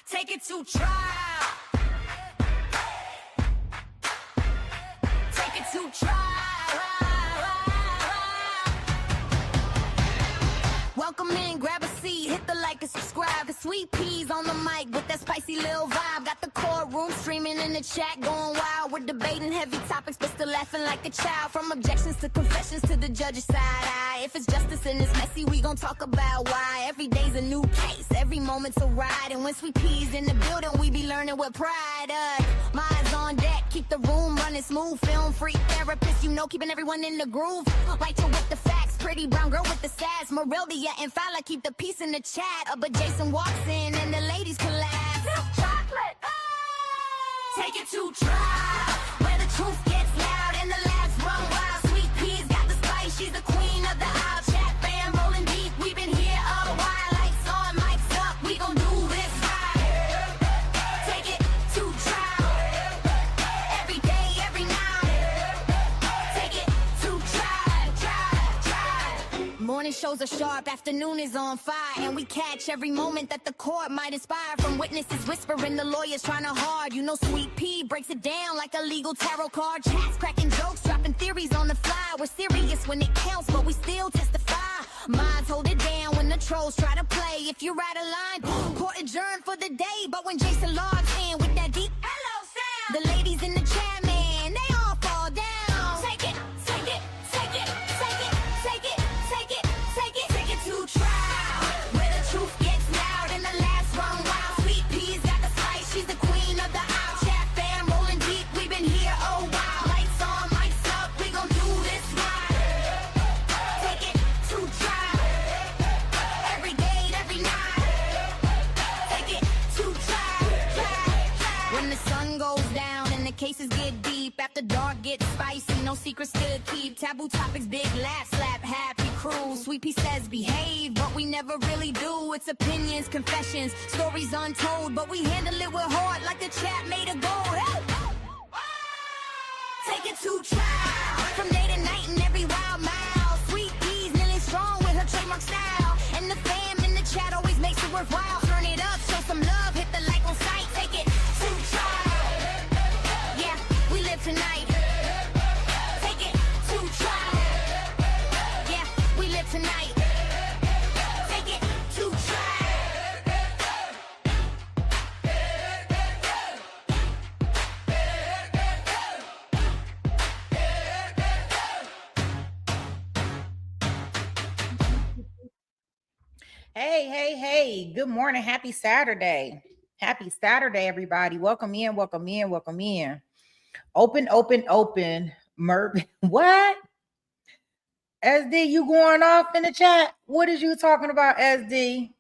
Take it to trial. Take it to trial. Welcome in, grab a seat, hit the like and subscribe. The Sweet Peas on the mic with that spicy little vibe. Got the courtroom streaming in the chat, going wild. We're debating heavy topics, but still laughing like a child. From objections to confessions to the judge's side eye. If it's justice and it's messy, we gon' talk about why. Every day's a new case, every moment's a ride. And when Sweet Peas in the building, we be learning with pride. Minds on deck, keep the room running smooth. Film free therapist, you know, keeping everyone in the groove. Rachel with the facts, pretty brown girl with the sass. Moreldia and Fowler keep the peace in the chat. But Jason walks in and the ladies collapse. Chocolate. Take it to trial, where the truth gets loud and the laughs run wild. Sweet Peas got the spice, she's the queen of the aisle. Chat fam rolling deep, we've been here a while. Lights on, mics up, we gon' do this right. Take it to trial, every day, every night. Take it to trial. Morning shows are sharp, afternoon is on fire. And we catch every moment that the court might inspire. From witnesses whispering, the lawyers trying to hard. You know Sweet Pea breaks it down like a legal tarot card. Chats cracking jokes, dropping theories on the fly. We're serious when it counts, but we still testify. Minds hold it down when the trolls try to play. If you're out of line, court adjourned for the day. But when Jason logs in with that deep hello sound, the ladies in the chat, man, they all fall down. Take it, take it, take it, take it, take it, take it, take it, take it to trial, where the truth gets loud and the laughs run wild. Sweet Peas got the spice, she's the queen of the aisle. Chat fam rolling deep, we've been here a while. Lights on, mics up, we gon' do this right. Take it to trial, every day, every night. Take it to trial. When the sun goes down and the cases get deep, after dark gets spicy, no secrets to keep. Taboo topics, big laugh, slap, happy crew. Sweet Pea says behave, but we never really do. It's opinions, confessions, stories untold, but we handle it with heart like the chat made a goal. Take it to trial, from day to night and every wild mile. Sweet Peas kneeling strong with her trademark style, and the fam in the chat always makes it worthwhile. Turn it up, show some love, hit the like on sight. Take it to trial, yeah, we live tonight. Take it to trial, yeah, we live tonight. Take it to trial. Hey, hey, hey, good morning. Happy Saturday. Happy Saturday, everybody. Welcome in, welcome in, welcome in. Open, open, open. Merv, what? SD, you going off in the chat? What is you talking about, SD?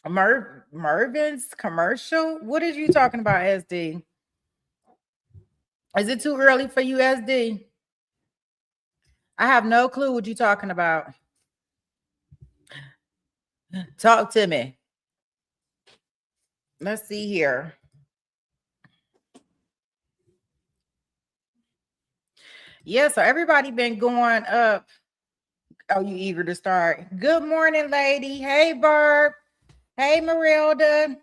Mervin's commercial? What is you talking about, SD? Is it too early for you, SD? I have no clue what you're talking about. Talk to me. Let's see here. Yeah, so everybody been going up. Oh, you eager to start? Good morning, lady. Hey, Barb. Hey, Marilda.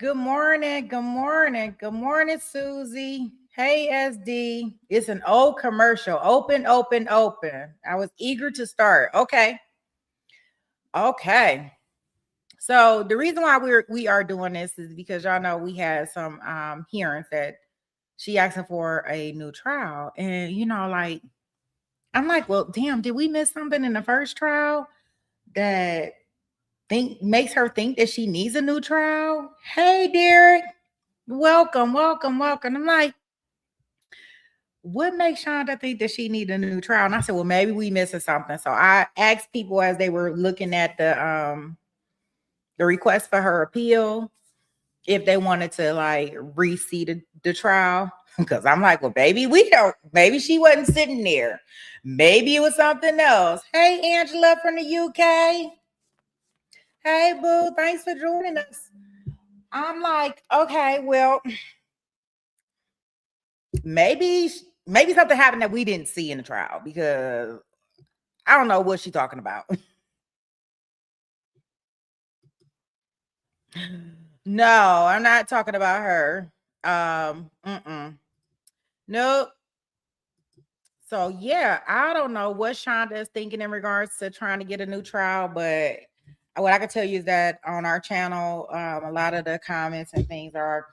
Good morning. Good morning. Good morning, Susie. Hey, SD. It's an old commercial. Open, open, open. I was eager to start. Okay. Okay. So the reason why we are doing this is because y'all know we had some hearings that she asking for a new trial. And you know, like, I'm like, well, damn, did we miss something in the first trial that makes her think that she needs a new trial? Hey, Derek. Welcome, welcome, welcome. I'm like, what makes Shanda think that she need a new trial? And I said, well, maybe we missing something. So I asked people as they were looking at the request for her appeal if they wanted to like reseat the trial. Because I'm like, well, baby, maybe she wasn't sitting there. Maybe it was something else. Hey, Angela from the UK. Hey, boo, thanks for joining us. I'm like, okay, well, maybe something happened that we didn't see in the trial, because I don't know what she's talking about. No, I'm not talking about her. Nope. So yeah, I don't know what Shanda is thinking in regards to trying to get a new trial, but what I can tell you is that on our channel, a lot of the comments and things are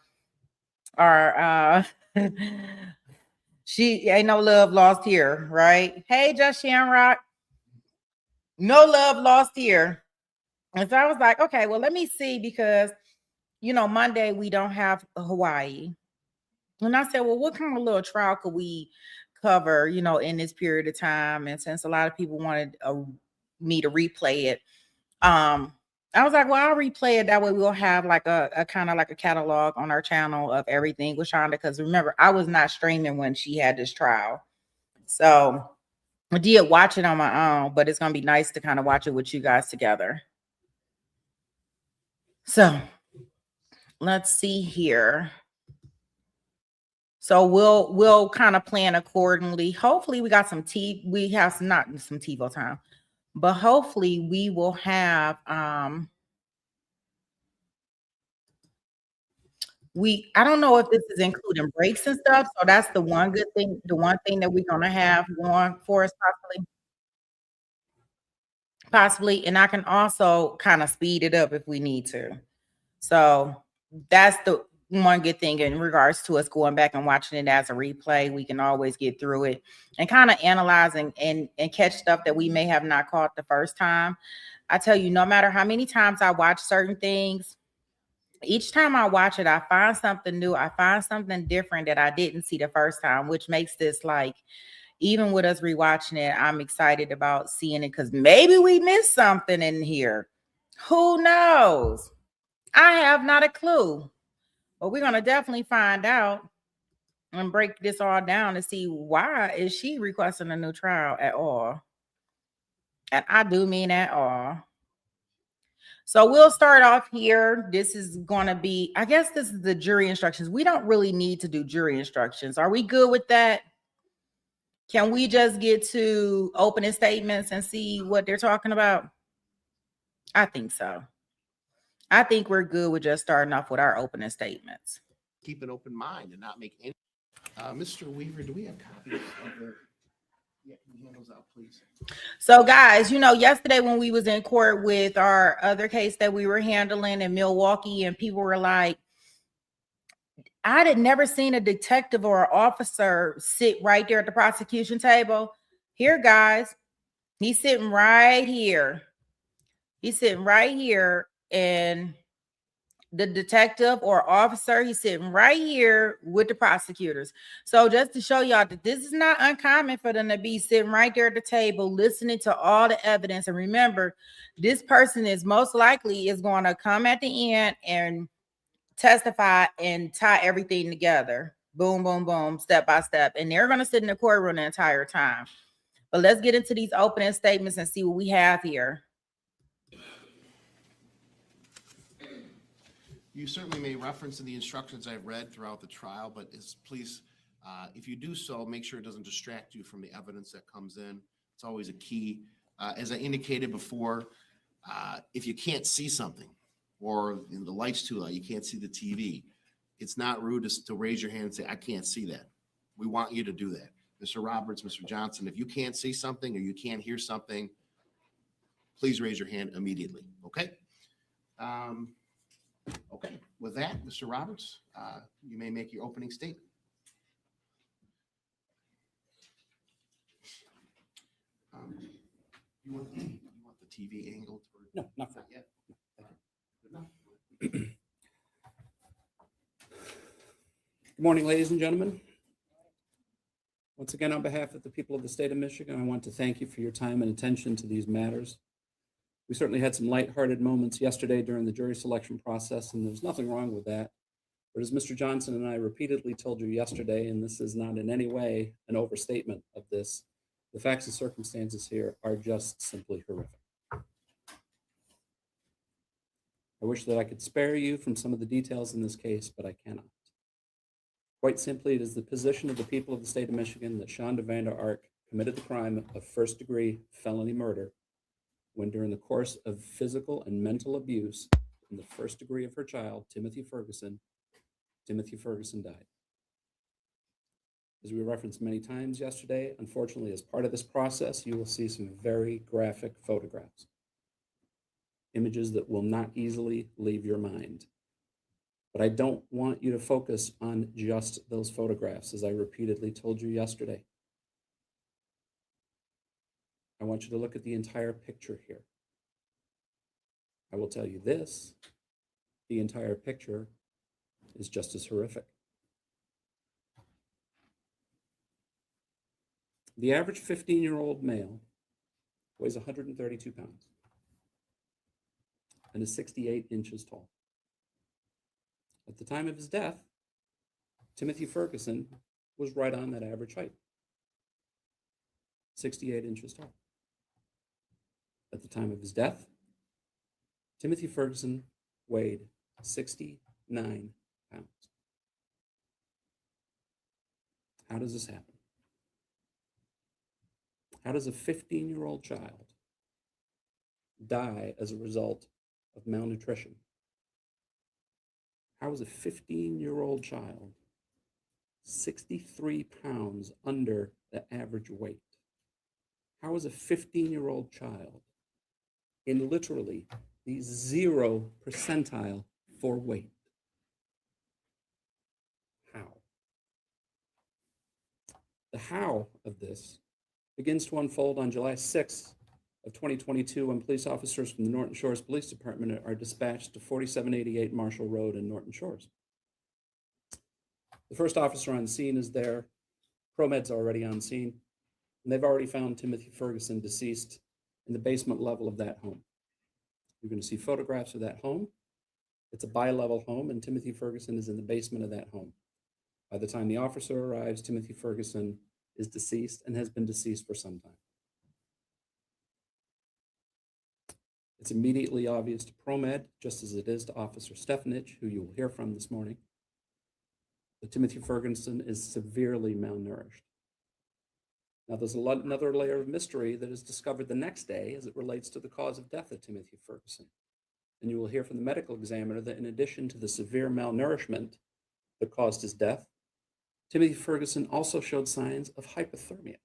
she ain't no love lost here, right? Hey, Just Shamrock, no love lost here. And so I was like, okay, well, let me see, because Monday we don't have Hawaii. And I said, well, what kind of little trial could we cover, in this period of time? And since a lot of people wanted me to replay it, I was like, well, I'll replay it. That way we'll have like a kind of like a catalog on our channel of everything with Shanda. Because remember, I was not streaming when she had this trial. So I did watch it on my own, but it's going to be nice to kind of watch it with you guys together. So let's see here. So we'll kind of plan accordingly. Hopefully we got some tea. We have some, not some TiVo time, but hopefully we will have I don't know if this is including breaks and stuff. So that's the one good thing, the one thing that we're gonna have going for us possibly. And I can also kind of speed it up if we need to. So that's the one good thing in regards to us going back and watching it as a replay. We can always get through it and kind of analyzing and catch stuff that we may have not caught the first time. I tell you, no matter how many times I watch certain things, each time I watch it, I find something new. I find something different that I didn't see the first time, which makes this like, even with us rewatching it, I'm excited about seeing it because maybe we missed something in here. Who knows? I have not a clue. But we're going to definitely find out and break this all down to see why is she requesting a new trial at all. And I do mean at all. So we'll start off here. This is going to be, I guess this is the jury instructions. We don't really need to do jury instructions. Are we good with that? Can we just get to opening statements and see what they're talking about? I think so. I think we're good with just starting off with our opening statements. Keep an open mind and not make any. Mr. Weaver, do we have copies of the? Yeah, can you hand those out, please? So, guys, yesterday when we was in court with our other case that we were handling in Milwaukee, and people were like, I had never seen a detective or an officer sit right there at the prosecution table. Here, guys, he's sitting right here. He's sitting right here, and the detective or officer, he's sitting right here with the prosecutors. So just to show y'all that this is not uncommon for them to be sitting right there at the table, listening to all the evidence. And remember, this person is most likely is going to come at the end and testify and tie everything together. Boom, boom, boom, step by step. And they're going to sit in the courtroom the entire time. But let's get into these opening statements and see what we have here. You certainly may reference in the instructions I've read throughout the trial, but please, if you do so, make sure it doesn't distract you from the evidence that comes in. It's always a key. As I indicated before, if you can't see something or the light's too light, you can't see the TV, it's not rude to raise your hand and say, I can't see that. We want you to do that. Mr. Roberts, Mr. Johnson, if you can't see something or you can't hear something, please raise your hand immediately, okay? Okay, with that, Mr. Roberts, you may make your opening statement. You want the TV angle? No, not for yet. Good morning, ladies and gentlemen. Once again, on behalf of the people of the state of Michigan, I want to thank you for your time and attention to these matters. We certainly had some lighthearted moments yesterday during the jury selection process, and there's nothing wrong with that. But as Mr. Johnson and I repeatedly told you yesterday, and this is not in any way an overstatement of this, the facts and circumstances here are just simply horrific. I wish that I could spare you from some of the details in this case, but I cannot. Quite simply, it is the position of the people of the state of Michigan that Shanda Vander Ark committed the crime of first-degree felony murder when during the course of physical and mental abuse in the first degree of her child, Timothy Ferguson died. As we referenced many times yesterday, unfortunately, as part of this process, you will see some very graphic photographs, images that will not easily leave your mind. But I don't want you to focus on just those photographs, as I repeatedly told you yesterday. I want you to look at the entire picture here. I will tell you this, the entire picture is just as horrific. The average 15-year-old male weighs 132 pounds and is 68 inches tall. At the time of his death, Timothy Ferguson was right on that average height, 68 inches tall. At the time of his death, Timothy Ferguson weighed 69 pounds. How does this happen? How does a 15-year-old child die as a result of malnutrition? How is a 15-year-old child 63 pounds under the average weight? How is a 15-year-old child in literally the 0th percentile for weight? How? The how of this begins to unfold on July 6th of 2022 when police officers from the Norton Shores Police Department are dispatched to 4788 Marshall Road in Norton Shores. The first officer on scene is there. ProMed's already on scene, and they've already found Timothy Ferguson deceased in the basement level of that home. You're going to see photographs of that home. It's a bi-level home, and Timothy Ferguson is in the basement of that home. By the time the officer arrives, Timothy Ferguson is deceased and has been deceased for some time. It's immediately obvious to ProMed, just as it is to Officer Stephanich, who you will hear from this morning, that Timothy Ferguson is severely malnourished. Now, there's another layer of mystery that is discovered the next day as it relates to the cause of death of Timothy Ferguson. And you will hear from the medical examiner that in addition to the severe malnourishment that caused his death, Timothy Ferguson also showed signs of hypothermia.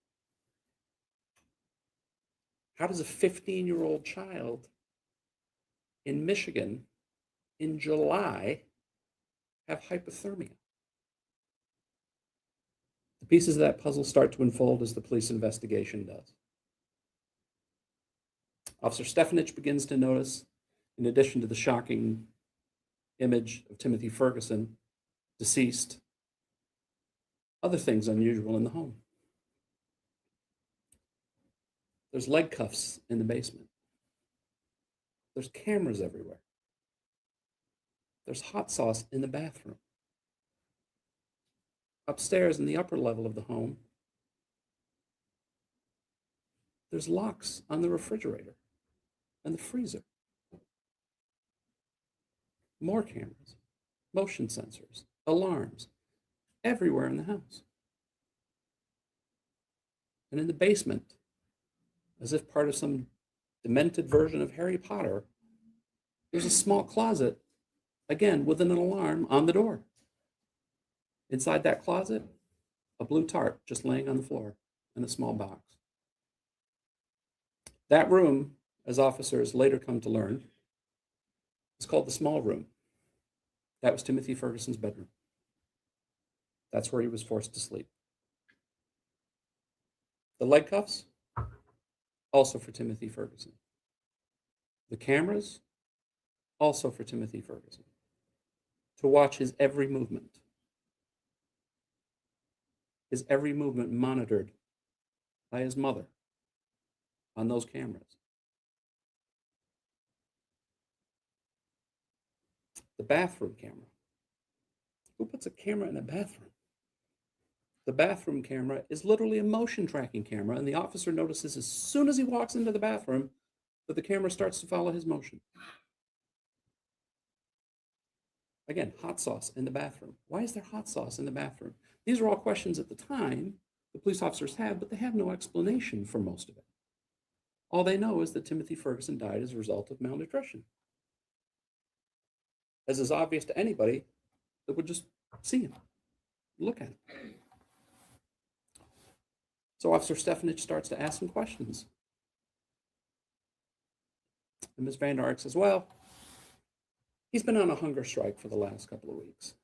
How does a 15-year-old child in Michigan in July have hypothermia? The pieces of that puzzle start to unfold as the police investigation does. Officer Stephanich begins to notice, in addition to the shocking image of Timothy Ferguson, deceased, other things unusual in the home. There's leg cuffs in the basement. There's cameras everywhere. There's hot sauce in the bathroom. Upstairs in the upper level of the home, there's locks on the refrigerator and the freezer. More cameras, motion sensors, alarms, everywhere in the house. And in the basement, as if part of some demented version of Harry Potter, there's a small closet, again, with an alarm on the door. Inside that closet, a blue tarp just laying on the floor in a small box. That room, as officers later come to learn, is called the small room. That was Timothy Ferguson's bedroom. That's where he was forced to sleep. The leg cuffs, also for Timothy Ferguson. The cameras, also for Timothy Ferguson, to watch his every movement. His every movement monitored by his mother on those cameras. The bathroom camera. Who puts a camera in the bathroom? The bathroom camera is literally a motion tracking camera, and the officer notices as soon as he walks into the bathroom that the camera starts to follow his motion. Again, hot sauce in the bathroom. Why is there hot sauce in the bathroom? These are all questions at the time the police officers have, but they have no explanation for most of it. All they know is that Timothy Ferguson died as a result of malnutrition. as is obvious to anybody that would just see him, look at him. So Officer Stephanich starts to ask some questions. And Ms. Vander Ark says, well, he's been on a hunger strike for the last couple of weeks.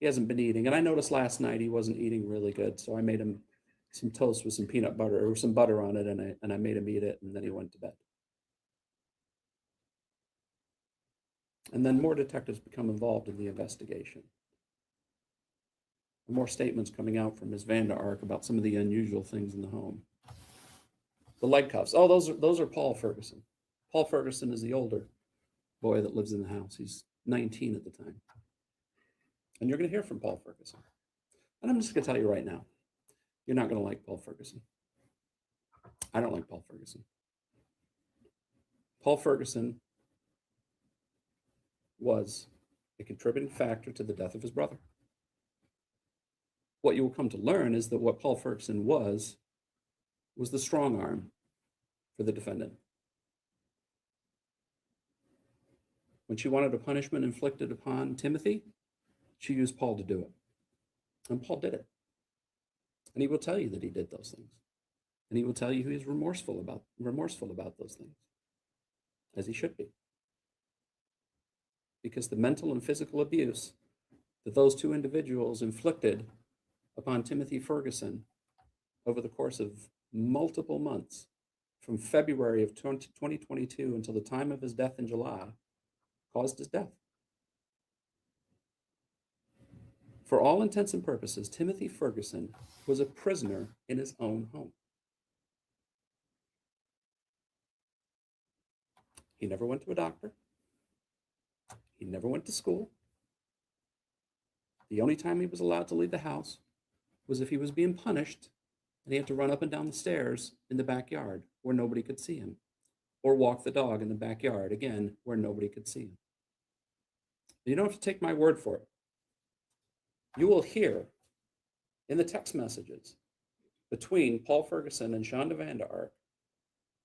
He hasn't been eating. And I noticed last night he wasn't eating really good. So I made him some toast with some peanut butter or some butter on it. And I made him eat it. And then he went to bed. And then more detectives become involved in the investigation. More statements coming out from Ms. Vander Ark about some of the unusual things in the home. The leg cuffs. Oh, those are Paul Ferguson. Paul Ferguson is the older boy that lives in the house. He's 19 at the time. And you're going to hear from Paul Ferguson. And I'm just going to tell you right now, you're not going to like Paul Ferguson. I don't like Paul Ferguson. Paul Ferguson was a contributing factor to the death of his brother. What you will come to learn is that what Paul Ferguson was the strong arm for the defendant. When she wanted a punishment inflicted upon Timothy, she used Paul to do it. And Paul did it. And he will tell you that he did those things. And he will tell you he is remorseful about those things, as he should be. Because the mental and physical abuse that those two individuals inflicted upon Timothy Ferguson over the course of multiple months, from February of 2022 until the time of his death in July, caused his death. For all intents and purposes, Timothy Ferguson was a prisoner in his own home. He never went to a doctor. He never went to school. The only time he was allowed to leave the house was if he was being punished and he had to run up and down the stairs in the backyard where nobody could see him, or walk the dog in the backyard, again, where nobody could see him. You don't have to take my word for it. You will hear in the text messages between Paul Ferguson and Shanda Vander Ark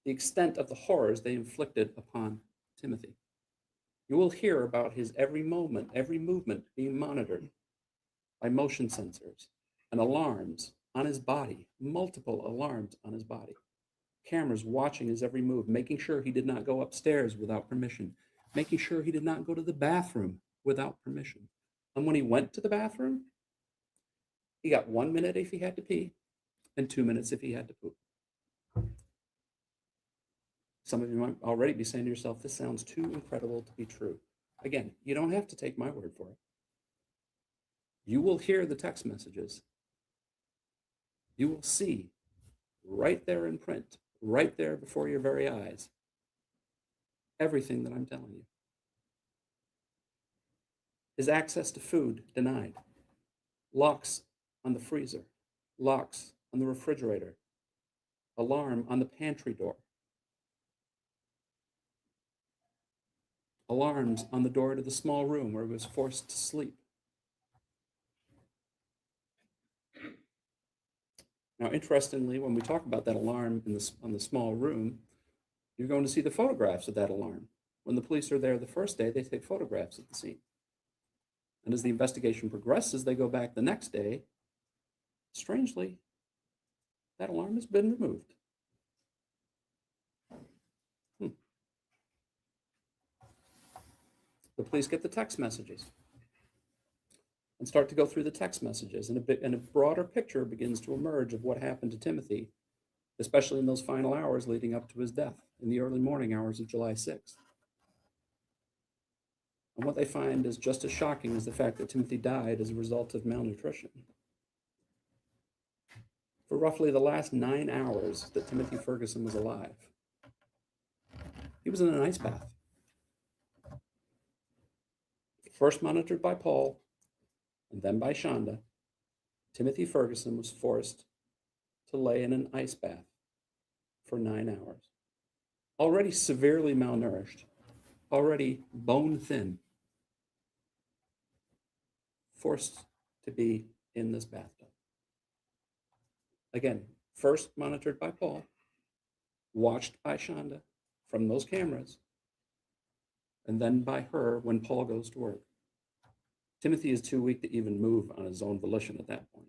the extent of the horrors they inflicted upon Timothy. You will hear about his every moment, every movement being monitored by motion sensors and alarms on his body, multiple alarms on his body. Cameras watching his every move, making sure he did not go upstairs without permission, making sure he did not go to the bathroom without permission. And when he went to the bathroom, he got 1 minute if he had to pee and 2 minutes if he had to poop. Some of you might already be saying to yourself, this sounds too incredible to be true. Again, you don't have to take my word for it. You will hear the text messages. You will see right there in print, right there before your very eyes, everything that I'm telling you. His access to food denied. Locks on the freezer. Locks on the refrigerator. Alarm on the pantry door. Alarms on the door to the small room where he was forced to sleep. Now, interestingly, when we talk about that alarm on the small room, you're going to see the photographs of that alarm. When the police are there the first day, they take photographs of the scene. And as the investigation progresses, they go back the next day. Strangely, that alarm has been removed. The police get the text messages and start to go through the text messages, and a broader picture begins to emerge of what happened to Timothy, especially in those final hours leading up to his death, in the early morning hours of July 6th. And what they find is just as shocking as the fact that Timothy died as a result of malnutrition. For roughly the last 9 hours that Timothy Ferguson was alive, he was in an ice bath. First monitored by Paul and then by Shanda, Timothy Ferguson was forced to lay in an ice bath for 9 hours. Already severely malnourished, already bone thin, forced to be in this bathtub. Again, first monitored by Paul, watched by Shanda from those cameras, and then by her when Paul goes to work. Timothy is too weak to even move on his own volition at that point.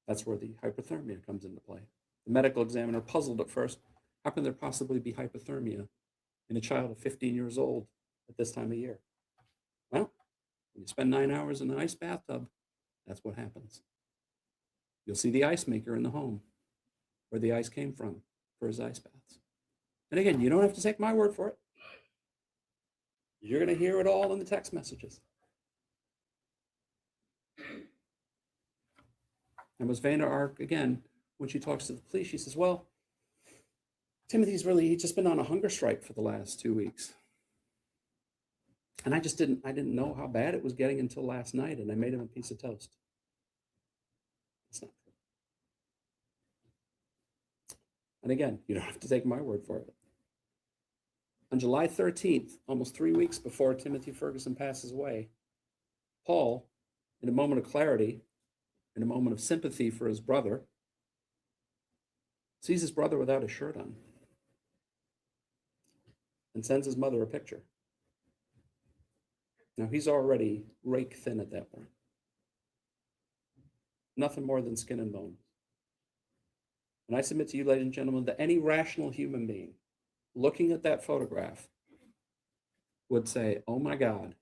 That's where the hypothermia comes into play. The medical examiner, puzzled at first, how can there possibly be hypothermia in a child of 15 years old at this time of year? Well, when you spend 9 hours in an ice bathtub, that's what happens. You'll see the ice maker in the home where the ice came from for his ice baths. And again, you don't have to take my word for it. You're going to hear it all in the text messages. And Ms. Vander Ark, again, when she talks to the police, she says, well, Timothy's he's just been on a hunger strike for the last 2 weeks. And I didn't know how bad it was getting until last night, and I made him a piece of toast. It's not true. And again, you don't have to take my word for it. On July 13th, almost 3 weeks before Timothy Ferguson passes away, Paul, in a moment of clarity, in a moment of sympathy for his brother, sees his brother without a shirt on and sends his mother a picture. Now, he's already rake thin at that point. Nothing more than skin and bone. And I submit to you, ladies and gentlemen, that any rational human being looking at that photograph would say, oh my God,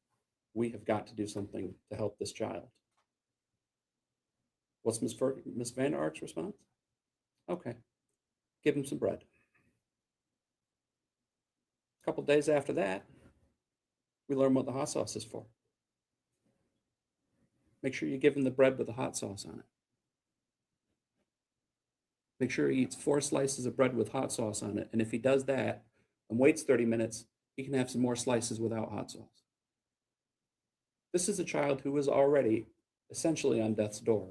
we have got to do something to help this child. What's Ms. Vander Ark's response? Okay, give him some bread. A couple days after that, we learn what the hot sauce is for. Make sure you give him the bread with the hot sauce on it. Make sure he eats 4 slices of bread with hot sauce on it. And if he does that and waits 30 minutes, he can have some more slices without hot sauce. This is a child who is already essentially on death's door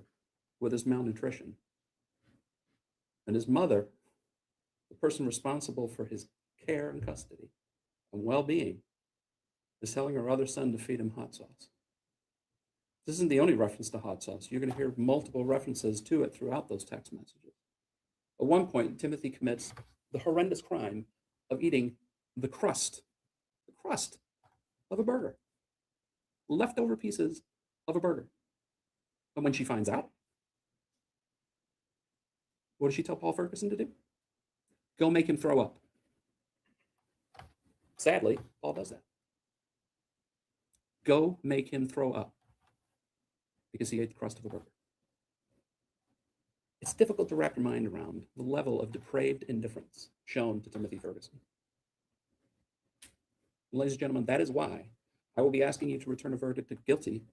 with his malnutrition. And his mother, the person responsible for his care and custody and well-being, is telling her other son to feed him hot sauce. This isn't the only reference to hot sauce. You're going to hear multiple references to it throughout those text messages. At one point, Timothy commits the horrendous crime of eating the crust of a burger, leftover pieces of a burger. And when she finds out, what does she tell Paul Ferguson to do? Go make him throw up. Sadly, Paul does that. Go make him throw up because he ate the crust of a burger. It's difficult to wrap your mind around the level of depraved indifference shown to Timothy Ferguson. Ladies and gentlemen, that is why I will be asking you to return a verdict of guilty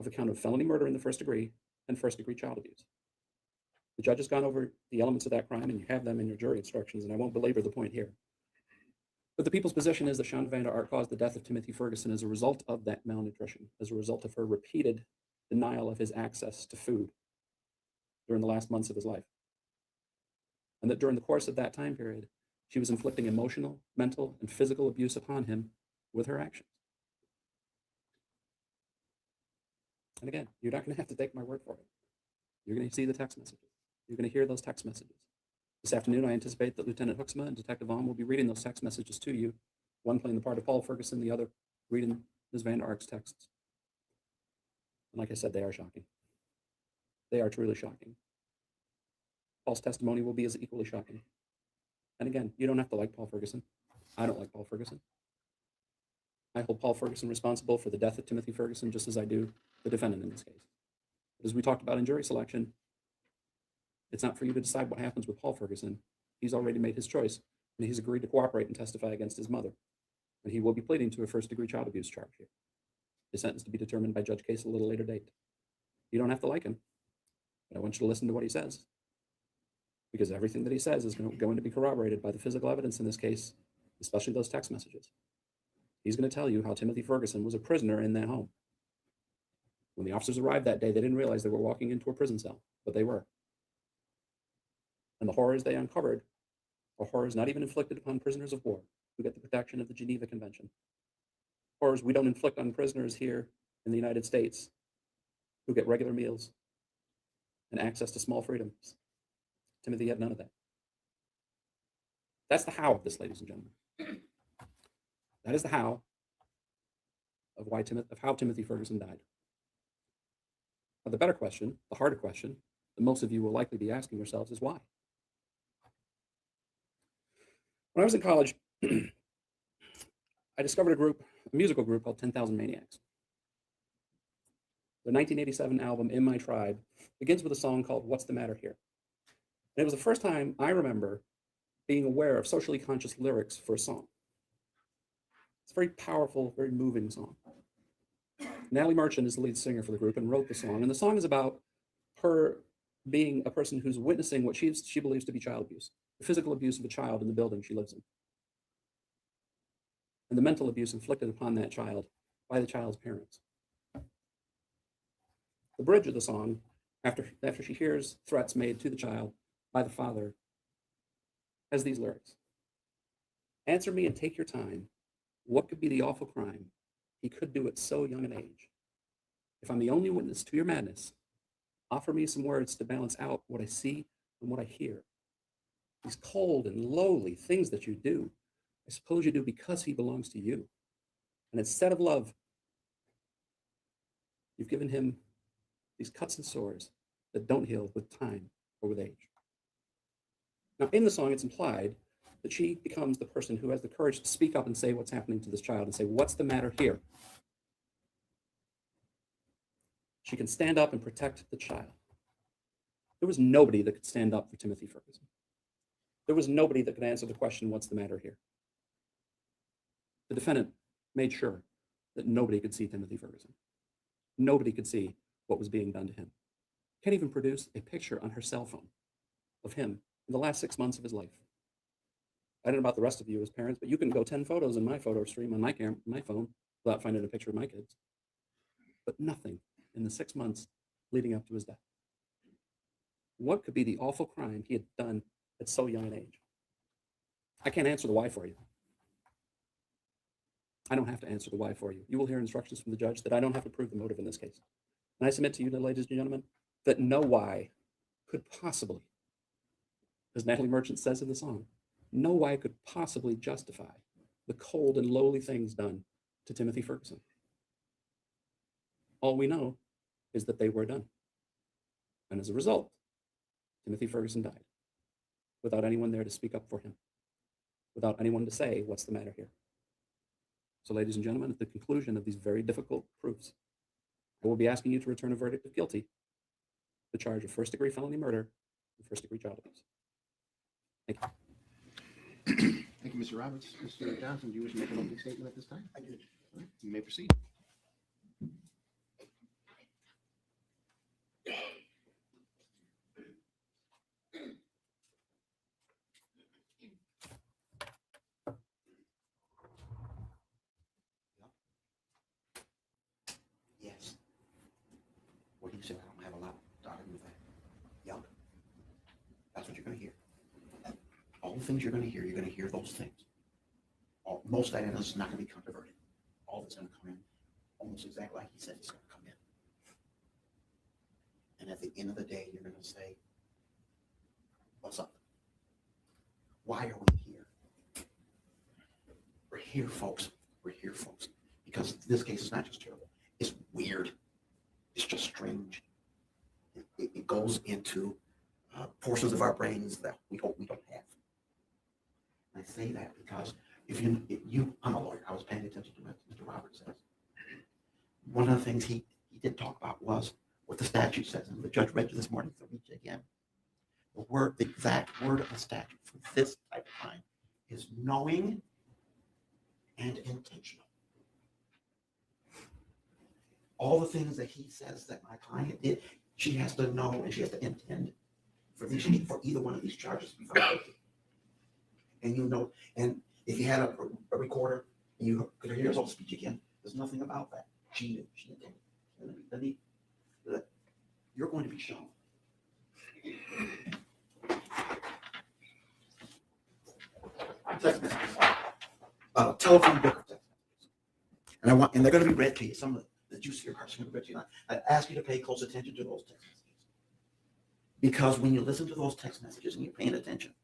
of a count of felony murder in the first degree and first-degree child abuse. The judge has gone over the elements of that crime, and you have them in your jury instructions, and I won't belabor the point here. But the people's position is that Shanda Vander Ark caused the death of Timothy Ferguson as a result of that malnutrition, as a result of her repeated denial of his access to food during the last months of his life. And that during the course of that time period, she was inflicting emotional, mental, and physical abuse upon him with her actions. And again, you're not going to have to take my word for it. You're going to see the text messages. You're going to hear those text messages. This afternoon, I anticipate that Lieutenant Hooksma and Detective Vaughn will be reading those text messages to you, one playing the part of Paul Ferguson, the other reading Ms. Vander Ark's texts. And like I said, they are shocking. They are truly shocking. Paul's testimony will be as equally shocking. And again, you don't have to like Paul Ferguson. I don't like Paul Ferguson. I hold Paul Ferguson responsible for the death of Timothy Ferguson just as I do the defendant in this case. But as we talked about in jury selection, it's not for you to decide what happens with Paul Ferguson. He's already made his choice, and he's agreed to cooperate and testify against his mother. And he will be pleading to a first-degree child abuse charge here. His sentence to be determined by Judge Case at a little later date. You don't have to like him, but I want you to listen to what he says, because everything that he says is going to be corroborated by the physical evidence in this case, especially those text messages. He's going to tell you how Timothy Ferguson was a prisoner in that home. When the officers arrived that day, they didn't realize they were walking into a prison cell, but they were. And the horrors they uncovered are horrors not even inflicted upon prisoners of war who get the protection of the Geneva Convention. Horrors we don't inflict on prisoners here in the United States who get regular meals and access to small freedoms. Timothy had none of that. That's the how of this, ladies and gentlemen. That is the how of how Timothy Ferguson died. Now, the better question, the harder question, that most of you will likely be asking yourselves is why? When I was in college, I discovered a musical group called 10,000 Maniacs. The 1987 album, In My Tribe, begins with a song called What's the Matter Here? And it was the first time I remember being aware of socially conscious lyrics for a song. It's a very powerful, very moving song. Natalie Merchant is the lead singer for the group and wrote the song. And the song is about her being a person who's witnessing what she believes to be child abuse, the physical abuse of a child in the building she lives in, and the mental abuse inflicted upon that child by the child's parents. The bridge of the song, after she hears threats made to the child by the father, has these lyrics. Answer me and take your time. What could be the awful crime? He could do at so young an age. If I'm the only witness to your madness, offer me some words to balance out what I see and what I hear. These cold and lowly things that you do, I suppose you do because he belongs to you. And instead of love, you've given him these cuts and sores that don't heal with time or with age. Now, in the song, it's implied that she becomes the person who has the courage to speak up and say what's happening to this child and say, what's the matter here? She can stand up and protect the child. There was nobody that could stand up for Timothy Ferguson. There was nobody that could answer the question, what's the matter here? The defendant made sure that nobody could see Timothy Ferguson. Nobody could see what was being done to him. Can't even produce a picture on her cell phone of him in the last 6 months of his life. I don't know about the rest of you as parents, but you can go 10 photos in my photo stream on my phone without finding a picture of my kids. But nothing in the 6 months leading up to his death. What could be the awful crime he had done at so young an age? I can't answer the why for you. I don't have to answer the why for you. You will hear instructions from the judge that I don't have to prove the motive in this case. And I submit to you, ladies and gentlemen, that no why could possibly, as Natalie Merchant says in the song, no why could possibly justify the cold and lowly things done to Timothy Ferguson. All we know is that they were done. And as a result, Timothy Ferguson died without anyone there to speak up for him, without anyone to say, what's the matter here? So, ladies and gentlemen, at the conclusion of these very difficult proofs, I will be asking you to return a verdict of guilty, the charge of first-degree felony murder and first-degree child abuse. Thank you. Thank you, Mr. Roberts. Mr. Johnson, do you wish to make an opening statement at this time? I do. All right, you may proceed. Yes. What you said, I don't have a lot to argue with that. Yup. That's what you're going to hear. All the things you're going to hear those things. Most of that evidence is not going to be controverted. All of it's going to come in almost exactly like he said it's going to come in. And at the end of the day, you're going to say, what's up? Why are we here? We're here, folks. We're here, folks. Because this case is not just terrible. It's weird. It's just strange. It goes into portions of our brains that we hope we don't have. And I say that because I'm a lawyer. I was paying attention to what Mr. Roberts says. One of the things he did talk about was what the statute says, and the judge read you this morning, so read it again. The exact word of the statute for this type of crime is knowing and intentional. All the things that he says that my client did, she has to know and she has to intend for either one of these charges to be filed. And you know, and if you had a recorder and you could hear his whole speech again, there's nothing about that. She knew. She intended. You're going to be shown. Text messages. Telephone book of text messages. And they're going to be read to you. Some of the juicier parts are going to be read to you. I ask you to pay close attention to those text messages. Because when you listen to those text messages and you're paying attention,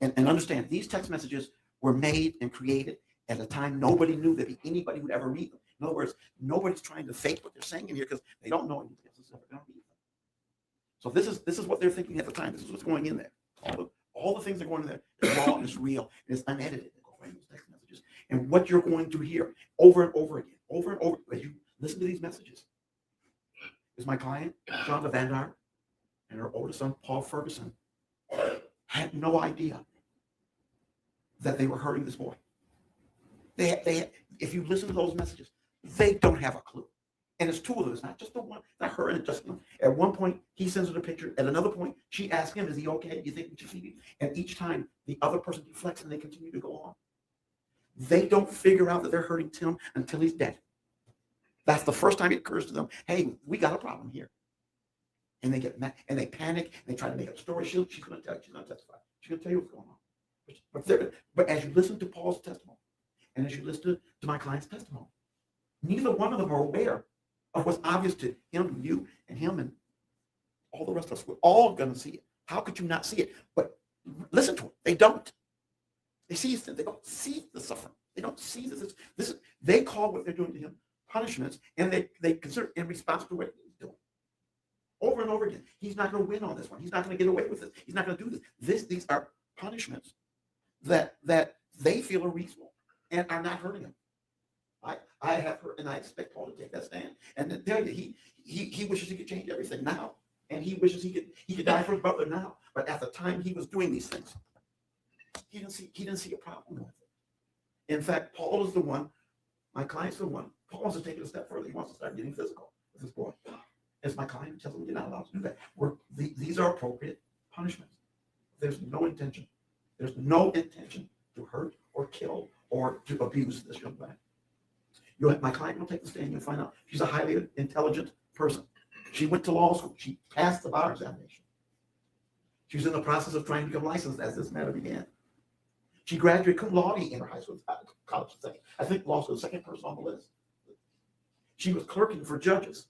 And understand, these text messages were made and created at a time nobody knew that anybody would ever read them. In other words, nobody's trying to fake what they're saying in here because they don't know anything else is ever going to read them. So this is what they're thinking at the time. This is what's going in there. All the things that are going in there is raw and it's real and it's unedited. Those text messages. And what you're going to hear over and over again, as you listen to these messages, is my client, Shanda Vander Ark, and her oldest son, Paul Ferguson, had no idea that they were hurting this boy. If you listen to those messages, they don't have a clue. And it's two of them. It's not just the one, not her and just one. At one point, he sends her the picture. At another point, she asks him, is he okay? Do you think we should see him? And each time, the other person deflects and they continue to go on. They don't figure out that they're hurting Tim until he's dead. That's the first time it occurs to them, hey, we got a problem here. And they get mad and they panic and they try to make up a story. She's going to tell you, she's going to testify. She's going to tell you what's going on. But as you listen to Paul's testimony and as you listen to my client's testimony, neither one of them are aware of what's obvious to him and you and him and all the rest of us. We're all going to see it. How could you not see it? But listen to it. They don't. They see it. They don't see the suffering. They don't see this. They call what they're doing to him punishments, and they consider in response to what he's doing. Over and over again. He's not going to win on this one. He's not going to get away with this. He's not going to do this. These are punishments that they feel are reasonable and are not hurting him. I have heard, and I expect Paul to take that stand and to tell you he wishes he could change everything now, and he wishes he could die for his brother now. But at the time he was doing these things, he didn't see a problem with it. In fact, Paul is the one. My client's the one. Paul wants to take it a step further. He wants to start getting physical with this boy. As my client tells him, you're not allowed to do that. These are appropriate punishments. There's no intention. There's no intention to hurt or kill or to abuse this young man. My client will take the stand. You'll find out she's a highly intelligent person. She went to law school. She passed the bar examination. She was in the process of trying to become licensed as this matter began. She graduated cum laude in her high school, college. I think law school was the second person on the list. She was clerking for judges.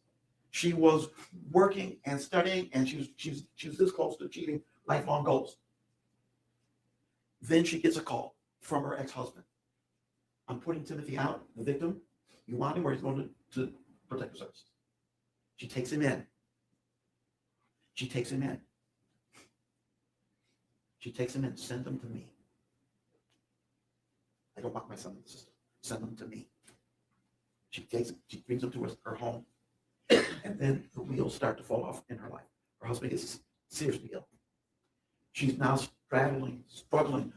She was working and studying, and she was this close to achieving lifelong goals. Then she gets a call from her ex-husband. I'm putting Timothy out, the victim. You want him, or he's going to protective services. She takes him in. She takes him in. She takes him in. Send him to me. I don't want my son in the system. Send him to me. She brings him to her home. And then the wheels start to fall off in her life. Her husband gets seriously ill. She's now struggling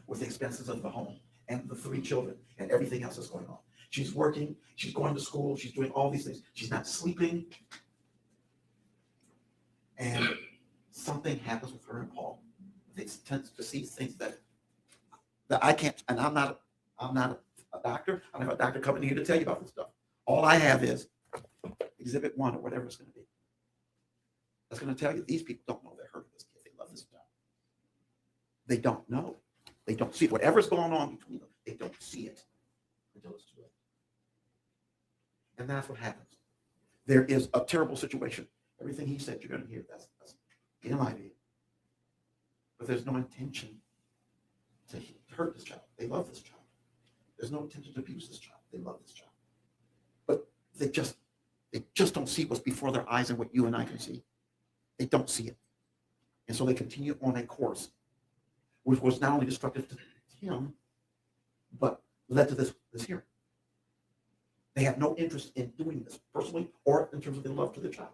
with the expenses of the home and the 3 children and everything else that's going on. She's working, she's going to school, she's doing all these things. She's not sleeping. And something happens with her and Paul. They tend to see things that I can't, and I'm not a doctor. I don't have a doctor coming here to tell you about this stuff. All I have is Exhibit 1 or whatever it's going to be. That's going to tell you these people don't know they're hurting this kid. They love this job. They don't know. They don't see it. Whatever's going on between them, they don't see it until it's too late. And that's what happens. There is a terrible situation. Everything he said, you're going to hear. That's in my view. But there's no intention to hurt this child. They love this child. There's no intention to abuse this child. They love this child. But they just don't see what's before their eyes and what you and I can see. They don't see it. And so they continue on a course which was not only destructive to him, but led to this hearing. They have no interest in doing this personally or in terms of their love to the child.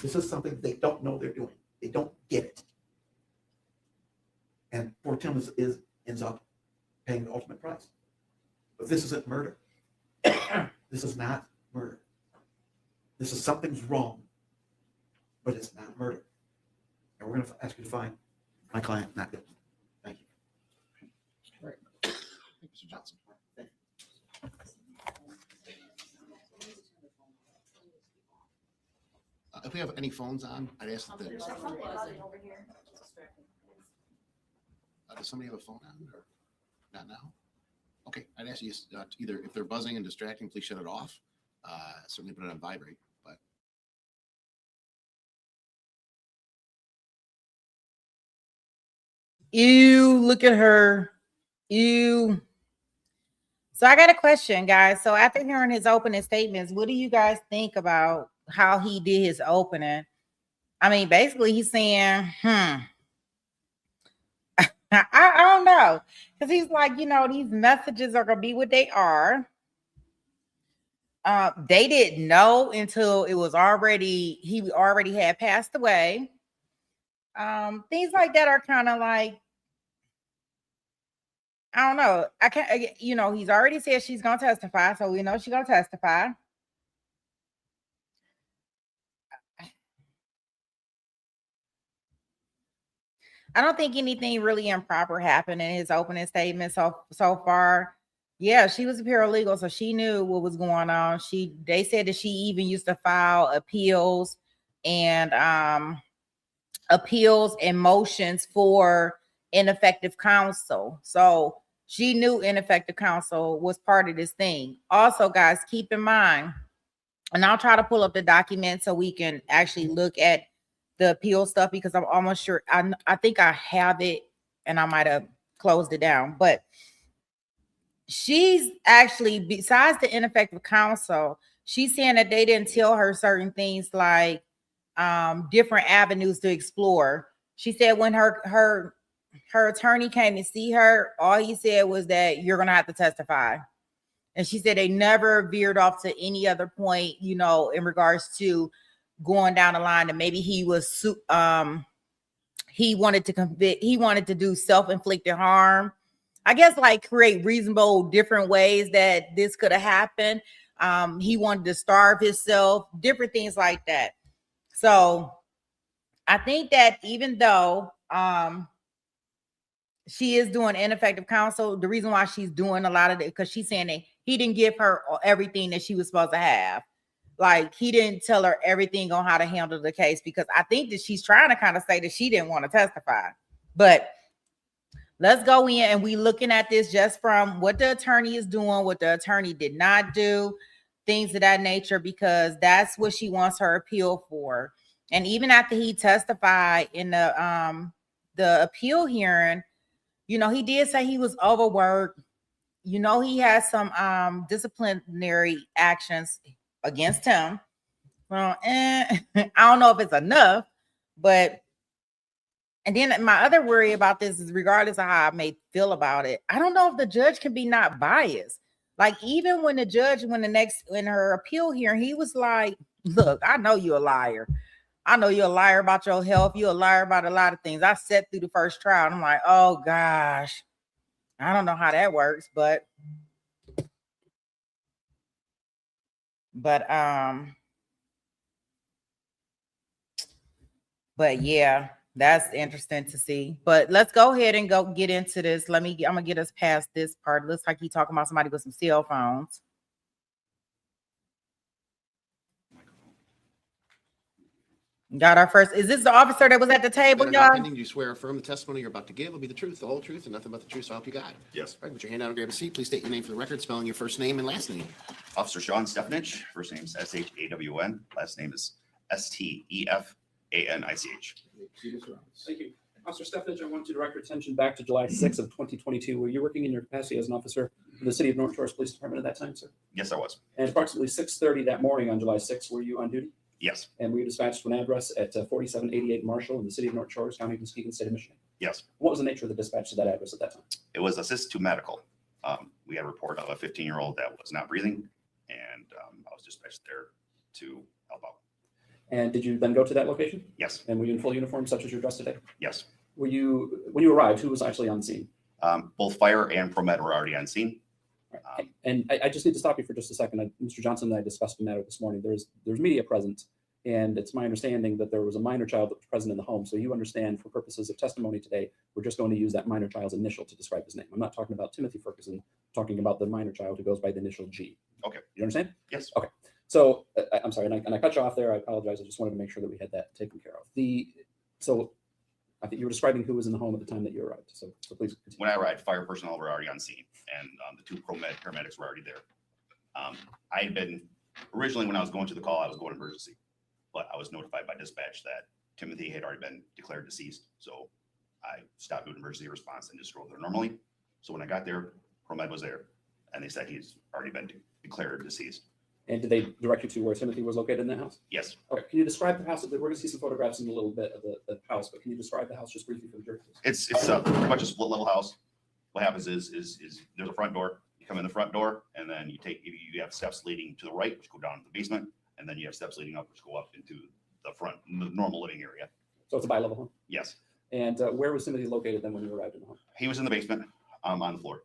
This is something they don't know they're doing. They don't get it. And poor Tim ends up paying the ultimate price. But this isn't murder. This is not murder. This is something's wrong, but it's not murder. And we're going to ask you to find my client not guilty. Thank you. All right. Thank you, Mr. Johnson. Thank you. If we have any phones on, I'd ask that. Does somebody have a phone on or not now? Okay, I'd ask you to either, if they're buzzing and distracting, please shut it off. Certainly put it on vibrate. But Ew, look at her. Ew. So I got a question, guys. So after hearing his opening statements, what do you guys think about how he did his opening? I mean, basically he's saying, I don't know. Because he's like, these messages are going to be what they are. They didn't know until he already had passed away. Things like that are kind of like, I don't know. I can't, he's already said she's going to testify. So we know she's going to testify. I don't think anything really improper happened in his opening statement so far. Yeah, she was a paralegal, so she knew what was going on. They said that she even used to file appeals and motions for ineffective counsel. So she knew ineffective counsel was part of this thing. Also, guys, keep in mind, and I'll try to pull up the document so we can actually look at the appeal stuff, because I'm almost sure I think I have it and I might have closed it down. But she's actually, besides the ineffective counsel, she's saying that they didn't tell her certain things like different avenues to explore. She said when her attorney came to see her, all he said was that you're gonna have to testify. And she said they never veered off to any other point, in regards to going down the line, and maybe he wanted to do self-inflicted harm. I guess like create reasonable different ways that this could have happened. He wanted to starve himself, different things like that. So I think that even though she is doing ineffective counsel, the reason why she's doing a lot of it, because she's saying that he didn't give her everything that she was supposed to have. Like, he didn't tell her everything on how to handle the case, because I think that she's trying to kind of say that she didn't want to testify. But let's go in and we looking at this just from what the attorney is doing, what the attorney did not do, things of that nature, because that's what she wants her appeal for. And even after he testified in the appeal hearing, he did say he was overworked. He has some disciplinary actions against him. Well, I don't know if it's enough, but, and then my other worry about this is, regardless of how I may feel about it, I don't know if the judge can be not biased. Like, even when the judge, in her appeal hearing, he was like, look, I know you're a liar. I know you're a liar about your health. You're a liar about a lot of things. I sat through the first trial and I'm like, oh gosh, I don't know how that works, but yeah, that's interesting to see. But let's go ahead and go get into this. I'm gonna get us past this part. It looks like he's talking about somebody with some cell phones. Got our first. Is this the officer that was at the table, y'all? Do you swear or affirm the testimony you're about to give will be the truth, the whole truth, and nothing but the truth, so help you God? Yes. All right, put your hand down and grab a seat. Please state your name for the record, spelling your first name and last name. Officer Sean Stephanich, first name is S-H-A-W-N, last name is S-T-E-F-A-N-I-C-H. Thank you. Officer Stephanich, I want to direct your attention back to July 6th of 2022. Were you working in your capacity as an officer for the City of North Shores Police Department at that time, sir? Yes, I was. And approximately 6:30 that morning on July 6th, were you on duty? Yes. And were you dispatched to an address at 4788 Marshall in the City of North Shores, County of Muskegon, State of Michigan? Yes. What was the nature of the dispatch to that address at that time? It was assist to medical. We had a report of a 15-year-old that was not breathing, and I was dispatched there to help out. And did you then go to that location? Yes. And were you in full uniform, such as you're dressed today? Yes. When you arrived, who was actually on scene? Both fire and ProMed were already on scene. And I just need to stop you for just a second. Mr. Johnson and I discussed the matter this morning. There's media present, and it's my understanding that there was a minor child that was present in the home. So you understand, for purposes of testimony today, we're just going to use that minor child's initial to describe his name. I'm not talking about Timothy Ferguson, I'm talking about the minor child who goes by the initial G. Okay. You understand? Yes. Okay. So I'm sorry, and I cut you off there. I apologize. I just wanted to make sure that we had that taken care of. So I think you were describing who was in the home at the time that you arrived. So please continue. When I arrived, fire personnel were already on scene, and the two ProMed paramedics were already there. I had been, originally when I was going to the call, I was going to emergency, but I was notified by dispatch that Timothy had already been declared deceased. So I stopped doing emergency response and just drove there normally. So when I got there, ProMed was there, and they said he's already been declared deceased. And did they direct you to where Timothy was located in that house? Yes. Okay, can you describe the house? We're going to see some photographs in a little bit of the house, but can you describe the house just briefly for the jury? It's pretty much a split level house. What happens is there's a front door. You come in the front door, and then you have steps leading to the right, which go down to the basement, and then you have steps leading up, which go up into the front, the normal living area. So it's a bi-level home? Yes. And where was Timothy located then when you arrived in the home? He was in the basement, on the floor.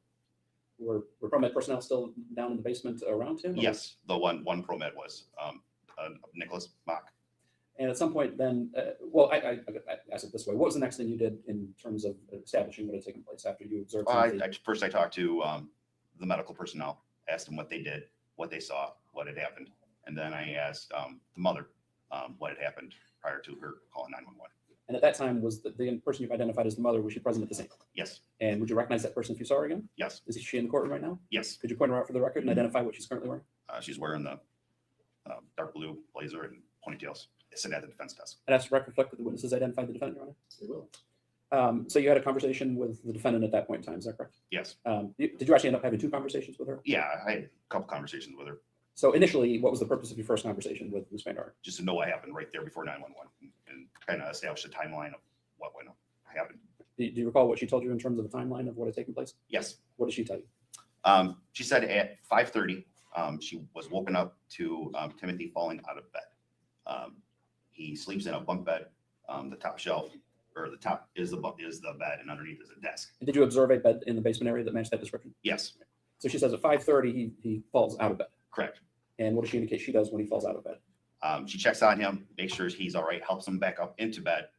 Were ProMed personnel still down in the basement around him? or- Yes, the one ProMed was Nicholas Mock. And at some point then, I asked it this way. What was the next thing you did in terms of establishing what had taken place after you observed Timothy? First I talked to the medical personnel, asked them what they did, what they saw, what had happened. And then I asked the mother what had happened prior to her calling 911. And at that time, was the person you've identified as the mother, was she present at the scene? Yes, And would you recognize that person if you saw her again? yes, Is she in the courtroom right now? yes. Could you point her out for the record and identify what she's currently wearing? She's wearing the dark blue blazer and ponytails. Sitting at the defense desk. I'd ask to reflect that the witnesses identified the defendant, Your Honor. They will. So you had a conversation with the defendant at that point in time, is that correct? Yes. Did you actually end up having 2 conversations with her? Yeah, I had a couple conversations with her So initially, what was the purpose of your first conversation with Ms. Vander Ark? just to know what happened right there before 911 and kind of establish a timeline of what went on, happened. Do you recall what she told you in terms of a timeline of what had taken place? Yes. What did she tell you? She said at 5:30, she was woken up to Timothy falling out of bed. He sleeps in a bunk bed. The top shelf, or the top is the bed, and underneath is a desk. And did you observe a bed in the basement area that matched that description? Yes, So she says at 5:30, he falls out of bed. correct. And what does she indicate she does when he falls out of bed? She checks on him, makes sure he's all right, helps him back up into bed,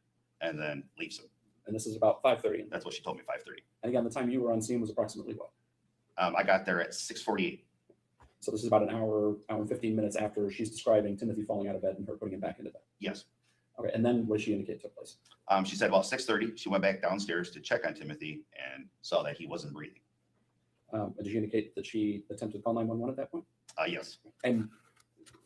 and then leaves him. And this is about 5:30. That's what she told me, 5:30. And again, the time you were on scene was approximately what? I got there at 6:48. So this is about an hour and 15 minutes after she's describing Timothy falling out of bed and her putting him back into bed. Yes. Okay, and then what does she indicate took place? She said about 6:30, she went back downstairs to check on Timothy and saw that he wasn't breathing. Did she indicate that she attempted to call 911 at that point? Yes, And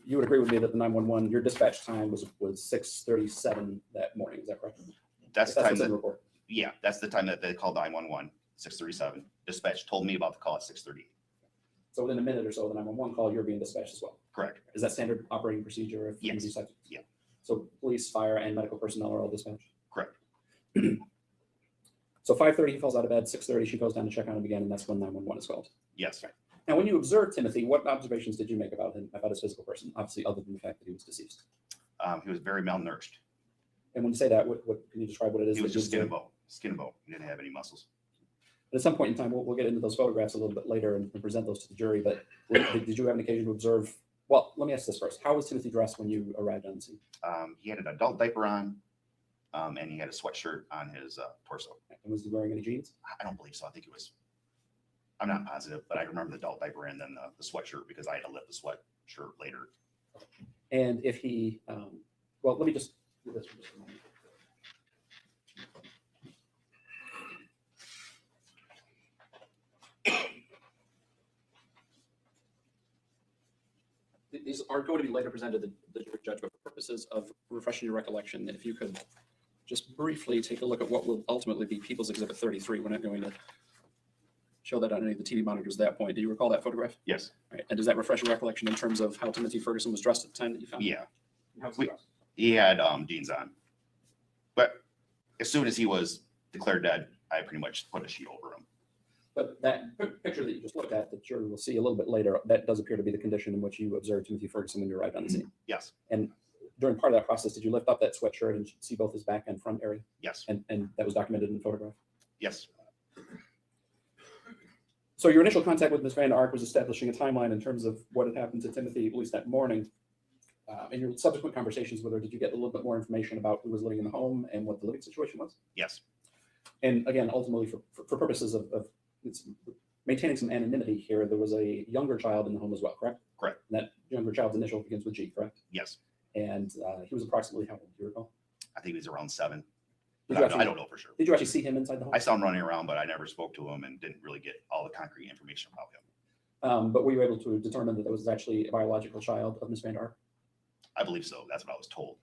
you would agree with me that the 911, your dispatch time was 6:37 that morning, is that correct? that's the time what's in the that, report. yeah, that's the time that they called 911, 6:37. Dispatch told me about the call at 6:30. So within a minute or so of the 911 call, you're being dispatched as well. Correct. Is that standard operating procedure? Yes. these types of- Yeah. So police, fire, and medical personnel are all dispatched? Correct. So 5:30, he falls out of bed, 6:30, she goes down to check on him again, and that's when 911 is called. Yes. Now, when you observed Timothy, what observations did you make about him, about his physical person, obviously other than the fact that he was deceased? He was very malnourished. And when you say that, what can you describe what it is? He was that you just skin and observed? bone. Skin and bone. He didn't have any muscles. At some point in time, we'll get into those photographs a little bit later and present those to the jury, but did you have an occasion to observe? Well, let me ask this first. How was Timothy dressed when you arrived on the scene? He had an adult diaper on, and he had a sweatshirt on his torso. And was he wearing any jeans? I don't believe so. I think it was, I'm not positive, but I remember the adult diaper and then the sweatshirt because I had to lift the sweatshirt later. And if he, well, let me just do this for just a moment. These are going to be later presented to the jury judge, but for purposes of refreshing your recollection, if you could just briefly take a look at what will ultimately be People's Exhibit 33. We're not going to show that on any of the TV monitors at that point. Do you recall that photograph? Yes. All right. And does that refresh your recollection in terms of how Timothy Ferguson was dressed at the time that you found him? Yeah. How was he dressed? He had jeans on. But as soon as he was declared dead, I pretty much put a sheet over him. But that picture that you just looked at, that jury will see a little bit later, that does appear to be the condition in which you observed Timothy Ferguson when you arrived on the scene. Yes. And during part of that process, did you lift up that sweatshirt and see both his back and front area? Yes. And that was documented in the photograph? Yes. So your initial contact with Ms. Vander Ark was establishing a timeline in terms of what had happened to Timothy, at least that morning. In your subsequent conversations with her, did you get a little bit more information about who was living in the home and what the living situation was? Yes. And again, ultimately, for purposes of maintaining some anonymity here, there was a younger child in the home as well, correct? Correct. And that younger child's initial begins with G, correct? Yes. And he was approximately how old, do you recall? I think he was around 7. Did I you don't actually, know for sure. did you actually see him inside the home? I saw him running around, but I never spoke to him and didn't really get all the concrete information about him. But were you able to determine that was actually a biological child of Ms. Vander Ark? I believe so. That's what I was told.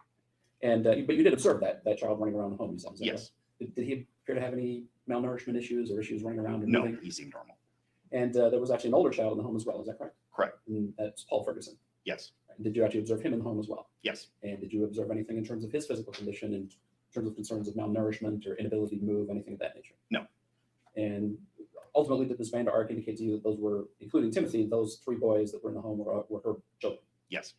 And but you did observe that child running around the home. You said, is that Yes. right? Did he appear to have any malnourishment issues or issues running around or No, moving? he seemed normal. And there was actually an older child in the home as well. Is that correct? Correct. And that's Paul Ferguson. Yes. Did you actually observe him in the home as well? Yes. And did you observe anything in terms of his physical condition, in terms of concerns of malnourishment or inability to move, anything of that nature? No. And ultimately, did Ms. Vander Ark indicate to you that those were, including Timothy, those 3 boys that were in the home were her children? Yes.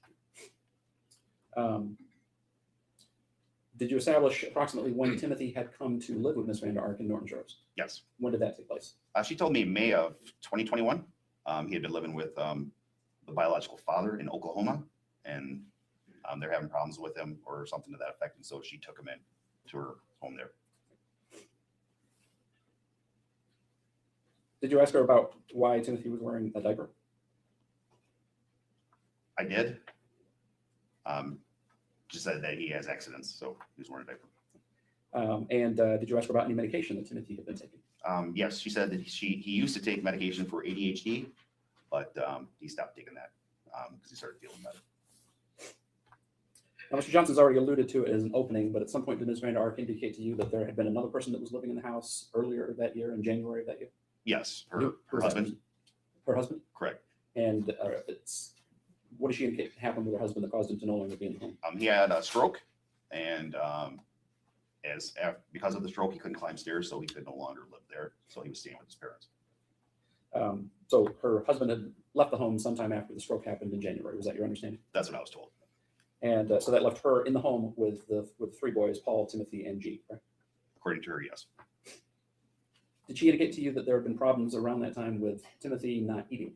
Did you establish approximately when Timothy had come to live with Ms. Vander Ark in Norton Shores? Yes. When did that take place? She told me May of 2021. He had been living with the biological father in Oklahoma, and they're having problems with him or something to that effect. And so she took him in to her home there. Did you ask her about why Timothy was wearing a diaper? I did. Just said that he has accidents, so he was wearing a diaper. And did you ask her about any medication that Timothy had been taking? Yes, she said that he used to take medication for ADHD, but he stopped taking that because he started feeling better. Now, Mr. Johnson's already alluded to it as an opening, but at some point did Ms. Vander Ark indicate to you that there had been another person that was living in the house earlier that year, in January of that year? Yes, her Who's that husband. person? Her husband? Correct. And what did she indicate happened with her husband that caused him to no longer be in the home? He had a stroke, and because of the stroke, he couldn't climb stairs, so he could no longer live there. So he was staying with his parents. So her husband had left the home sometime after the stroke happened in January. Was that your understanding? That's what I was told. And so that left her in the home with the 3 boys, Paul, Timothy, and G, right? According to her, yes. Did she indicate to you that there had been problems around that time with Timothy not eating?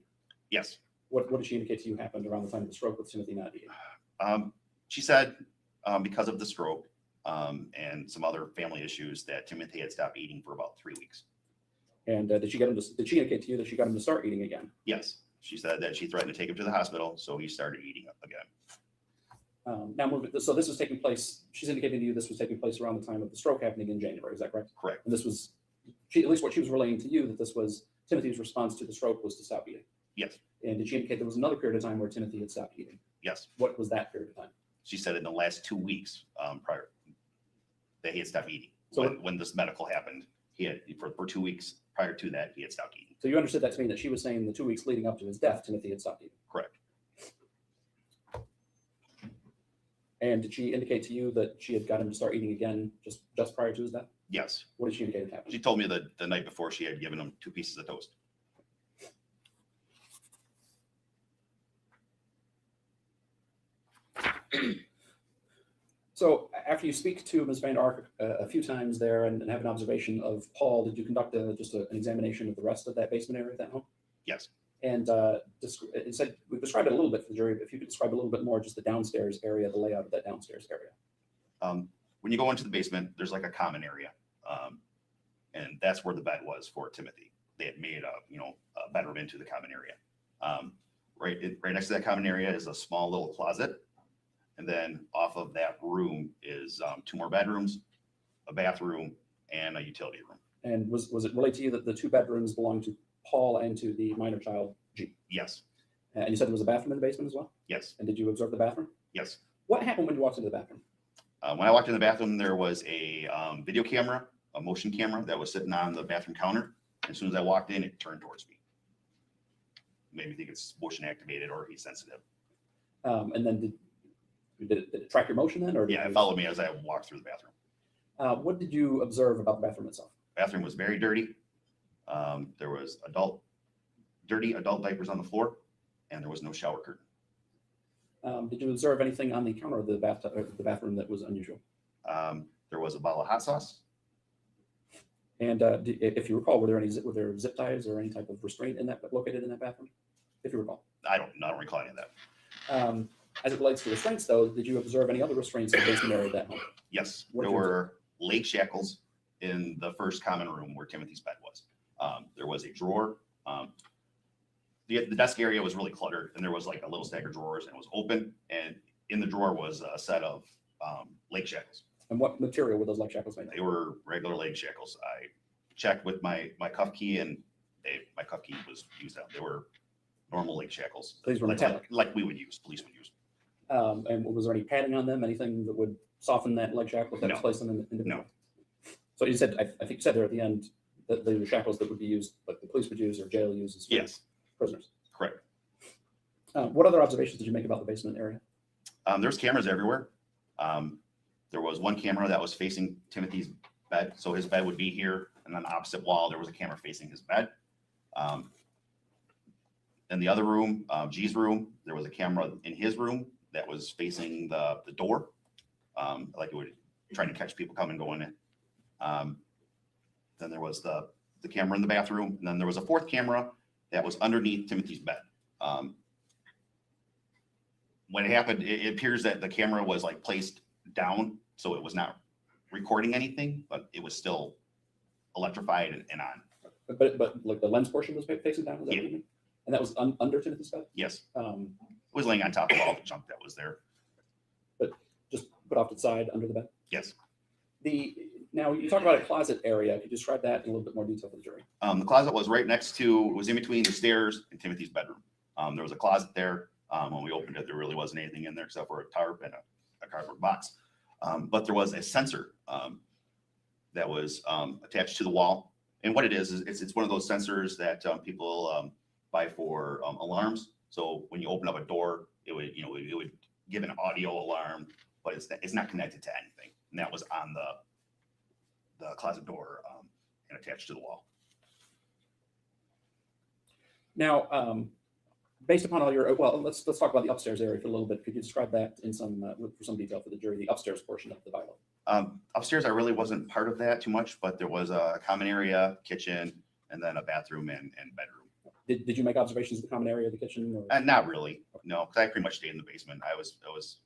Yes. What did she indicate to you happened around the time of the stroke with Timothy not eating? She said because of the stroke and some other family issues that Timothy had stopped eating for about 3 weeks. And did she indicate to you that she got him to start eating again? Yes. She said that she threatened to take him to the hospital, so he started eating again. So this was taking place, she's indicating to you this was taking place around the time of the stroke happening in January, is that correct? Correct. And this was, at least what she was relaying to you, that this was Timothy's response to the stroke was to stop eating. Yes. And did she indicate there was another period of time where Timothy had stopped eating? Yes. What was that period of time? She said in the last 2 weeks prior that he had stopped eating. So when this medical happened, he had for 2 weeks prior to that, he had stopped eating. So you understood that to mean that she was saying the 2 weeks leading up to his death, Timothy had stopped eating. Correct. And did she indicate to you that she had got him to start eating again just prior to his death? Yes. What did she indicate happened? She told me that the night before she had given him 2 pieces of toast. So after you speak to Ms. Vander Ark a few times there and have an observation of Paul, did you conduct just an examination of the rest of that basement area of that home? Yes. And it said, we've described it a little bit for the jury, but if you could describe a little bit more just the downstairs area, the layout of that downstairs area. When you go into the basement, there's like a common area. And that's where the bed was for Timothy. They had made a bedroom into the common area. Right next to that common area is a small little closet. And then off of that room is 2 more bedrooms, a bathroom, and a utility room. And was it relayed to you that the 2 bedrooms belonged to Paul and to the minor child, G? Yes. And you said there was a bathroom in the basement as well? Yes. And did you observe the bathroom? Yes. What happened when you walked into the bathroom? When I walked in the bathroom, there was a video camera, a motion camera that was sitting on the bathroom counter. As soon as I walked in, it turned towards me. Made me think it's motion activated or he's sensitive. And then did it track your motion then? Or Yeah, it followed me as I walked through the bathroom. What did you observe about the bathroom itself? Bathroom was very dirty. There was dirty adult diapers on the floor, and there was no shower curtain. Did you observe anything on the counter of the bathtub or the bathroom that was unusual? There was a bottle of hot sauce. And if you recall, were there zip ties or any type of restraint located in that bathroom? If you recall. I don't recall any of that. As it relates to restraints, though, did you observe any other restraints in the basement area of that home? Yes, What there did you were leg shackles in the first common room where Timothy's bed was. There was a drawer. The desk area was really cluttered, and there was like a little stack of drawers, and it was open. And in the drawer was a set of leg shackles. And what material were those leg shackles made of? They were regular leg shackles. I checked with my cuff key, and my cuff key was used out. They were normal leg shackles. These were metallic. Like we would use, police would use. And was there any padding on them? Anything that would soften that leg shackle if that was No. placed on them? No. So you said, I think you said there at the end that the shackles that would be used, like the police would use or jail uses for Yes, prisoners. correct. What other observations did you make about the basement area? There's cameras everywhere. There was one camera that was facing Timothy's bed. So his bed would be here, and on the opposite wall, there was a camera facing his bed. In the other room, G's room, there was a camera in his room that was facing the door, like it would trying to catch people coming going in. Then there was the camera in the bathroom, and then there was a fourth camera that was underneath Timothy's bed. When it happened, it appears that the camera was like placed down, so it was not recording anything, but it was still electrified and on. But like the lens portion was facing down, is that Yeah. what you mean? And that was under Timothy's bed? Yes, Um, it was laying on top of all the junk that was there. just put off to the side under the bed? Yes. Now you talked about a closet area. Could you describe that in a little bit more detail for the jury? The closet was right next to, it was in between the stairs and Timothy's bedroom. There was a closet there. When we opened it, there really wasn't anything in there except for a tarp and a cardboard box. But there was a sensor that was attached to the wall. And what it is it's one of those sensors that people buy for alarms. So when you open up a door, it would give an audio alarm, but it's not connected to anything. And that was on the closet door and attached to the wall. Now, based upon all your, well, let's talk about the upstairs area for a little bit. Could you describe that in for some detail for the jury, the upstairs portion of the bylaw? Upstairs, I really wasn't part of that too much, but there was a common area, kitchen, and then a bathroom and bedroom. Did you make observations of the common area of the kitchen? Or? Not really, no, because I pretty much stayed in the basement. I was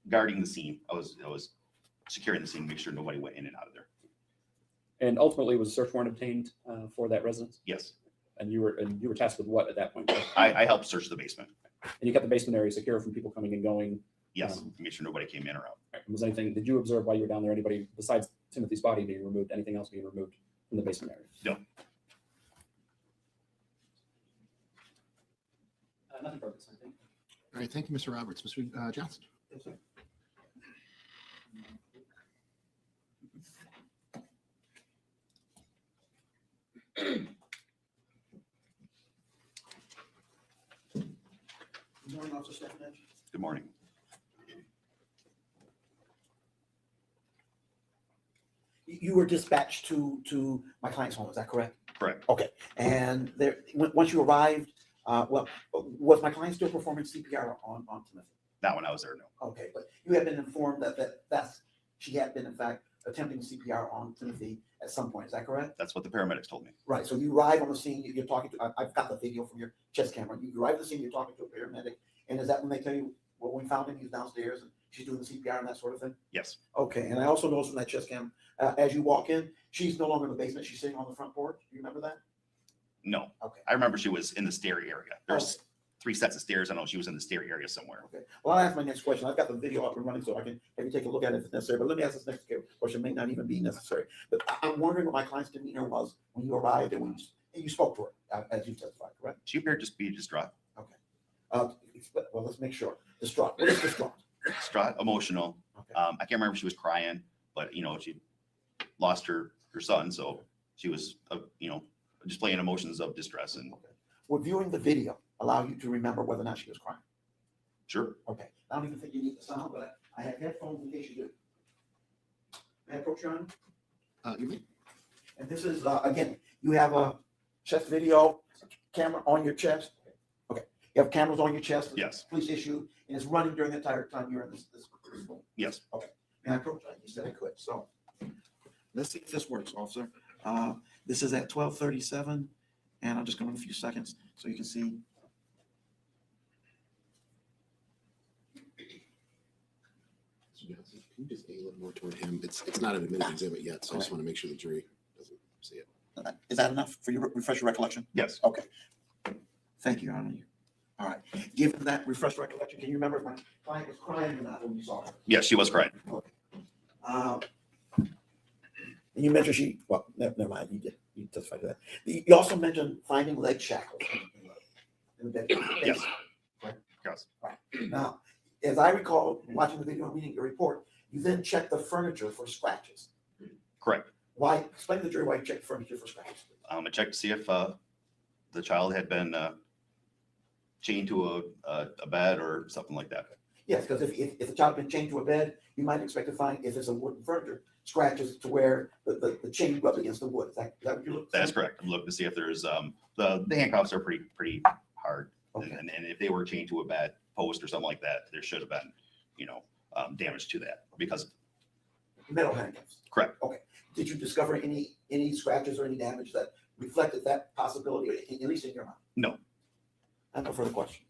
guarding the scene. I was securing the scene, to make sure nobody went in and out of there. And ultimately, was a search warrant obtained for that residence? Yes, And you were tasked with what at that point? I helped search the basement. And you kept the basement area secure from people coming and going. Yes, to make sure nobody came in or out. Did you observe while you were down there anybody besides Timothy's body being removed, anything else being removed from the basement area? No. Nothing further, I think. All right, thank you, Mr. Roberts. Mr. Johnson. Yes, sir. Good morning, Officer Stephanich. Good morning. You were dispatched to my client's home, is that correct? Correct. Okay, and there, once you arrived, was my client still performing CPR on Timothy? Not when I was there, no. Okay, but you have been informed that's she had been in fact attempting CPR on Timothy at some point, is that correct? That's what the paramedics told me. Right, so you arrive on the scene, you're talking to, I've got the video from your chest camera, you arrive at the scene, you're talking to a paramedic, and is that when they tell you, well, we found him, he's downstairs, and she's doing the CPR and that sort of thing? Yes, Okay, and I also noticed from that chest cam, as you walk in, she's no longer in the basement, she's sitting on the front porch, do you remember that? no. Okay. I remember she was in the stair area. There's Okay. 3 sets of stairs. I know she was in the stair area somewhere. Okay, well, I'll ask my next question. I've got the video up and running, so I can maybe take a look at it if necessary, but let me ask this next question, may not even be necessary. But I'm wondering what my client's demeanor was when you arrived and when you spoke to her, as you testified, correct? She appeared to be distraught. Well, let's make sure. Distraught, what is distraught? Distraught, emotional. Okay. I can't remember if she was crying, but she lost her son, so she was displaying emotions of distress. And Okay. Would viewing the video allow you to remember whether or not she was crying? sure, Okay, I don't even think you need the sound, but I have headphones in case you do. May I approach you on? You may. And this is, again, you have a chest video camera on your chest. Okay, you have cameras on your chest. Yes. Police issue, and it's running during the entire time you're in this room. yes. May I approach? You said I could, so. Let's see if this works, officer. This is at 12:37, and I'm just going to a few seconds so you can see. Mr. Johnson, can you just a little more toward him? It's not an admitted exhibit yet, so I just want to make sure the jury doesn't see it. Is that enough for your refresh your recollection? Yes. Okay. Thank you, Your Honor. All right. Given that refresh recollection, can you remember if my client was crying or not when you saw her? Yes, she was crying. And you mentioned never mind, you testified to that. You also mentioned finding leg shackles in the bed. Yes. Yes. Right. Now, as I recall, watching the video and reading your report, you then checked the furniture for scratches. Correct. Why, explain to the jury why you checked the furniture for scratches. I checked to see if the child had been chained to a bed or something like that. Yes, because if the child had been chained to a bed, you might expect to find, if it's a wooden furniture, scratches to where the chain rubs against the wood. Is that what you're looking for? That's correct. I'm looking to see if there's the handcuffs are pretty hard, Okay. and if they were chained to a bed post or something like that, there should have been damage to that because Metal handcuffs. correct. Okay. Did you discover any scratches or any damage that reflected that possibility, at least in your mind? No. I have no further questions.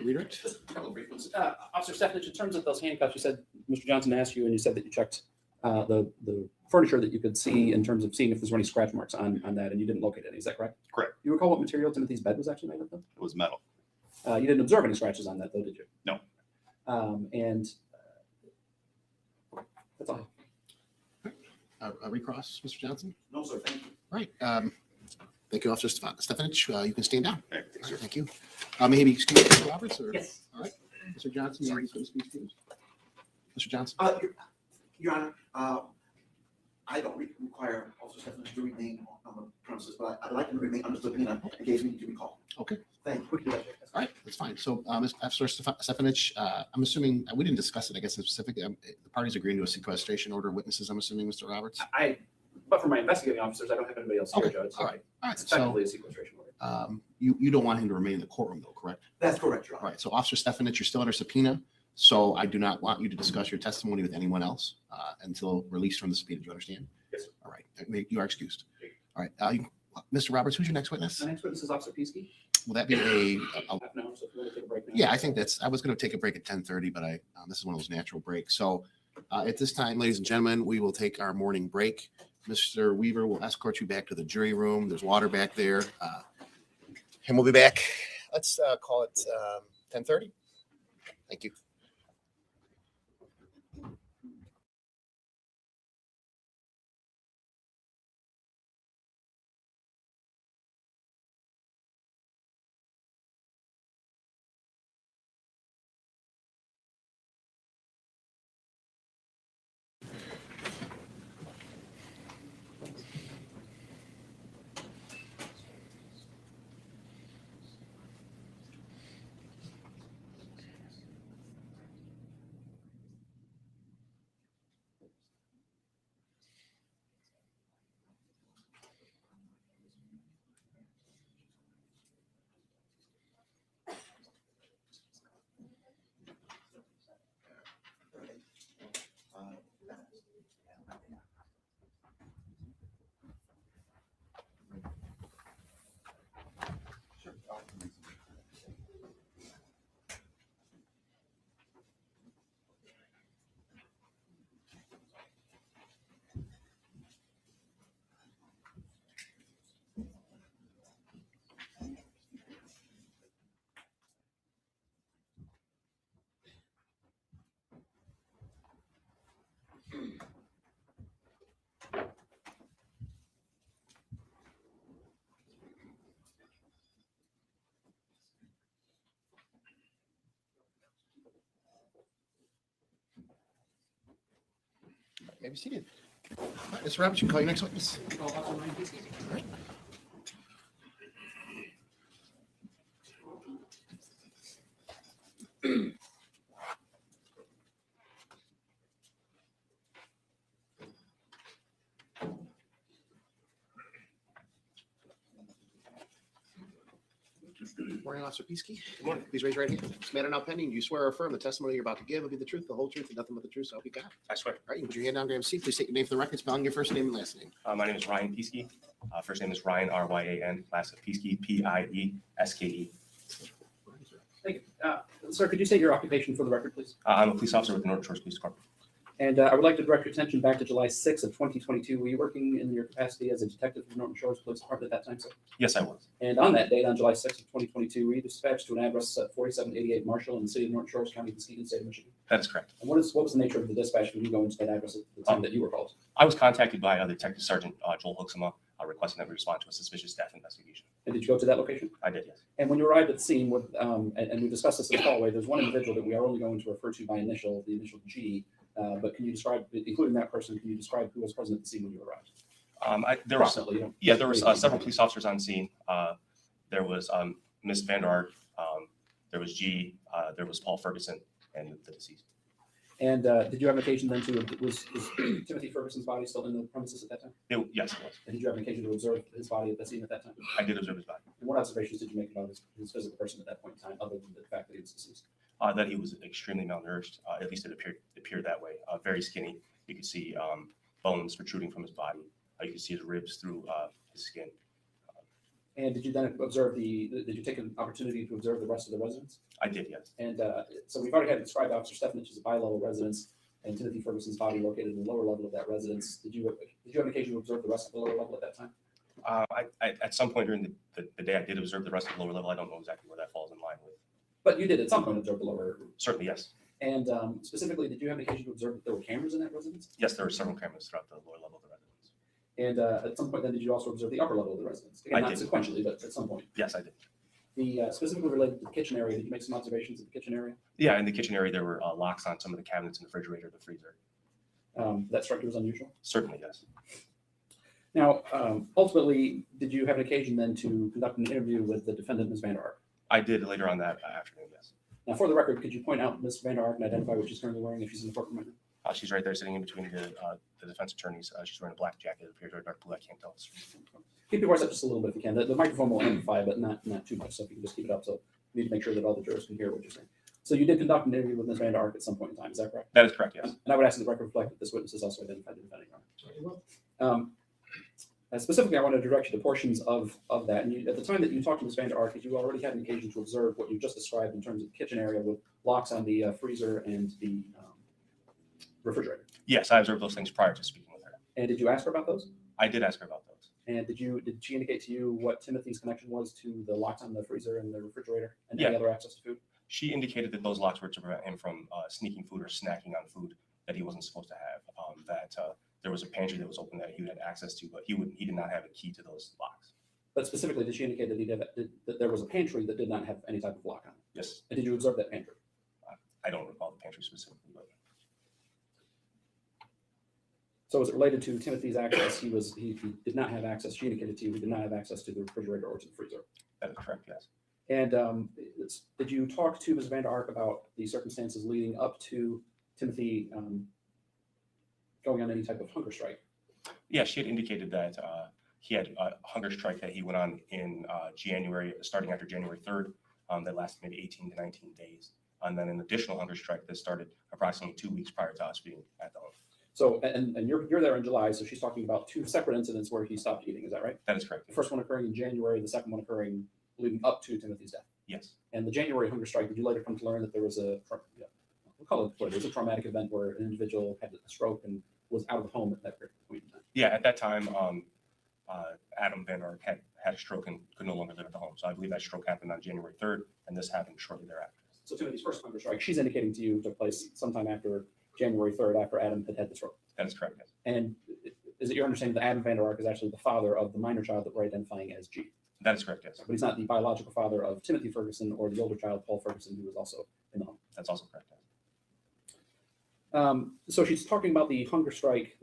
Redirect. A couple of brief ones. Officer Stephanich, in terms of those handcuffs, you said Mr. Johnson asked you, and you said that you checked the furniture that you could see in terms of seeing if there's any scratch marks on that, and you didn't locate any. Is that correct? Correct. You recall what material Timothy's bed was actually made of, though? It was metal. You didn't observe any scratches on that, though, did you? No. That's all. Recross, Mr. Johnson. No, sir. Thank you. All right. Thank you, Officer Stephanich. You can stand down. Okay, All thanks, right, sir. thank you. Maybe excuse Mr. Roberts or? Yes. All right. Mr. Johnson, you want to be excused? Mr. Johnson? Your Honor, I don't require Officer Stephanich to remain on the premises, but I'd like him to remain under subpoena in case we need to recall. Okay. Thank you. All right, that's fine. So, Officer Stephanich, I'm assuming, we didn't discuss it, I guess, specifically. The parties agreeing to a sequestration order of witnesses, I'm assuming, Mr. Roberts? But for my investigating officers, I don't have anybody else here, Okay, Judge. all right. All right, It's so effectively a sequestration order. you don't want him to remain in the courtroom, though, correct? That's correct, Your All Honor. right, so Officer Stephanich, you're still under subpoena, so I do not want you to discuss your testimony with anyone else until released from the subpoena. Do you understand? Yes, sir. All right, you are excused. All right, Mr. Roberts, who's your next witness? My next witness is Officer Pisky. Will that be a Half an hour, so if you want to take a break now. yeah, I think I was going to take a break at 10:30, but this is one of those natural breaks. So at this time, ladies and gentlemen, we will take our morning break. Mr. Weaver will escort you back to the jury room. There's water back there. And we'll be back. Let's call it 10:30. Thank you. Maybe seated. All right, Mr. Roberts, you can call your next witness. All right. Morning, Officer Pisky. Good morning. Please raise your right hand. This matter now pending. You swear or affirm the testimony you're about to give will be the truth, the whole truth, and nothing but the truth. So help you God. I swear. All right, you can put your hand down, grab a seat. Please state your name for the record, spelling your first name and last name. My name is Ryan Pisky. First name is Ryan, Ryan. Last name Pisky, Pieske. Thank you. Sir, could you state your occupation for the record, please? I'm a police officer with the North Shores Police Department. And I would like to direct your attention back to July 6th of 2022. Were you working in your capacity as a detective for the Norton Shores Police Department at that time, sir? Yes, I was. And on that date, on July 6th of 2022, were you dispatched to an address at 4788 Marshall in the city of Norton Shores, County of Muskegon, State of Michigan? That is correct. And what was the nature of the dispatch when you go into that address at the time that you were called? I was contacted by Detective Sergeant Joel Hooksema requesting that we respond to a suspicious staff investigation. And did you go to that location? I did, yes. And when you arrived at the scene, and we discussed this in the hallway, there's one individual that we are only going to refer to by initial, the initial G, But can you describe, including that person, can you describe who was present at the scene when you arrived? There was Approximately, you know. Yeah, there was several police officers on scene. There was Miss Vander Ark, there was G, there was Paul Ferguson, and the deceased. And did you have an occasion then to, was Timothy Ferguson's body still in the premises at that time? Yes, it was. And did you have an occasion to observe his body at the scene at that time? I did observe his body. And what observations did you make about his physical person at that point in time, other than the fact that he was deceased? That he was extremely malnourished. At least it appeared that way. Very skinny. You could see bones protruding from his body. You could see his ribs through his skin. And did you then observe did you take an opportunity to observe the rest of the residents? I did, yes. And so we've already had described Officer Stephanich as a bi-level residence and Timothy Ferguson's body located in the lower level of that residence. Did you have an occasion to observe the rest of the lower level at that time? At some point during the day, I did observe the rest of the lower level. I don't know exactly where that falls in line with. But you did at some point observe the lower. Certainly, yes. And specifically, did you have an occasion to observe that there were cameras in that residence? Yes, there were several cameras throughout the lower level of the residence. And at some point then, did you also observe the upper level of the residence? Again, I not did. sequentially, but at some point. Yes, I did. The specifically related to the kitchen area, did you make some observations of the kitchen area? Yeah, in the kitchen area, there were locks on some of the cabinets in the refrigerator, the freezer. That struck you as unusual? Certainly, yes. Now, ultimately, did you have an occasion then to conduct an interview with the defendant, Ms. Vander Ark? I did later on that afternoon, yes. Now, for the record, could you point out Ms. Vander Ark and identify what she's currently wearing if she's in the courtroom right now? She's right there sitting in between the defense attorneys. She's wearing a black jacket. It appears very dark blue. I can't tell. Keep your voice up just a little bit if you can. The microphone will amplify, but not too much. So if you can just keep it up, so we need to make sure that all the jurors can hear what you're saying. So you did conduct an interview with Ms. Vander Ark at some point in time. Is that correct? That is correct, yes. And I would ask that the record reflect that this witness is also identified the defendant. Specifically, I wanted to direct you to portions of that. And at the time that you talked to Ms. Vander Ark, you already had an occasion to observe what you just described in terms of the kitchen area with locks on the freezer and the refrigerator. Yes, I observed those things prior to speaking with her. And did you ask her about those? I did ask her about those. And did she indicate to you what Timothy's connection was to the locks on the freezer and the refrigerator and any Yeah. other access to food? She indicated that those locks were to prevent him from sneaking food or snacking on food that he wasn't supposed to have. That there was a pantry that was open that he had access to, but he did not have a key to those locks. But specifically, did she indicate that there was a pantry that did not have any type of lock on it? Yes, And did you observe that pantry? I don't recall the pantry specifically, but So as it related to Timothy's access, he did not have access. She indicated to you he did not have access to the refrigerator or to the freezer. that is correct, yes. And did you talk to Ms. Vander Ark about the circumstances leading up to Timothy going on any type of hunger strike? Yeah, she had indicated that he had a hunger strike that he went on in January, starting after January 3rd, that lasted maybe 18 to 19 days. And then an additional hunger strike that started approximately 2 weeks prior to us being at the home. So, and you're there in July, so she's talking about two separate incidents where he stopped eating, is that right? That is correct. The first one occurring in January, the second one occurring leading up to Timothy's death. Yes. And the January hunger strike, did you later come to learn that there was we'll call it what it is, a traumatic event where an individual had a stroke and was out of the home at that point in time? Yeah, at that time, Adam Vander Ark had a stroke and could no longer live at the home. So I believe that stroke happened on January 3rd, and this happened shortly thereafter. So Timothy's first hunger strike, she's indicating to you took place sometime after January 3rd, after Adam had the stroke. That is correct, yes. And is it your understanding that Adam Vander Ark is actually the father of the minor child that we're identifying as G? That is correct, yes. But he's not the biological father of Timothy Ferguson or the older child, Paul Ferguson, who was also in the home. That's also correct, yes. So she's talking about the hunger strike,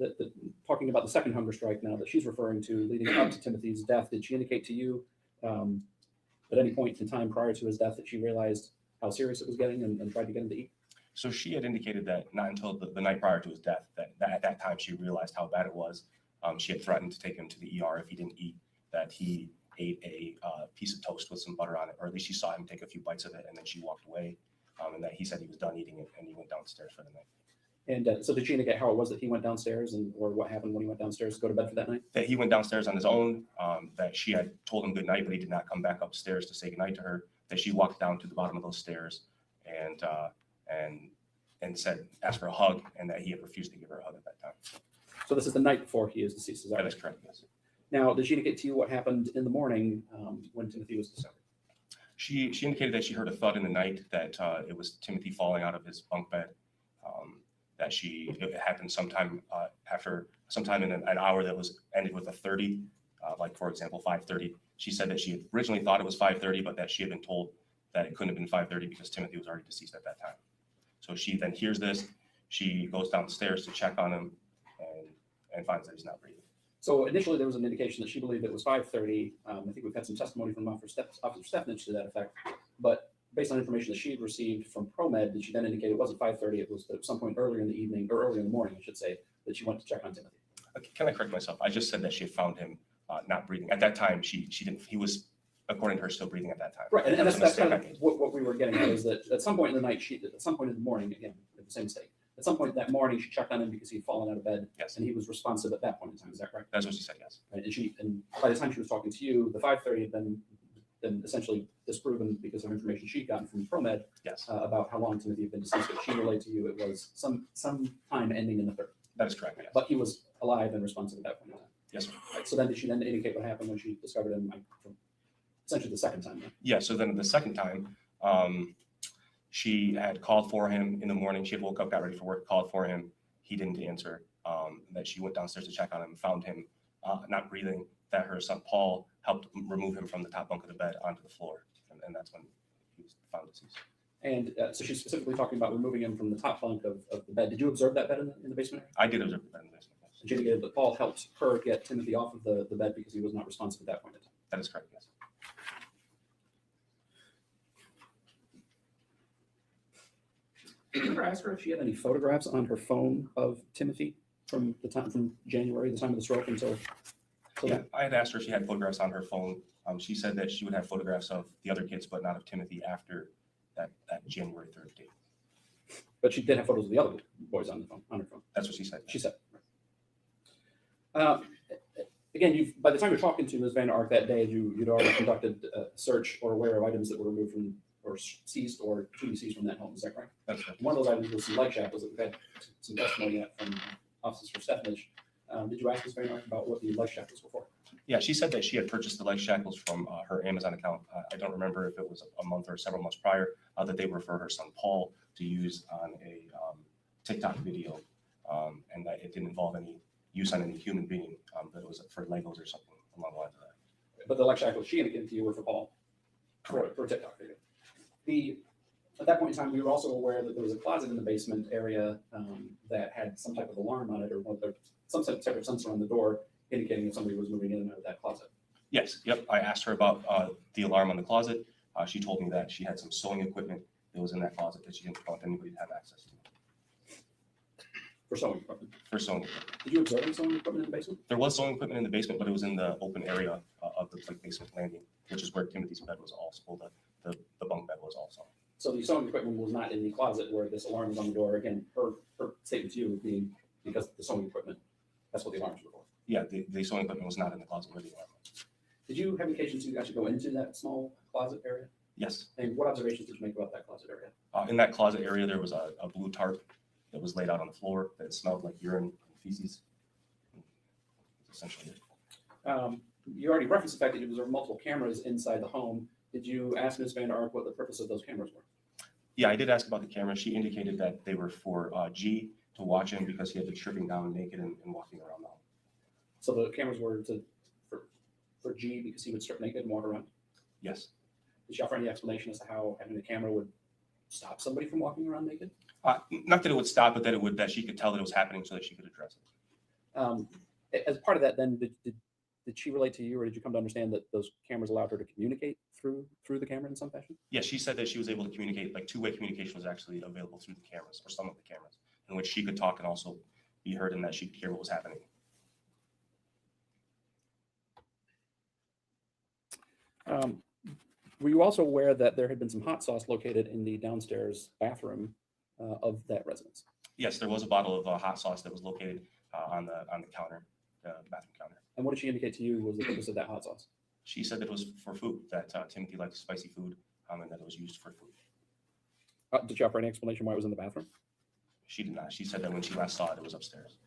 talking about the second hunger strike now that she's referring to leading up to Timothy's death. Did she indicate to you at any point in time prior to his death that she realized how serious it was getting and tried to get him to eat? So she had indicated that not until the night prior to his death, that at that time she realized how bad it was. She had threatened to take him to the ER if he didn't eat, that he ate a piece of toast with some butter on it, or at least she saw him take a few bites of it, and then she walked away, and that he said he was done eating it, and he went downstairs for the night. And so did she indicate how it was that he went downstairs or what happened when he went downstairs to go to bed for that night? That he went downstairs on his own, that she had told him good night, but he did not come back upstairs to say good night to her, that she walked down to the bottom of those stairs and said, asked for a hug, and that he had refused to give her a hug at that time. So this is the night before he is deceased, is that That right? is correct, yes. Now, did she indicate to you what happened in the morning when Timothy was discovered? She indicated that she heard a thud in the night, that it was Timothy falling out of his bunk bed, that it happened sometime in an hour that was ended with a 30, like for example, 5:30. She said that she had originally thought it was 5:30, but that she had been told that it couldn't have been 5:30 because Timothy was already deceased at that time. So she then hears this. She goes downstairs to check on him and finds that he's not breathing. So initially, there was an indication that she believed it was 5:30. I think we've had some testimony from Officer Stephanich to that effect. But based on information that she had received from ProMed, did she then indicate it wasn't 5:30? It was at some point earlier in the evening, or earlier in the morning, I should say, that she went to check on Timothy. Can I correct myself? I just said that she had found him not breathing. At that time, she didn't, he was, according to her, still breathing at that time. Right, and That was that's a kind mistake I of made. what we were getting at, is that at some point in the night, at some point in the morning, again, the same mistake. At some point that morning, she checked on him because he'd fallen out of bed, Yes, and he was responsive at that point in time. Is that correct? that's what she said, yes. Right, and by the time she was talking to you, the 5:30 had been essentially disproven because of information she'd gotten from ProMed Yes, about how long Timothy had been deceased. But she relayed to you it was some time ending in the 30. that is correct, yes. But he was alive and responsive at that point in time. Yes, sir. Right, so then did she then indicate what happened when she discovered him, like, essentially the second time? Right? Yeah, so then the second time, she had called for him in the morning. She had woke up, got ready for work, called for him. He didn't answer. That she went downstairs to check on him, found him not breathing, that her son Paul helped remove him from the top bunk of the bed onto the floor. And that's when he was found deceased. And so she's specifically talking about removing him from the top bunk of the bed. Did you observe that bed in the basement area? I did observe the bed in the basement, yes. She indicated that Paul helped her get Timothy off of the bed because he was not responsive at that point in time. That is correct, yes. Did you ever ask her if she had any photographs on her phone of Timothy from January, the time of the stroke, until Yeah, I had asked her if she had photographs on her phone. She said that she would have photographs of the other kids, but not of Timothy after that January 3rd date. But she did have photos of the other boys on her phone. That's what she said. She said. Again, by the time you're talking to Ms. Vander Ark that day, you'd already conducted a search or aware of items that were removed from or seized or to be seized from that home. Is that correct? That's correct. One of those items was some leg shackles that we've had some testimony at from Officer Stephanich. Did you ask Ms. Vander Ark about what the leg shackles were for? Yeah, she said that she had purchased the leg shackles from her Amazon account. I don't remember if it was a month or several months prior, that they were for her son Paul to use on a TikTok video, and that it didn't involve any use on any human being, that it was for Legos or something along the lines of that. But the leg shackles she indicated to you were for Paul, for a TikTok video. At that point in time, we were also aware that there was a closet in the basement area that had some type of alarm on it, or some type of sensor on the door indicating if somebody was moving in and out of that closet. Yes, yep. I asked her about the alarm on the closet. She told me that she had some sewing equipment that was in that closet that she didn't want anybody to have access to. For sewing equipment. For sewing equipment. Did you observe any sewing equipment in the basement? There was sewing equipment in the basement, but it was in the open area of the basement landing, which is where Timothy's bed was also, the bunk bed was also. So the sewing equipment was not in the closet where this alarm was on the door. Again, her statement to you being because of the sewing equipment, that's what the alarms were for. Yeah, the sewing equipment was not in the closet where the alarm was. Did you have occasion to actually go into that small closet area? Yes. And what observations did you make about that closet area? In that closet area, there was a blue tarp that was laid out on the floor that smelled like urine and feces. That's essentially it. You already referenced the fact that there were multiple cameras inside the home. Did you ask Ms. Vander Ark what the purpose of those cameras were? Yeah, I did ask about the camera. She indicated that they were for G to watch him because he had been stripping down naked and walking around the home. So the cameras were for G because he would strip naked and walk around? Yes. Did she offer any explanation as to how having the camera would stop somebody from walking around naked? Not that it would stop, but that she could tell that it was happening so that she could address it. As part of that, then, did she relate to you, or did you come to understand that those cameras allowed her to communicate through the camera in some fashion? Yeah, she said that she was able to communicate, like two-way communication was actually available through the cameras, or some of the cameras, in which she could talk and also be heard and that she could hear what was happening. Were you also aware that there had been some hot sauce located in the downstairs bathroom of that residence? Yes, there was a bottle of hot sauce that was located on the counter, the bathroom counter. And what did she indicate to you was the purpose of that hot sauce? She said that it was for food, that Timothy liked spicy food, and that it was used for food. Did she offer any explanation why it was in the bathroom? She did not. She said that when she last saw it, it was upstairs.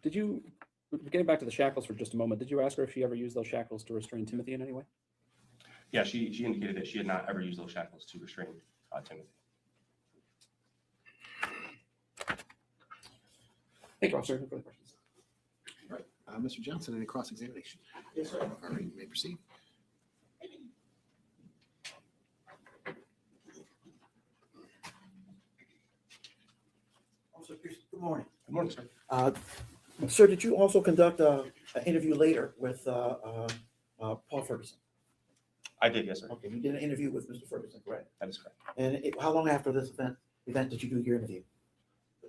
Did you, getting back to the shackles for just a moment, did you ask her if she ever used those shackles to restrain Timothy in any way? Yeah, she indicated that she had not ever used those shackles to restrain Timothy. Thank you, officer. No further questions. All right, Mr. Johnson, any cross-examination? Yes, sir. All right, you may proceed. Good morning. Good morning, sir. Sir, did you also conduct an interview later with Paul Ferguson? I did, yes, sir. Okay, you did an interview with Mr. Ferguson, correct? That is correct. And how long after this event did you do your interview?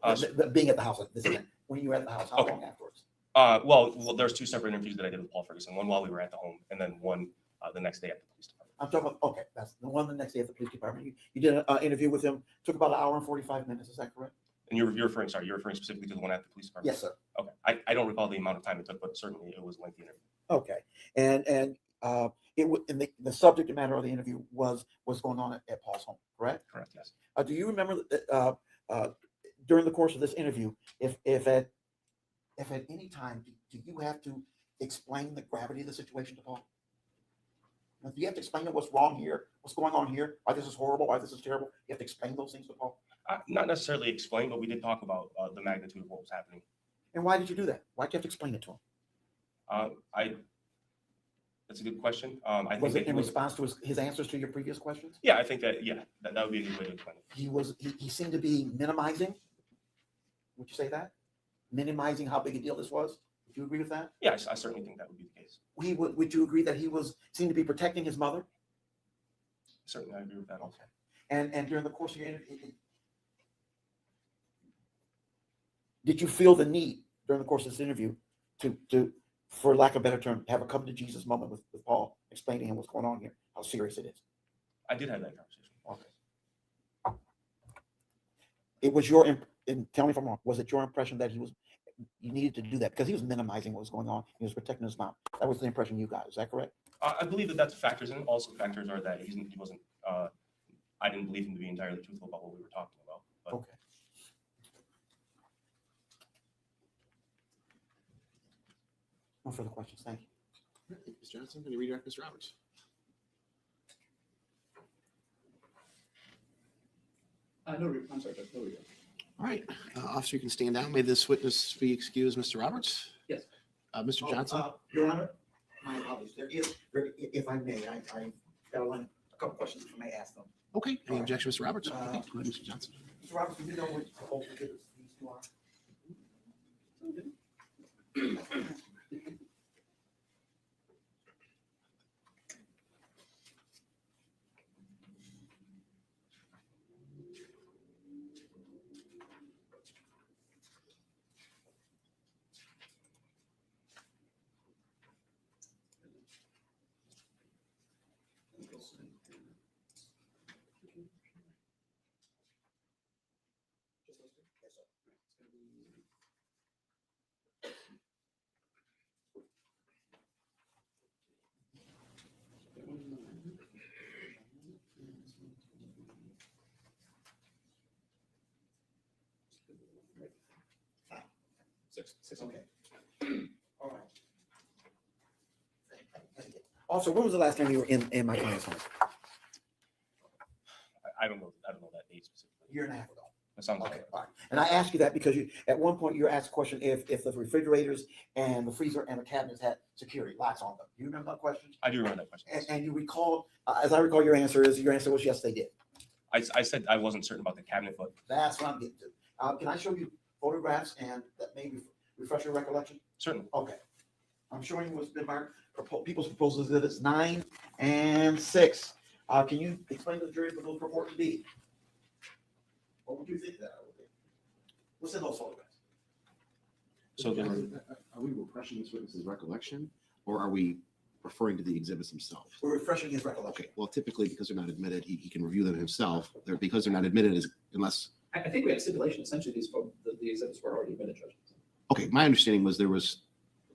Uh, Being at the house at this event, when you were at the house, how Okay. long afterwards? Well, there's two separate interviews that I did with Paul Ferguson. One while we were at the home, and then one the next day at the police department. I'm talking about, okay, that's the one the next day at the police department. You did an interview with him, took about 1 hour and 45 minutes, is that correct? And you're referring specifically to the one at the police department? Yes, sir. Okay. I don't recall the amount of time it took, but certainly it was a lengthy interview. Okay, and and the subject matter of the interview was what's going on at Paul's home, correct? Correct, yes. Do you remember during the course of this interview, if at any time do you have to explain the gravity of the situation to Paul? Now, do you have to explain what's wrong here, what's going on here, why this is horrible, why this is terrible? You have to explain those things to Paul. Not necessarily explain, but we did talk about the magnitude of what was happening. And why did you do that? Why did you have to explain it to him? That's a good question. I Was think it that in response to his answers to your previous questions? I think that that would be a good way to explain it. He seemed to be minimizing. Would you say that? Minimizing how big a deal this was? Would you agree with that? Yeah, I certainly think that would be the case. Would you agree that he seemed to be protecting his mother? Certainly, I agree with that also. And during the course of your interview, did you feel the need during the course of this interview to, for lack of a better term, have a come to Jesus moment with Paul, explaining to him what's going on here, how serious it is? I did have that conversation. Okay. It was and tell me if I'm wrong, was it your impression that you needed to do that because he was minimizing what was going on? He was protecting his mom. That was the impression you got. Is that correct? I believe that that's factors, and also factors are that he wasn't. I didn't believe him to be entirely truthful about what we were talking about. But Okay. No further questions. Thank you. Mr. Johnson, can you redirect Mr. Roberts? No, I'm sorry, Judge. No, we go. All right, officer, you can stand down. May this witness be excused, Mr. Roberts? Yes. Mr. Johnson? Your Honor, my apologies. If I may, I got a couple questions if I may ask them. Okay, any objection, Mr. Roberts? Uh, Okay, go ahead, Mr. Johnson. Mr. Roberts, do you know what both exhibits these two are? Six. Okay. All right. Also, when was the last time you were in my client's home? I don't know that date specifically. A year and a half ago. That sounds Okay, right. all right. And I asked you that because at one point you were asked a question if the refrigerators and the freezer and the cabinets had security locks on them. Do you remember that question? I do remember that question. And you recall, as I recall, your answer was yes, they did. I said I wasn't certain about the cabinet, but That's what I'm getting to. Can I show you photographs and that may refresh your recollection? certainly. Okay. I'm showing you what's been marked, people's proposals that it's 9 and 6. Can you explain to the jury what those purport to be? What would you think that would be? What's in those photographs? So there were, Are we refreshing this witness's recollection, or are we referring to the exhibits themselves? We're refreshing his recollection. Okay, well, typically, because they're not admitted, he can review them himself. Because they're not admitted, unless, I think we had stipulation, essentially, the exhibits were already admitted, Judge. okay, my understanding was there was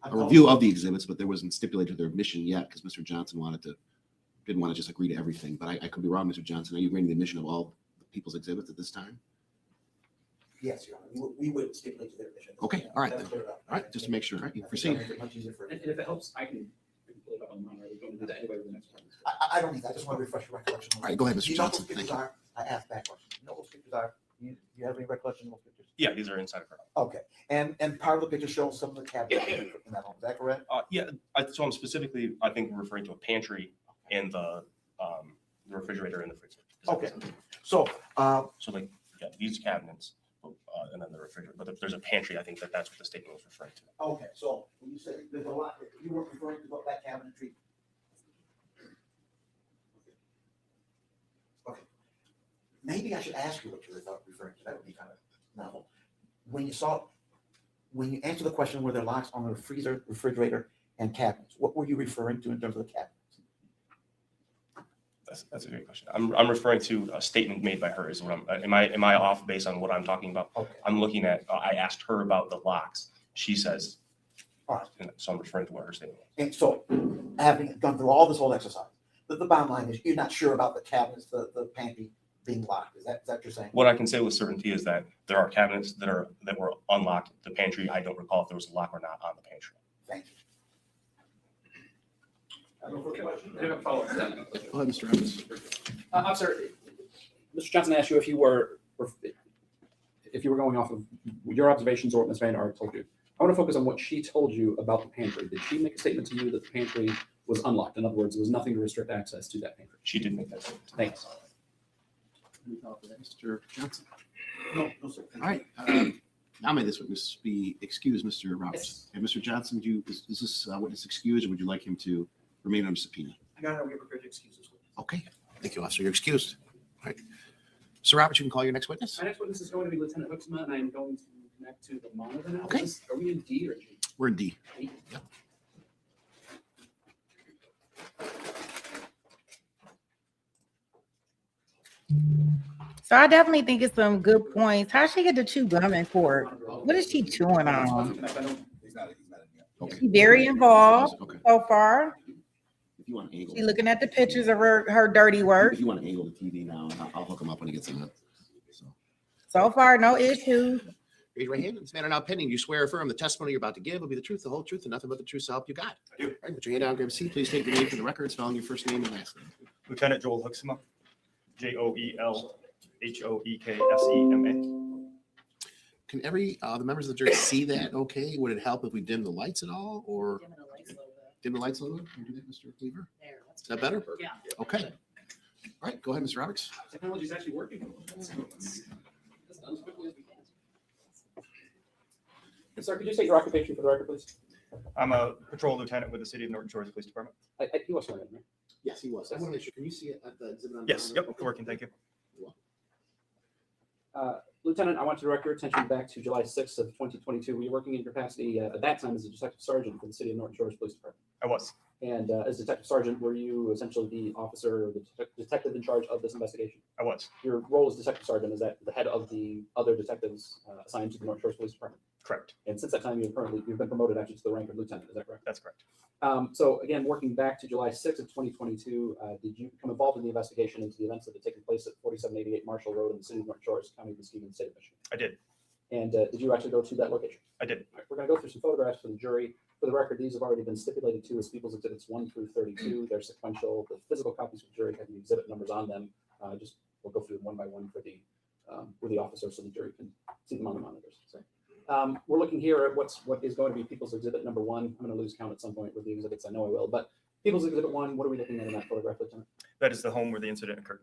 a review of the exhibits, but there wasn't stipulated their admission yet, because Mr. Johnson didn't want to just agree to everything, but I could be wrong, Mr. Johnson. Are you agreeing to the admission of all the people's exhibits at this time? Yes, Your Honor. We would stipulate to their admission. Okay, all right That's then. cleared up. All right, just to make sure. All right, you I think proceed. that makes it much easier for And if it helps, I can pull it up online, or we don't do that anyway with the next one. I don't need that. I just want to refresh your recollection. All right, go ahead, Mr. You know what Johnson. those Thank pictures you. are? I asked that question. You know what those pictures are? You have any recollection of those pictures? yeah, these are inside of her. Okay. And part of the picture shows some of the cabinets in that home. Is that correct? So I'm specifically, I think we're referring to a pantry and the refrigerator and the freezer. Okay. So, So like, these cabinets, and then the refrigerator. But there's a pantry. I think that's what the statement was referring to. Okay, so when you say there's a lot, you weren't referring to what that cabinetry? Okay. Maybe I should ask you what you were referring to. That would be kind of novel. When you answer the question, were there locks on the freezer, refrigerator, and cabinets? What were you referring to in terms of the cabinets? That's a great question. I'm referring to a statement made by her. Is what am I off based on what I'm talking about? Okay. I'm looking at. I asked her about the locks. She says. All right. And so I'm referring to what her statement was. And so, having gone through all this whole exercise, the bottom line is you're not sure about the cabinets, the pantry being locked. Is that what you're saying? What I can say with certainty is that there are cabinets that were unlocked. The pantry, I don't recall if there was a lock or not on the pantry. Thank you. No further questions? I have a follow-up to that. Go ahead, Mr. Evans. I'm sorry, Mr. Johnson asked you if you were going off of your observations or what Ms. Vander Ark told you. I want to focus on what she told you about the pantry. Did she make a statement to you that the pantry was unlocked? In other words, there was nothing to restrict access to that pantry. She did make that statement. Thanks. Mr. Johnson. No, sir. All right. Now may this witness be excused, Mr. Roberts. And Mr. Johnson, is this witness excused, or would you like him to remain under subpoena? Your Honor, we are prepared to excuse this witness. Okay. Thank you, officer. You're excused. All right. Sir Roberts, you can call your next witness. My next witness is going to be Lieutenant Hooksma, and I'm going to connect to the monitor now. Okay. Are we in D or G? We're in D. D? Yep. So I definitely think it's some good points. How she get to chew gum in court? What is she chewing on? Okay. She very involved Okay. so far. If you want to angle, She looking at the pictures of her dirty work. if you want to angle the TV now, I'll hook him up when he gets in. So, So far, no issues. raise your right hand. This matter now pending. You swear or affirm the testimony you're about to give will be the truth, the whole truth, and nothing but the truth. So help you God. I do. All right. Put your hand down. Grab a seat. Please take your name for the record. Spelling your first name and last name. Lieutenant Joel Hooksema, JoelHoeksema. Can the members of the jury see that? Okay. Would it help if we dim the lights at all, or dim the lights a little bit? Can you do that, Mr. Cleaver? Is that better? Yeah. Okay. All right. Go ahead, Mr. Roberts. Technology is actually working. Let's done as quickly as we can. Sir, could you state your occupation for the record, please? I'm a patrol lieutenant with the City of Norton Shores Police Department. He was sworn in, right? Yes, he was. I want to make sure. Can you see it at the exhibit on? Yes, the- yep, Okay. working, thank you. Lieutenant, I want to direct your attention back to July 6th of 2022. Were you working in your capacity at that time as a detective sergeant for the City of Norton Shores Police Department? I was, And as detective sergeant, were you essentially the officer or the detective in charge of this investigation? I was, Your role as detective sergeant is that the head of the other detectives assigned to the Norton Shores Police Department. correct, And since that time, you've been promoted actually to the rank of lieutenant. Is that correct? that's correct. So again, working back to July 6th of 2022, did you become involved in the investigation into the events that had taken place at 4788 Marshall Road in the City of Norton Shores, County of Muskegon, State of Michigan? I did, And did you actually go to that location? I did. All right, we're going to go through some photographs for the jury. For the record, these have already been stipulated to as People's Exhibits 1 through 32. They're sequential. The physical copies for the jury have the exhibit numbers on them. We'll go through them one by one for the officer so the jury can see them on the monitors. So, we're looking here at what is going to be People's Exhibit number 1. I'm going to lose count at some point with the exhibits. I know I will, but People's Exhibit 1. What are we looking at in that photograph, Lieutenant? That is the home where the incident occurred.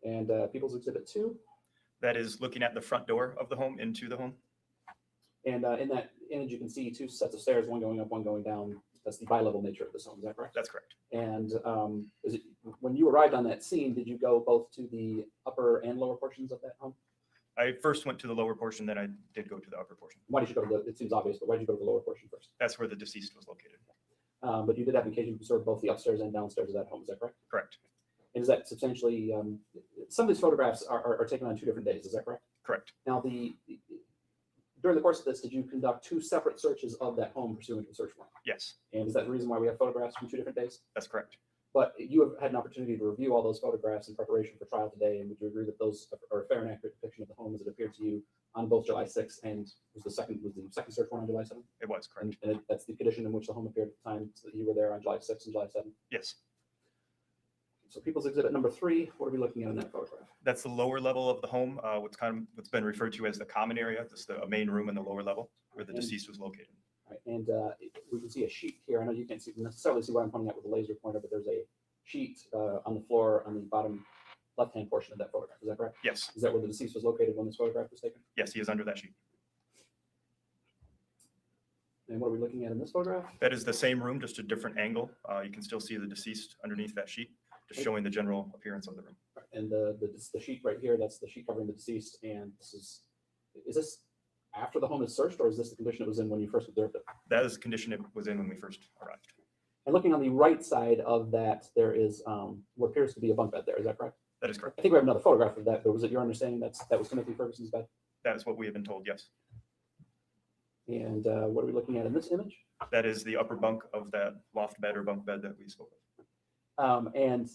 And People's Exhibit 2. That is looking at the front door of the home into the home. And in that image, you can see two sets of stairs, one going up, one going down. That's the bi-level nature of this home. Is that correct? That's correct. And when you arrived on that scene, did you go both to the upper and lower portions of that home? I first went to the lower portion, then I did go to the upper portion. Why did you go to it seems obvious, but why did you go to the lower portion first? That's where the deceased was located. But you did have occasion to serve both the upstairs and downstairs of that home. Is that correct? Correct, And is that substantially, some of these photographs are taken on 2 different days. Is that correct? correct. Now, during the course of this, did you conduct 2 separate searches of that home pursuant to the search warrant? Yes, And is that the reason why we have photographs from 2 different days? that's correct. But you have had an opportunity to review all those photographs in preparation for trial today, and would you agree that those are a fair and accurate depiction of the home as it appeared to you on both July 6th and was the second search warrant on July 7th? It was correct. And that's the condition in which the home appeared at the time so that you were there on July 6th and July 7th? Yes, So People's Exhibit number 3, what are we looking at in that photograph? that's the lower level of the home, what's been referred to as the common area. That's the main room in the lower level where the deceased was located. Right, and we can see a sheet here. I know you can't necessarily see what I'm pointing at with the laser pointer, but there's a sheet on the floor on the bottom left-hand portion of that photograph. Is that correct? Yes, Is that where the deceased was located when this photograph was taken? yes, he is under that sheet. And what are we looking at in this photograph? That is the same room, just a different angle. You can still see the deceased underneath that sheet, just showing the general appearance of the room. And the sheet right here, that's the sheet covering the deceased. And this is this after the home is searched, or is this the condition it was in when you first observed it? That is the condition it was in when we first arrived. And looking on the right side of that, there is what appears to be a bunk bed there. Is that correct? That is correct. I think we have another photograph of that, but was it your understanding that was Timothy Ferguson's bed? That is what we have been told, yes. And what are we looking at in this image? That is the upper bunk of that loft bed or bunk bed that we spoke of. And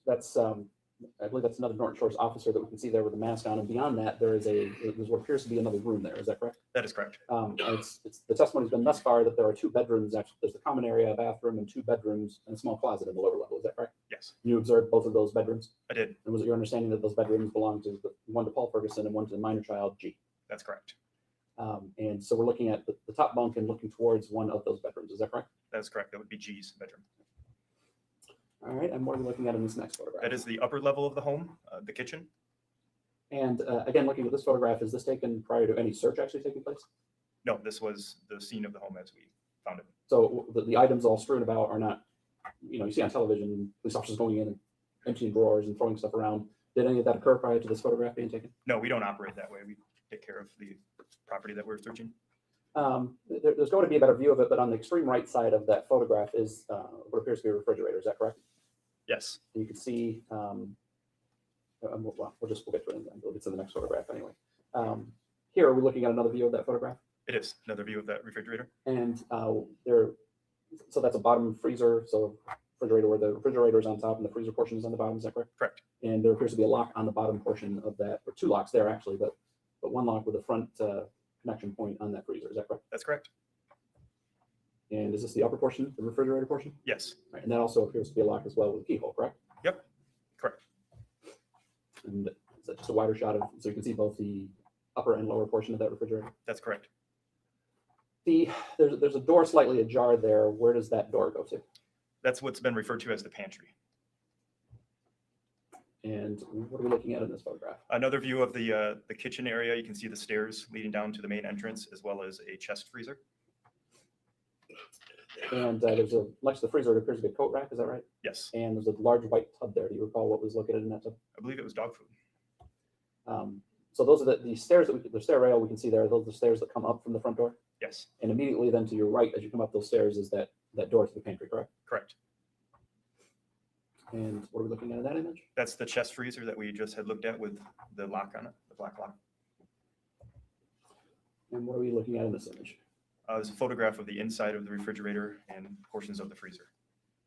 that's, I believe that's another Norton Shores officer that we can see there with the mask on. And beyond that, there's what appears to be another room there. Is that correct? That is correct. The testimony's been thus far that there are 2 bedrooms. Actually, there's the common area, a bathroom, and 2 bedrooms and a small closet in the lower level. Is that correct? Yes, You observed both of those bedrooms? I did. And was it your understanding that those bedrooms belonged to one to Paul Ferguson and one to the minor child, G? That's correct. And so we're looking at the top bunk and looking towards one of those bedrooms. Is that correct? That is correct. That would be G's bedroom. All right. And what are we looking at in this next photograph? That is the upper level of the home, the kitchen. And again, looking at this photograph, is this taken prior to any search actually taking place? No, this was the scene of the home as we found it. So the items all strewn about are not, you see on television, police officers going in and emptying drawers and throwing stuff around. Did any of that occur prior to this photograph being taken? No, we don't operate that way. We take care of the property that we're searching. There's going to be a better view of it, but on the extreme right side of that photograph is what appears to be a refrigerator. Is that correct? Yes, And you can see, we'll get to it and we'll get to the next photograph anyway. Here, are we looking at another view of that photograph? it is. Another view of that refrigerator. And so that's a bottom freezer, so refrigerator where the refrigerator is on top and the freezer portion is on the bottom, is that correct? Correct. And there appears to be a lock on the bottom portion of that, or 2 locks there actually, but one lock with a front connection point on that freezer, is that correct? That's correct. And is this the upper portion, the refrigerator portion? Yes, Right, and that also appears to be a lock as well with a keyhole, correct? Yep. Correct. And is that just a wider shot of, so you can see both the upper and lower portion of that refrigerator? That's correct. There's a door slightly ajar there. Where does that door go to? That's what's been referred to as the pantry. And what are we looking at in this photograph? Another view of the kitchen area. You can see the stairs leading down to the main entrance, as well as a chest freezer. And there's next to the freezer, it appears to be a coat rack, is that right? Yes, And there's a large white tub there. Do you recall what was located in that tub? I believe it was dog food. So those are the stairs the stair rail we can see there. Those are the stairs that come up from the front door. Yes, And immediately then to your right, as you come up those stairs, is that door to the pantry, correct? correct. And what are we looking at in that image? That's the chest freezer that we just had looked at with the lock on it, the black lock. And what are we looking at in this image? There's a photograph of the inside of the refrigerator and portions of the freezer.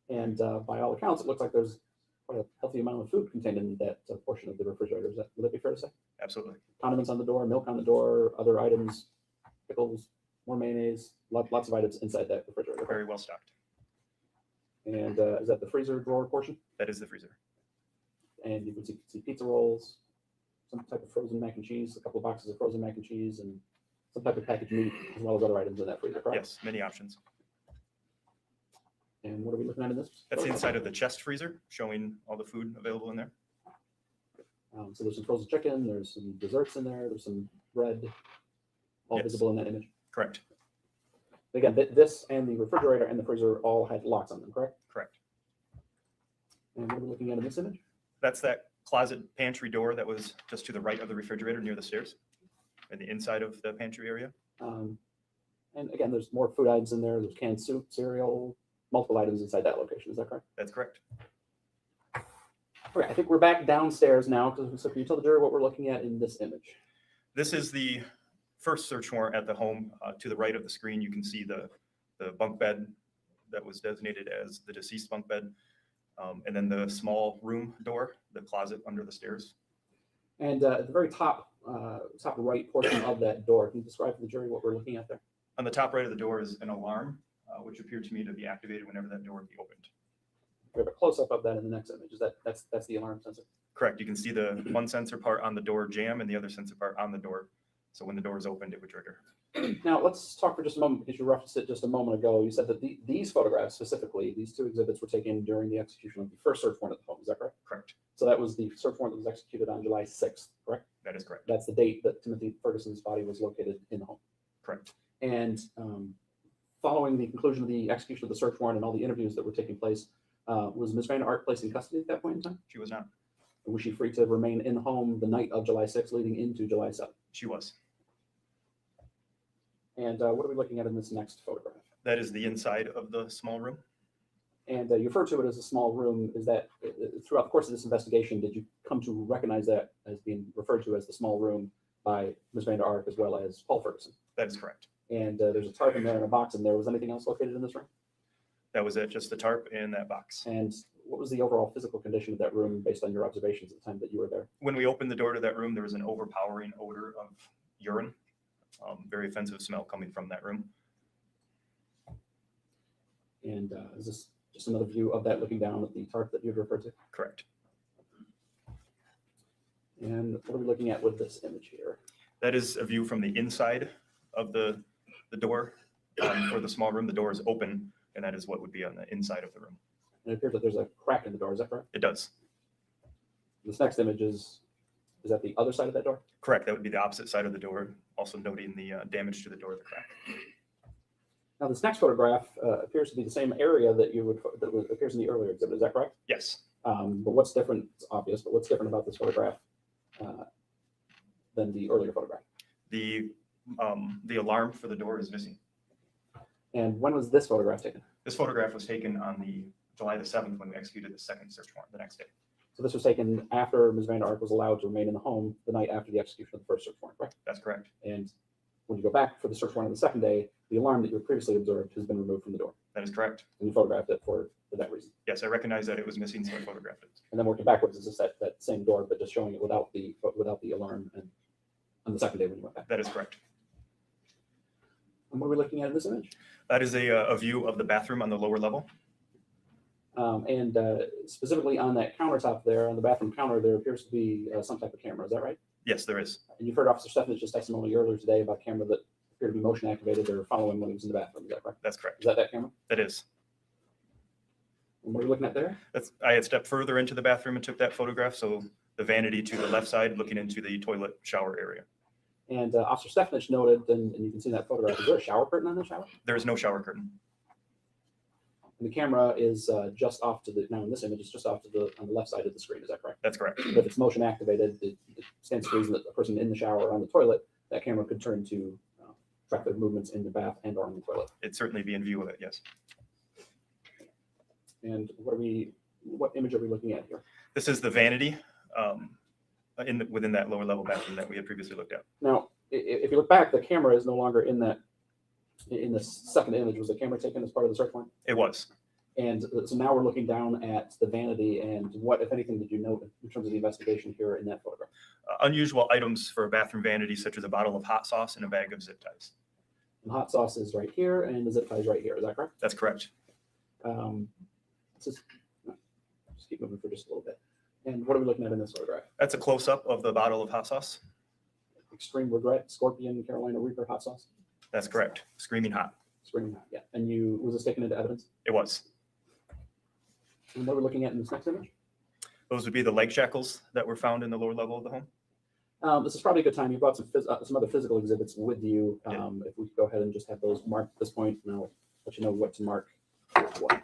And by all accounts, it looks like there's quite a healthy amount of food contained in that portion of the refrigerator. Would that be fair to say? Absolutely. Condiments on the door, milk on the door, other items, pickles, more mayonnaise, lots of items inside that refrigerator. Very well stocked. And is that the freezer drawer portion? That is the freezer. And you can see pizza rolls, some type of frozen mac and cheese, a couple of boxes of frozen mac and cheese, and some type of packaged meat, as well as other items in that freezer, correct? Yes, many options. And what are we looking at in this? That's the photograph? inside of the chest freezer, showing all the food available in there. So there's some frozen chicken, there's some desserts in there, there's some bread, all Yes. visible in that image. Correct. Again, this and the refrigerator and the freezer all had locks on them, correct? Correct. And what are we looking at in this image? That's that closet pantry door that was just to the right of the refrigerator near the stairs and the inside of the pantry area. And again, there's more food items in there. There's canned soup, cereal, multiple items inside that location. Is that correct? That's correct. Okay, I think we're back downstairs now. So can you tell the jury what we're looking at in this image? This is the first search warrant at the home. To the right of the screen, you can see the bunk bed that was designated as the deceased bunk bed. And then the small room door, the closet under the stairs. And at the very top right portion of that door, can you describe to the jury what we're looking at there? On the top right of the door is an alarm, which appeared to me to be activated whenever that door would be opened. We have a close-up of that in the next image. That's the alarm sensor? Correct. You can see the one sensor part on the door jam and the other sensor part on the door. So when the door is opened, it would trigger. Now, let's talk for just a moment, because you referenced it just a moment ago. You said that these photographs specifically, these two exhibits were taken during the execution of the first search warrant at the home. Is that correct? Correct. So that was the search warrant that was executed on July 6th, correct? That is correct. That's the date that Timothy Ferguson's body was located in the home. Correct. And following the conclusion of the execution of the search warrant and all the interviews that were taking place, was Ms. Vander Ark placed in custody at that point in time? She was not. Was she free to remain in the home the night of July 6th leading into July 7th? She was. And what are we looking at in this next photograph? That is the inside of the small room. And you refer to it as a small room. Is that throughout the course of this investigation, did you come to recognize that as being referred to as the small room by Ms. Vander Ark as well as Paul Ferguson? That is correct. And there's a tarp in there and a box in there. Was anything else located in this room? That was it, just the tarp in that box. And what was the overall physical condition of that room based on your observations at the time that you were there? When we opened the door to that room, there was an overpowering odor of urine. Very offensive smell coming from that room. And is this just another view of that looking down at the tarp that you'd referred to? Correct. And what are we looking at with this image here? That is a view from the inside of the door for the small room. The door is open, and that is what would be on the inside of the room. And it appears that there's a crack in the door. Is that correct? It does. This next image is that the other side of that door? Correct. That would be the opposite side of the door, also noting the damage to the door, the crack. Now, this next photograph appears to be the same area that appears in the earlier exhibit. Is that correct? Yes. But what's different? It's obvious, but what's different about this photograph than the earlier photograph? The alarm for the door is missing. And when was this photograph taken? This photograph was taken on the July the 7th when we executed the second search warrant the next day. So this was taken after Ms. Vander Ark was allowed to remain in the home the night after the execution of the first search warrant, correct? That's correct. And when you go back for the search warrant on the second day, the alarm that you had previously observed has been removed from the door. That is correct. And you photographed it for that reason. Yes, I recognize that it was missing, so I photographed it. And then working backwards is just that same door, but just showing it without the alarm and on the second day when you went back. That is correct. And what are we looking at in this image? That is a view of the bathroom on the lower level. And specifically on that countertop there, on the bathroom counter, there appears to be some type of camera. Is that right? Yes, there is. And you've heard Officer Stephanich's testimony earlier today about a camera that appeared to be motion activated or following when he was in the bathroom. Is that correct? That's correct. Is that camera? That is. And what are we looking at there? I had stepped further into the bathroom and took that photograph, so the vanity to the left side looking into the toilet shower area. And Officer Stephanich noted, and you can see in that photograph, is there a shower curtain on the shower? There is no shower curtain. And the camera is just off to the, now in this image, it's just off to on the left side of the screen. Is that correct? That's correct. But if it's motion activated, it stands to reason that the person in the shower or on the toilet, that camera could turn to track their movements in the bath and or on the toilet. It'd certainly be in view of it, yes. And what image are we looking at here? This is the vanity within that lower level bathroom that we had previously looked at. Now, if you look back, the camera is no longer in the second image. Was the camera taken as part of the search warrant? It was. And so now we're looking down at the vanity, and what, if anything, did you note in terms of the investigation here in that photograph? Unusual items for a bathroom vanity, such as a bottle of hot sauce and a bag of zip ties. And hot sauce is right here, and the zip tie is right here. Is that correct? That's correct. Just keep moving for just a little bit. And what are we looking at in this photograph? That's a close-up of the bottle of hot sauce. Extreme Regret Scorpion Carolina Reaper hot sauce. That's correct. Screaming hot. Screaming hot, yeah. And was this taken into evidence? It was. And what are we looking at in this next image? Those would be the leg shackles that were found in the lower level of the home. This is probably a good time. You brought some other physical exhibits with you. Yeah. If we could go ahead and just have those marked at this point, and I'll let you know what to mark. What.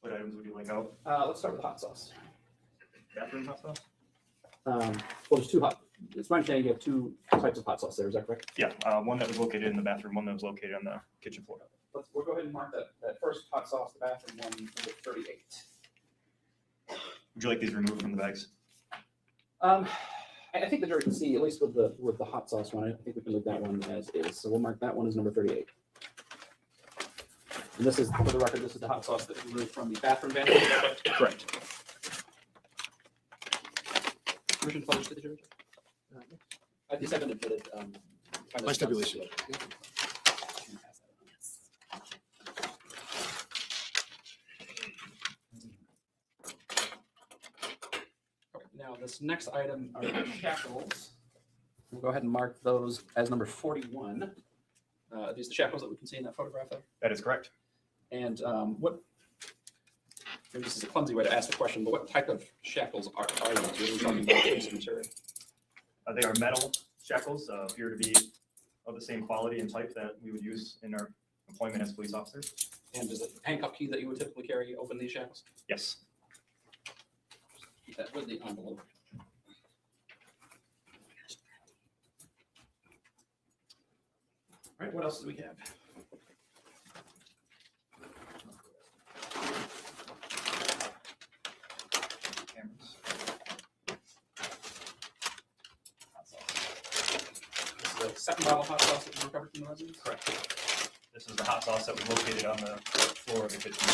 What items would you like out? Let's start with hot sauce. Bathroom hot sauce? Well, there's two it's my understanding you have two types of hot sauce there. Is that correct? Yeah, one that was located in the bathroom, one that was located on the kitchen floor. We'll go ahead and mark that first hot sauce, the bathroom one, number 38. Would you like these removed from the bags? I think the jury can see, at least with the hot sauce one, I think we can leave that one as is. So we'll mark that one as number 38. And this is, for the record, this is the hot sauce that we removed from the bathroom vanity. Correct. Permission to publish to the jury? I just haven't admitted. By stipulation. Now, this next item are shackles. We'll go ahead and mark those as number 41. These are the shackles that we can see in that photograph there. That is correct. And maybe this is a clumsy way to ask the question, but what type of shackles are these? What are we talking about in terms of material? They are metal shackles, appear to be of the same quality and type that we would use in our employment as police officers. And does the handcuff key that you would typically carry open these shackles? Yes. Keep that with the envelope. All right, what else do we have? Cameras. This is the second bottle of hot sauce that you recovered from the residence? Correct. This is the hot sauce that was located on the floor of the kitchen.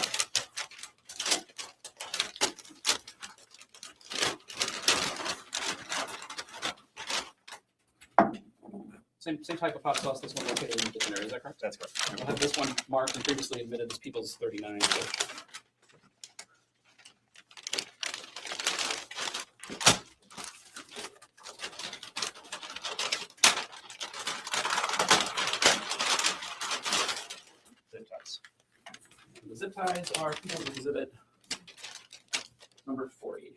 Same type of hot sauce, this one located in the kitchen area, is that correct? That's correct. All right, we'll have this one marked and previously admitted as People's 39. Zip ties. The zip ties are People's Exhibit number 40.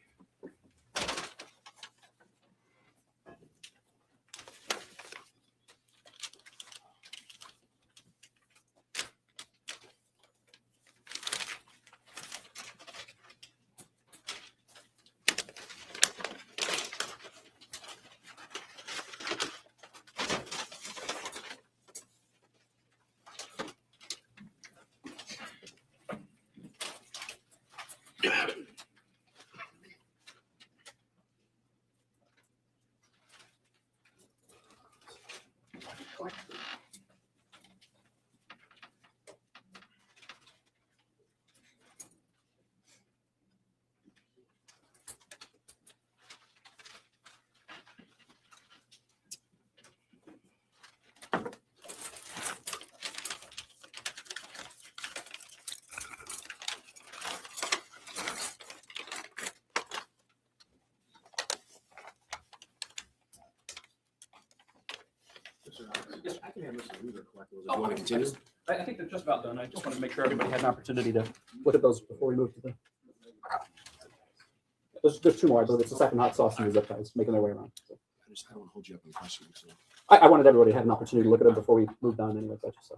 I can have Mr. Weaver collect those. Oh, You want to continue? I think they're just about done. I just wanted to make sure everybody had an opportunity to look at those before we move to the. There's two more. I believe it's the second hot sauce and the zip ties making their way around. So I don't want to hold you up in questioning. So. I wanted everybody to have an opportunity to look at them before we moved on anyway. So.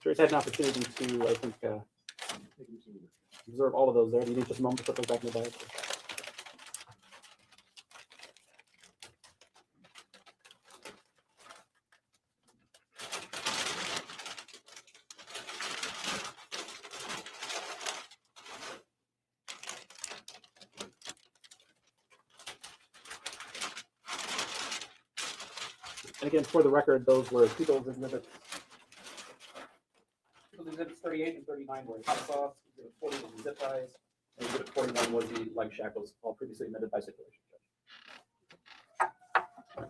Jury's had an opportunity to, I think, observe all of those there. Do you need just a moment to put those back in the bag? And again, for the record, those were People's Exhibits. People's Exhibits 38 and 39 were hot sauce. Exhibit 40 was the zip ties. And Exhibit 41 was the leg shackles, all previously admitted by stipulation.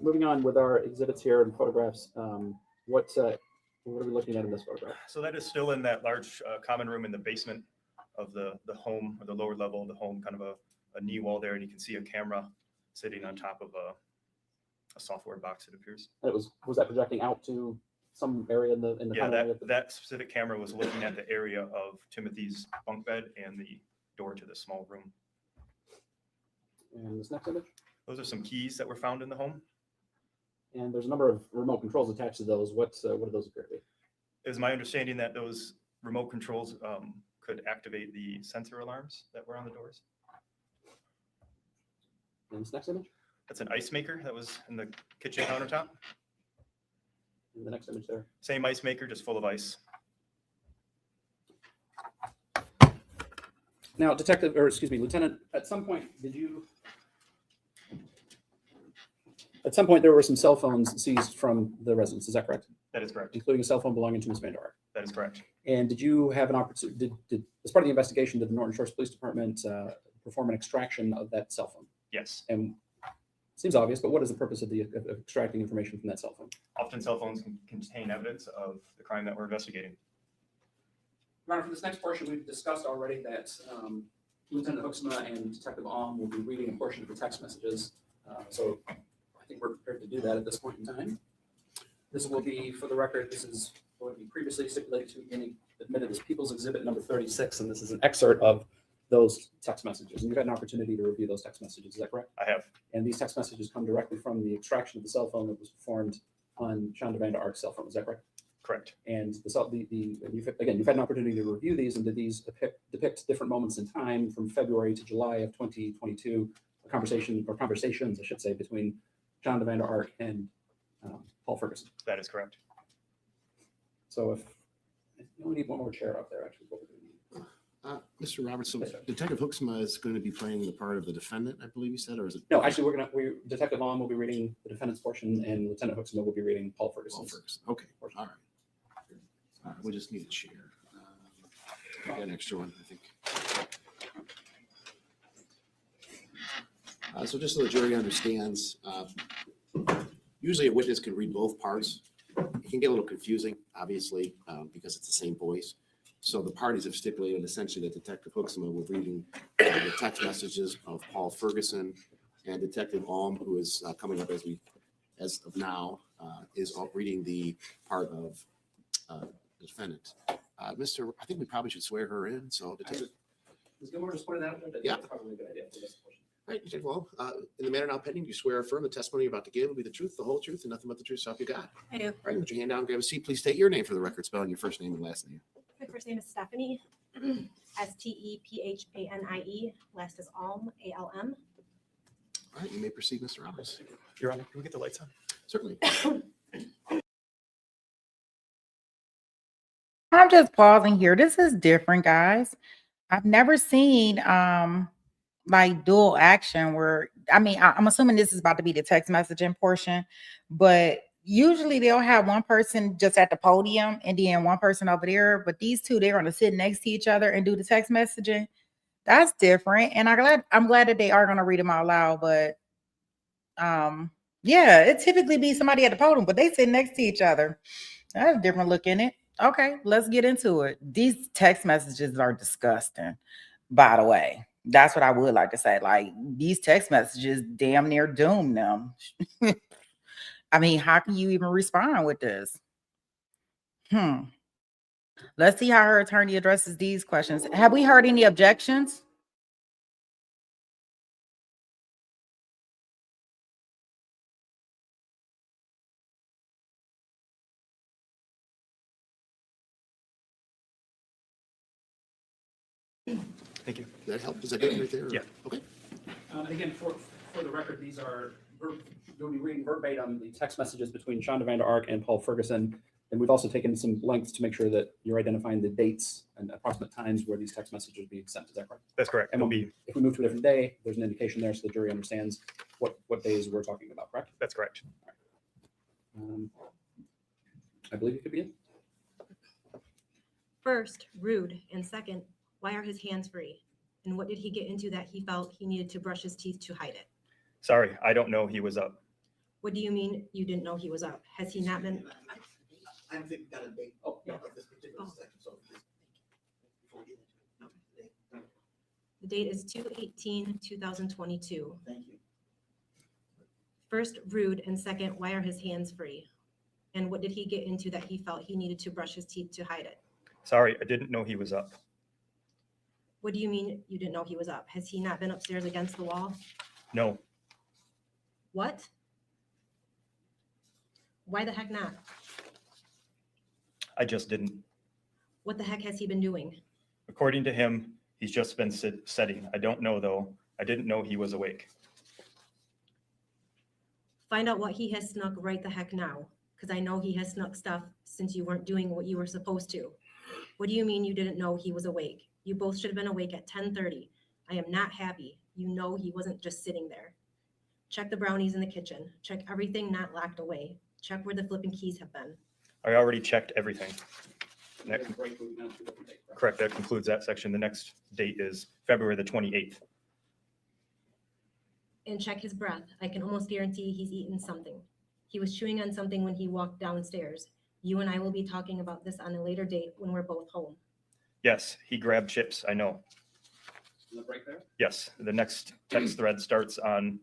Moving on with our exhibits here and photographs, what are we looking at in this photograph? So that is still in that large common room in the basement of the home, or the lower level of the home, kind of a knee wall there, and you can see a camera sitting on top of a software box, it appears. And was that projecting out to some area in the Yeah, common area? that specific camera was looking at the area of Timothy's bunk bed and the door to the small room. And this next image? Those are some keys that were found in the home. And there's a number of remote controls attached to those. What do those appear to be? It is my understanding that those remote controls could activate the sensor alarms that were on the doors. And this next image? That's an ice maker that was in the kitchen countertop. And the next image there? Same ice maker, just full of ice. Now, Lieutenant, at some point, did you At some point, there were some cell phones seized from the residence. Is that correct? That is correct. Including a cell phone belonging to Ms. Vander Ark. That is correct. And did you have an opportunity, as part of the investigation, did the Norton Shores Police Department perform an extraction of that cell phone? Yes. And seems obvious, but what is the purpose of extracting information from that cell phone? Often cell phones can contain evidence of the crime that we're investigating. Your Honor, for this next portion, we've discussed already that Lieutenant Hooksma and Detective Alm will be reading a portion of the text messages. So I think we're prepared to do that at this point in time. This will be, for the record, this is going to be previously stipulated to be admitted as People's Exhibit number 36, and this is an excerpt of those text messages. And you've had an opportunity to review those text messages, is that correct? I have. And these text messages come directly from the extraction of the cell phone that was performed on Shanda Vander Ark's cell phone, is that correct? Correct. And you've had an opportunity to review these, and did these depict different moments in time from February to July of 2022, a conversation or conversations, I should say, between Shanda Vander Ark and Paul Ferguson? That is correct. So if we need one more chair up there, actually. What we're going to need. Mr. Roberts, so Yes, sir. Detective Hooksma is going to be playing the part of the defendant, I believe you said, or is it? No, actually, Detective Alm will be reading the defendant's portion, and Lieutenant Hooksma will be reading Paul Paul Ferguson's. Ferguson. Okay, all right. All right, we just need a chair. I got an extra one, I think. So just so the jury understands, usually a witness can read both parts. It can get a little confusing, obviously, because it's the same voice. So the parties have stipulated essentially that Detective Hooksma will be reading the text messages of Paul Ferguson, and Detective Alm, who is coming up as of now, is reading the part of the defendant. Mr. I think we probably should swear her in. So Detective. Ms. Gilmore just pointed that out. Yeah. That's probably a good idea for this portion. All right, Detective Alm, in the matter now pending, you swear or affirm the testimony you're about to give will be the truth, the whole truth, and nothing but the truth, so help you God. I do. All right, put your hand down, grab a seat. Please state your name for the record, spelling your first name and last name. My first name is Stephanie, Stephanie, last is Alm, ALM. All right, you may proceed, Mr. Roberts. Your Honor, can we get the lights on? Certainly. I'm just pausing here. This is different, guys. I've never seen like dual action where, I mean, I'm assuming this is about to be the text messaging portion, but usually they'll have one person just at the podium and then one person over there, but these two, they're going to sit next to each other and do the text messaging. That's different. And I'm glad that they are going to read them out loud, but yeah, it typically be somebody at the podium, but they sit next to each other. That's a different look in it. Okay, let's get into it. These text messages are disgusting, by the way. That's what I would like to say. Like, these text messages damn near doom them. I mean, how can you even respond with this? Let's see how her attorney addresses these questions. Have we heard any objections? Thank you. Does that help? Does that get right there? Yeah. Okay. And again, for the record, these are, you'll be reading verbatim the text messages between Shanda Vander Ark and Paul Ferguson. And we've also taken some lengths to make sure that you're identifying the dates and approximate times where these text messages will be sent. Is that correct? That's correct. And It'll be, if we move to a different day, there's an indication there so the jury understands what days we're talking about, correct? that's correct. I believe you could begin. First, rude, and second, why are his hands free? And what did he get into that he felt he needed to brush his teeth to hide it? Sorry, I don't know he was up. What do you mean you didn't know he was up? Has he not been? I don't think we got a date Oh, yeah. of this particular Oh. section, so before we get into it, no, today. The date is 2/18/2022. Thank you. First, rude, and second, why are his hands free? And what did he get into that he felt he needed to brush his teeth to hide it? Sorry, I didn't know he was up. What do you mean you didn't know he was up? Has he not been upstairs against the wall? No, What? Why the heck not? I just didn't. What the heck has he been doing? According to him, he's just been setting. I don't know though. I didn't know he was awake. Find out what he has snuck right the heck now, because I know he has snuck stuff since you weren't doing what you were supposed to. What do you mean you didn't know he was awake? You both should have been awake at 10:30. I am not happy. You know he wasn't just sitting there. Check the brownies in the kitchen. Check everything not locked away. Check where the flipping keys have been. I already checked everything. Correct, that concludes that section. The next date is February the 28th. And check his breath. I can almost guarantee he's eaten something. He was chewing on something when he walked downstairs. You and I will be talking about this on a later date when we're both home. Yes, he grabbed chips, I know. Is that right there? Yes, the next text thread starts on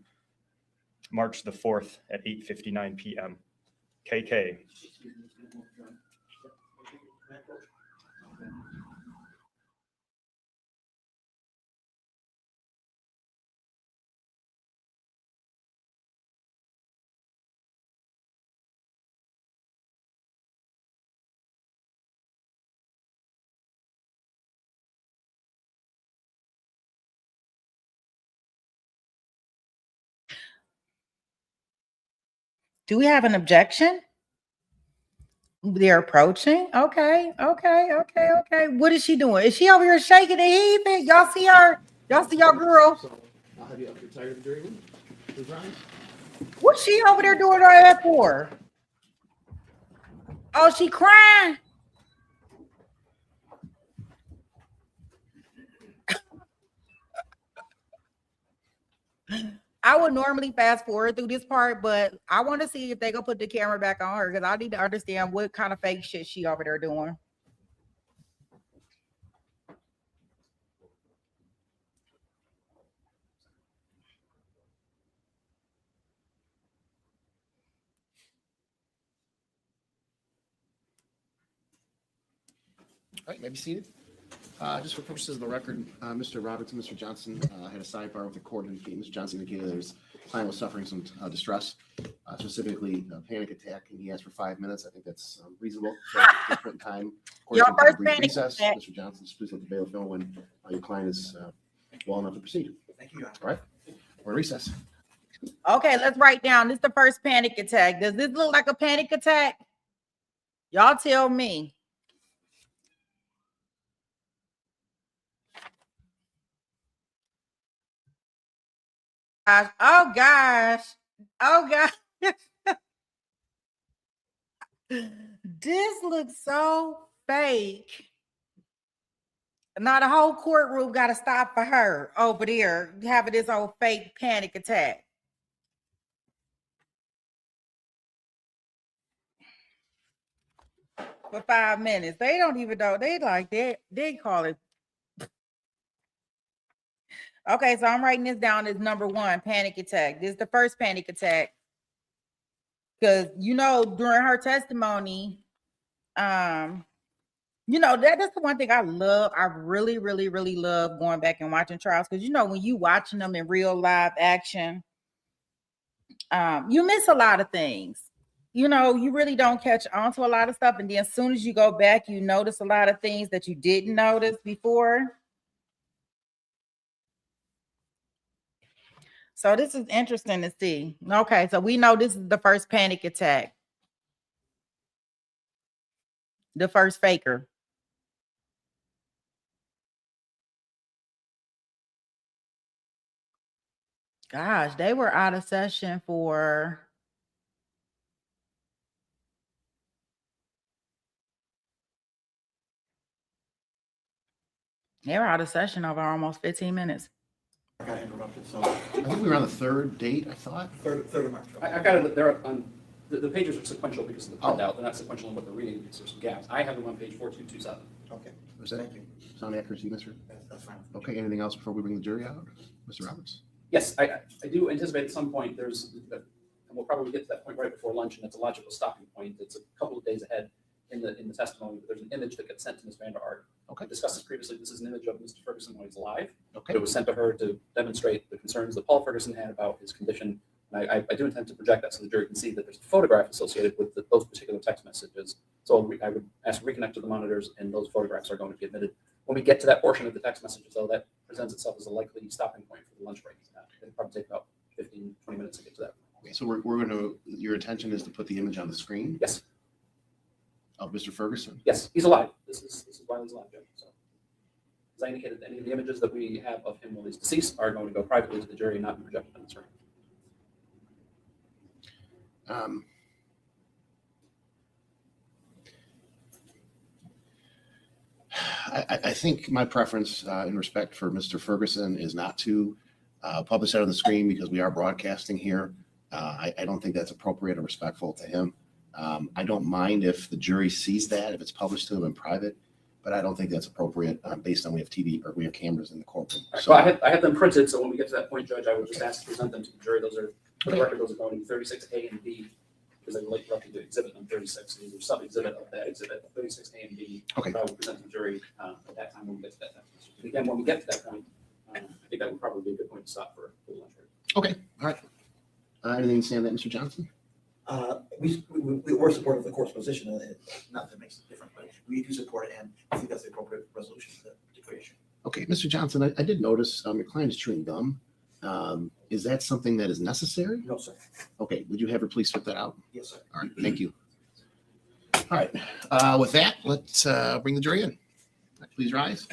March the 4th at 8:59 p.m. KK. Do we have an objection? They're approaching. Okay. What is she doing? Is she over here shaking and heaving? Y'all see her? Y'all see your girl? So I'll have you up to the of the jury room. Ms. Rhines? What's she over there doing all that for? Oh, she crying. I would normally fast forward through this part, but I want to see if they gonna put the camera back on her because I need to understand what kind of fake shit she over there doing. All right, maybe seated. Just for purposes of the record, Mr. Roberts and Mr. Johnson had a sidebar with the court indicating Mr. Johnson indicated that his client was suffering some distress, specifically a panic attack, and he asked for 5 minutes. I think that's reasonable. So at this point in time, court Your will take a first brief panic recess. attack. Mr. Johnson, just please let the bailiff know when your client is well enough to proceed. Thank you, Your Honor. All right, we're in recess. Okay, let's write down. This is the first panic attack. Does this look like a panic attack? Y'all tell me. Oh gosh. Oh gosh. This looks so fake. Now the whole courtroom got to stop for her over there having this old fake panic attack. For 5 minutes. They don't even know. They like that. They call it. Okay, so I'm writing this down as number 1, panic attack. This is the first panic attack. Because, during her testimony, that's the one thing I love. I really, really, really love going back and watching trials. Because, when you watching them in real live action, you miss a lot of things. You really don't catch on to a lot of stuff. And then as soon as you go back, you notice a lot of things that you didn't notice before. So this is interesting to see. Okay, so we know this is the first panic attack. The first faker. Gosh, they were out of session for... They were out of session over almost 15 minutes. I got interrupted, so. I think we were on the third date, I thought. Third of March. I got it, they're on, the pages are sequential because of the Oh. printout, they're not sequential in what they're reading because there's some gaps. I have them on page 4227. Okay, Was that thank you. sound accurate to you, Mr.? That's fine. Okay, anything else before we bring the jury out? Mr. Roberts? Yes, I do anticipate at some point and we'll probably get to that point right before lunch, and it's a logical stopping point. It's a couple of days ahead in the testimony, but there's an image that gets sent to Ms. Vander Ark. Okay. I discussed this previously. This is an image of Mr. Ferguson when he's alive. Okay. It was sent to her to demonstrate the concerns that Paul Ferguson had about his condition. And I do intend to project that so the jury can see that there's a photograph associated with those particular text messages. So I would ask to reconnect to the monitors, and those photographs are going to be admitted. When we get to that portion of the text messages, though, that presents itself as a likely stopping point for the lunch break. It'll probably take about 15, 20 minutes to get to that. Okay, so we're going to, your intention is to put the image on the screen Yes, of Mr. Ferguson? yes, he's alive. This is why he's alive, Judge. So, as I indicated, any of the images that we have of him while he's deceased are going to go privately to the jury and not be projected on the screen. I think my preference in respect for Mr. Ferguson is not to publish that on the screen because we are broadcasting here. I don't think that's appropriate or respectful to him. I don't mind if the jury sees that, if it's published to him in private, but I don't think that's appropriate based on we have TV or we have cameras in the courtroom. So I have them printed, so when we get to that point, Judge, I would just ask to present them to the jury. Those are, for the record, those are going 36A and B, because I would like roughly to exhibit on 36, and there's sub-exhibit of that exhibit, 36A and B. Okay. That I will present to the jury at that time when we get to that. And again, when we get to that point, I think that would probably be a good point to stop for the lunch break. Okay, all right. Anything to say on that, Mr. Johnson? We're supportive of the court's position, not that it makes it different, but we do support it, and I think that's the appropriate resolution to the particular issue. Okay, Mr. Johnson, I did notice your client is chewing gum. Is that something that is necessary? No, sir. Okay, would you have her please spit that out? Yes, sir. All right, thank you. All right, with that, let's bring the jury in. Please rise.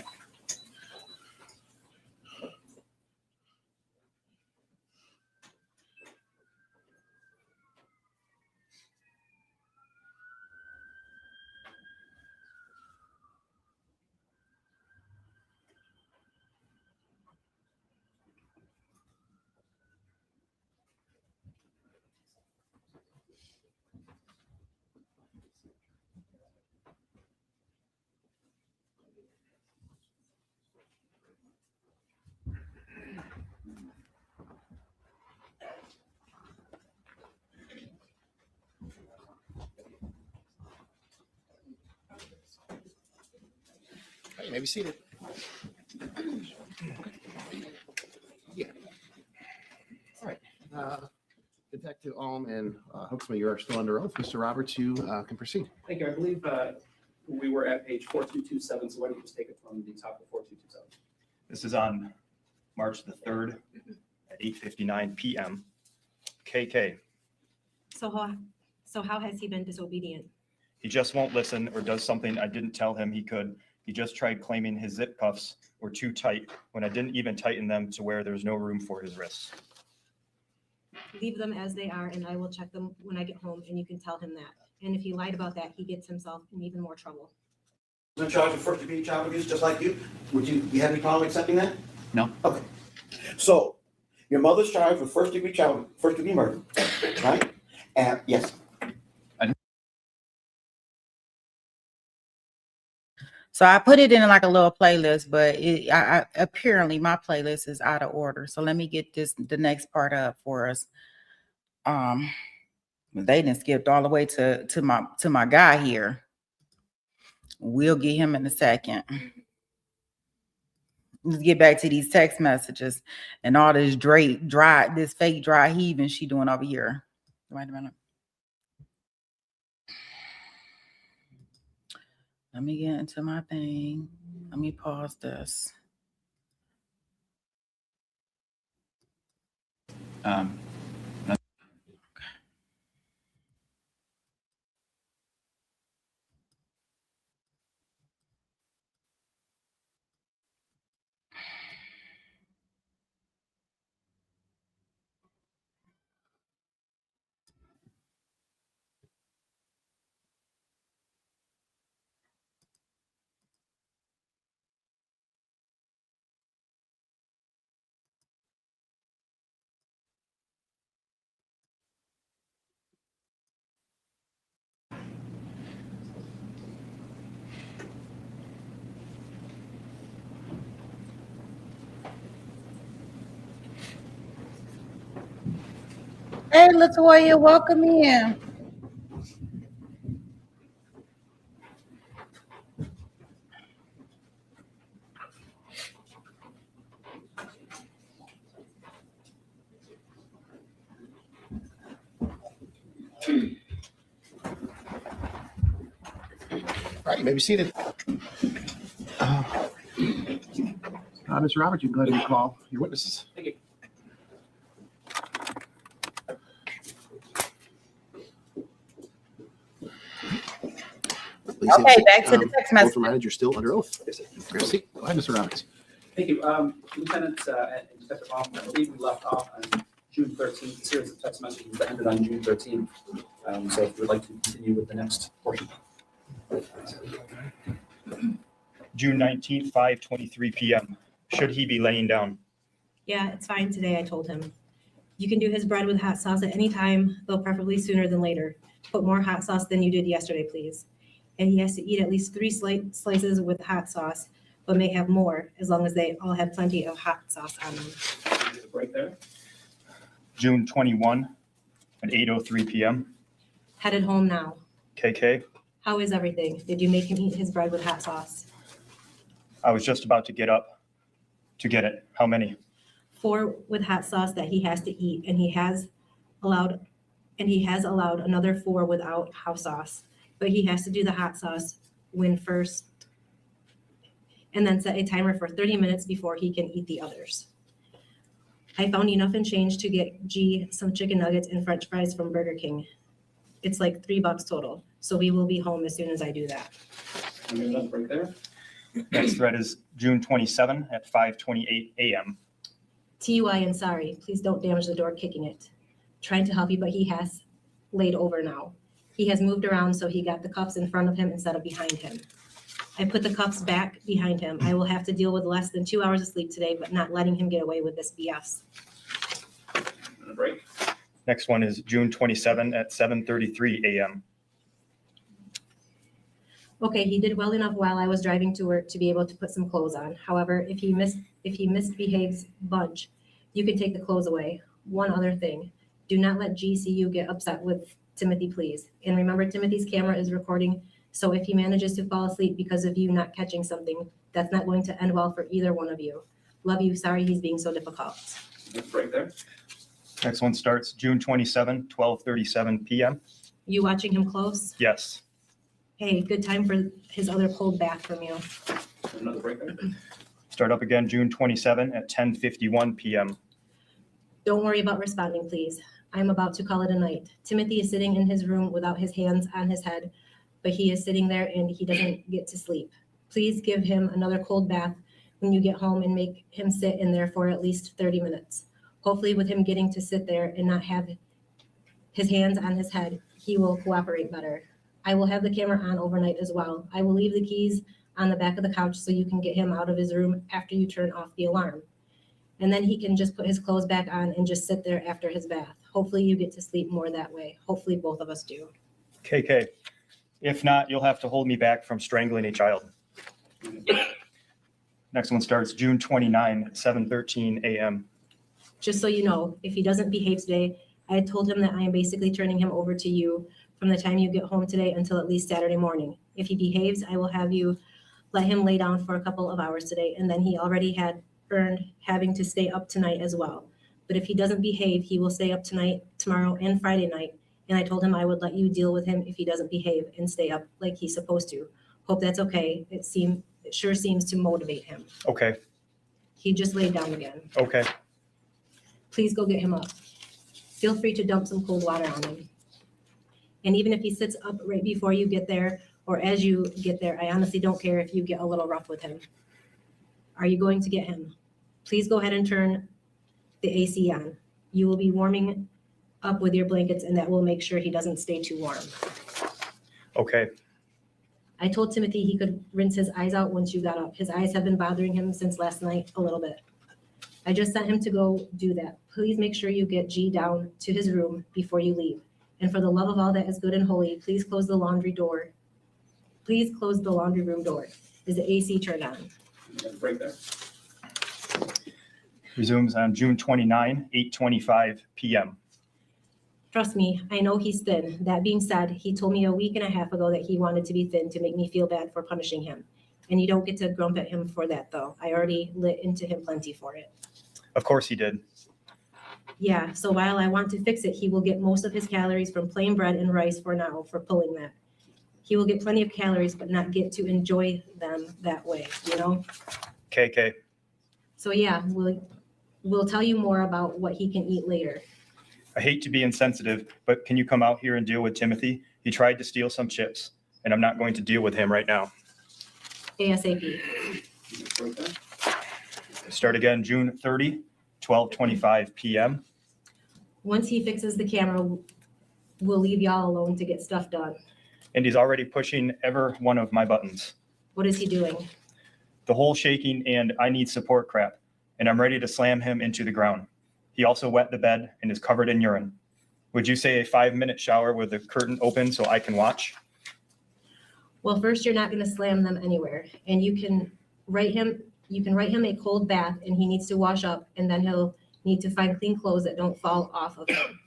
Hey, maybe seated. Yeah. All right. Detective Alm and Hooksman, you are still under oath. Mr. Roberts, you can proceed. Thank you. I believe we were at page 4227, so why don't you just take it from the top of 4227? This is on March the 3rd at 8:59 PM. KK, So how has he been disobedient? he just won't listen or does something I didn't tell him he could. He just tried claiming his zip cuffs were too tight when I didn't even tighten them to where there's no room for his wrists. Leave them as they are, and I will check them when I get home, and you can tell him that. And if he lied about that, he gets himself in even more trouble. In charge of first-degree child abuse, just like you. Would you have any problem accepting that? No. Okay. So, your mother's charged with first-degree murder, right? And yes. So I put it in like a little playlist, but apparently my playlist is out of order. So let me get the next part up for us. They didn't skipped all the way to my guy here. We'll get him in a second. Let's get back to these text messages and all this this fake dry heaving she doing over here. Wait a minute. Let me get into my thing. Let me pause this. Hey, Latoya, welcome in. All right, you may be seated. Mr. Roberts, you can go ahead and call your witnesses. Thank you. Okay, back to the text message. Both reminded you're still under oath. Proceed. Go ahead, Mr. Roberts. Thank you. Lieutenant and Detective Hoffman, I believe we left off on June 13th, a series of text messages that ended on June 13th. So if you would like to continue with the next portion. June 19th, 5:23 PM. Should he be laying down? Yeah, it's fine today, I told him. You can do his bread with hot sauce at any time, though preferably sooner than later. Put more hot sauce than you did yesterday, please. And he has to eat at least 3 slices with hot sauce, but may have more, as long as they all have plenty of hot sauce on them. Right there. June 21 at 8:03 PM. Headed home now. KK, How is everything? Did you make him eat his bread with hot sauce? I was just about to get up to get it. How many? 4 with hot sauce that he has to eat, and he has allowed another 4 without hot sauce. But he has to do the hot sauce when first, and then set a timer for 30 minutes before he can eat the others. I found enough in change to get G some chicken nuggets and French fries from Burger King. It's like $3 total, so we will be home as soon as I do that. Right there. Next thread is June 27 at 5:28 AM. TUI and sorry, please don't damage the door kicking it. Trying to help you, but he has laid over now. He has moved around, so he got the cuffs in front of him instead of behind him. I put the cuffs back behind him. I will have to deal with less than 2 hours of sleep today, but not letting him get away with this BS. Break. Next one is June 27 at 7:33 AM. Okay, he did well enough while I was driving to work to be able to put some clothes on. However, if he misbehaves bunch, you can take the clothes away. One other thing, do not let GCU get upset with Timothy, please. And remember, Timothy's camera is recording, so if he manages to fall asleep because of you not catching something, that's not going to end well for either one of you. Love you, sorry he's being so difficult. Right there. Next one starts June 27, 12:37 PM. You watching him close? Yes. Hey, good time for his other cold bath from you. Another break there. Start up again June 27 at 10:51 PM. Don't worry about responding, please. I'm about to call it a night. Timothy is sitting in his room without his hands on his head, but he is sitting there and he doesn't get to sleep. Please give him another cold bath when you get home and make him sit in there for at least 30 minutes. Hopefully with him getting to sit there and not have his hands on his head, he will cooperate better. I will have the camera on overnight as well. I will leave the keys on the back of the couch so you can get him out of his room after you turn off the alarm. And then he can just put his clothes back on and just sit there after his bath. Hopefully you get to sleep more that way. Hopefully both of us do. KK, if not, you'll have to hold me back from strangling a child. Next one starts June 29 at 7:13 AM. Just so you know, if he doesn't behave today, I had told him that I am basically turning him over to you from the time you get home today until at least Saturday morning. If he behaves, I will have you let him lay down for a couple of hours today, and then he already had earned having to stay up tonight as well. But if he doesn't behave, he will stay up tonight, tomorrow, and Friday night. And I told him I would let you deal with him if he doesn't behave and stay up like he's supposed to. Hope that's okay. It sure seems to motivate him. Okay, He just laid down again. okay. Please go get him up. Feel free to dump some cold water on him. And even if he sits up right before you get there or as you get there, I honestly don't care if you get a little rough with him. Are you going to get him? Please go ahead and turn the AC on. You will be warming up with your blankets and that will make sure he doesn't stay too warm. Okay, I told Timothy he could rinse his eyes out once you got up. His eyes have been bothering him since last night a little bit. I just sent him to go do that. Please make sure you get G down to his room before you leave. And for the love of all that is good and holy, please close the laundry door. Please close the laundry room door. Is the AC turned on? Right there. resumes on June 29, 8:25 PM. Trust me, I know he's thin. That being said, he told me a week and a half ago that he wanted to be thin to make me feel bad for punishing him. And you don't get to grump at him for that, though. I already lit into him plenty for it. Of course he did. Yeah, so while I want to fix it, he will get most of his calories from plain bread and rice for now, for pulling that. He will get plenty of calories, but not get to enjoy them that way, you know? KK. So yeah, we'll tell you more about what he can eat later. I hate to be insensitive, but can you come out here and deal with Timothy? He tried to steal some chips, and I'm not going to deal with him right now. ASAP. Start again June 30, 12:25 PM. Once he fixes the camera, we'll leave y'all alone to get stuff done. And he's already pushing every one of my buttons. What is he doing? The whole shaking and I need support crap, and I'm ready to slam him into the ground. He also wet the bed and is covered in urine. Would you say a 5-minute shower with the curtain open so I can watch? Well, first, you're not going to slam them anywhere, and you can write him a cold bath, and he needs to wash up, and then he'll need to find clean clothes that don't fall off of him.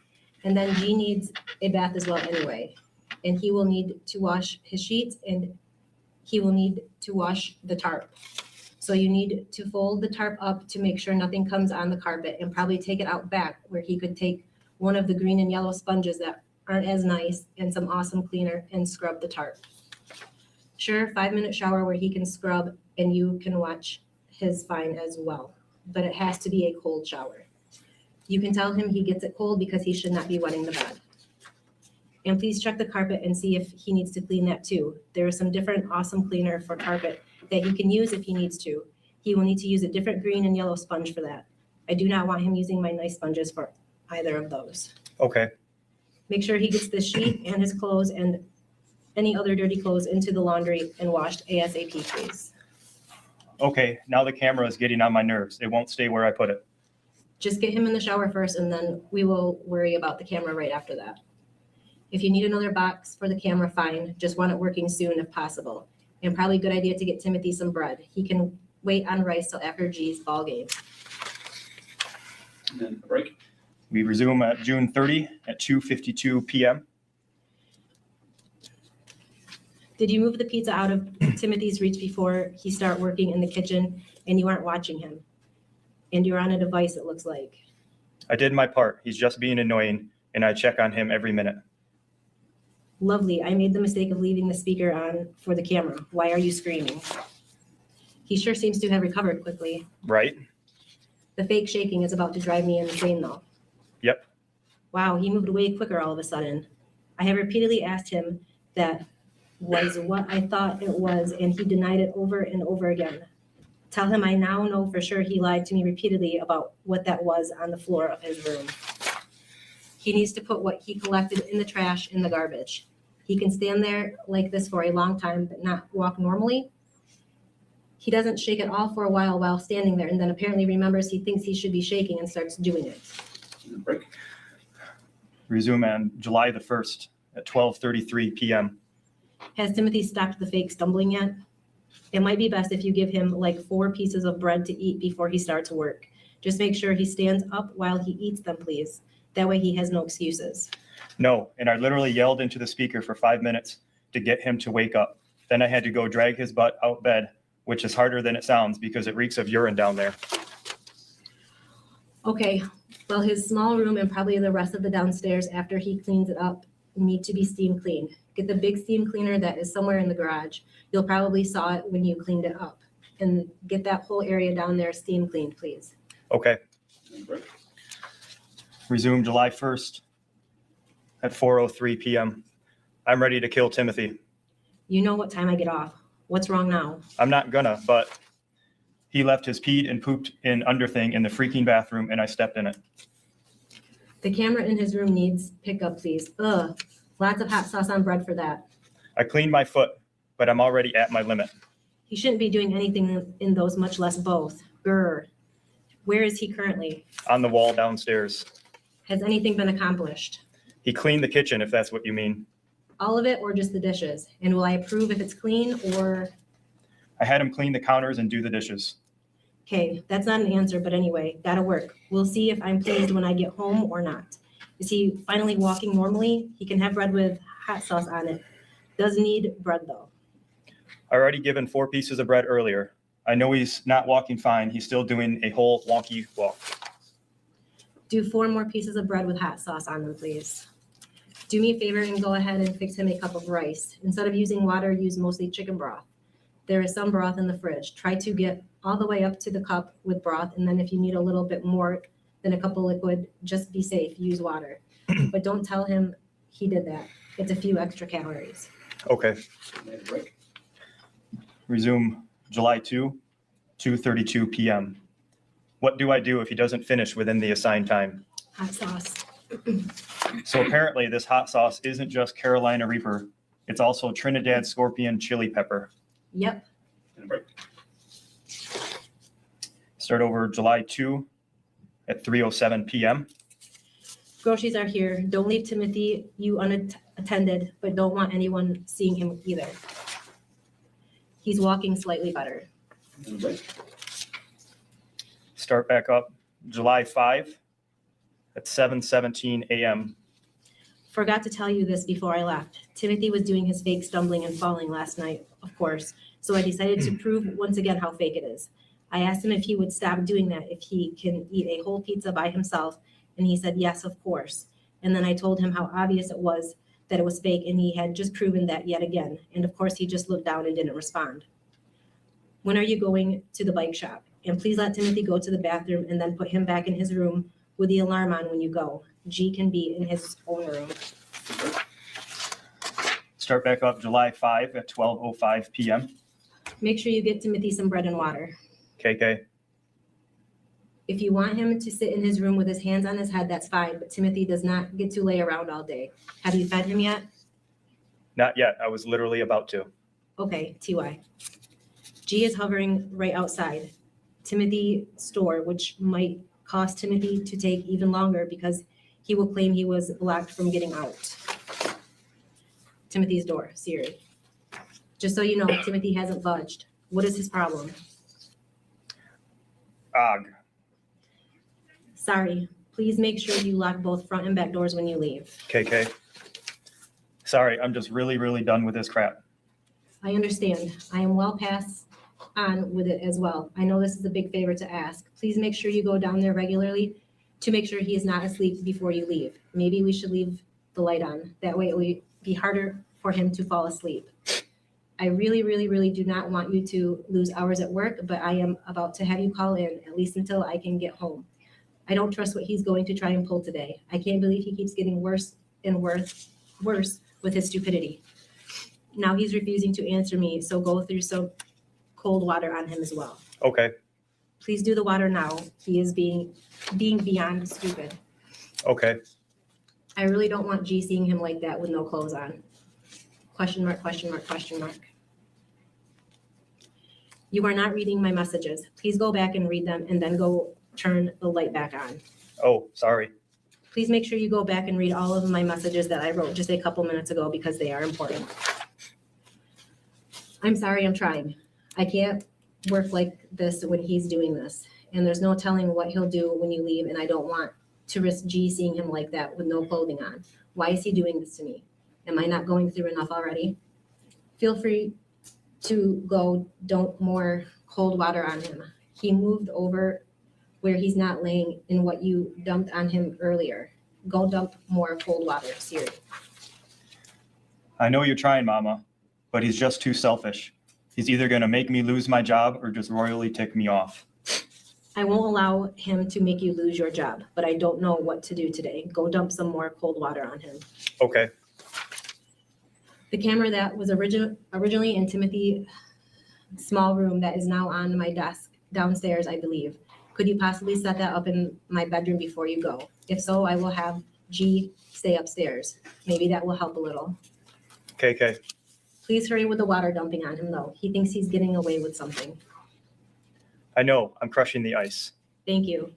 And then G needs a bath as well anyway, and he will need to wash his sheets, and he will need to wash the tarp. So you need to fold the tarp up to make sure nothing comes on the carpet, and probably take it out back where he could take one of the green and yellow sponges that aren't as nice and some awesome cleaner and scrub the tarp. Sure, 5-minute shower where he can scrub and you can watch his fine as well, but it has to be a cold shower. You can tell him he gets it cold because he should not be wetting the bed. And please check the carpet and see if he needs to clean that too. There is some different awesome cleaner for carpet that he can use if he needs to. He will need to use a different green and yellow sponge for that. I do not want him using my nice sponges for either of those. Okay. Make sure he gets the sheet and his clothes and any other dirty clothes into the laundry and washed ASAP, please. Okay, now the camera is getting on my nerves. It won't stay where I put it. Just get him in the shower first, and then we will worry about the camera right after that. If you need another box for the camera, fine. Just want it working soon if possible. And probably a good idea to get Timothy some bread. He can wait on rice till after G's ball game. And then a break. We resume at June 30 at 2:52 p.m. Did you move the pizza out of Timothy's reach before he start working in the kitchen and you aren't watching him? And you're on a device, it looks like. I did my part. He's just being annoying, and I check on him every minute. Lovely. I made the mistake of leaving the speaker on for the camera. Why are you screaming? He sure seems to have recovered quickly. Right? The fake shaking is about to drive me insane though. Yep. Wow, he moved away quicker all of a sudden. I have repeatedly asked him that was what I thought it was, and he denied it over and over again. Tell him I now know for sure he lied to me repeatedly about what that was on the floor of his room. He needs to put what he collected in the trash in the garbage. He can stand there like this for a long time, but not walk normally. He doesn't shake at all for a while standing there, and then apparently remembers he thinks he should be shaking and starts doing it. And a break. Resume on July the 1st at 12:33 p.m. Has Timothy stopped the fake stumbling yet? It might be best if you give him like 4 pieces of bread to eat before he starts work. Just make sure he stands up while he eats them, please. That way he has no excuses. No, and I literally yelled into the speaker for 5 minutes to get him to wake up. Then I had to go drag his butt out bed, which is harder than it sounds because it reeks of urine down there. Okay, well, his small room and probably the rest of the downstairs after he cleans it up need to be steam cleaned. Get the big steam cleaner that is somewhere in the garage. You'll probably saw it when you cleaned it up. And get that whole area down there steam cleaned, please. Okay. And a break. Resume July 1st at 4:03 p.m. I'm ready to kill Timothy. You know what time I get off. What's wrong now? I'm not gonna, but he left his peed and pooped in underthing in the freaking bathroom and I stepped in it. The camera in his room needs pickup, please. Ugh, lots of hot sauce on bread for that. I cleaned my foot, but I'm already at my limit. He shouldn't be doing anything in those, much less both. Grr. Where is he currently? On the wall downstairs. Has anything been accomplished? He cleaned the kitchen, if that's what you mean. All of it or just the dishes? And will I approve if it's clean or? I had him clean the counters and do the dishes. Okay, that's not an answer, but anyway, that'll work. We'll see if I'm pleased when I get home or not. Is he finally walking normally? He can have bread with hot sauce on it. Does need bread though. I already given 4 pieces of bread earlier. I know he's not walking fine. He's still doing a whole wonky walk. Do 4 more pieces of bread with hot sauce on them, please. Do me a favor and go ahead and fix him a cup of rice. Instead of using water, use mostly chicken broth. There is some broth in the fridge. Try to get all the way up to the cup with broth, and then if you need a little bit more than a cup of liquid, just be safe, use water. But don't tell him he did that. It's a few extra calories. Okay. And a break. Resume July 2, 2:32 p.m. What do I do if he doesn't finish within the assigned time? Hot sauce. So apparently this hot sauce isn't just Carolina Reaper. It's also Trinidad Scorpion Chili Pepper. Yep. Start over July 2 at 3:07 p.m. Groceries are here. Don't leave Timothy you unattended, but don't want anyone seeing him either. He's walking slightly better. Start back up July 5 at 7:17 a.m. Forgot to tell you this before I left. Timothy was doing his fake stumbling and falling last night, of course, so I decided to prove once again how fake it is. I asked him if he would stop doing that, if he can eat a whole pizza by himself, and he said yes, of course. And then I told him how obvious it was that it was fake, and he had just proven that yet again. And of course, he just looked down and didn't respond. When are you going to the bike shop? And please let Timothy go to the bathroom and then put him back in his room with the alarm on when you go. G can be in his own room. Start back up July 5 at 12:05 p.m. Make sure you get Timothy some bread and water. KK. If you want him to sit in his room with his hands on his head, that's fine, but Timothy does not get to lay around all day. Have you fed him yet? Not yet. I was literally about to. Okay, TY. G is hovering right outside Timothy's door, which might cost Timothy to take even longer because he will claim he was blocked from getting out. Timothy's door, Siri. Just so you know, Timothy hasn't budged. What is his problem? Og. Sorry, please make sure you lock both front and back doors when you leave. KK. Sorry, I'm just really done with this crap. I understand. I am well past on with it as well. I know this is a big favor to ask. Please make sure you go down there regularly to make sure he is not asleep before you leave. Maybe we should leave the light on. That way it will be harder for him to fall asleep. I really do not want you to lose hours at work, but I am about to have you call in, at least until I can get home. I don't trust what he's going to try and pull today. I can't believe he keeps getting worse and worse with his stupidity. Now he's refusing to answer me, so go through some cold water on him as well. Okay. Please do the water now. He is being beyond stupid. Okay. I really don't want G seeing him like that with no clothes on. Question mark, question mark, question mark. You are not reading my messages. Please go back and read them and then go turn the light back on. Oh, sorry. Please make sure you go back and read all of my messages that I wrote just a couple minutes ago because they are important. I'm sorry, I'm trying. I can't work like this when he's doing this. And there's no telling what he'll do when you leave, and I don't want to risk G seeing him like that with no clothing on. Why is he doing this to me? Am I not going through enough already? Feel free to go dump more cold water on him. He moved over where he's not laying in what you dumped on him earlier. Go dump more cold water, Siri. I know you're trying, Mama, but he's just too selfish. He's either going to make me lose my job or just royally tick me off. I won't allow him to make you lose your job, but I don't know what to do today. Go dump some more cold water on him. Okay. The camera that was originally in Timothy's small room that is now on my desk downstairs, I believe. Could you possibly set that up in my bedroom before you go? If so, I will have G stay upstairs. Maybe that will help a little. KK. Please hurry with the water dumping on him, though. He thinks he's getting away with something. I know, I'm crushing the ice. Thank you.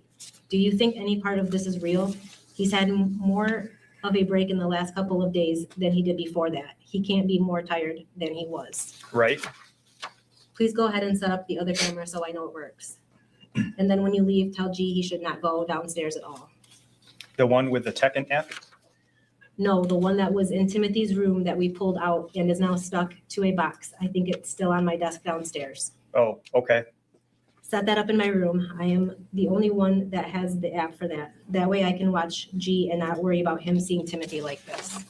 Do you think any part of this is real? He's had more of a break in the last couple of days than he did before that. He can't be more tired than he was. Right? Please go ahead and set up the other camera so I know it works. And then when you leave, tell G he should not go downstairs at all. The one with the Tekken app? No, the one that was in Timothy's room that we pulled out and is now stuck to a box. I think it's still on my desk downstairs. Oh, okay. Set that up in my room. I am the only one that has the app for that. That way I can watch G and not worry about him seeing Timothy like this.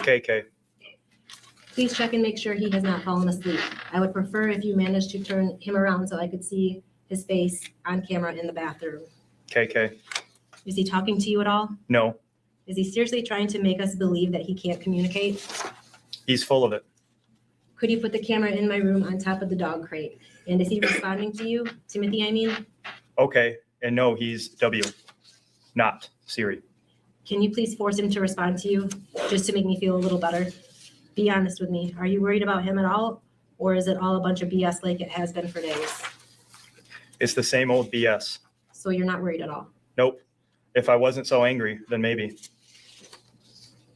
KK. Please check and make sure he has not fallen asleep. I would prefer if you managed to turn him around so I could see his face on camera in the bathroom. KK. Is he talking to you at all? No, Is he seriously trying to make us believe that he can't communicate? he's full of it. Could you put the camera in my room on top of the dog crate? And is he responding to you? Timothy, I mean? Okay, and no, he's W, not Siri. Can you please force him to respond to you, just to make me feel a little better? Be honest with me. Are you worried about him at all? Or is it all a bunch of BS like it has been for days? It's the same old BS. So you're not worried at all? Nope. If I wasn't so angry, then maybe.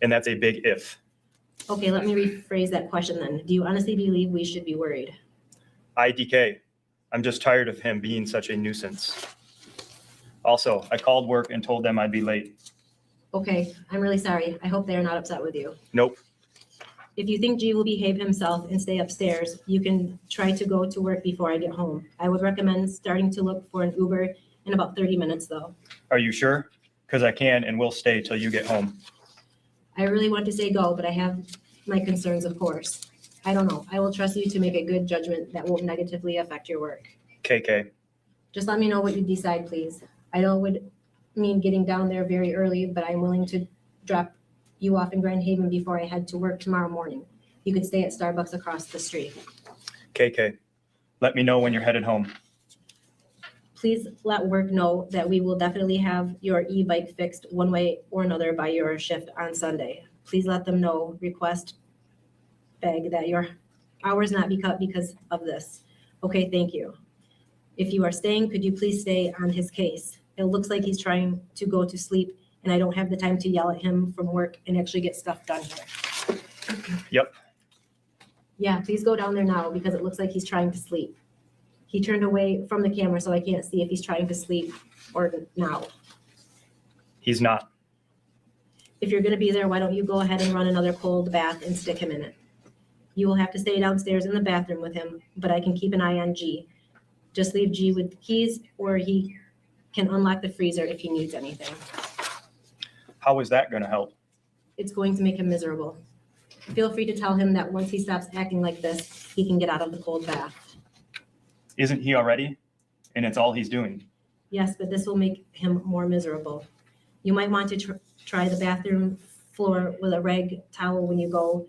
And that's a big if. Okay, let me rephrase that question then. Do you honestly believe we should be worried? IDK. I'm just tired of him being such a nuisance. Also, I called work and told them I'd be late. Okay, I'm really sorry. I hope they are not upset with you. Nope. If you think G will behave himself and stay upstairs, you can try to go to work before I get home. I would recommend starting to look for an Uber in about 30 minutes though. Are you sure? Because I can and will stay till you get home. I really want to say go, but I have my concerns, of course. I don't know. I will trust you to make a good judgment that won't negatively affect your work. KK. Just let me know what you decide, please. I know it would mean getting down there very early, but I'm willing to drop you off in Grand Haven before I head to work tomorrow morning. You could stay at Starbucks across the street. KK. Let me know when you're headed home. Please let work know that we will definitely have your e-bike fixed one way or another by your shift on Sunday. Please let them know, request, beg that your hours not be cut because of this. Okay, thank you. If you are staying, could you please stay on his case? It looks like he's trying to go to sleep and I don't have the time to yell at him from work and actually get stuff done here. Yep. Yeah, please go down there now because it looks like he's trying to sleep. He turned away from the camera so I can't see if he's trying to sleep or now. He's not. If you're gonna be there, why don't you go ahead and run another cold bath and stick him in it? You will have to stay downstairs in the bathroom with him, but I can keep an eye on G. Just leave G with the keys or he can unlock the freezer if he needs anything. How is that going to help? It's going to make him miserable. Feel free to tell him that once he stops acting like this, he can get out of the cold bath. Isn't he already? And it's all he's doing. Yes, but this will make him more miserable. You might want to try the bathroom floor with a rag towel when you go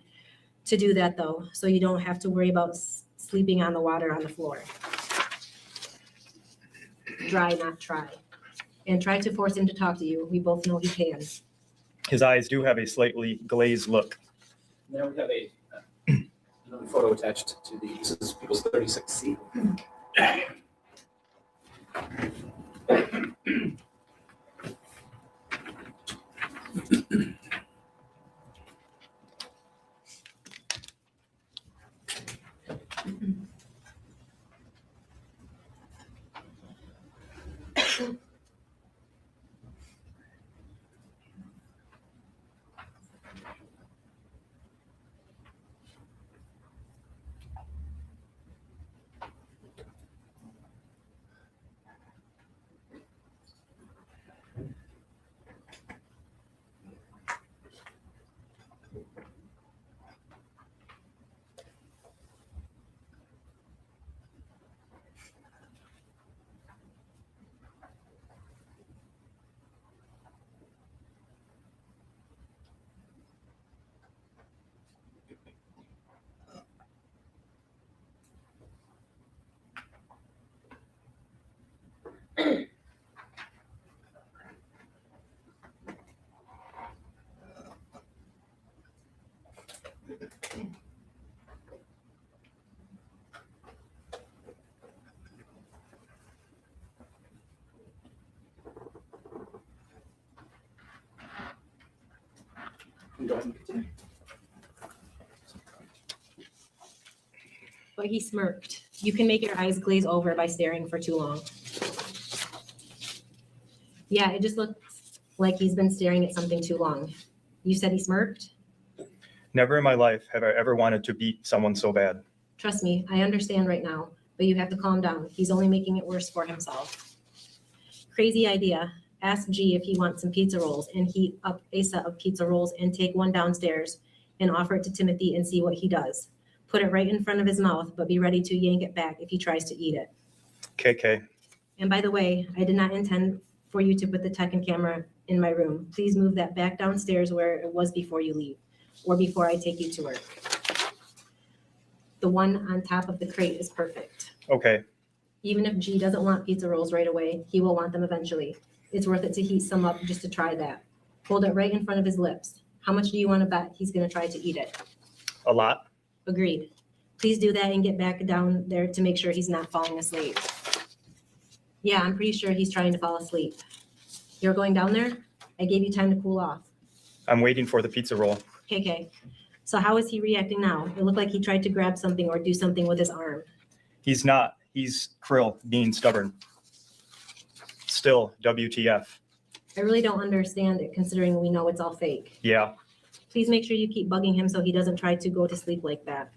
to do that though, so you don't have to worry about sleeping on the water on the floor. Dry, not try. And try to force him to talk to you. We both know he can. His eyes do have a slightly glazed look. Now we have another photo attached to the, this is people's 36C. Go ahead and continue. But he smirked. You can make your eyes glaze over by staring for too long. Yeah, it just looks like he's been staring at something too long. You said he smirked? Never in my life have I ever wanted to beat someone so bad. Trust me, I understand right now, but you have to calm down. He's only making it worse for himself. Crazy idea. Ask G if he wants some pizza rolls and heat up a set of pizza rolls and take one downstairs and offer it to Timothy and see what he does. Put it right in front of his mouth, but be ready to yank it back if he tries to eat it. KK. And by the way, I did not intend for you to put the tech and camera in my room. Please move that back downstairs where it was before you leave or before I take you to work. The one on top of the crate is perfect. Okay. Even if G doesn't want pizza rolls right away, he will want them eventually. It's worth it to heat some up just to try that. Hold it right in front of his lips. How much do you want to bet he's going to try to eat it? A lot. Agreed. Please do that and get back down there to make sure he's not falling asleep. Yeah, I'm pretty sure he's trying to fall asleep. You're going down there? I gave you time to cool off. I'm waiting for the pizza roll. Okay. So how is he reacting now? It looked like he tried to grab something or do something with his arm. He's not. He's Krill being stubborn. Still, WTF. I really don't understand it considering we know it's all fake. Yeah. Please make sure you keep bugging him so he doesn't try to go to sleep like that.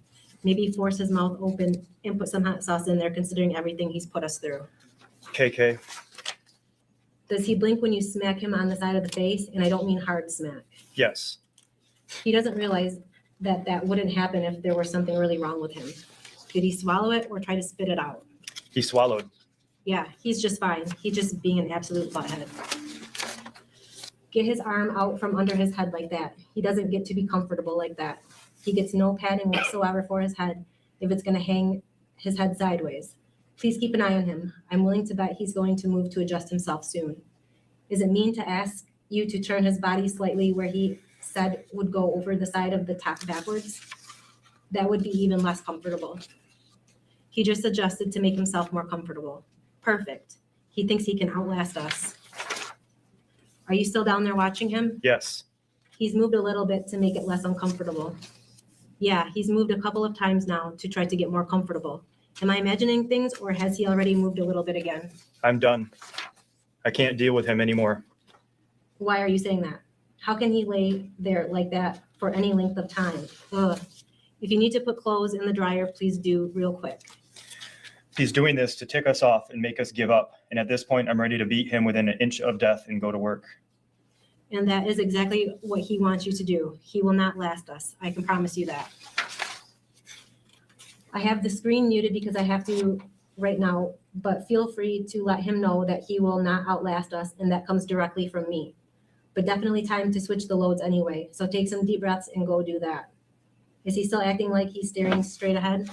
Maybe force his mouth open and put some hot sauce in there considering everything he's put us through. KK. Does he blink when you smack him on the side of the face? And I don't mean hard smack. Yes. He doesn't realize that that wouldn't happen if there was something really wrong with him. Did he swallow it or try to spit it out? He swallowed. Yeah, he's just fine. He's just being an absolute butthead. Get his arm out from under his head like that. He doesn't get to be comfortable like that. He gets no padding whatsoever for his head if it's going to hang his head sideways. Please keep an eye on him. I'm willing to bet he's going to move to adjust himself soon. Is it mean to ask you to turn his body slightly where he said would go over the side of the top backwards? That would be even less comfortable. He just adjusted to make himself more comfortable. Perfect. He thinks he can outlast us. Are you still down there watching him? Yes. He's moved a little bit to make it less uncomfortable. Yeah, he's moved a couple of times now to try to get more comfortable. Am I imagining things or has he already moved a little bit again? I'm done. I can't deal with him anymore. Why are you saying that? How can he lay there like that for any length of time? Ugh. If you need to put clothes in the dryer, please do real quick. He's doing this to tick us off and make us give up. And at this point, I'm ready to beat him within an inch of death and go to work. And that is exactly what he wants you to do. He will not last us. I can promise you that. I have the screen muted because I have to right now, but feel free to let him know that he will not outlast us, and that comes directly from me. But definitely time to switch the loads anyway. So take some deep breaths and go do that. Is he still acting like he's staring straight ahead?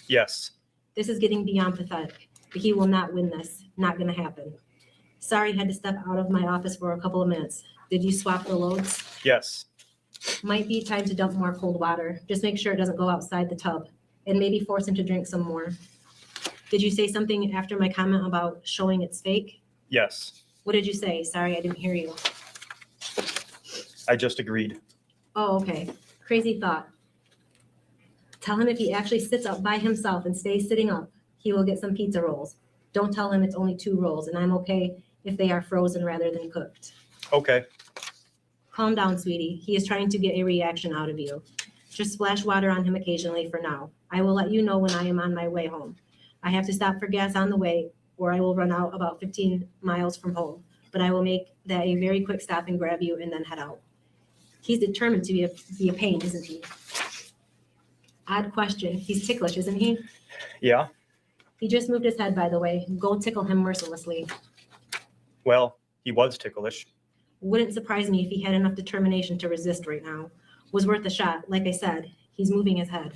Yes. This is getting beyond pathetic, but he will not win this. Not going to happen. Sorry, had to step out of my office for a couple of minutes. Did you swap the loads? Yes. Might be time to dump more cold water. Just make sure it doesn't go outside the tub, and maybe force him to drink some more. Did you say something after my comment about showing it's fake? Yes. What did you say? Sorry, I didn't hear you. I just agreed. Oh, okay. Crazy thought. Tell him if he actually sits up by himself and stays sitting up, he will get some pizza rolls. Don't tell him it's only 2 rolls, and I'm okay if they are frozen rather than cooked. Okay. Calm down, sweetie. He is trying to get a reaction out of you. Just splash water on him occasionally for now. I will let you know when I am on my way home. I have to stop for gas on the way, or I will run out about 15 miles from home. But I will make that a very quick stop and grab you and then head out. He's determined to be a pain, isn't he? Odd question. He's ticklish, isn't he? Yeah. He just moved his head, by the way. Go tickle him mercilessly. Well, he was ticklish. Wouldn't surprise me if he had enough determination to resist right now. Was worth a shot. Like I said, he's moving his head. ...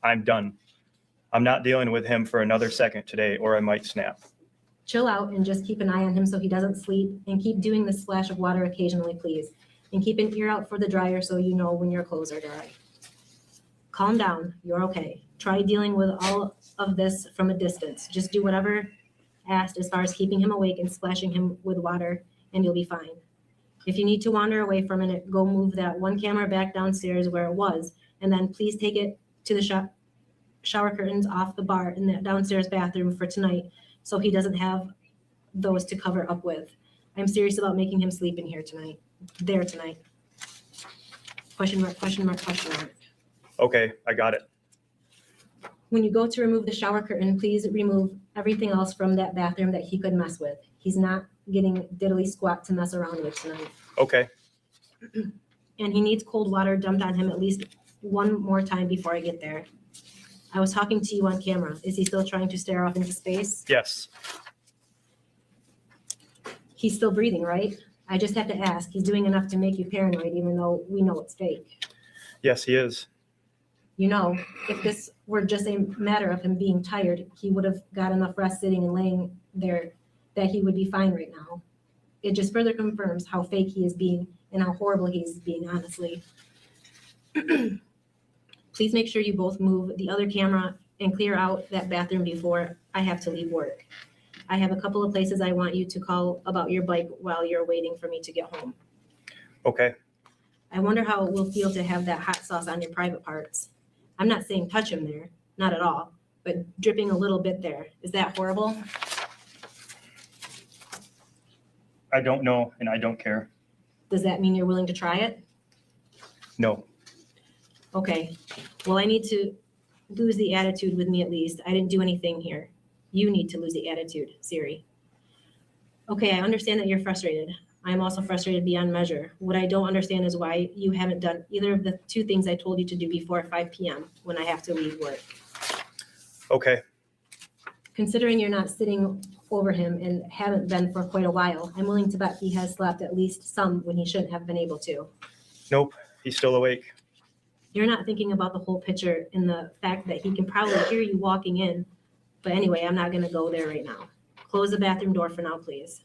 I'm done. I'm not dealing with him for another second today, or I might snap. Chill out and just keep an eye on him so he doesn't sleep, and keep doing the splash of water occasionally, please. And keep an ear out for the dryer so you know when your clothes are dry. Calm down. You're okay. Try dealing with all of this from a distance. Just do whatever asked as far as keeping him awake and splashing him with water, and you'll be fine. If you need to wander away for a minute, go move that one camera back downstairs where it was, and then please take it to the shower curtains off the bar in that downstairs bathroom for tonight so he doesn't have those to cover up with. I'm serious about making him sleep in here tonight. There tonight. Question mark, question mark, question mark. Okay, I got it. When you go to remove the shower curtain, please remove everything else from that bathroom that he could mess with. He's not getting diddly squat to mess around with tonight. Okay. And he needs cold water dumped on him at least one more time before I get there. I was talking to you on camera. Is he still trying to stare off into space? Yes. He's still breathing, right? I just have to ask. He's doing enough to make you paranoid, even though we know it's fake. Yes, he is. You know, if this were just a matter of him being tired, he would have got enough rest sitting and laying there that he would be fine right now. It just further confirms how fake he is being and how horrible he's being, honestly. Please make sure you both move the other camera and clear out that bathroom before I have to leave work. I have a couple of places I want you to call about your bike while you're waiting for me to get home. Okay. I wonder how it will feel to have that hot sauce on your private parts. I'm not saying touch him there, not at all, but dripping a little bit there. Is that horrible? I don't know, and I don't care. Does that mean you're willing to try it? No. Okay, well, I need to lose the attitude with me at least. I didn't do anything here. You need to lose the attitude, Siri. Okay, I understand that you're frustrated. I'm also frustrated beyond measure. What I don't understand is why you haven't done either of the two things I told you to do before 5 p.m. when I have to leave work. Okay. Considering you're not sitting over him and haven't been for quite a while, I'm willing to bet he has slept at least some when he shouldn't have been able to. Nope. He's still awake. You're not thinking about the whole picture and the fact that he can probably hear you walking in. But anyway, I'm not going to go there right now. Close the bathroom door for now, please.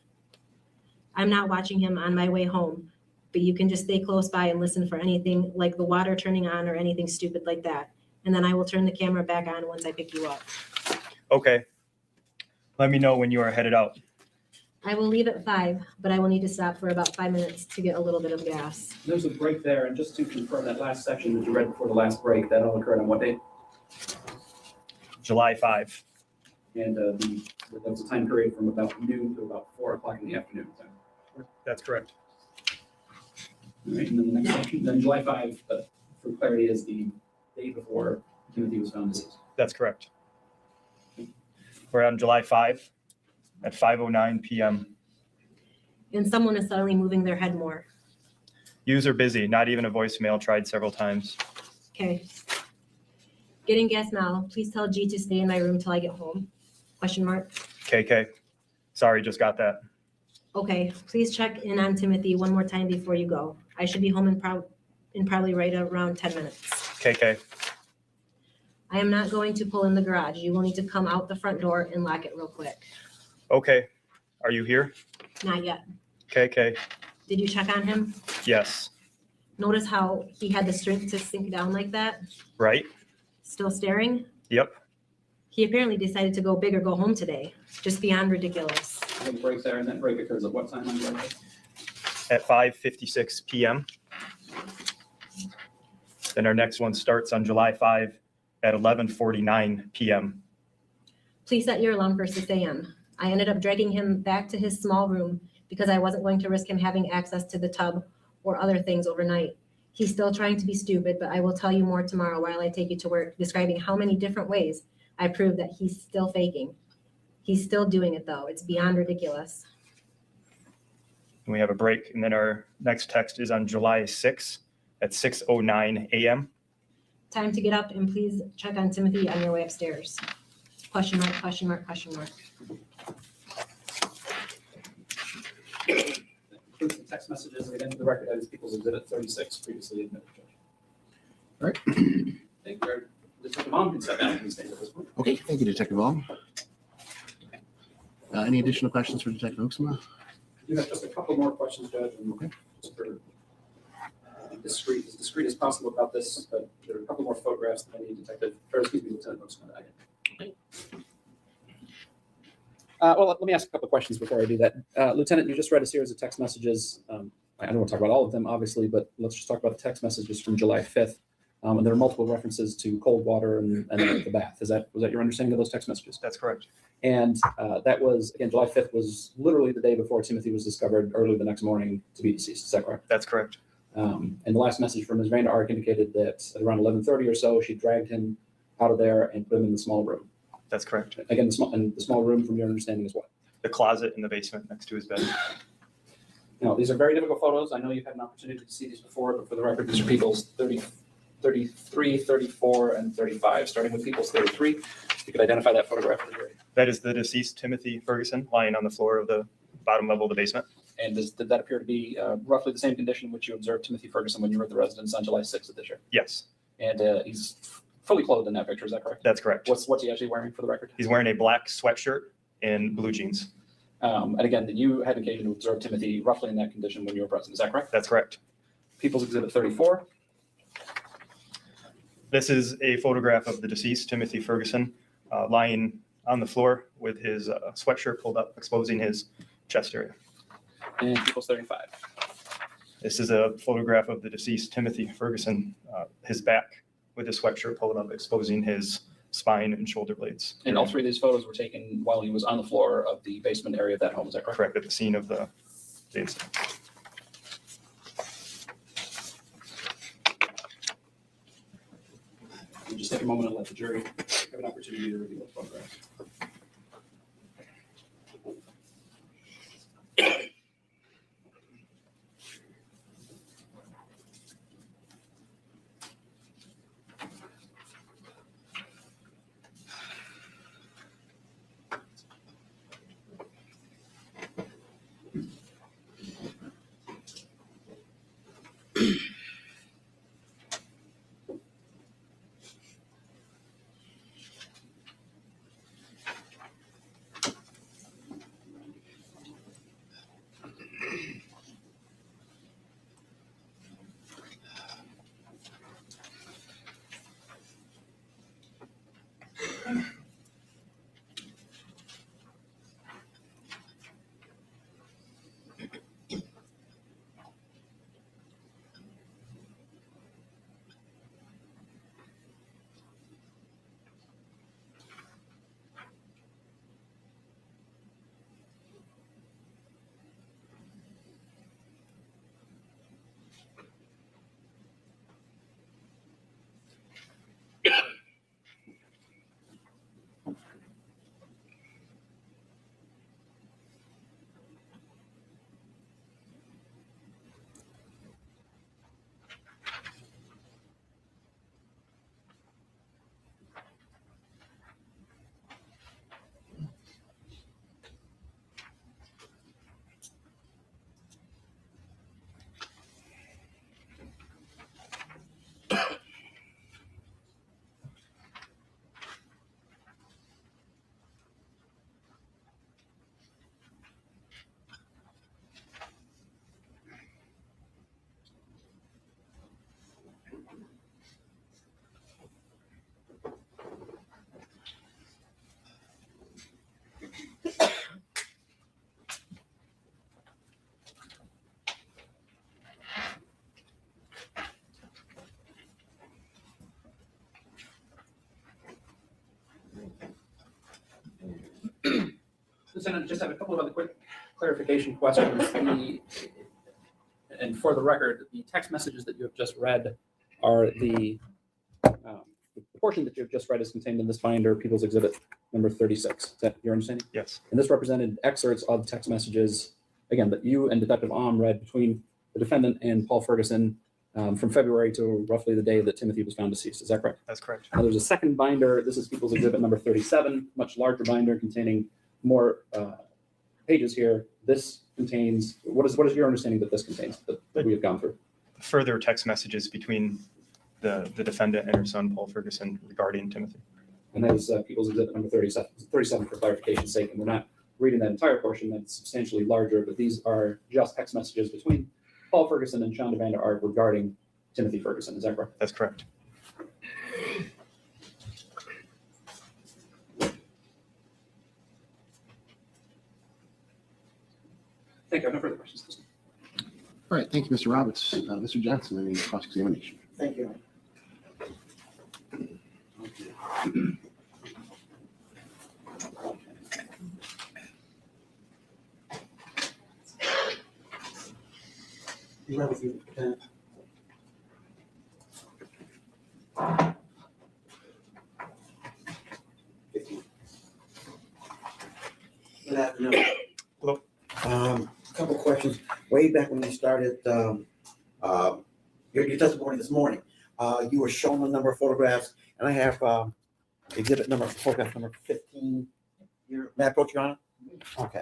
I'm not watching him on my way home, but you can just stay close by and listen for anything like the water turning on or anything stupid like that. And then I will turn the camera back on once I pick you up. Okay. Let me know when you are headed out. I will leave at 5, but I will need to stop for about 5 minutes to get a little bit of gas. There's a break there, and just to confirm that last section that you read before the last break, that all occurred on what date? July 5. And that was a time period from about noon to about 4 o'clock in the afternoon. That's correct. All right, and then the next section, then July 5, but for clarity, is the day before Timothy was found deceased. That's correct. We're on July 5 at 5:09 p.m. And someone is suddenly moving their head more. User busy, not even a voicemail, tried several times. Okay. Getting gas now. Please tell G to stay in my room till I get home. Question mark. KK. Sorry, just got that. Okay, please check in on Timothy one more time before you go. I should be home in probably right around 10 minutes. KK. I am not going to pull in the garage. You will need to come out the front door and lock it real quick. Okay. Are you here? Not yet. KK. Did you check on him? Yes. Notice how he had the strength to sink down like that? Right? Still staring? Yep. He apparently decided to go big or go home today. Just beyond ridiculous. A break there, and that break occurs at what time on July? At 5:56 p.m. Then our next one starts on July 5 at 11:49 p.m. Please set your alarm for 6 a.m. I ended up dragging him back to his small room because I wasn't going to risk him having access to the tub or other things overnight. He's still trying to be stupid, but I will tell you more tomorrow while I take you to work, describing how many different ways I proved that he's still faking. He's still doing it though. It's beyond ridiculous. And we have a break, and then our next text is on July 6 at 6:09 a.m. Time to get up and please check on Timothy on your way upstairs. Question mark, question mark, question mark. Includes the text messages again to the record as People's Exhibit 36 previously admitted. All right. Thank you. Detective Mom can step down, please, stand at this point. Okay, thank you, Detective Vaughn. Any additional questions for Detective Oaksma? You have just a couple more questions, Judge. And Okay. just for, as discreet as possible about this, but there are a couple more photographs that I need Lieutenant Oaksma. Okay. Well, let me ask a couple of questions before I do that. Lieutenant, you just read a series of text messages. I don't want to talk about all of them, obviously, but let's just talk about the text messages from July 5th. And there are multiple references to cold water and the bath. Was that your understanding of those text messages? That's correct. And that was, again, July 5th was literally the day before Timothy was discovered early the next morning to be deceased. Is that correct? That's correct. And the last message from Ms. Vander Ark indicated that at around 11:30 or so, she dragged him out of there and put him in the small room. That's correct. Again, the small room, from your understanding, is what? The closet in the basement next to his bed. Now, these are very difficult photos. I know you've had an opportunity to see these before, but for the record, these are people's 33, 34, and 35, starting with people's 33. You could identify that photograph for the jury. That is the deceased Timothy Ferguson lying on the floor of the bottom level of the basement. And did that appear to be roughly the same condition in which you observed Timothy Ferguson when you were at the residence on July 6th of this year? Yes, And he's fully clothed in that picture, is that correct? that's correct. What's he actually wearing for the record? He's wearing a black sweatshirt and blue jeans. And again, that you had occasion to observe Timothy roughly in that condition when you were present. Is that correct? That's correct. People's Exhibit 34. This is a photograph of the deceased, Timothy Ferguson, lying on the floor with his sweatshirt pulled up, exposing his chest area. And People's 35. This is a photograph of the deceased, Timothy Ferguson, his back with his sweatshirt pulled up, exposing his spine and shoulder blades. And all three of these photos were taken while he was on the floor of the basement area of that home. Is that correct? Correct, at the scene of the incident. We'll just take a moment and let the jury have an opportunity to review those photographs. Lieutenant, just have a couple of other quick clarification questions. And for the record, the text messages that you have just read are the portion that you have just read is contained in this binder, People's Exhibit number 36. Is that your understanding? Yes. And this represented excerpts of text messages, again, that you and Detective Ahm read between the defendant and Paul Ferguson from February to roughly the day that Timothy was found deceased. Is that correct? That's correct. Now, there's a second binder. This is People's Exhibit number 37, much larger binder containing more pages here. This contains, what is your understanding that this contains, that we have gone through? Further text messages between the defendant and her son, Paul Ferguson, regarding Timothy. And that is People's Exhibit number 37 for clarification's sake. And we're not reading that entire portion, that's substantially larger, but these are just text messages between Paul Ferguson and Shanda Vander Ark regarding Timothy Ferguson. Is that correct? That's correct. Thank you. I have no further questions. All right, thank you, Mr. Roberts. Mr. Johnson, any cross-examination? Thank you. You ready with you, Lieutenant? Good afternoon. Hello. Couple questions. Way back when you started your testimony this morning, you were shown a number of photographs, and I have photograph number 15. May I approach, Your Honor? Okay.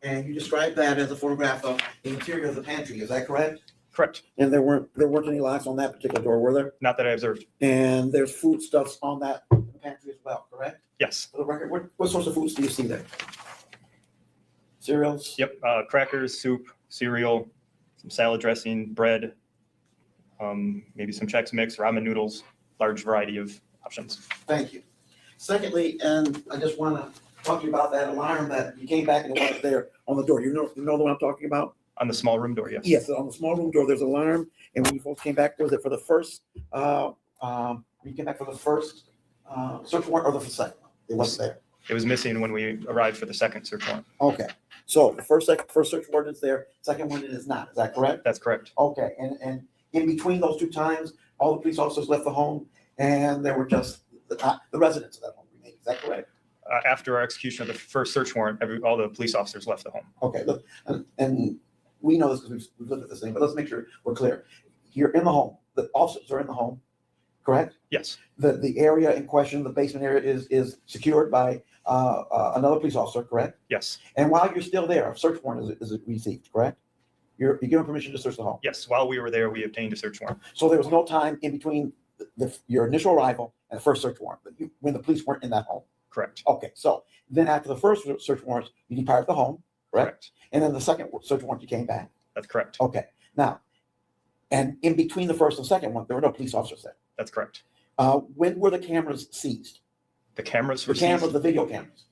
And you described that as a photograph of the interior of the pantry. Is that correct? Correct. And there weren't any locks on that particular door, were there? Not that I observed. And there's foodstuffs on that pantry as well, correct? Yes. For the record, what sorts of foods do you see there? cereals? Yep, crackers, soup, cereal, some salad dressing, bread, maybe some Chex Mix, ramen noodles, large variety of options. Thank you. Secondly, and I just want to talk to you about that alarm that you came back and it wasn't there on the door. You know the one I'm talking about? On the small room door, yes. Yes, on the small room door, there's an alarm. And when you folks came back, was it for the first, you came back for the first search warrant or the second? It wasn't there. It was missing when we arrived for the second search warrant. Okay, so the first search warrant is there, second one it is not. Is that correct? That's correct. Okay, and in between those two times, all the police officers left the home and there were just the residents of that home remained. Is that correct? After our execution of the first search warrant, all the police officers left the home. Okay, look, and we know this because we've looked at this thing, but let's make sure we're clear. You're in the home, the officers are in the home, correct? Yes, The area in question, the basement area is secured by another police officer, correct? yes, And while you're still there, a search warrant is received, correct? You're given permission to search the home. yes. While we were there, we obtained a search warrant. So there was no time in between your initial arrival and the first search warrant, but when the police weren't in that home. Correct. Okay, so then after the first search warrant, you departed the home, correct? Correct. And then the second search warrant, you came back. That's correct. Okay, now, and in between the first and second one, there were no police officers there. That's correct. When were the cameras seized? The cameras The were cameras, seized. the video cameras?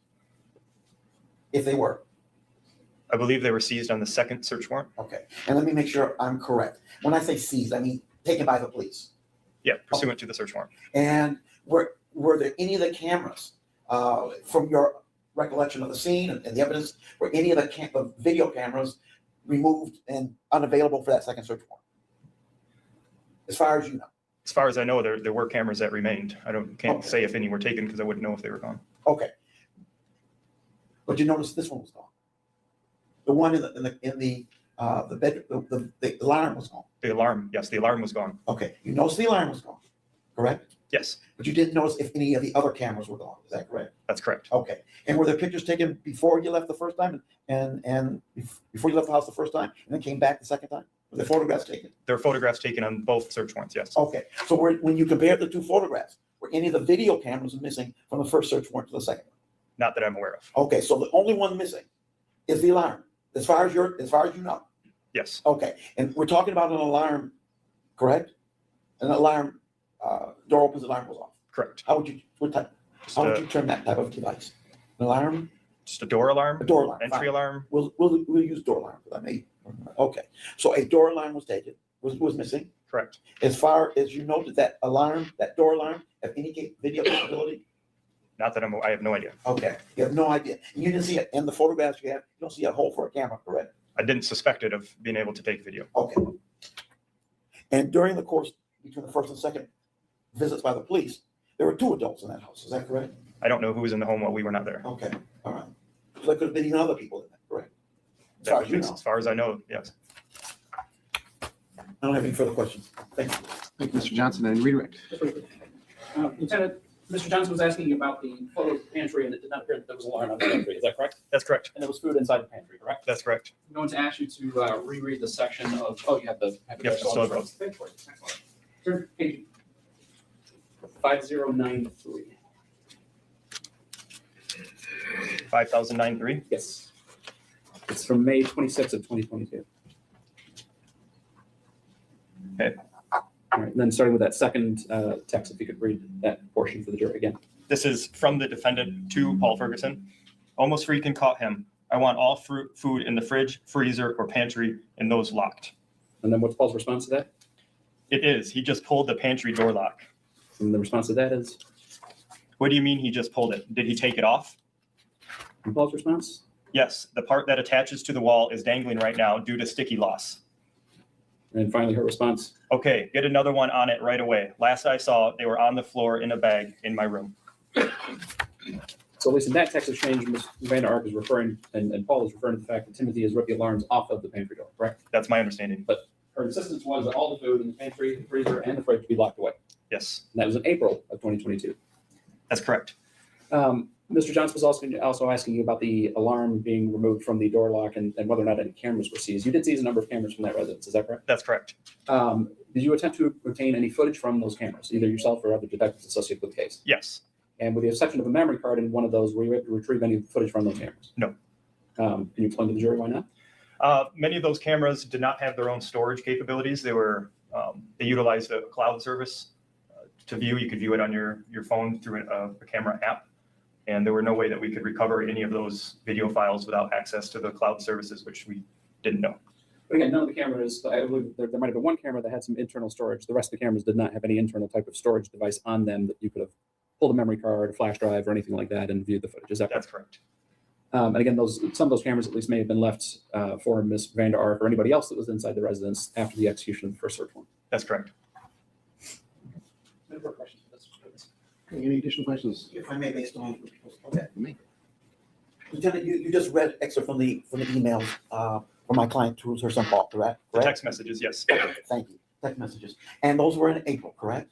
If they were, I believe they were seized on the second search warrant. okay. And let me make sure I'm correct. When I say seized, I mean taken by the police. Yeah, pursuant to the search warrant. And were there any of the cameras, from your recollection of the scene and the evidence, were any of the video cameras removed and unavailable for that second search warrant? As far as you know. As far as I know, there were cameras that remained. Can't Okay. say if any were taken because I wouldn't know if they were gone. Okay. But you notice this one was gone. The one in the bedroom, the alarm was gone. The alarm, yes, the alarm was gone. Okay, you noticed the alarm was gone, correct? Yes, But you didn't notice if any of the other cameras were gone. Is that correct? that's correct. Okay. And were there pictures taken before you left the first time and before you left the house the first time and then came back the second time? Were there photographs taken? There were photographs taken on both search warrants, yes. Okay. So when you compared the two photographs, were any of the video cameras missing from the first search warrant to the second one? Not that I'm aware of. Okay. So the only one missing is the alarm, as far as you know. Yes, Okay. And we're talking about an alarm, correct? An alarm, door opens, alarm goes off. correct. How would you Just how would a, you term that type of device? An alarm? just a door alarm, A door alarm. entry fine. alarm. We'll use door alarm for that, maybe. Okay, so a door alarm was taken, was missing. Correct. As far as you noted that alarm, that door alarm, have any video capability? Not that I have no idea. Okay, you have no idea. And you didn't see it in the photographs you have, you don't see a hole for a camera, correct? I didn't suspect it of being able to take video. Okay. And during the course between the first and second visits by the police, there were two adults in that house, is that correct? I don't know who was in the home while we were not there. Okay, all right. So there could have been even other people in there, correct? As far as you know. As far as I know, yes. I don't have any further questions. Thank you. Thank you, Mr. Johnson, and redirect. Lieutenant, Mr. Johnson was asking you about the photo pantry, and it did not appear that there was an alarm on the pantry. Is that correct? That's correct. And there was food inside the pantry, correct? That's correct. I'm going to ask you to reread the section of, oh, you have the. Yep, still have both. Thank you. Excellent. Turn to page 5093. 5093. Yes. It's from May 26th of 2022. Okay. All right, and then starting with that second text, if you could read that portion for the jury again. This is from the defendant to Paul Ferguson. Almost freaking caught him. I want all food in the fridge, freezer, or pantry, and those locked. And then what's Paul's response to that? It is. He just pulled the pantry door lock. And the response to that is, What do you mean he just pulled it? Did he take it off? and Paul's response? Yes, the part that attaches to the wall is dangling right now due to sticky loss. And finally, her response, Okay, get another one on it right away. Last I saw, they were on the floor in a bag in my room. so at least in that text exchange, Ms. Vander Ark is referring, and Paul is referring to the fact that Timothy has ripped the alarms off of the pantry door, correct? That's my understanding. Her insistence was that all the food in the pantry, the freezer, and the fridge be locked away. Yes, And that was in April of 2022. that's correct. Mr. Johnson was also asking you about the alarm being removed from the door lock and whether or not any cameras were seized. You did seize a number of cameras from that residence, is that correct? That's correct. Did you attempt to obtain any footage from those cameras, either yourself or other detectives associated with the case? Yes, And with the exception of a memory card in one of those, were you able to retrieve any footage from those cameras? No. Can you explain to the jury why not? Many of those cameras did not have their own storage capabilities. They utilized a cloud service to view. You could view it on your phone through a camera app. And there were no way that we could recover any of those video files without access to the cloud services, which we didn't know. But again, none of the cameras, I believe there might have been one camera that had some internal storage. The rest of the cameras did not have any internal type of storage device on them that you could have pulled a memory card, a flash drive, or anything like that and viewed the footage. Is that That's correct. And again, some of those cameras at least may have been left for Ms. Vander Ark or anybody else that was inside the residence after the execution of the first search warrant. That's correct. Any more questions? Any additional questions? If I may, based on, okay. Me. Lieutenant, you just read excerpt from the emails from my client to her son Paul, correct? The text messages, yes. Thank you. Text messages. And those were in April, correct?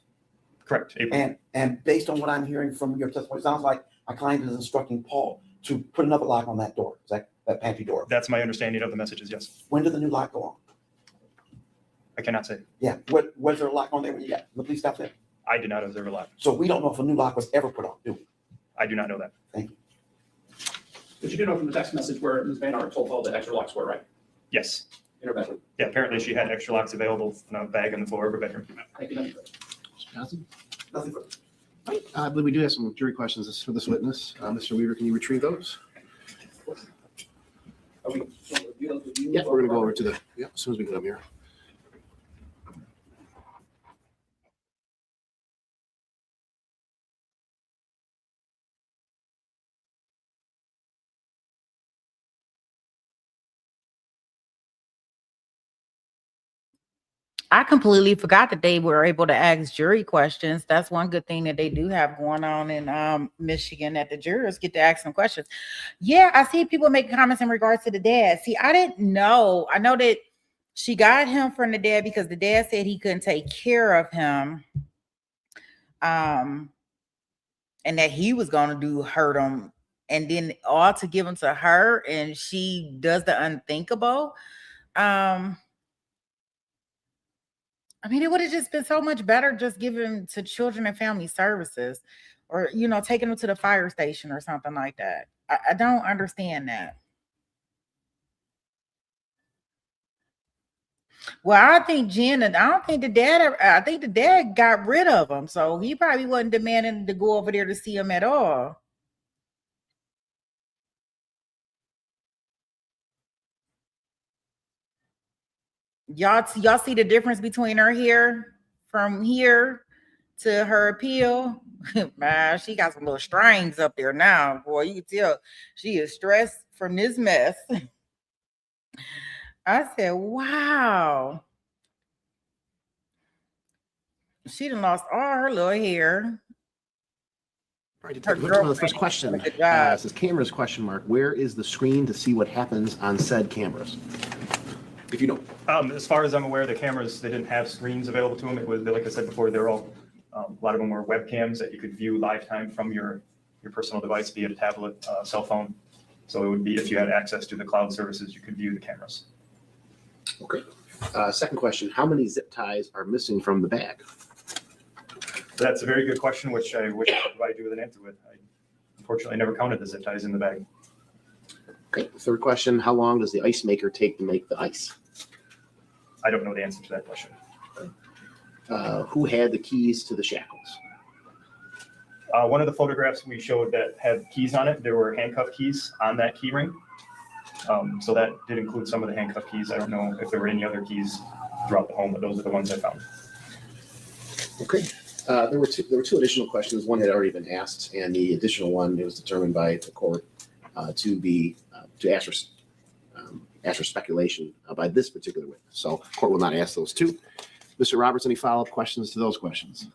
Correct. April. And based on what I'm hearing from your testimony, it sounds like my client is instructing Paul to put another lock on that door, is that pantry door? That's my understanding of the messages, yes. When did the new lock go on? I cannot say. Yeah, was there a lock on there when you got the police stopped there? I did not observe a lock. So we don't know if a new lock was ever put on, do we? I do not know that. Thank you. But you do know from the text message where Ms. Vander Ark told Paul that extra locks were, right? Yes. In her bedroom. Yeah, apparently she had extra locks available in a bag on the floor of her bedroom. Thank you. Mr. Johnson? Nothing further. I believe we do have some jury questions for this witness. Mr. Weaver, can you retrieve those? Are we? Yeah, we're gonna go over to as soon as we get up here. I completely forgot that they were able to ask jury questions. That's one good thing that they do have going on in Michigan, that the jurors get to ask some questions. Yeah, I see people making comments in regards to the dad. See, I didn't know. I know that she got him from the dad because the dad said he couldn't take care of him. And that he was going to hurt him, and then all to give him to her, and she does the unthinkable. I mean, it would have just been so much better just giving to Children and Family Services, or, taking them to the fire station or something like that. I don't understand that. Well, I think I think the dad got rid of him. So he probably wasn't demanding to go over there to see him at all. Y'all see the difference between her here, from here to her appeal? Man, she got some little strings up there now. Boy, you can tell she is stressed from this mess. I said, wow. She done lost all her little hair. All right, the first question. It says cameras, question mark. Where is the screen to see what happens on said cameras? If you know. As far as I'm aware, the cameras, they didn't have screens available to them. It was, like I said before, they're all, a lot of them were webcams that you could view live time from your personal device, be it a tablet, cell phone. So it would be, if you had access to the cloud services, you could view the cameras. Okay. Second question, how many zip ties are missing from the bag? That's a very good question, which I wish I could provide you with an answer with. I unfortunately never counted the zip ties in the bag. Okay. Third question, how long does the ice maker take to make the ice? I don't know the answer to that question. Who had the keys to the shackles? One of the photographs we showed that had keys on it, there were handcuff keys on that key ring. So that did include some of the handcuff keys. I don't know if there were any other keys throughout the home, but those are the ones I found. Okay. There were two additional questions. One had already been asked, and the additional one was determined by the court to ask for speculation by this particular witness. So court will not ask those two. Mr. Roberts, any follow-up questions to those questions?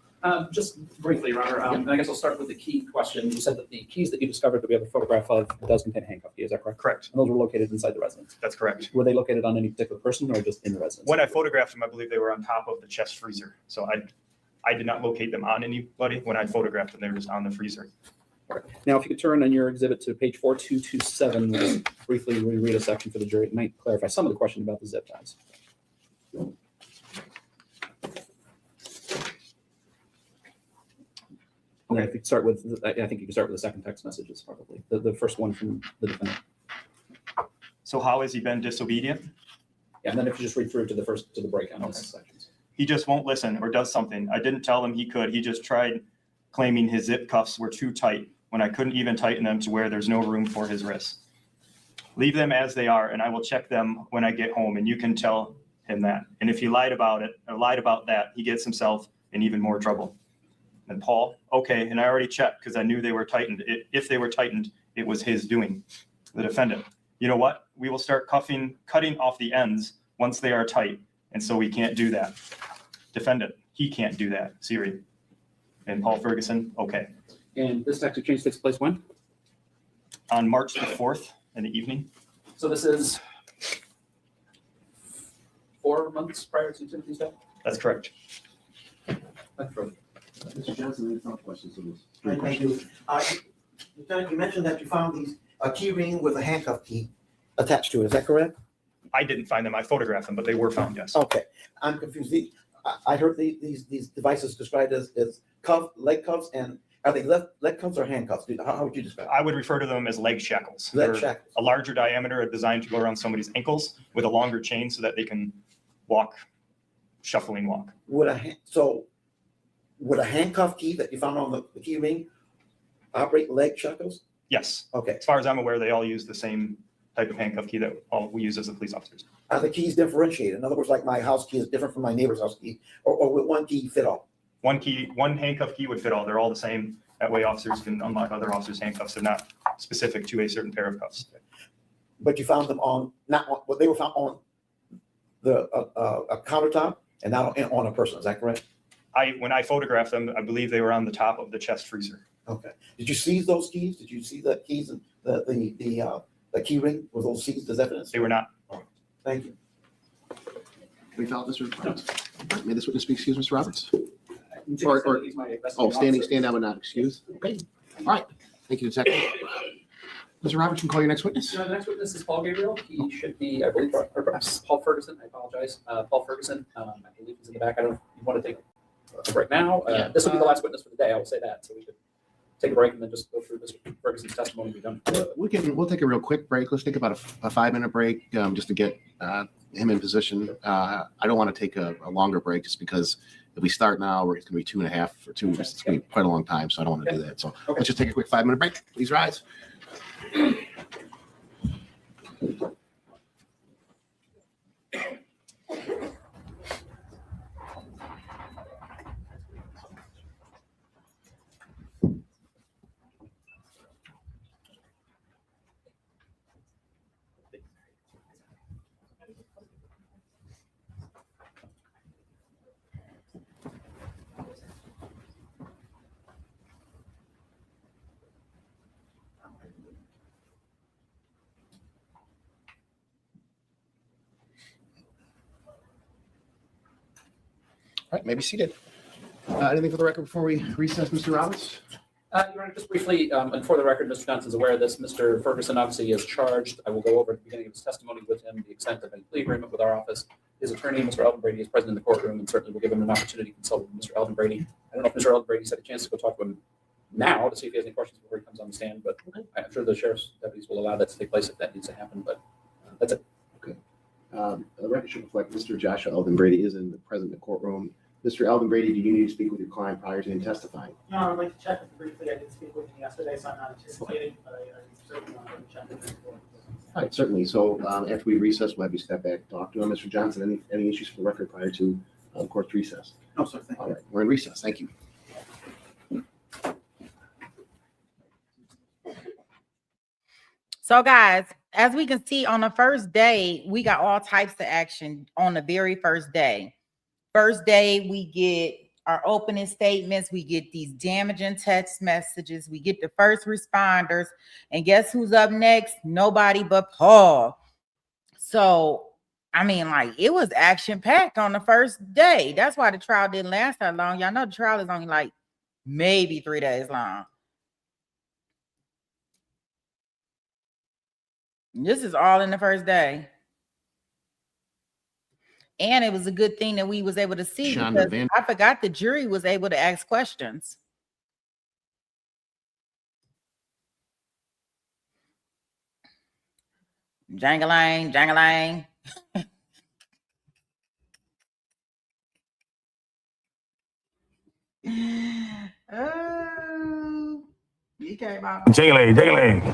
Just briefly, Your Honor, I guess I'll start with the key question. You said that the keys that you discovered that we have a photograph of does contain a handcuff key. Is that correct? Correct. And those were located inside the residence. That's correct. Were they located on any particular person or just in the residence? When I photographed them, I believe they were on top of the chest freezer. So I did not locate them on anybody. When I photographed them, they were just on the freezer. Right. Now, if you could turn on your exhibit to page 4227, we'll briefly reread a section for the jury. It might clarify some of the question about the zip ties. Okay. I think you can start with the second text messages, probably the first one from the defendant. So how has he been disobedient? Yeah, and then if you just read through to the breakdown of Okay. these sections. He just won't listen or does something. I didn't tell him he could. He just tried, claiming his zip cuffs were too tight when I couldn't even tighten them to where there's no room for his wrists. Leave them as they are, and I will check them when I get home, and you can tell him that. And if he lied about it, or lied about that, he gets himself in even more trouble. And Paul, okay, and I already checked because I knew they were tightened. If they were tightened, it was his doing. The defendant, you know what? We will start cutting off the ends once they are tight, and so we can't do that. Defendant, he can't do that. Siri. And Paul Ferguson, okay. And this tactic change takes place when? On March the 4th in the evening. So this is 4 months prior to Timothy's death? That's correct. Mr. Johnson, any follow-up questions on this? Thank you. Lieutenant, you mentioned that you found these, a key ring with a handcuff key attached to it. Is that correct? I didn't find them. I photographed them, but they were found, yes. Okay, I'm confused. I heard these devices described as leg cuffs, and are they leg cuffs or handcuffs? How would you describe it? I would refer to them as leg shackles. Leg They're shackles. a larger diameter designed to go around somebody's ankles with a longer chain so that they can walk, shuffling walk. Would a handcuff key that you found on the key ring operate leg shackles? Yes. Okay. As far as I'm aware, they all use the same type of handcuff key that all we use as the police officers. Are the keys differentiated? In other words, like my house key is different from my neighbor's house key, or would one key fit all? One handcuff key would fit all. They're all the same. That way officers can unlock other officers' handcuffs. They're not specific to a certain pair of cuffs. But you found them they were found on the a countertop and not on a person. Is that correct? When I photographed them, I believe they were on the top of the chest freezer. Okay. Did you seize those keys? Did you see the keys and the key ring? Were those seized as evidence? They were not. Thank you. Any follow-up, Mr. Roberts? May this witness speak, excuse Mr. Roberts? Or, Stand down but not excuse. Okay, all right. Thank you, Detective. Mr. Roberts, you can call your next witness. The next witness is Paul Gabriel. He should be, I believe, or perhaps Paul Ferguson. I apologize. Paul Ferguson, I believe he's in the back. I don't know if you want to take a break now. This will be the last witness for the day. I will say that. So we could take a break and then just go through Mr. Ferguson's testimony and be done. We'll take a real quick break. Let's take about a 5-minute break just to get him in position. I don't want to take a longer break just because if we start now, it's going to be 2.5 or 2. It's going to be quite a long time, so I don't want to do that. So let's just take a quick 5-minute break. Please rise. All right, maybe seated. Anything for the record before we recess, Mr. Roberts? Your Honor, just briefly, and for the record, Mr. Johnson's aware of this. Mr. Ferguson obviously is charged. I will go over at the beginning of his testimony with him the extent of any plea agreement with our office. His attorney, Mr. Elvin Brady, is present in the courtroom and certainly will give him an opportunity to consult with Mr. Elvin Brady. I don't know if Mr. Elvin Brady's had a chance to go talk to him now to see if he has any questions before he comes on the stand, but I'm sure the sheriff's deputies will allow that to take place if that needs to happen, but that's it. Okay. The record should reflect Mr. Joshua Elvin Brady is present in the courtroom. Mr. Elvin Brady, do you need to speak with your client prior to him testifying? No, I'd like to check with him briefly. I did speak with him yesterday, so I'm not anticipating, but I certainly want to check with him. All right, certainly. So after we recess, we'll have you step back and talk to him. Mr. Johnson, any issues for the record prior to court recess? No, sir. Thank All you. right, we're in recess. Thank you. So guys, as we can see on the first day, we got all types of action on the very first day. First day, we get our opening statements. We get these damaging text messages. We get the first responders. And guess who's up next? Nobody but Paul. So, I mean, like, it was action-packed on the first day. That's why the trial didn't last that long. Y'all know the trial is only like maybe 3 days long. This is all in the first day. And it was a good thing that we was able to see Shanda because I forgot the jury was able to ask questions. Jangalang, jangalang. He came out. Jingling.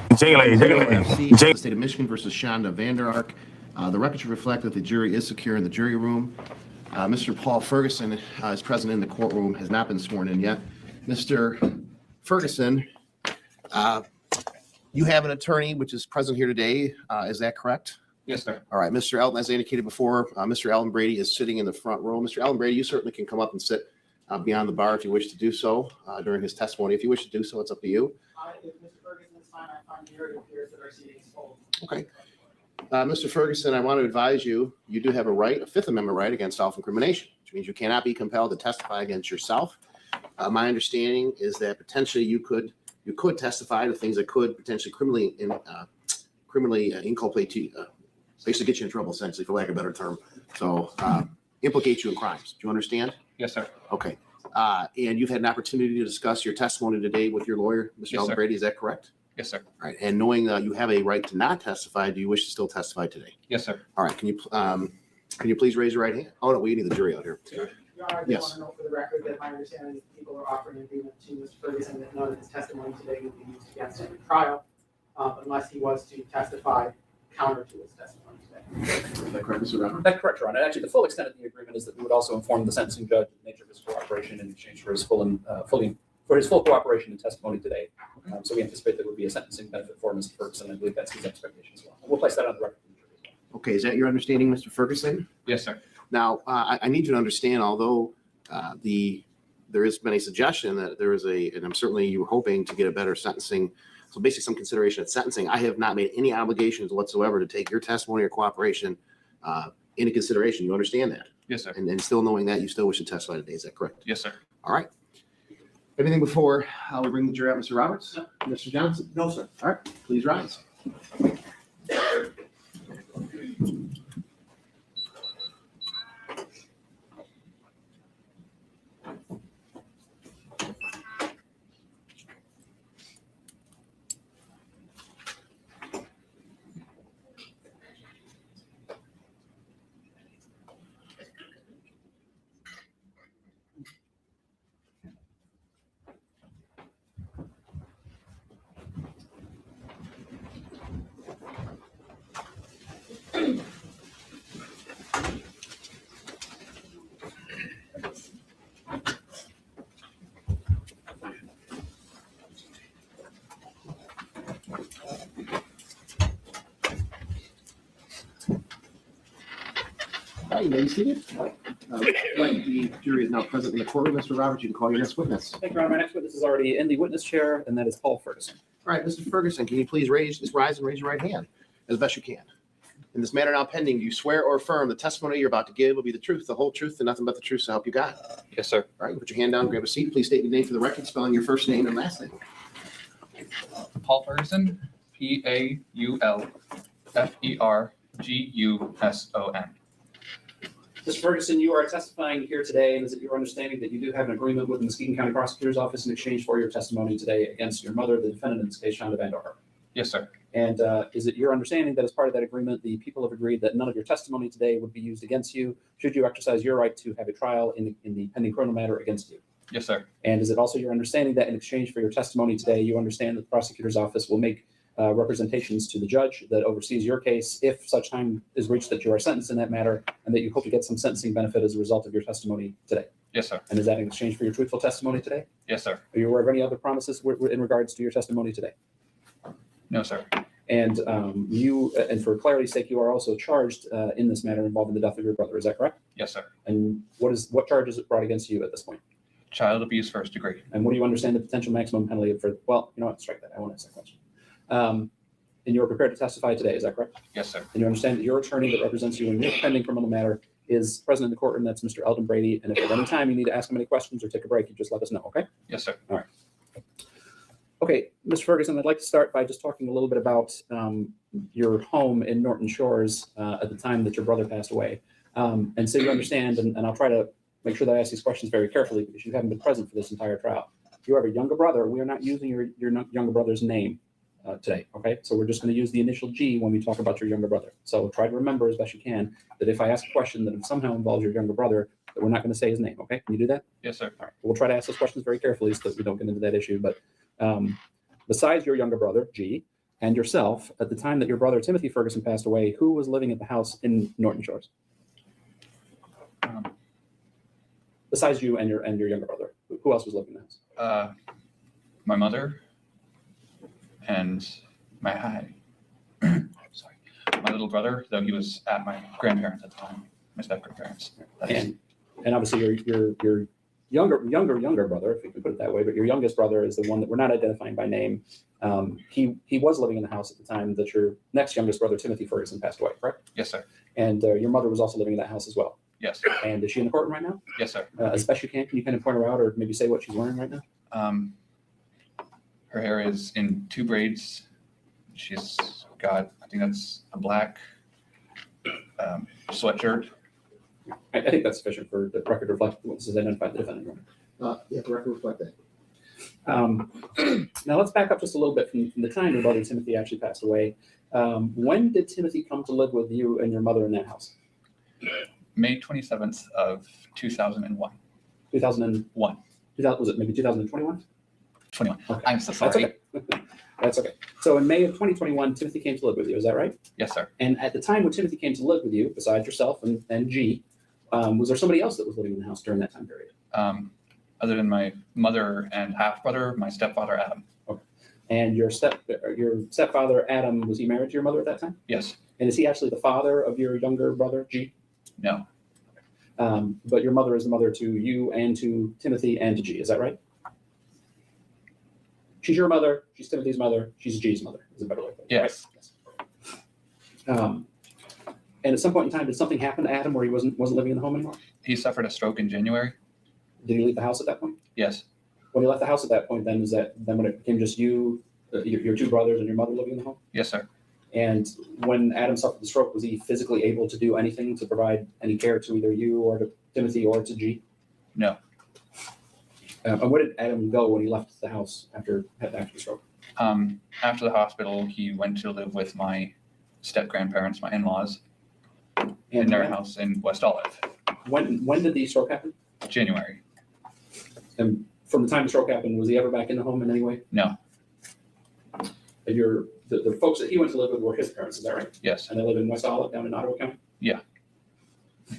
The state of Michigan versus Shanda Vander Ark. The record should reflect that the jury is secure in the jury room. Mr. Paul Ferguson is present in the courtroom, has not been sworn in yet. Mr. Ferguson, you have an attorney which is present here today. Is that correct? Yes, sir. All right, Mr. Elton, as I indicated before, Mr. Alan Brady is sitting in the front row. Mr. Alan Brady, you certainly can come up and sit beyond the bar if you wish to do so during his testimony. If you wish to do so, it's up to you. If Mr. Ferguson is fine, I'm fine here. It appears that our seating is full. Okay. Mr. Ferguson, I want to advise you, you do have a right, a Fifth Amendment right against self-incrimination, which means you cannot be compelled to testify against yourself. My understanding is that potentially you could testify to things that could potentially criminally inculpate you, basically get you in trouble, essentially, for lack of a better term. So implicate you in crimes. Do you understand? Yes, sir. Okay. And you've had an opportunity to discuss your testimony today with your lawyer, Mr. Yes, Elton sir. Brady. Is that correct? Yes, sir. All right. And knowing that you have a right to not testify, do you wish to still testify today? Yes, sir. All right. Can you please raise your right hand? Oh, no, we need the jury out here. Your Honor, I Yes. just want to know for the record that my understanding is people are offering an agreement to Mr. Ferguson that none of his testimony today would be used against him in trial unless he was to testify counter to his testimony today. Is that correct, Mr. Robert? That's correct, Your Honor. Actually, the full extent of the agreement is that we would also inform the sentencing judge of the nature of his cooperation in exchange for his full cooperation and testimony today. So we anticipate there would be a sentencing benefit for Mr. Ferguson. I believe that's his expectation as well. We'll place that on the record. Okay. Is that your understanding, Mr. Ferguson? Yes, sir. Now, I need you to understand, although there has been a suggestion that there is and I'm certainly you were hoping to get a better sentencing, so basically some consideration at sentencing. I have not made any obligations whatsoever to take your testimony or cooperation into consideration. You understand that? Yes, sir. And still knowing that, you still wish to testify today. Is that correct? Yes, sir. All right. Anything before we bring the jury out, Mr. Roberts? No. Mr. Johnson? No, sir. All right, please rise. Hi, you may be seated. The jury is now present in the courtroom. Mr. Roberts, you can call your next witness. Thank you, Your Honor. My next witness is already in the witness chair, and that is Paul Ferguson. All right, Mr. Ferguson, can you please rise and raise your right hand as best you can? In this matter now pending, do you swear or affirm the testimony you're about to give will be the truth, the whole truth, and nothing but the truth, so help you God? Yes, sir. All right, put your hand down, grab a seat. Please state your name for the record, spelling your first name and last name. Paul Ferguson, Paulferguson. Mr. Ferguson, you are testifying here today, and is it your understanding that you do have an agreement with the Muskegon County Prosecutor's Office in exchange for your testimony today against your mother, the defendant in this case, Shanda Vander Ark? Yes, sir. And is it your understanding that as part of that agreement, the people have agreed that none of your testimony today would be used against you should you exercise your right to have a trial in the pending criminal matter against you? Yes, sir. And is it also your understanding that in exchange for your testimony today, you understand that the prosecutor's office will make representations to the judge that oversees your case if such time is reached that you are sentenced in that matter, and that you hope to get some sentencing benefit as a result of your testimony today? Yes, sir. And is that in exchange for your truthful testimony today? Yes, sir. Are you aware of any other promises in regards to your testimony today? No, sir. And and for clarity's sake, you are also charged in this matter involving the death of your brother. Is that correct? Yes, sir. And what charge is it brought against you at this point? Child abuse first degree. And what do you understand the potential maximum penalty for? Well, you know what? Strike that. I won't ask that question. And you are prepared to testify today. Is that correct? Yes, sir. And you understand that your attorney that represents you in your pending criminal matter is present in the courtroom. That's Mr. Eldon Brady. And if at any time you need to ask him any questions or take a break, you just let us know. Okay. Yes, sir. All right. Okay, Mr. Ferguson, I'd like to start by just talking a little bit about your home in Norton Shores at the time that your brother passed away. And so you understand, and I'll try to make sure that I ask these questions very carefully because you haven't been present for this entire trial. You have a younger brother. We are not using your younger brother name today, okay? So we're just going to use the initial G when we talk about your younger brother. So try to remember as best you can that if I ask a question that somehow involves your younger brother, that we're not going to say his name, okay? Can you do that? Yes, sir. All right. We'll try to ask those questions very carefully so that we don't get into that issue. But besides your younger brother, G, and yourself, at the time that your brother Timothy Ferguson passed away, who was living at the house in Norton Shores? Besides you and your younger brother, who else was living in the house? My mother and my sorry, my little brother, though he was at my grandparents at the time, my step grandparents. And obviously your younger brother, if you can put it that way, but your youngest brother is the one that we're not identifying by name. He was living in the house at the time that your next youngest brother Timothy Ferguson passed away, correct? Yes, sir. And your mother was also living in that house as well. Yes. And is she in the courtroom right now? Yes, sir. As best you can you kind of point her out or maybe say what she's wearing right now? Her hair is in 2 braids. She's got, I think that's a black sweatshirt. I think that's sufficient for the record to reflect the witnesses identified the defendant. Yeah, the record reflect that. Now let's back up just a little bit from the time your brother Timothy actually passed away. When did Timothy come to live with you and your mother in that house? May 27th of 2001. 2001. Was it maybe 2021? 21. Okay. I'm so That's sorry. okay. That's okay. So in May of 2021, Timothy came to live with you. Is that right? Yes, sir. And at the time when Timothy came to live with you, besides yourself and G, was there somebody else that was living in the house during that time period? Other than my mother and half brother, my stepfather Adam. Okay. And your stepfather Adam, was he married to your mother at that time? Yes. And is he actually the father of your younger brother G? No. But your mother is the mother to you and to Timothy and to G. Is that right? She's your mother. She's Timothy's mother. She's G's mother. Is a better way to put it. Yes. Right? And at some point in time, did something happen to Adam where he wasn't living in the home anymore? He suffered a stroke in January. Did he leave the house at that point? Yes. When he left the house at that point, then when it became just you, your 2 brothers, and your mother living in the home? Yes, sir. And when Adam suffered the stroke, was he physically able to do anything to provide any care to either you or to Timothy or to G? No. And where did Adam go when he left the house after the stroke? After the hospital, he went to live with my step grandparents, my in-laws, in their house in West Olive. When did the stroke happen? January. And from the time the stroke happened, was he ever back in the home in any way? No. And the folks that he went to live with were his parents, is that right? Yes. And they live in West Olive down in Ottawa County? Yeah.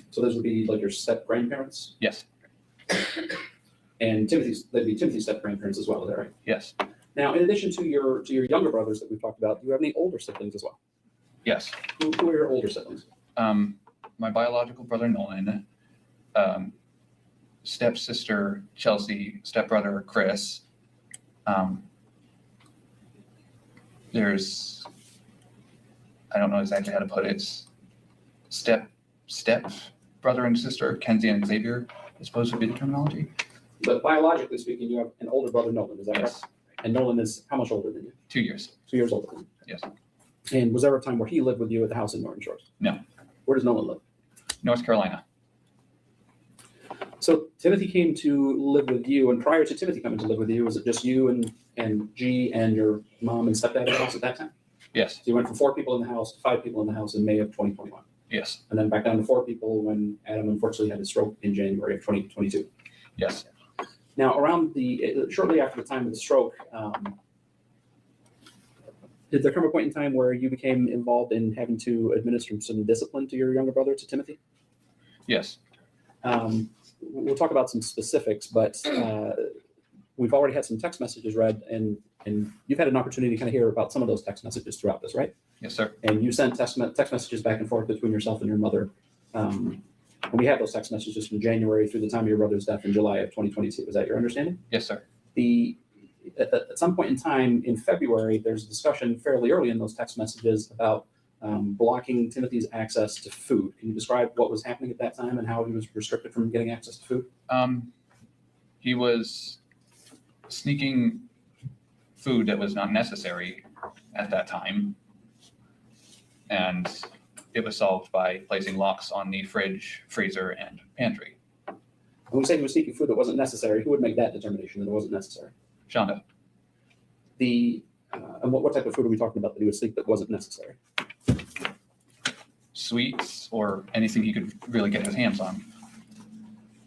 So those would be like your step grandparents? Yes. And they'd be Timothy's step grandparents as well, is that right? Yes. Now, in addition to your younger brothers that we've talked about, do you have any older siblings as well? Yes. Who are your older siblings? My biological brother Nolan, stepsister Chelsea, stepbrother Chris. There's, I don't know exactly how to put it. Step brother and sister Kenzie and Xavier is supposed to be the terminology. But biologically speaking, you have an older brother, Nolan, is that Yes. right? And Nolan is how much older than you? 2 years. 2 years older than you. Yes. And was there a time where he lived with you at the house in Norton Shores? No. Where does Nolan live? North Carolina. So Timothy came to live with you, and prior to Timothy coming to live with you, was it just you and G and your mom and stepdad in the house at that time? Yes. So you went from 4 people in the house to 5 people in the house in May of 2021, Yes. and then back down to 4 people when Adam unfortunately had a stroke in January of 2022. Yes. Now, shortly after the time of the stroke, did there come a point in time where you became involved in having to administer some discipline to your younger brother, to Timothy? Yes. We'll talk about some specifics, but we've already had some text messages read, and you've had an opportunity to kind of hear about some of those text messages throughout this, right? Yes, sir. And you sent text messages back and forth between yourself and your mother. And we have those text messages from January through the time of your brother's death in July of 2022. Is that your understanding? Yes, sir. At some point in time in February, there's a discussion fairly early in those text messages about blocking Timothy's access to food. Can you describe what was happening at that time and how he was restricted from getting access to food? He was sneaking food that was not necessary at that time. And it was solved by placing locks on the fridge, freezer, and pantry. When we say he was sneaking food that wasn't necessary, who would make that determination that it wasn't necessary? Shanda. And what type of food are we talking about that he would sleep that wasn't necessary? Sweets or anything he could really get his hands on.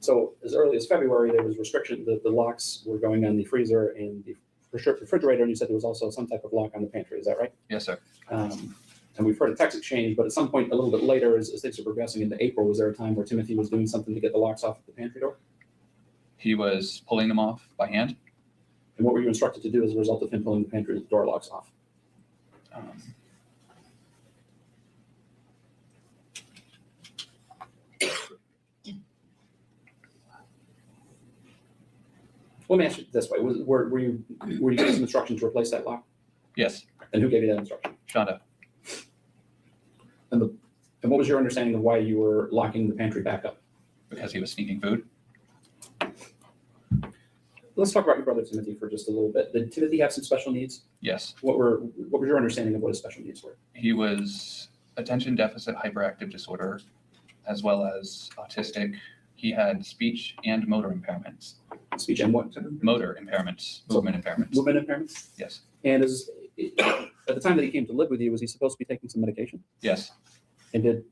So as early as February, there was restriction, the locks were going on the freezer and the refrigerator, and you said there was also some type of lock on the pantry, is that right? Yes, sir. And we've heard a text exchange, but at some point a little bit later, as things are progressing into April, was there a time where Timothy was doing something to get the locks off the pantry door? He was pulling them off by hand. And what were you instructed to do as a result of him pulling the pantry door locks off? Let me ask you this way: were you given some instruction to replace that lock? Yes, And who gave you that instruction? Shanda. And what was your understanding of why you were locking the pantry back up? Because he was sneaking food. Let's talk about your brother Timothy for just a little bit. Did Timothy have some special needs? Yes, What was your understanding of what his special needs were? he was attention deficit hyperactive disorder, as well as autistic. He had speech and motor impairments. Speech and what? Motor impairments, movement impairments. Movement impairments? Yes, And at the time that he came to live with you, was he supposed to be taking some medication? yes, And did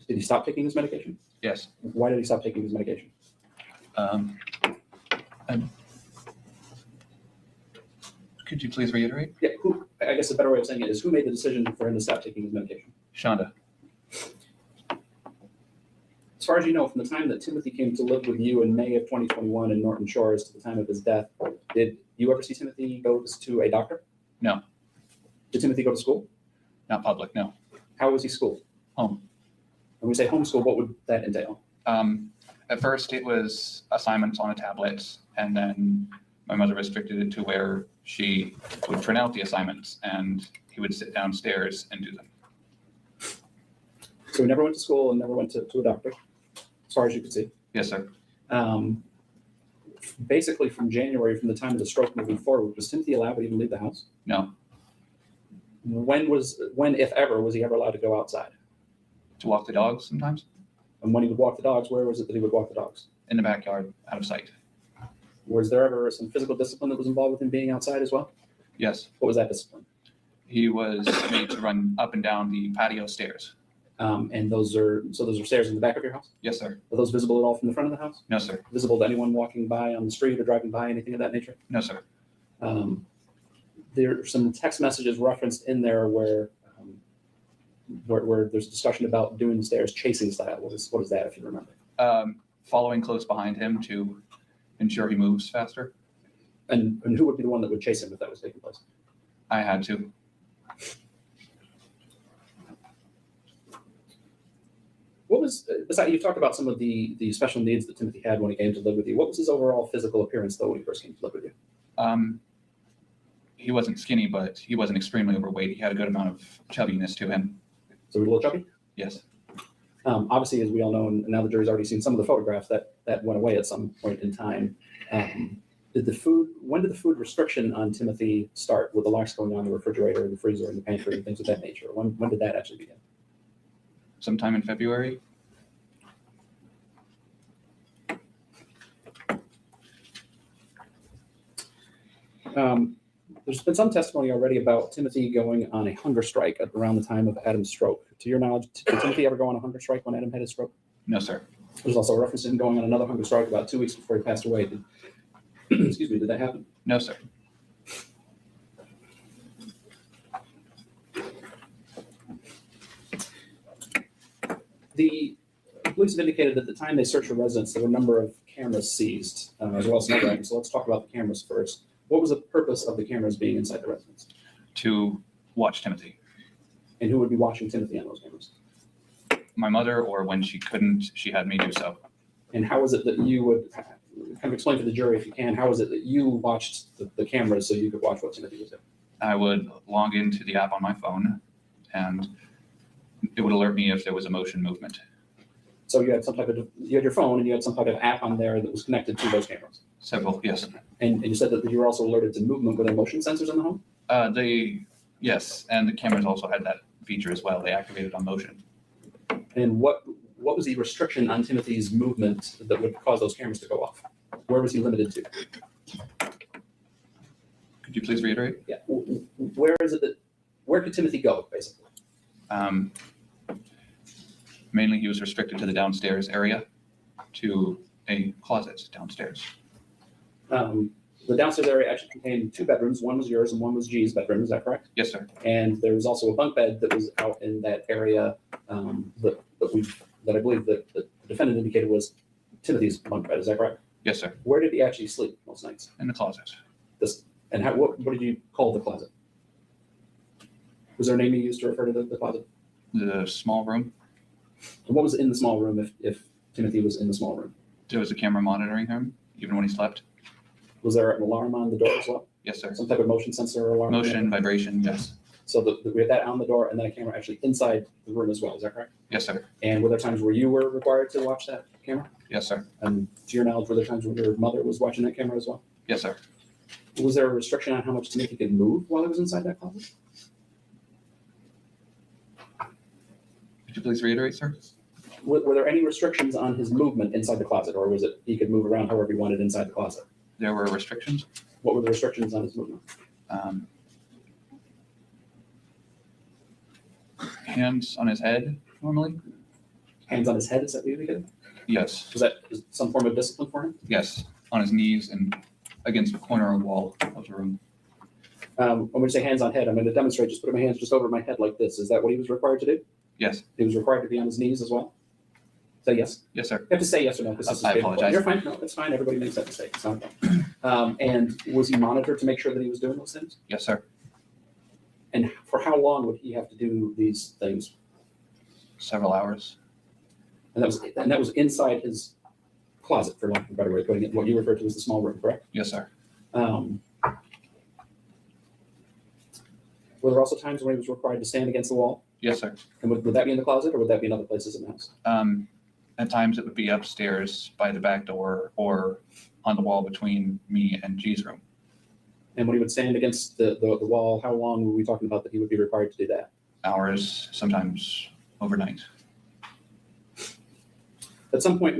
he stop taking his medication? yes. Why did he stop taking his medication? Could you please reiterate? Yeah, I guess a better way of saying it is who made the decision for him to stop taking his medication? Shanda. As far as you know, from the time that Timothy came to live with you in May of 2021 in Norton Shores to the time of his death, did you ever see Timothy go to a doctor? No. Did Timothy go to school? Not public, no. How was he schooled? Home. When we say homeschool, what would that entail? At first, it was assignments on a tablet, and then my mother restricted it to where she would print out the assignments, and he would sit downstairs and do them. So he never went to school and never went to a doctor, as far as you could see. Yes, sir. Basically, from January, from the time of the stroke moving forward, was Timothy allowed to even leave the house? No. When, if ever, was he ever allowed to go outside? To walk the dogs sometimes? And when he would walk the dogs, where was it that he would walk the dogs? In the backyard, out of sight. Was there ever some physical discipline that was involved with him being outside as well? Yes. What was that discipline? He was made to run up and down the patio stairs. And those are stairs in the back of your house? Yes, sir. Are those visible at all from the front of the house? No, sir. Visible to anyone walking by on the street or driving by, anything of that nature? No, sir. There are some text messages referenced in there where there's a discussion about doing the stairs chasing style. What is that, if you remember? Following close behind him to ensure he moves faster. And who would be the one that would chase him if that was taking place? I had to. What was, besides, you've talked about some of the special needs that Timothy had when he came to live with you. What was his overall physical appearance, though, when he first came to live with you? He wasn't skinny, but he wasn't extremely overweight. He had a good amount of chubbiness to him. So he was a little chubby? Yes. Obviously, as we all know, and now the jury's already seen some of the photographs, that went away at some point in time. When did the food restriction on Timothy start, with the locks going on the refrigerator, the freezer, and the pantry, and things of that nature? When did that actually begin? Sometime in February. There's been some testimony already about Timothy going on a hunger strike at around the time of Adam's stroke. To your knowledge, did Timothy ever go on a hunger strike when Adam had his stroke? No, sir. There's also a reference to him going on another hunger strike about 2 weeks before he passed away. Excuse me, did that happen? No, sir. The police have indicated that at the time they searched your residence, there were a number of cameras seized, as well as some other items. So let's talk about the cameras first. What was the purpose of the cameras being inside the residence? To watch Timothy. And who would be watching Timothy on those cameras? My mother, or when she couldn't, she had me do so. And how is it that you would kind of explain to the jury, if you can, how is it that you watched the cameras so you could watch what Timothy was doing? I would log into the app on my phone, and it would alert me if there was a motion movement. So you had your phone and you had some type of app on there that was connected to those cameras? Several, yes. And you said that you were also alerted to movement with motion sensors in the home? Yes, and the cameras also had that feature as well. They activated on motion. And what was the restriction on Timothy's movement that would cause those cameras to go off? Where was he limited to? Could you please reiterate? Yeah. Where is it that, where could Timothy go, basically? Mainly, he was restricted to the downstairs area, to a closet downstairs. The downstairs area actually contained 2 bedrooms. One was yours and one was G's bedroom. Is that correct? Yes, sir. And there was also a bunk bed that was out in that area that I believe that the defendant indicated was Timothy's bunk bed. Is that correct? Yes, sir. Where did he actually sleep most nights? In the closet. And what did you call the closet? Was there a name you used to refer to the closet? The small room. And what was in the small room if Timothy was in the small room? There was a camera monitoring him, even when he slept. Was there an alarm on the door as well? Yes, sir. Some type of motion sensor or alarm? Motion, vibration, yes. So we had that on the door and then a camera actually inside the room as well. Is that correct? Yes, sir. And were there times where you were required to watch that camera? Yes, sir. And to your knowledge, were there times when your mother was watching that camera as well? Yes, sir. Was there a restriction on how much Timothy could move while he was inside that closet? Could you please reiterate, sir? Were there any restrictions on his movement inside the closet, or was it he could move around however he wanted inside the closet? There were restrictions. What were the restrictions on his movement? Hands on his head, normally? Hands on his head, is that what you indicated? Yes, Was that some form of discipline for him? yes. On his knees and against the corner of the wall of the room. When we say hands on head, I'm going to demonstrate, just put my hands just over my head like this. Is that what he was required to do? Yes, He was required to be on his knees as well? Say yes. yes, sir. You have to say yes or no, because this is I painful. apologize. You're fine. No, it's fine. Everybody makes that mistake. It's not a problem. And was he monitored to make sure that he was doing those things? Yes, sir. And for how long would he have to do these things? Several hours. And that was inside his closet, for lack of a better way of putting it, what you referred to as the small room, correct? Yes, sir. Were there also times when he was required to stand against the wall? Yes, sir. And would that be in the closet, or would that be in other places in the house? At times it would be upstairs by the back door or on the wall between me and G's room. And when he would stand against the wall, how long were we talking about that he would be required to do that? Hours, sometimes overnight. At some point,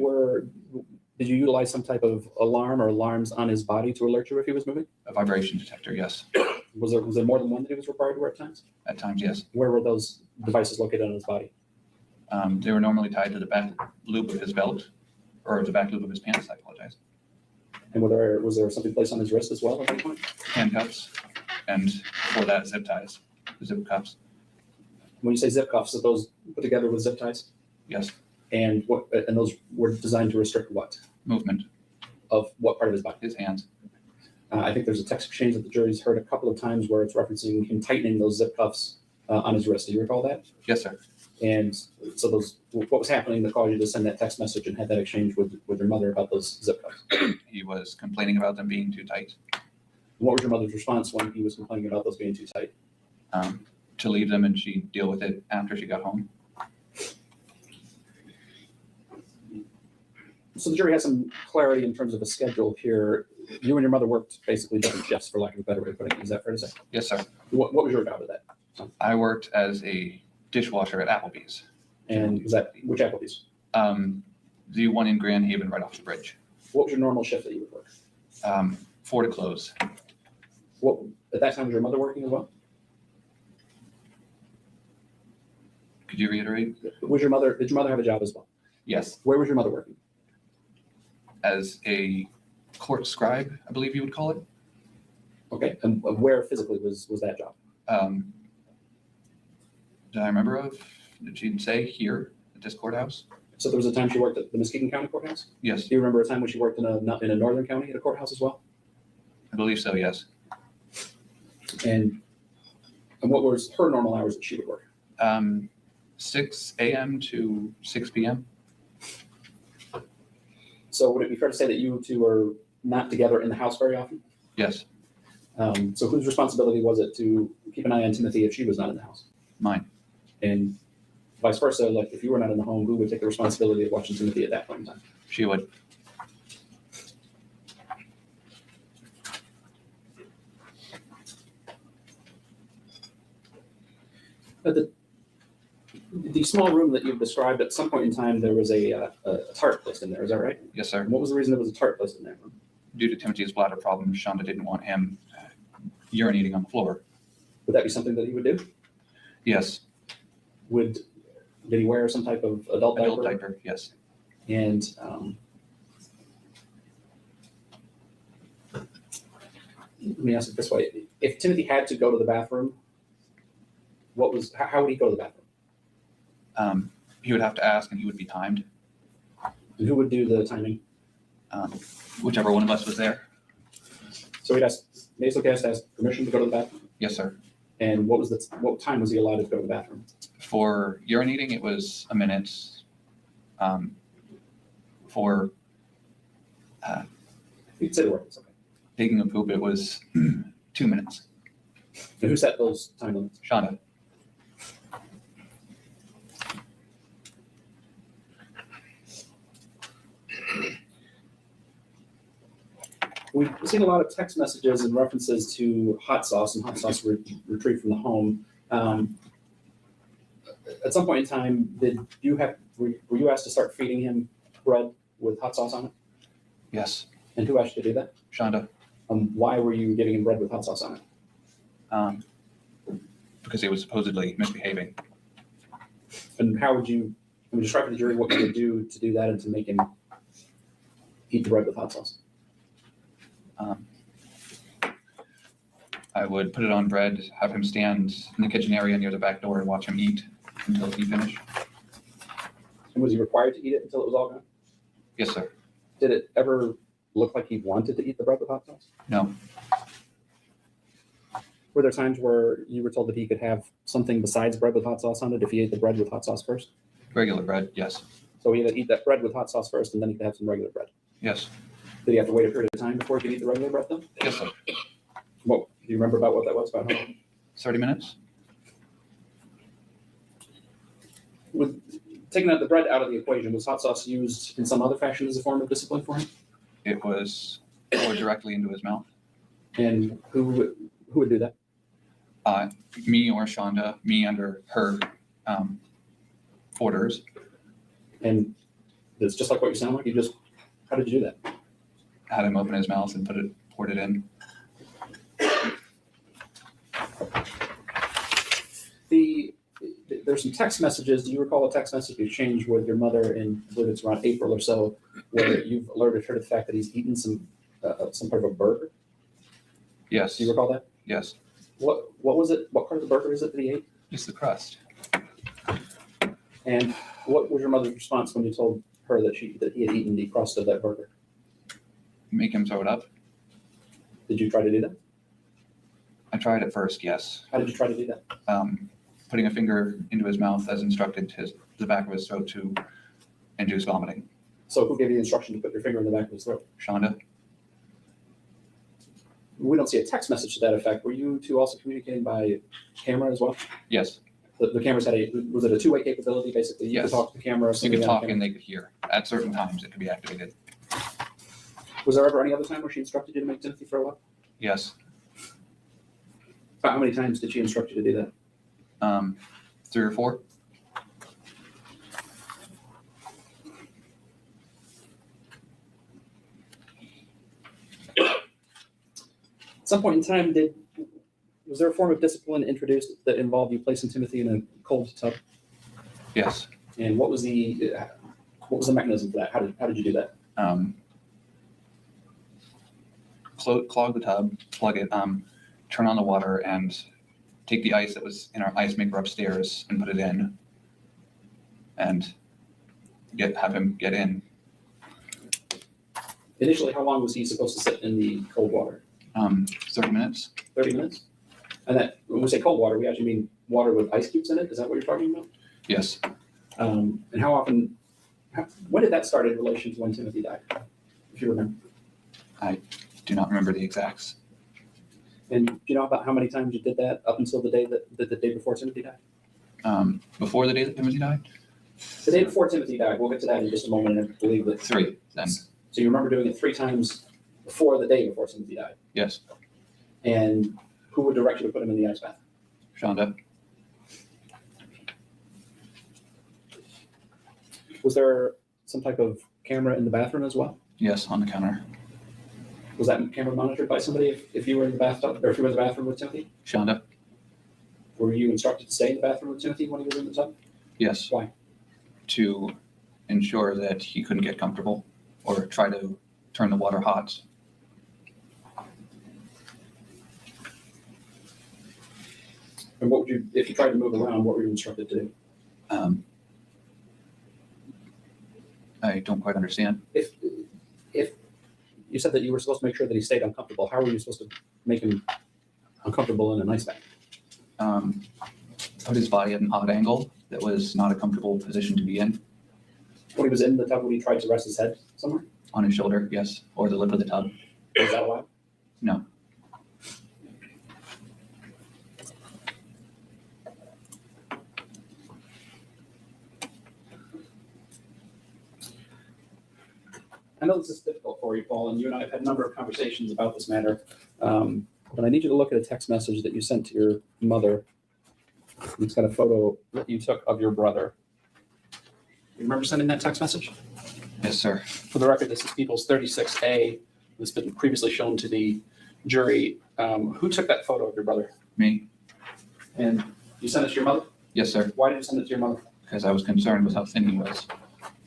did you utilize some type of alarm or alarms on his body to alert you if he was moving? A vibration detector, yes. Was there more than one that he was required to wear at times? At times, yes. Where were those devices located on his body? They were normally tied to the back loop of his belt or the back loop of his pants, I apologize. And was there something placed on his wrist as well at that point? Handcuffs, and for that, zip ties, zip cuffs, When you say zip cuffs, are those put together with zip ties? yes. And those were designed to restrict what? Movement, Of what part of his body? his hands. I think there's a text exchange that the jury's heard a couple of times where it's referencing him tightening those zip cuffs on his wrist. Do you recall that? Yes, sir. And so what was happening that caused you to send that text message and had that exchange with your mother about those zip cuffs? He was complaining about them being too tight. What was your mother's response when he was complaining about those being too tight? To leave them and she'd deal with it after she got home. So the jury has some clarity in terms of a schedule here. You and your mother worked basically different shifts, for lack of a better way of putting it. Is that fair to say? Yes, sir. What was your job at that? I worked as a dishwasher at Applebee's. And was that which Applebee's? The one in Grand Haven right off the bridge. What was your normal shift that you would work? 4 to close. What at that time was your mother working as well? Could you reiterate? Did your mother have a job as well? Yes, Where was your mother working? as a court scribe, I believe you would call it. Okay, and where physically was that job? Did I remember of? Did she say here at this courthouse? So there was a time she worked at the Muskegon County Courthouse? Yes, Do you remember a time when she worked in a northern county at a courthouse as well? I believe so, yes. And what was her normal hours that she would work? 6 a.m. to 6 p.m. So would it be fair to say that you two are not together in the house very often? Yes, So whose responsibility was it to keep an eye on Timothy if she was not in the house? mine. And vice versa, like if you were not in the home, who would take the responsibility of watching Timothy at that point in time? She would. The small room that you've described, at some point in time, there was a tarp placed in there, is that right? Yes, sir. And what was the reason there was a tarp placed in that room? Due to Timothy's bladder problem, Shanda didn't want him urinating on the floor. Would that be something that he would do? Yes, Did he wear some type of adult diaper? adult diaper, yes. And let me ask it this way: if Timothy had to go to the bathroom, how would he go to the bathroom? He would have to ask and he would be timed, And who would do the timing? whichever one of us was there. So he'd ask, basically has to ask permission to go to the bathroom. Yes, sir. And what time was he allowed to go to the bathroom? For urinating, it was a minute. For You can say the word, it's okay. taking a poop, it was 2 minutes. And who set those time limits? Shanda. We've seen a lot of text messages and references to hot sauce and hot sauce retrieved from the home. At some point in time, were you asked to start feeding him bread with hot sauce on it? Yes, And who asked you to do that? Shanda. Why were you giving him bread with hot sauce on it? Because he was supposedly misbehaving. And how would you describe to the jury what you would do to do that and to make him eat the bread with hot sauce? I would put it on bread, have him stand in the kitchen area near the back door and watch him eat until he finished. And was he required to eat it until it was all gone? Yes, sir. Did it ever look like he wanted to eat the bread with hot sauce? No. Were there times where you were told that he could have something besides bread with hot sauce on it if he ate the bread with hot sauce first? Regular bread, yes. So he had to eat that bread with hot sauce first and then he could have some regular bread. Yes. Did he have to wait a period of time before he could eat the regular bread though? Yes, sir. What, do you remember about what that was? About how long? 30 minutes? With taking out the bread out of the equation, was hot sauce used in some other fashion as a form of discipline for him? It was poured directly into his mouth. And who would do that? Me or Shanda, me under her orders. And it's just like what you sound like. How did you do that? Had him open his mouth and poured it in. There's some text messages. Do you recall a text message you exchanged with your mother in, I believe it's around April or so, where you've alerted her to the fact that he's eaten some part of a burger? Yes. Do you recall that? Yes. What was it? What part of the burger is it that he ate? Just the crust. And what was your mother's response when you told her that he had eaten the crust of that burger? Make him throw it up. Did you try to do that? I tried at first, yes. How did you try to do that? Putting a finger into his mouth as instructed, the back of his throat to induce vomiting. So who gave you the instruction to put your finger in the back of his throat? Shanda? We don't see a text message to that effect. Were you two also communicating by camera as well? Yes. The cameras was it a two-way capability, basically? You could Yes. talk to the camera. You could talk and they could hear. At certain times, it could be activated. Was there ever any other time where she instructed you to make Timothy throw up? Yes. About how many times did she instruct you to do that? 3 or 4. At some point in time, was there a form of discipline introduced that involved you placing Timothy in a cold tub? Yes. And what was the mechanism for that? How did you do that? Clog the tub, plug it, turn on the water, and take the ice that was in our ice maker upstairs and put it in, and have him get in. Initially, how long was he supposed to sit in the cold water? 30 minutes. 30 minutes? And that, when we say cold water, we actually mean water with ice cubes in it? Is that what you're talking about? Yes. And when did that start in relation to when Timothy died, if you remember? I do not remember the exacts. And do you know about how many times you did that up until the day before Timothy died? Before the day that Timothy died? The day before Timothy died, we'll get to that in just a moment, and I believe that. 3 then. So you remember doing it 3 times before the day before Timothy died? Yes. And who would direct you to put him in the ice bath? Shanda? Was there some type of camera in the bathroom as well? Yes, on the counter. Was that camera monitored by somebody if you were in the bathtub or if you were in the bathroom with Timothy? Shanda? Were you instructed to stay in the bathroom with Timothy when he was in the tub? Yes. Why? To ensure that he couldn't get comfortable or try to turn the water hot. And what would you, if you tried to move around, what were you instructed to do? I don't quite understand. If you said that you were supposed to make sure that he stayed uncomfortable, how were you supposed to make him uncomfortable in an ice bath? Put his body at an odd angle that was not a comfortable position to be in. When he was in the tub, when he tried to rest his head somewhere? On his shoulder, yes, or the lip of the tub. Is that why? No. I know this is difficult for you, Paul, and you and I have had a number of conversations about this matter. But I need you to look at a text message that you sent to your mother. It's got a photo that you took of your brother. You remember sending that text message? Yes, sir. For the record, this is People's 36A. It's been previously shown to the jury. Who took that photo of your brother? Me? And you sent it to your mother? Yes, sir. Why did you send it to your mother? Because I was concerned with how thin he was.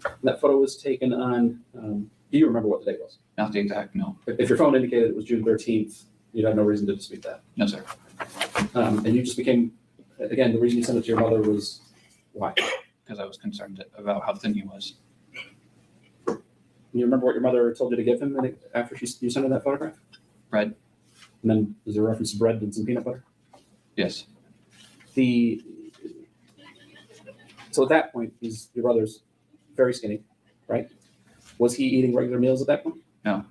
And that photo was taken on, do you remember what the date was? Not the exact, no. If your phone indicated it was June 13th, you'd have no reason to dispute that. No, sir. And you just became, again, the reason you sent it to your mother was why? Because I was concerned about how thin he was. You remember what your mother told you to give him after you sent her that photograph? Bread? And then there's a reference to bread and some peanut butter? Yes. So at that point, your brother's very skinny, right? Was he eating regular meals at that point? No.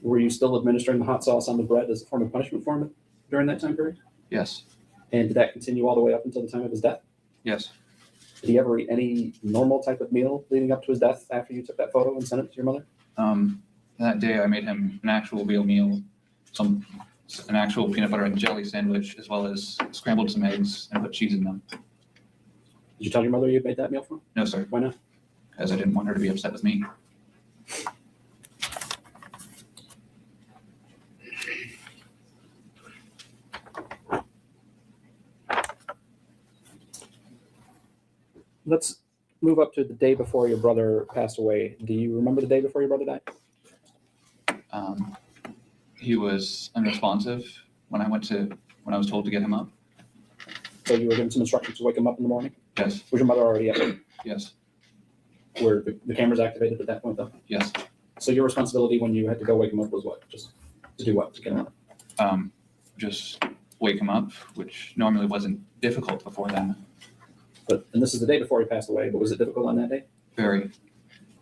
Were you still administering the hot sauce on the bread as a form of punishment for him during that time period? Yes. And did that continue all the way up until the time of his death? Yes. Did he ever eat any normal type of meal leading up to his death after you took that photo and sent it to your mother? That day I made him an actual veal meal, an actual peanut butter and jelly sandwich, as well as scrambled some eggs and put cheese in them. Did you tell your mother you had made that meal for him? No, sir. Why not? Because I didn't want her to be upset with me. Let's move up to the day before your brother passed away. Do you remember the day before your brother died? He was unresponsive when I was told to get him up. So you were given some instructions to wake him up in the morning? Yes. Was your mother already up? Yes. Were the cameras activated at that point though? Yes. So your responsibility when you had to go wake him up was what? Just to do what? To get him up? Just wake him up, which normally wasn't difficult before then. And this is the day before he passed away, but was it difficult on that day? Very.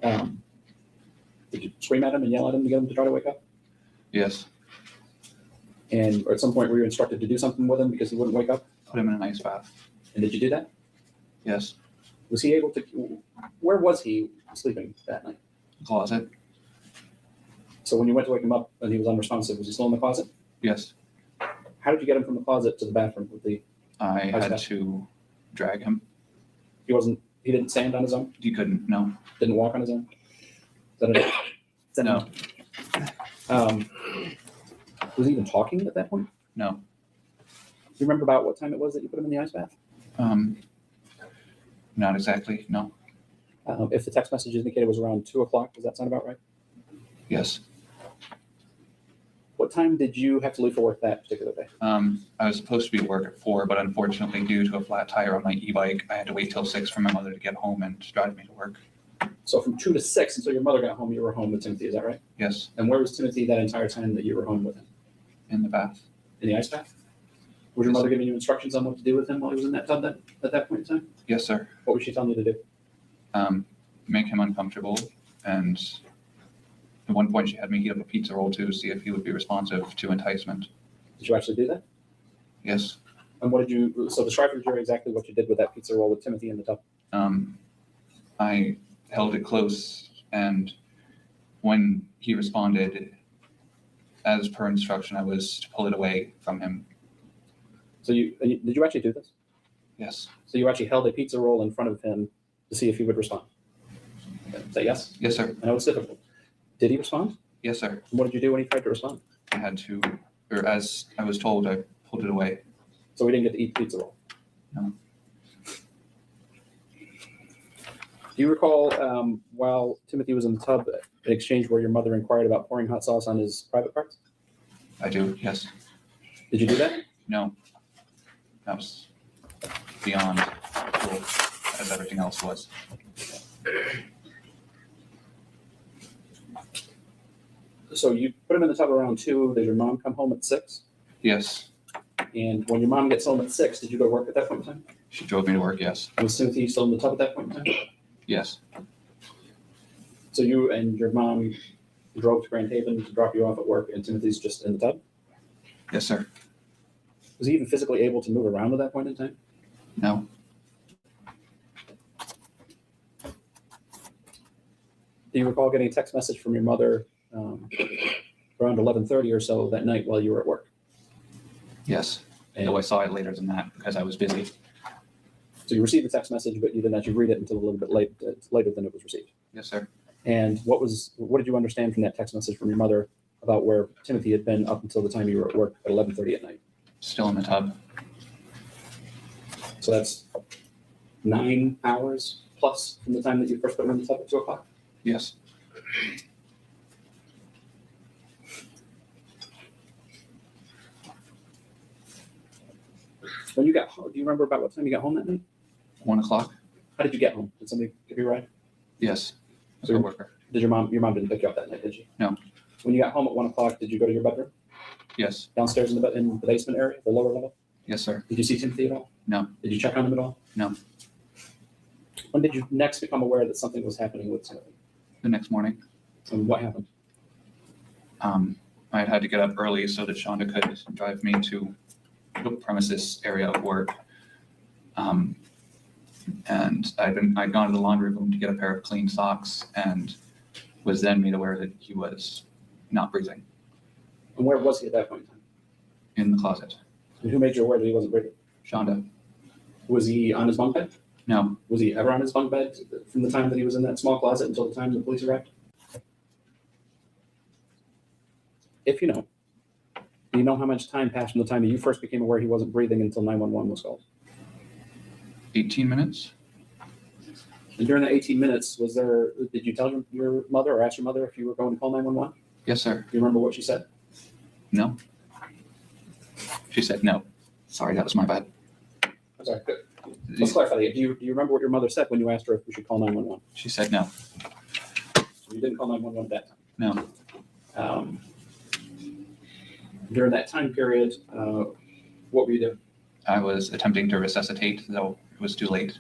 Did you scream at him and yell at him to get him to try to wake up? Yes. And or at some point were you instructed to do something with him because he wouldn't wake up? Put him in an ice bath. And did you do that? Yes. Was he able to, where was he sleeping that night? Closet. So when you went to wake him up and he was unresponsive, was he still in the closet? Yes. How did you get him from the closet to the bathroom with the, I Ice had bath. to drag him. he didn't stand on his own? He couldn't, no. Didn't walk on his own? Is that No. Was he even talking at that point? No. Do you remember about what time it was that you put him in the ice bath? Not exactly, no. If the text message indicated it was around 2:00, does that sound about right? Yes. What time did you have to leave for work that particular day? I was supposed to be at work at 4, but unfortunately, due to a flat tire on my e-bike, I had to wait till 6 for my mother to get home and drive me to work. So from 2 to 6 until your mother got home, you were home with Timothy, is that right? Yes, And where was Timothy that entire time that you were home with him? in the bath. In the ice bath? Was your mother giving you instructions on what to do with him while he was in that tub at that point in time? Yes, sir. What was she telling you to do? Make him uncomfortable, and at one point she had me heat up a pizza roll to see if he would be responsive to enticement. Did you actually do that? Yes. And so describe to the jury exactly what you did with that pizza roll with Timothy in the tub. I held it close, and when he responded, as per instruction, I was to pull it away from him. So did you actually do this? Yes. So you actually held a pizza roll in front of him to see if he would respond? Okay. Say yes? Yes, sir. I know it's difficult. Did he respond? Yes, sir. And what did you do when he tried to respond? I had to, or as I was told, I pulled it away. So we didn't get to eat the pizza roll? No. Do you recall while Timothy was in the tub, an exchange where your mother inquired about pouring hot sauce on his private parts? I do, yes. Did you do that? No. That was beyond cool, as everything else was. So you put him in the tub around 2. Did your mom come home at 6? Yes. And when your mom gets home at 6, did you go to work at that point in time? She drove me to work, yes. Was Timothy still in the tub at that point in time? Yes. So you and your mom drove to Grand Haven to drop you off at work, and Timothy's just in the tub? Yes, sir. Was he even physically able to move around at that point in time? No. Do you recall getting a text message from your mother around 11:30 or so that night while you were at work? Yes. And Though I saw it later than that because I was busy. so you received the text message, but you didn't actually read it until a little bit later than it was received. Yes, sir. And what did you understand from that text message from your mother about where Timothy had been up until the time you were at work at 11:30 at night? Still in the tub. So that's 9 hours plus from the time that you first put him in the tub at 2 o'clock? Yes. When you got home, do you remember about what time you got home that night? 1 o'clock. How did you get home? Did somebody give you a ride? Yes. A So- coworker. Did your mom didn't pick you up that night, did she? No. When you got home at 1 o'clock, did you go to your bedroom Yes. downstairs in the basement area, the lower level? Yes, sir. Did you see Timothy at all? No. Did you check on him at all? No. When did you next become aware that something was happening with Timothy? The next morning, And what happened? I had to get up early so that Shanda could drive me to the premises area of work. And I'd gone to the laundry room to get a pair of clean socks and was then made aware that he was not breathing And where was he at that point in time? in the closet. And who made you aware that he wasn't breathing? Shanda. Was he on his bunk bed? No. Was he ever on his bunk bed from the time that he was in that small closet until the time the police arrived? If you know, do you know how much time passed from the time that you first became aware he wasn't breathing until 911 was called? 18 minutes? And during the 18 minutes, did you tell your mother or ask your mother if you were going to call 911? Yes, sir. Do you remember what she said? No. She said no. Sorry, that was my bad. I'm sorry. Let's clarify that. Do you remember what your mother said when you asked her if we should call 911? She said no. So you didn't call 911 at that time? No. During that time period, what were you doing? I was attempting to resuscitate, though it was too late.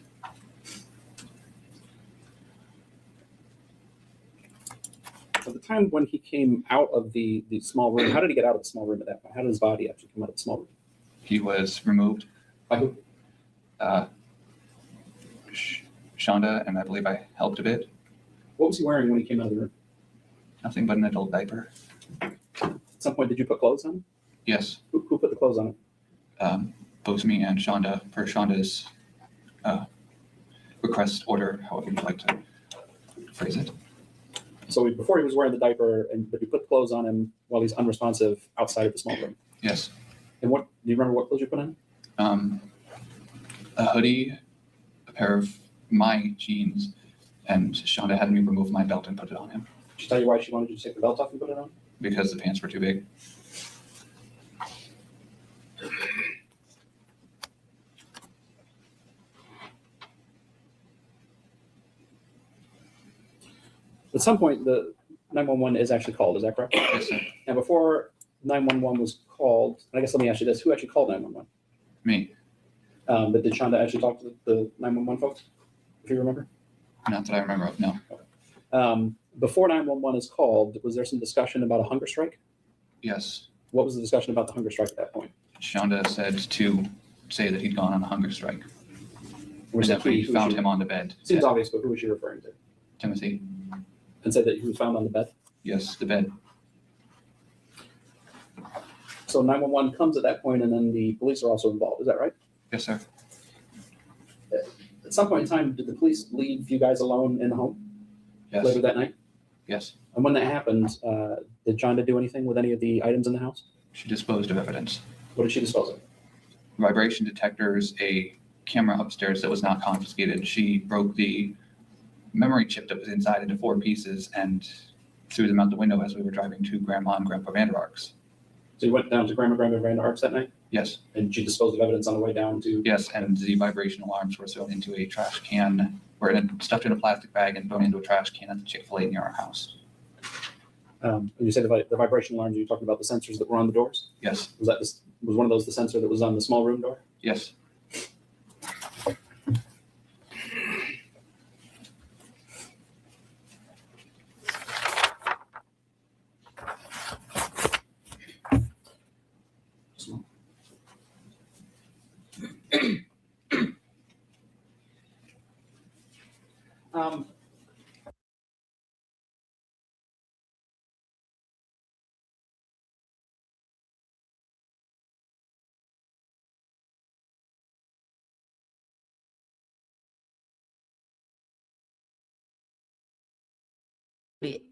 At the time when he came out of the small room, how did he get out of the small room at that point? How did his body actually come out of the small room? He was removed. By who? Shanda, and I believe I helped a bit. What was he wearing when he came out of the room? Nothing but an adult diaper. At some point, did you put clothes on him? Yes. Who put the clothes on him? Both me and Shanda, per Shanda's request order, however you'd like to phrase it. So before he was wearing the diaper, but you put clothes on him while he's unresponsive outside of the small room. Yes. And do you remember what clothes you put on? A hoodie, a pair of my jeans, and Shanda had me remove my belt and put it on him Did she tell you why she wanted you to take the belt off and put it on? because the pants were too big. At some point, the 911 is actually called. Is that correct? Yes, sir. Now, before 911 was called, and I guess let me ask you this: who actually called 911? Me. But did Shanda actually talk to the 911 folks? If you remember. Not that I remember of, no. Before 911 is called, was there some discussion about a hunger strike? Yes. What was the discussion about the hunger strike at that point? Shanda said to say that he'd gone on a hunger strike. Was And it that we who found she- him on the bed. Seems obvious, but who was she referring to? Timothy. And said that he was found on the bed. Yes, the bed. So 911 comes at that point, and then the police are also involved. Is that right? Yes, sir. At some point in time, did the police leave you guys alone in the home Yes. later that night? Yes, And when that happened, did Shanda do anything with any of the items in the house? she disposed of evidence. What did she dispose of? Vibration detectors, a camera upstairs that was not confiscated. She broke the memory chip that was inside into 4 pieces and threw them out the window as we were driving to Grandma and Grandpa Vander Ark's. So you went down to Grandma Vander Ark's that night, Yes, and she disposed of evidence on the way down to. yes, and the vibration alarms were thrown into a trash can, stuffed in a plastic bag and thrown into a trash can at the Chick-fil-A near our house. When you say the vibration alarms, are you talking about the sensors that were on the doors? Yes, Was one of those the sensor that was on the small room door? yes.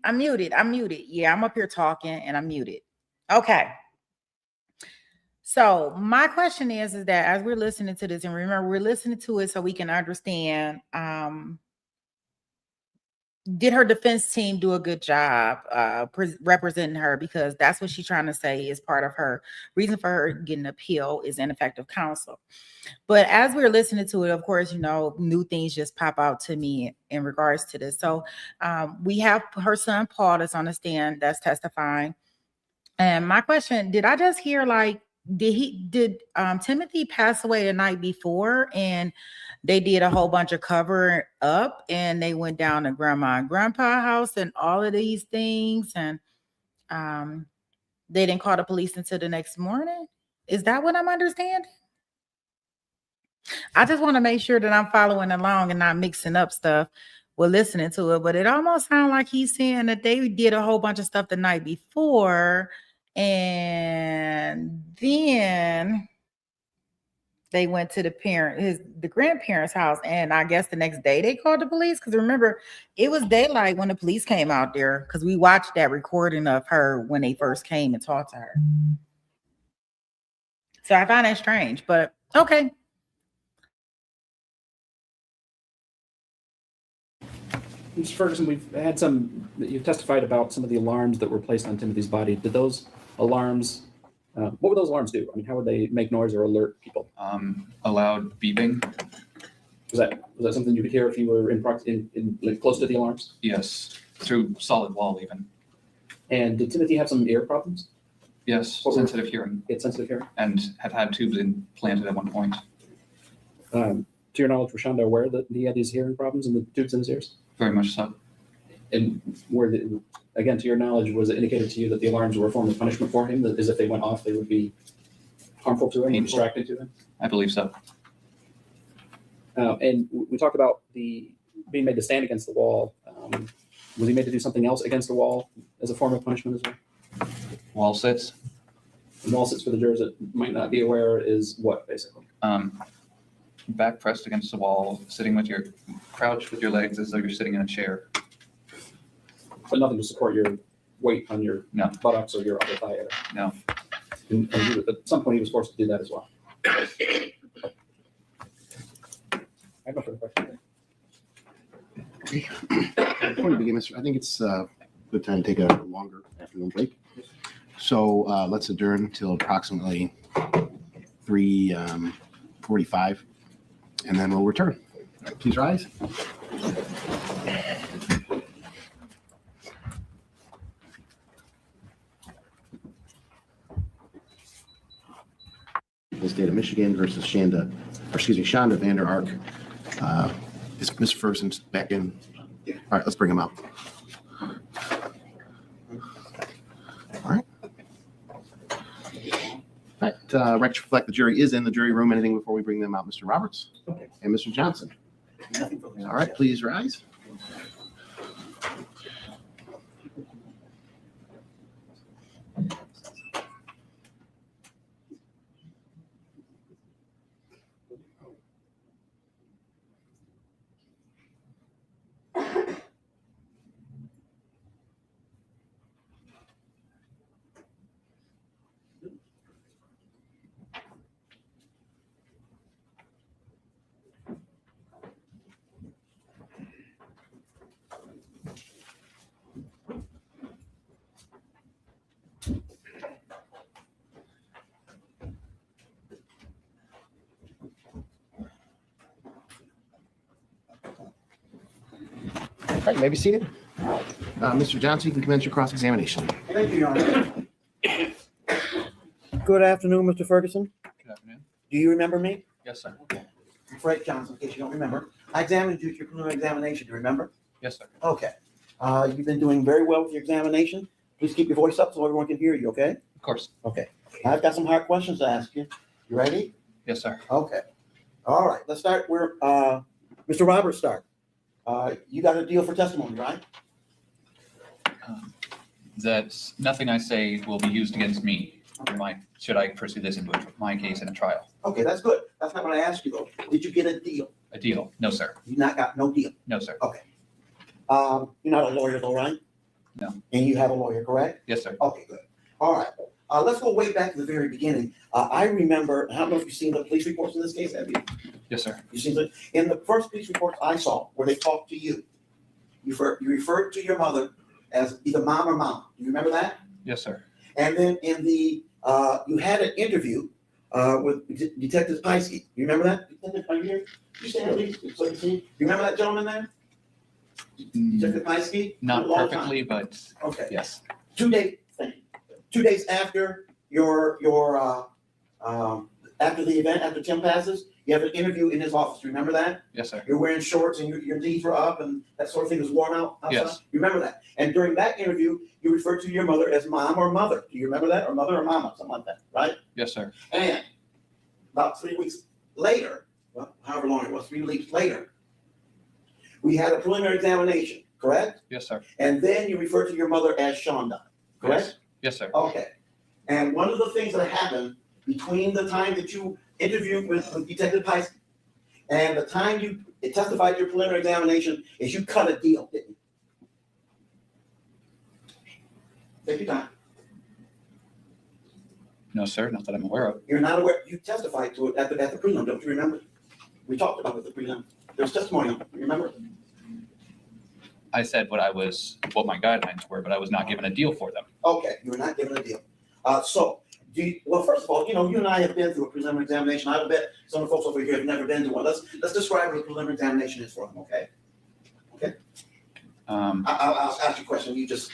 I'm muted. I'm muted. Yeah, I'm up here talking and I'm muted. Okay. So my question is that as we're listening to this, and remember, we're listening to it so we can understand, did her defense team do a good job representing her? Because that's what she's trying to say is part of her reason for her getting an appeal is ineffective counsel. But as we're listening to it, of course, new things just pop out to me in regards to this. So we have her son, Paul, that's on the stand that's testifying. And my question, did I just hear did Timothy pass away the night before and they did a whole bunch of cover up and they went down to Grandma and Grandpa house and all of these things and they didn't call the police until the next morning? Is that what I'm understanding? I just want to make sure that I'm following along and not mixing up stuff with listening to it, but it almost sounds like he's saying that they did a whole bunch of stuff the night before and then they went to the grandparents' house, and I guess the next day they called the police. Because remember, it was daylight when the police came out there. Because we watched that recording of her when they first came and talked to her. So I find that strange, but okay. Mr. Ferguson, we've had you've testified about some of the alarms that were placed on Timothy's body. Did those alarms, what would those alarms do? I mean, how would they make noise or alert people? A loud beeping. Was that something you could hear if you were close to the alarms? Yes, through solid wall even. And did Timothy have some ear problems? Yes, sensitive hearing. He had sensitive hearing? And had tubes implanted at one point. To your knowledge, was Shanda aware that he had these hearing problems and the tubes in his ears? Very much so. And again, to your knowledge, was it indicated to you that the alarms were a form of punishment for him? That is, if they went off, they would be harmful to him, Painful. distracting to him? I believe so. And we talked about being made to stand against the wall. Was he made to do something else against the wall as a form of punishment as well? Wall sits. And wall sits, for the jurors that might not be aware, is what, basically? Back pressed against the wall, crouched with your legs as though you're sitting in a chair. But nothing to support your weight on your No. buttocks or your upper thigh either. No. And at some point, he was forced to do that as well. I have no further questions. Before we begin, I think it's a good time to take a longer afternoon break. So let's adjourn until approximately 3:45, and then we'll return. All right, please rise. The state of Michigan versus Shanda Vander Ark. Is Mr. Ferguson's back in? Yeah. All right, let's bring him out. All right. All right. Records reflect the jury is in the jury room. Anything before we bring them out, Mr. Roberts and Mr. Johnson? All right, please rise. right, you may be seated. Mr. Johnson, you can commence your cross-examination. Thank you, Your Honor. Good afternoon, Mr. Ferguson. Good afternoon. Do you remember me? Yes, sir. I'm Fred Johnson, in case you don't remember. I examined you at your preliminary examination. Do you remember? Yes, sir. Okay. You've been doing very well with your examination. Please keep your voice up so everyone can hear you, okay? Of course. Okay. I've got some hard questions to ask you. You ready? Yes, sir. Okay. All right, let's start where Mr. Roberts start. You got a deal for testimony, right? That nothing I say will be used against me. Should I pursue this into my case in a trial? Okay, that's good. That's not what I asked you though. Did you get a deal? A deal? No, sir. You not got no deal. No, sir. Okay. You're not a lawyer though, right? No. And you have a lawyer, correct? Yes, sir. Okay, good. All right. Let's go way back to the very beginning. I remember, I don't know if you've seen the police reports in this case, have you? Yes, sir. You seen the, in the first police reports I saw where they talked to you, you referred to your mother as either mom or mom. Do you remember that? Yes, sir. And then in the, you had an interview with Detective Pisky. You remember that? Detective, are you here? You stand at least, so you see. You remember that gentleman there? Detective Pisky? Not A long perfectly, but Okay. yes. 2 days, thank you. 2 days after your after the event, after Tim passes, you have an interview in his office. Remember that? Yes, sir. You're wearing shorts and your knees were up and that sort of thing was worn out outside? Yes. You remember that? And during that interview, you referred to your mother as mom or mother. Do you remember that? Or mother or mama, something like that, right? Yes, sir. And about 3 weeks later, well, however long it was, 3 weeks later, we had a preliminary examination, correct? Yes, sir. And then you referred to your mother as Shanda, correct? Yes, sir. Okay. And one of the things that happened between the time that you interviewed with Detective Pisky and the time you testified at your preliminary examination is you cut a deal, didn't you? Take your time. No, sir. Not that I'm aware of. You're not aware, you testified to it at the prelim, don't you remember? We talked about it at the prelim. There's testimony on it, you remember? I said what my guidelines were, but I was not given a deal for them. Okay, you were not given a deal. Well, first of all, you and I have been through a preliminary examination. I bet some of the folks over here have never been to one. Let's describe what a preliminary examination is for them, okay? Okay? I'll ask you a question. You just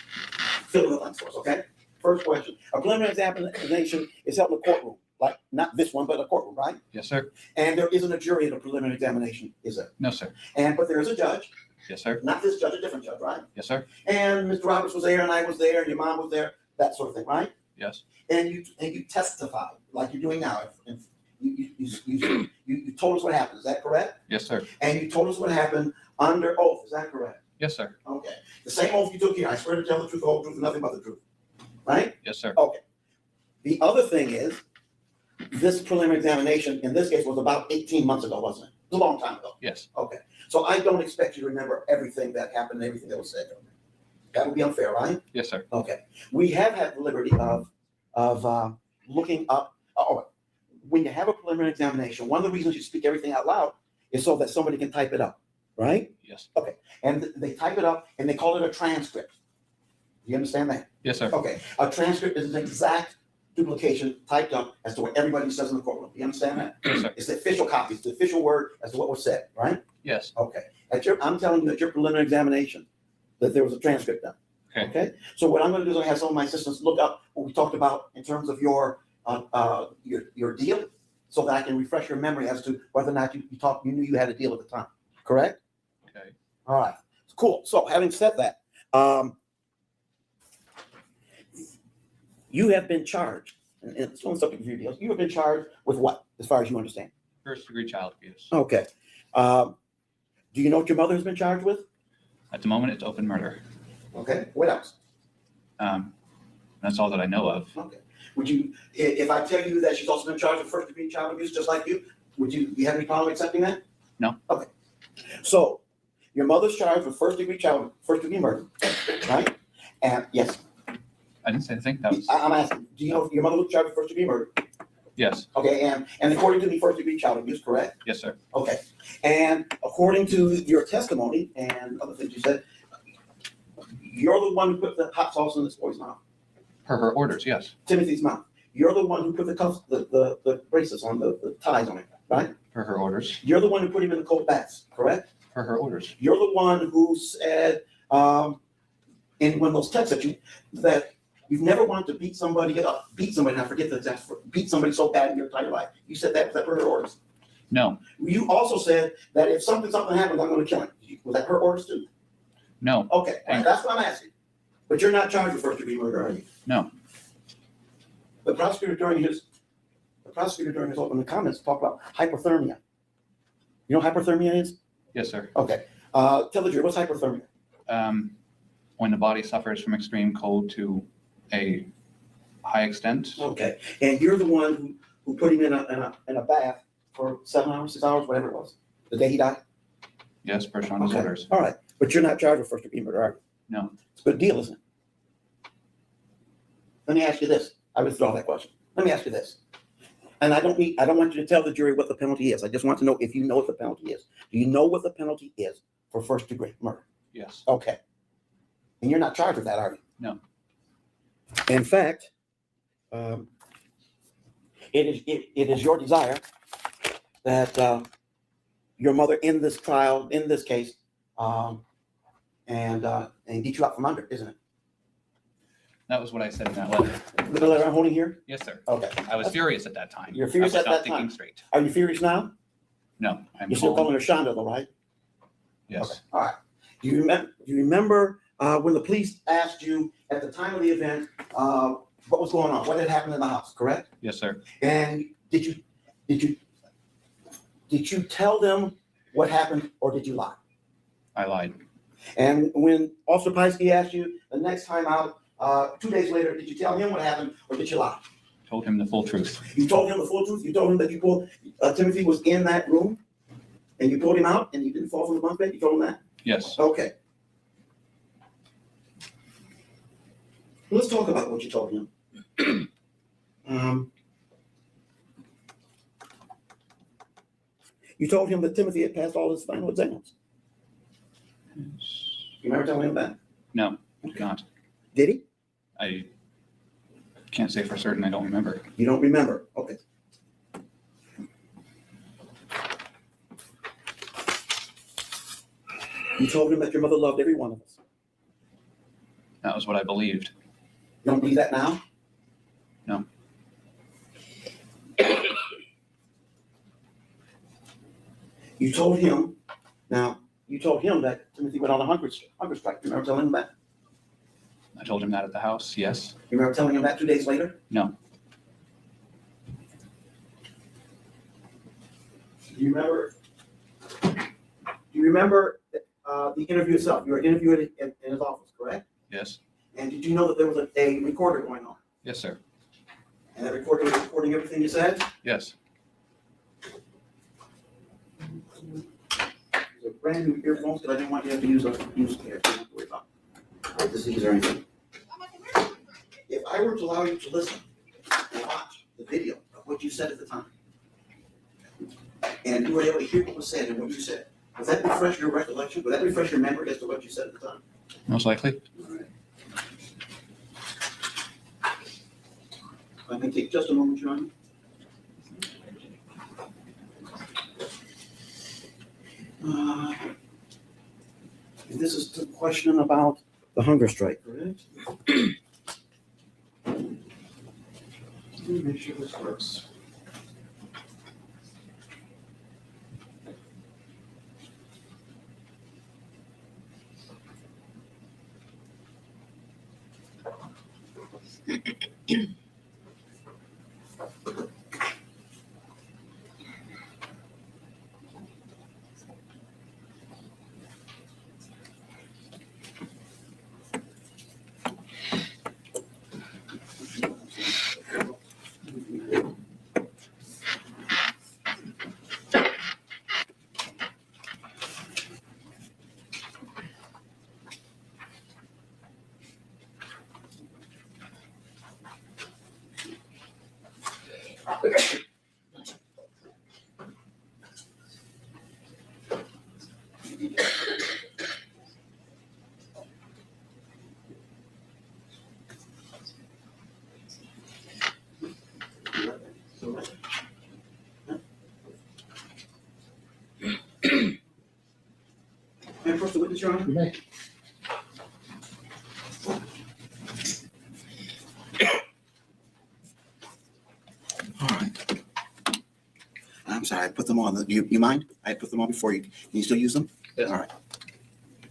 fill in the blanks for us, okay? First question. A preliminary examination is held in a courtroom, like not this one, but a courtroom, right? Yes, sir. And there isn't a jury at a preliminary examination, is there? No, sir. But there is a judge, Yes, sir. not this judge, a different judge, right? Yes, sir. And Mr. Roberts was there, and I was there, and your mom was there, that sort of thing, right? Yes. And you testified like you're doing now. And you told us what happened. Is that correct? Yes, sir. And you told us what happened under oath. Is that correct? Yes, sir. Okay. The same oath you took here. I swear to tell the truth, the whole truth, and nothing but the truth. Right? Yes, sir. Okay. The other thing is, this preliminary examination in this case was about 18 months ago, wasn't it? It was a long time ago. Yes. Okay. So I don't expect you to remember everything that happened and everything that was said. That would be unfair, right? Yes, sir. Okay. We have had the liberty of looking up, when you have a preliminary examination, one of the reasons you speak everything out loud is so that somebody can type it up, right? Yes. Okay. And they type it up and they call it a transcript. You understand that? Yes, sir. Okay. A transcript is an exact duplication typed up as to what everybody says in the courtroom. You understand that? Yes, sir. It's the official copy. It's the official word as to what was said, right? Yes. Okay. I'm telling you at your preliminary examination that there was a transcript done. Okay. Okay. So what I'm going to do is I have some of my assistants look up what we talked about in terms of your deal, so that I can refresh your memory as to whether or not you knew you had a deal at the time. Correct? Okay. All right. Cool. So having said that, you have been charged, and it's on the subject of your deals. You have been charged with what, as far as you understand? First-degree child abuse. Okay. Do you know what your mother has been charged with? At the moment, it's open murder. Okay. What else? That's all that I know of. Okay. Would you, if I tell you that she's also been charged with first-degree child abuse, just like you have any problem accepting that? No. Okay. So your mother's charged with first-degree murder, right? And yes, I didn't say anything. That was I'm asking, do you know if your mother was charged with first-degree murder? yes. Okay, and according to the first-degree child abuse, correct? Yes, sir. Okay. And according to your testimony and other things you said, you're the one who put the hot sauce in this boy's mouth. Per her orders, yes. Timothy's mouth. You're the one who put the cuffs, the braces on, the ties on it, right? Per her orders, You're the one who put him in the cold baths, correct? per her orders. You're the one who said, in one of those texts that you've never wanted to beat somebody up, and I forget the exact, beat somebody so bad in your entire life. You said that per her orders. No, You also said that if something happens, I'm gonna kill him. Was that her orders too? no, Okay, all right, that's what I'm asking. But you're not charged with first-degree murder, are you? no. The prosecutor during his opening comments talked about hypothermia. You know what hypothermia is? Yes, sir. Okay, tell the jury, what's hypothermia? When the body suffers from extreme cold to a high extent. Okay, and you're the one who put him in a bath for 7 hours, 6 hours, whatever it was, the day he died? Yes, per Shanda's Okay, orders. all right, but you're not charged with first-degree murder, are you? No. It's a good deal, isn't it? Let me ask you this. I withdraw that question. Let me ask you this. And I don't want you to tell the jury what the penalty is. I just want to know if you know what the penalty is. Do you know what the penalty is for first-degree murder? Yes. Okay. And you're not charged with that, are you? No. In fact, it is your desire that your mother in this trial, in this case, and beat you out from under, isn't it? That was what I said in that letter. The letter I'm holding here? Yes, sir. Okay. I was furious at that time. You're furious I was at not that thinking time? straight. Are you furious now? No, I'm You're still calm. calling her Shanda though, right? Yes. Okay. All right. Do you remember when the police asked you at the time of the event, what was going on? What had happened in the house, correct? Yes, sir. And did you tell them what happened or did you lie? I lied. And when Officer Pisky asked you the next time out, 2 days later, did you tell him what happened or did you lie? Told him the full truth. You told him the full truth? You told him that you pulled, Timothy was in that room and you pulled him out and he didn't fall from the bunk bed? You told him that? Yes. Okay. Let's talk about what you told him. You told him that Timothy had passed all his final exams. You remember telling him that? No, I did not. Did he? I can't say for certain. I don't remember. You don't remember? Okay. You told him that your mother loved every one of us. That was what I believed. You don't believe that now? No. You told him that Timothy went on a hunger strike. You remember telling him that? I told him that at the house. Yes. You remember telling him that 2 days later? No. Do you remember the interview itself? You were interviewed in his office, correct? Yes. And did you know that there was a recorder going on? Yes, sir. And that recorder was recording everything you said? Yes. These are brand new earphones because I didn't want you to have to use care. You don't have to worry about disease or anything. If I were to allow you to listen and watch the video of what you said at the time, and you were able to hear what was said and what you said, would that refresh your recollection? Would that refresh your memory as to what you said at the time? Most likely. All right. I can take just a moment, Your Honor. And this is the question about the hunger strike, correct? Let me make sure this works. approach the witness, Your Honor? You may. All right. I'm sorry, I put them on. You mind? I put them on before you. Can you still use them? Yes. All right.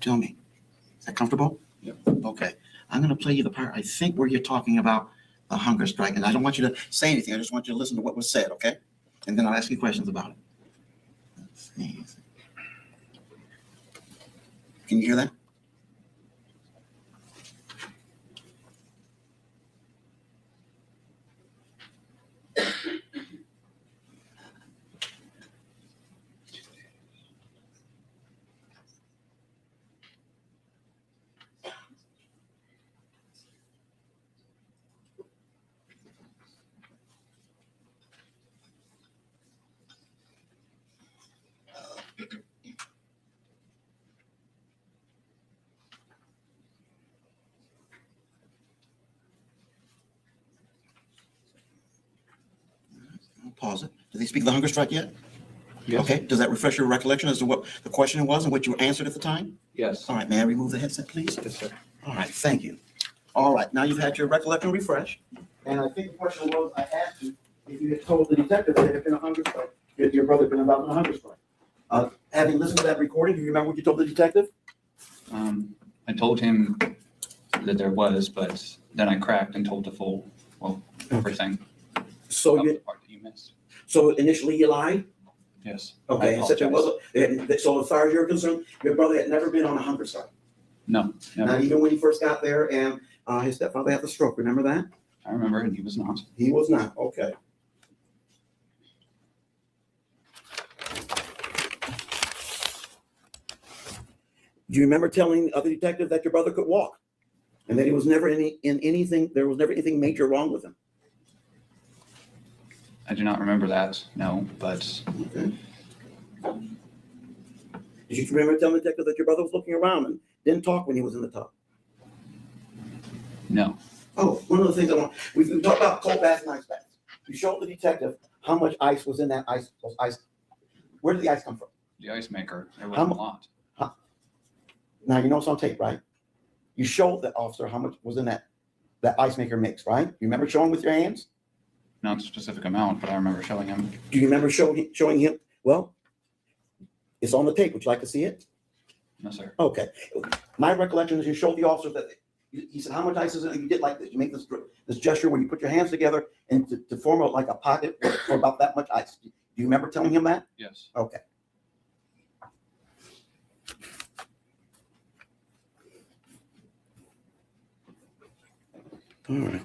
Tell me, is that comfortable? Yep. Okay. I'm going to play you the part, I think, where you're talking about the hunger strike. And I don't want you to say anything. I just want you to listen to what was said, okay? And then I'll ask you questions about it. Let's see. Can you hear that? I'll pause it. Did they speak of the hunger strike yet? Yes. Okay. Does that refresh your recollection as to what the question was and what you answered at the time? Yes. All right. May I remove the headset, please? Yes, sir. All right. Thank you. All right. Now you've had your recollection refreshed. And I think the question was, I asked you if you had told the detective that there had been a hunger strike, that your brother had been involved in a hunger strike. Having listened to that recording, do you remember what you told the detective? I told him that there was, but then I cracked and told the full, everything. So about you, the part that you missed. so initially you lied? Yes. Okay. I And said there apologize. was, so as far as you're concerned, your brother had never been on a hunger strike. No, Not never. even when he first got there and his stepfather had the stroke. Remember that? I remember, and he was not. He was not. Okay. Do you remember telling the other detective that your brother could walk? And that he was never anything, there was never anything major wrong with him? I do not remember that, no, but Okay. Did you remember telling the detective that your brother was looking around and didn't talk when he was in the tub? no. Oh, one of the things we talked about cold baths and ice baths. You showed the detective how much ice was in that those ice. Where did the ice come from? The ice maker, there How wasn't a mu- lot. Now, you know it's on tape, right? You showed the officer how much was in that ice maker mix, right? You remember showing with your hands? Not a specific amount, but I remember showing him. Do you remember showing him? Well, it's on the tape. Would you like to see it? No, sir. Okay. My recollection is you showed the officer that he said, how much ice is it? You did like this. You make this gesture where you put your hands together and to form like a pocket for about that much ice. Do you remember telling him that? Yes. Okay. All right.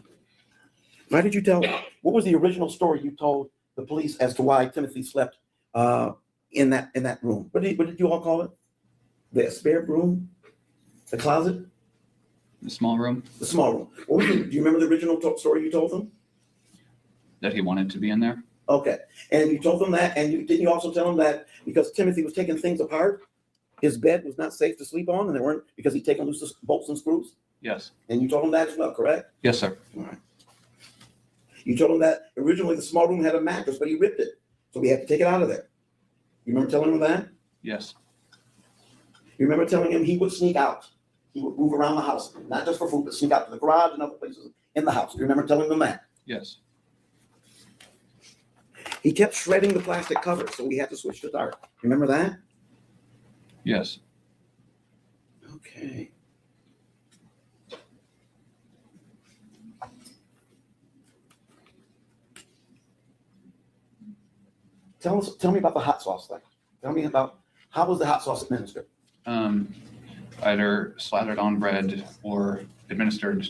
Why did you what was the original story you told the police as to why Timothy slept in that room? What did you all call it? The spare room? The closet? The small room The small room. Do you remember the original story you told them? that he wanted to be in there. Okay. And you told them that, and didn't you also tell them that because Timothy was taking things apart, his bed was not safe to sleep on, and they weren't because he'd taken loose the bolts and screws? Yes. And you told him that as well, correct? Yes, sir. All right. You told him that originally the small room had a mattress, but he ripped it, so we had to take it out of there. You remember telling him that? Yes. You remember telling him he would sneak out? He would move around the house, not just for food, but sneak out to the garage and other places in the house. Do you remember telling them that? Yes. He kept shredding the plastic cover, so we had to switch to dark. Remember that? Yes. Okay. Tell me about the hot sauce thing. Tell me about how was the hot sauce administered? Either slathered on bread or administered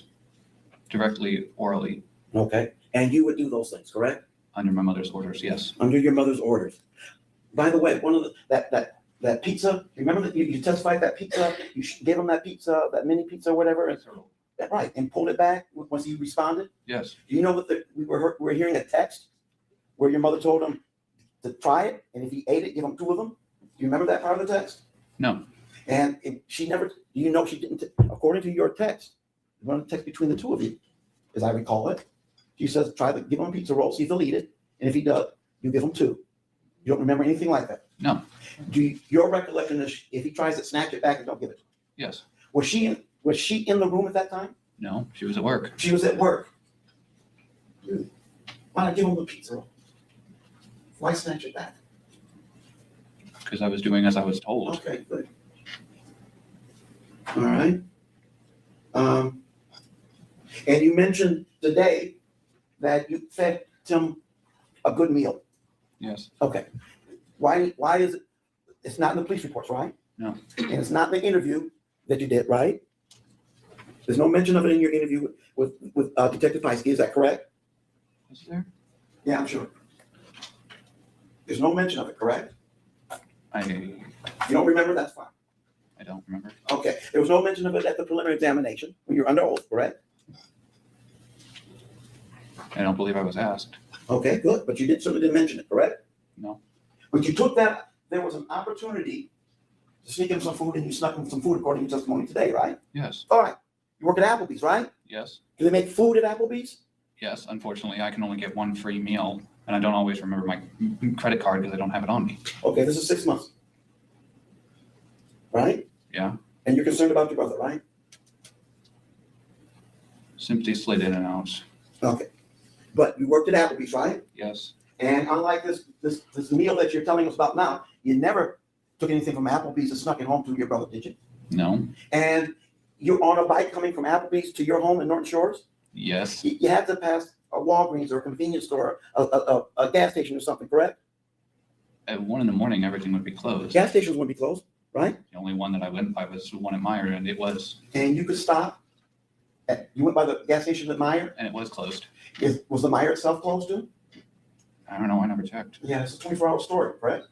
directly orally Okay. And you would do those things, correct? under my mother's orders. Yes. Under your mother's orders. By the way, one of that pizza, you remember that you testified that pizza, you gave him that pizza, that mini pizza, or whatever, and, right, and pulled it back once he responded? Yes. Do you know what we were hearing a text where your mother told him to try it, and if he ate it, give him 2 of them? Do you remember that part of the text? No. And she never, you know, she didn't, according to your text, one text between the 2 of you, as I recall it, she says, give him a pizza roll, see if he'll eat it, and if he does, you give him 2. You don't remember anything like that? No, Your recollection is if he tries to snatch it back and don't give it to him. yes, Was she in the room at that time? no, she was at work. She was at work. Why not give him the pizza roll? Why snatch it back? Because I was doing as I was told. Okay, good. All right. And you mentioned today that you fed Tim a good meal. Yes, Okay. Why is it? It's not in the police reports, right? No. And it's not in the interview that you did, right? There's no mention of it in your interview with Detective Pisky, is that correct? is there? Yeah, I'm sure. There's no mention of it, correct? I You don't remember? That's fine. don't remember. Okay, there was no mention of it at the preliminary examination when you're under oath, correct? I don't believe I was asked. Okay, good, but you certainly didn't mention it, correct? No. But you took that, there was an opportunity to sneak in some food and you snuck in some food according to your testimony today, right? Yes, All right, you work at Applebee's, right? yes, Do they make food at Applebee's? yes. Unfortunately, I can only get one free meal, and I don't always remember my credit card because I don't have it on me. Okay, this is 6 months. Right? Yeah. And you're concerned about your brother, right? Simply slid in and out. Okay. But you worked at Applebee's, right? Yes, And unlike this meal that you're telling us about now, you never took anything from Applebee's and snuck it home to your brother, did you? no, And you're on a bike coming from Applebee's to your home in Norton Shores? yes, You had to pass a Walgreens or a convenience store, a gas station or something, correct? at 1 a.m, everything would be closed. Gas stations wouldn't be closed, right? The only one that I went by was the one at Meyer, and it was And you could stop. You went by the gas station at Meyer? closed. Was the Meyer itself closed too? I don't know. I never checked. Yeah, it's a 24-hour story, correct?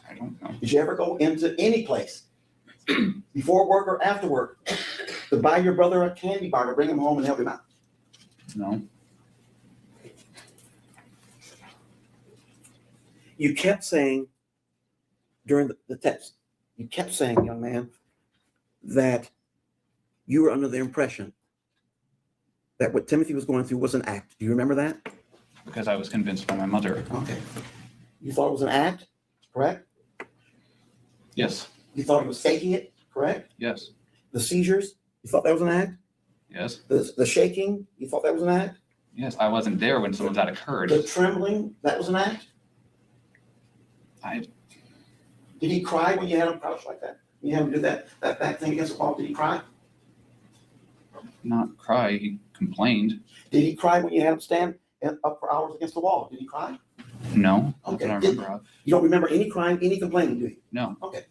I don't know. Did you ever go into any place before work or after work to buy your brother a candy bar to bring him home and help him out? No, You kept saying during the test, you kept saying, young man, that you were under the impression that what Timothy was going through was an act. Do you remember that? because I was convinced by my mother. Okay. You thought it was an act, correct? Yes, You thought he was faking it, correct? yes, The seizures, you thought that was an act? yes, The shaking, you thought that was an act? yes. I wasn't there when some of that occurred. The trembling, that was an act? I Did he cry when you had him crouched like that? You had him do that back thing against the wall, did he cry? not cry. He complained. Did he cry when you had him stand up for hours against the wall? Did he cry? No, that's Okay. what I remember of. You don't remember any crying, any complaining, do you? No, Okay.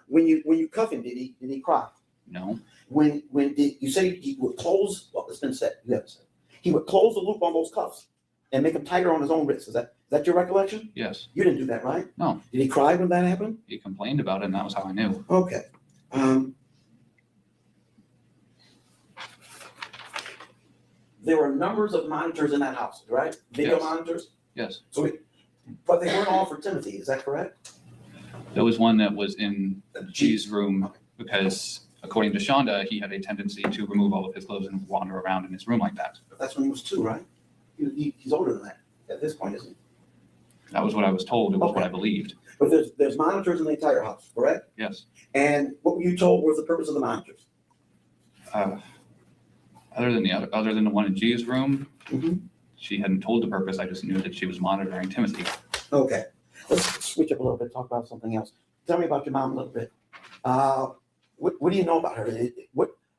When you cuff him, did he cry? no, When did you say he would close? Well, it's been said. You haven't said. He would close the loop on those cuffs and make them tighter on his own wrists. Is that your recollection? yes. You didn't do that, right? No. Did he cry when that happened? He complained about it, and that was how I knew. Okay. There were numbers of monitors in that house, right? Video Yes. monitors. Yes, But they weren't all for Timothy. Is that correct? there was one that was in G's room because, according to Shanda, he had a tendency to remove all of his clothes and wander around in his room like that. But that's when he was 2, right? He's older than that at this point, isn't he? That was what I was told. It was what Okay. I believed. But there's monitors in the entire house, correct? Yes. And what were you told was the purpose of the monitors? Other than the one in G's room, Mhm. she hadn't told the purpose. I just knew that she was monitoring Timothy. Okay, let's switch up a little bit, talk about something else. Tell me about your mom a little bit. What do you know about her?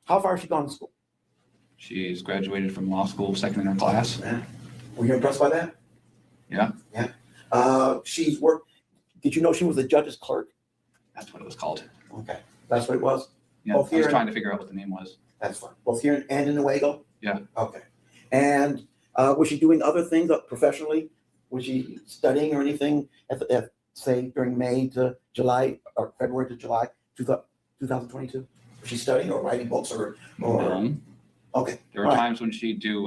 How far has she gone to school? She's graduated from law school, second in her class. Were you impressed by that? Yeah. Yeah. She's worked, did you know she was a judge's clerk? That's what it was called. Okay, that's what it was? Yeah, Both I here was and- trying to figure out what the name was. That's fine. Both here and in Nuevo? Yeah. Okay. And was she doing other things professionally? Was she studying or anything at say during May to July or February to July 2022? Was she studying or writing books or? No. Okay. There were All right. times when she'd do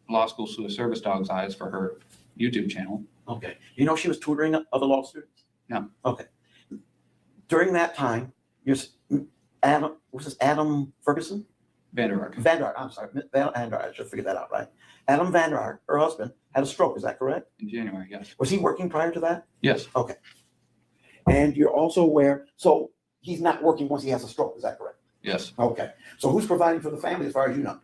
law school service dog's eyes for her YouTube channel. Okay. You know she was tutoring other law students? No. Okay. During that time, was this Adam Ferguson? Vander Ark. Vander Ark, I'm sorry, Vander Ark, I should figure that out, right? Adam Vander Ark, her husband, had a stroke, is that correct? In January, yes. Was he working prior to that? Yes, And you're also aware, so he's not working once he has a stroke, is that correct? yes. Okay, so who's providing for the family as far as you know?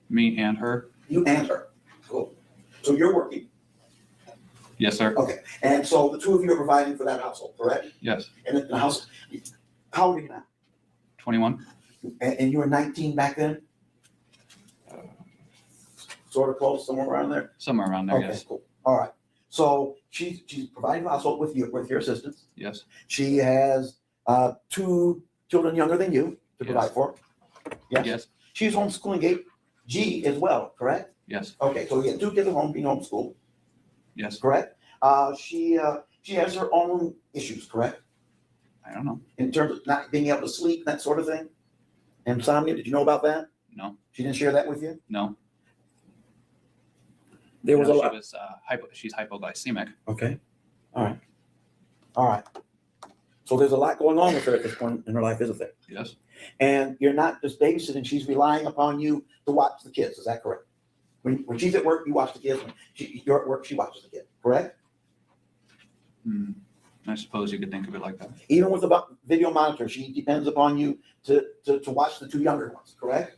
Me and her. You and her. Cool. So you're working, Yes, sir. okay, and so the two of you are providing for that household, correct? Yes. And the house, how old are you now? 21. And you were 19 back then? Sort of close, somewhere around there? Somewhere around there, Okay, yes. cool. All right. So she's providing the household with your assistance. Yes, She has two children younger than you to provide Yes. for. Yes. yes, She's homeschooling G as well, correct? yes, Okay, so we get two kids at home being homeschooled, yes. correct? She has her own issues, correct? I don't know. In terms of not being able to sleep, that sort of thing. Insomnia, did you know about that? No, She didn't share that with you? no. There was a No, lot. She was, she's hypoglycemic. Okay, all right, all right. So there's a lot going on with her at this point in her life, isn't there? Yes, And you're not just babysitting, she's relying upon you to watch the kids, is that correct? When she's at work, you watch the kids, when you're at work, she watches the kids, correct? Hmm. I suppose you could think of it like that. Even with the video monitor, she depends upon you to watch the two younger ones, correct?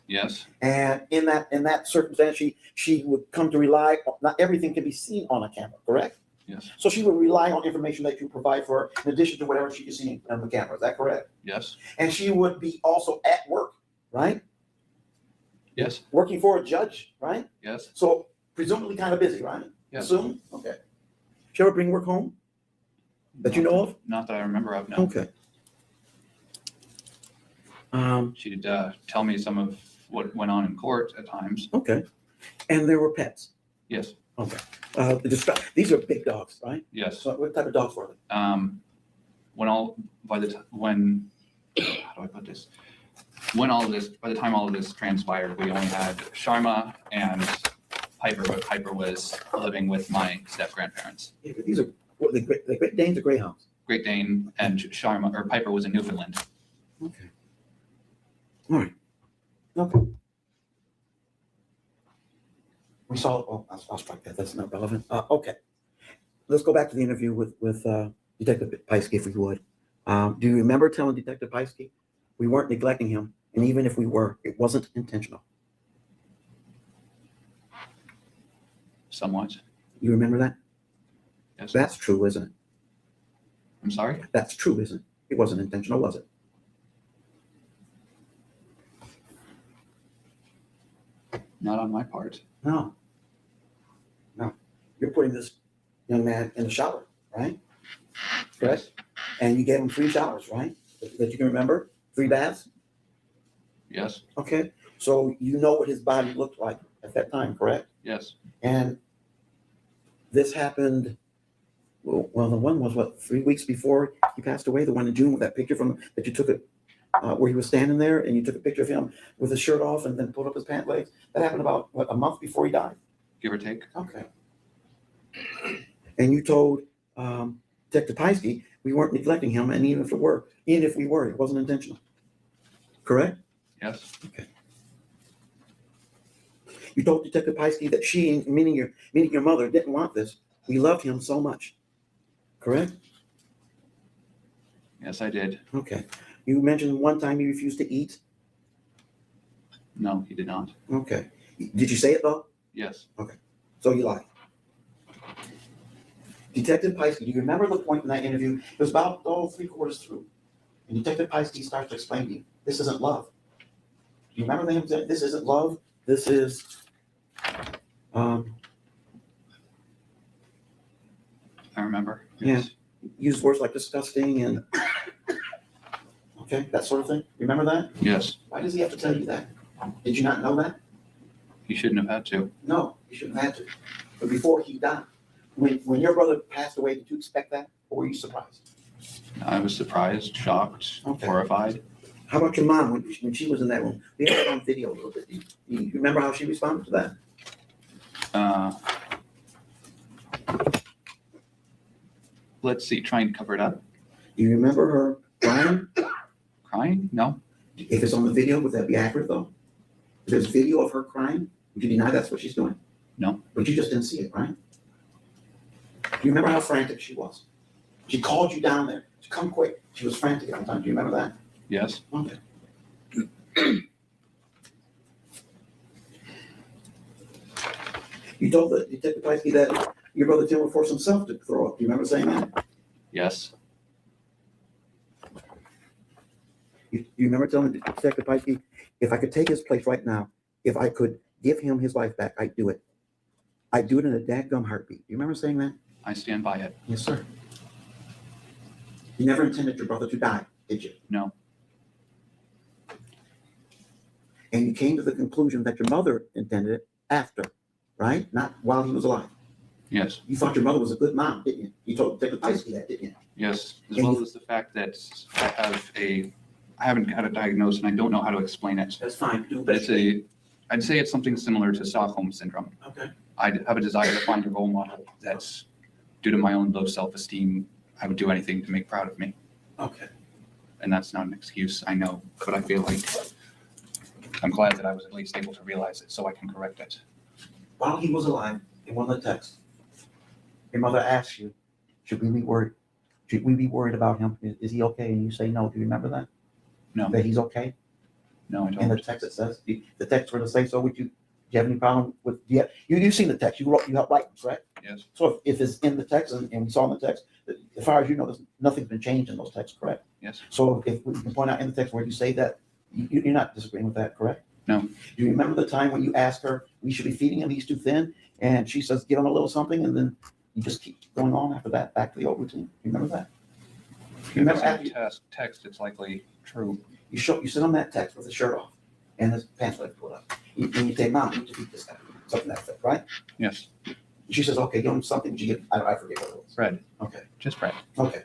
Yes, And in that circumstance, she would come to rely, not everything can be seen on a camera, correct? yes, So she would rely on information that you provide for her in addition to whatever she can see on the camera, is that correct? yes, And she would be also at work, right? yes, Working for a judge, right? yes, So presumably kind of busy, right? yes. Assume, okay. She ever bring work home that you know of? Not that I remember of, no. Okay. She did tell me some of what went on in court at times. Okay. And there were pets. Yes, Okay. These are big dogs, right? yes. So what type of dogs were they? When how do I put this? By the time all of this transpired, we only had Sharma and Piper, but Piper was living with my step grandparents. Yeah, but these are what the Great Danes or Greyhounds. Great Dane and Sharma, or Piper was in Newfoundland. Okay. All right. Okay. We saw. Oh, I'll strike that. That's not relevant. Okay. Let's go back to the interview with Detective Pisky, if we would. Do you remember telling Detective Pisky we weren't neglecting him, and even if we were, it wasn't intentional? Somewhat. You remember that? Yes. That's true, isn't it? I'm sorry? That's true, isn't it? It wasn't intentional, was it? Not on my part. No. No. You're putting this young man in the shower, right? Correct? And you gave him 3 showers, right? That you can remember? 3 baths? Yes, Okay. So you know what his body looked like at that time, correct? yes, And this happened, well, the one was what, 3 weeks before he passed away? The one in June with that picture that you took it, where he was standing there and you took a picture of him with his shirt off and then pulled up his pant legs? That happened about, what, a month before he died? give or take. Okay. And you told Detective Pisky we weren't neglecting him, and even if we were, it wasn't intentional. Correct? Yes, You told Detective Pisky that she, meaning your mother, didn't want this. We loved him so much. Correct? yes, I did. Okay. You mentioned one time he refused to eat. No, he did not. Okay. Did you say it though? Yes, So you lied. Detective Pisky, do you remember the point in that interview? It was about 3/4 through. And Detective Pisky starts to explain to you, this isn't love. Do you remember them saying, this isn't love? This is, I remember. Yeah. Yes, use words like disgusting and, okay, that sort of thing. Remember that? yes, Why does he have to tell you that? Did you not know that? he shouldn't have had to. No, you shouldn't have had to. But before he died, when your brother passed away, did you expect that? Or were you surprised? I was surprised, shocked, Okay. horrified. How about your mom when she was in that room? We have that on video a little bit. Do you remember how she responded to that? Let's see, try and cover it up. Do you remember her crying? Crying? No, If it's on the video, would that be accurate though? there's video of her crying, would you deny that's what she's doing? No. But you just didn't see it, right? Do you remember how frantic she was? She called you down there to come quick. She was frantic all the time. Do you remember that? Yes. Okay. You told the Detective Pisky that your brother Tim would force himself to throw up. Do you remember saying that? Yes. You remember telling Detective Pisky, if I could take his place right now, if I could give him his life back, I'd do it. I'd do it in a dadgum heartbeat. Do you remember saying that? I stand by it. Yes, sir. You never intended your brother to die, did you? No. And you came to the conclusion that your mother intended it after, right? Not while he was alive. Yes. You thought your mother was a good mom, didn't you? You told Detective Pisky that, didn't you? Yes. As And well you- as the fact that I haven't had it diagnosed and I don't know how to explain it. That's fine. Do But I'd say it's something similar to Stockholm syndrome. Okay. I have a desire to find a role model that's, due to my own low self-esteem, I would do anything to make proud of me. Okay. And that's not an excuse, I know, but I feel like I'm glad that I was at least able to realize it so I can correct it. While he was alive, in one of the texts, your mother asked you, should we be worried? Should we be worried about him? Is he okay? And you say no. Do you remember that? No, That he's okay? no, I In the don't. text it says, the text were to say so. Do you have any problem with, you've seen the text, you helped write it, correct? Yes, So if it's in the text and we saw in the text, as far as you know, nothing's been changed in those texts, correct? yes, So if we can point out in the text where you say that, you're not disagreeing with that, correct? No. Do you remember the time when you asked her, we should be feeding him, he's too thin? And she says, give him a little something, and then you just keep going on after that, back to the old routine? You remember that? if You it's remember in after the text, it's likely true. you sit on that text with his shirt off and his pants leg pulled up. And you say, Mom, you need to feed this guy, something like that, right? Yes, She says, okay, give him something. Did you get, I forget what it was. bread, Okay, just bread. okay.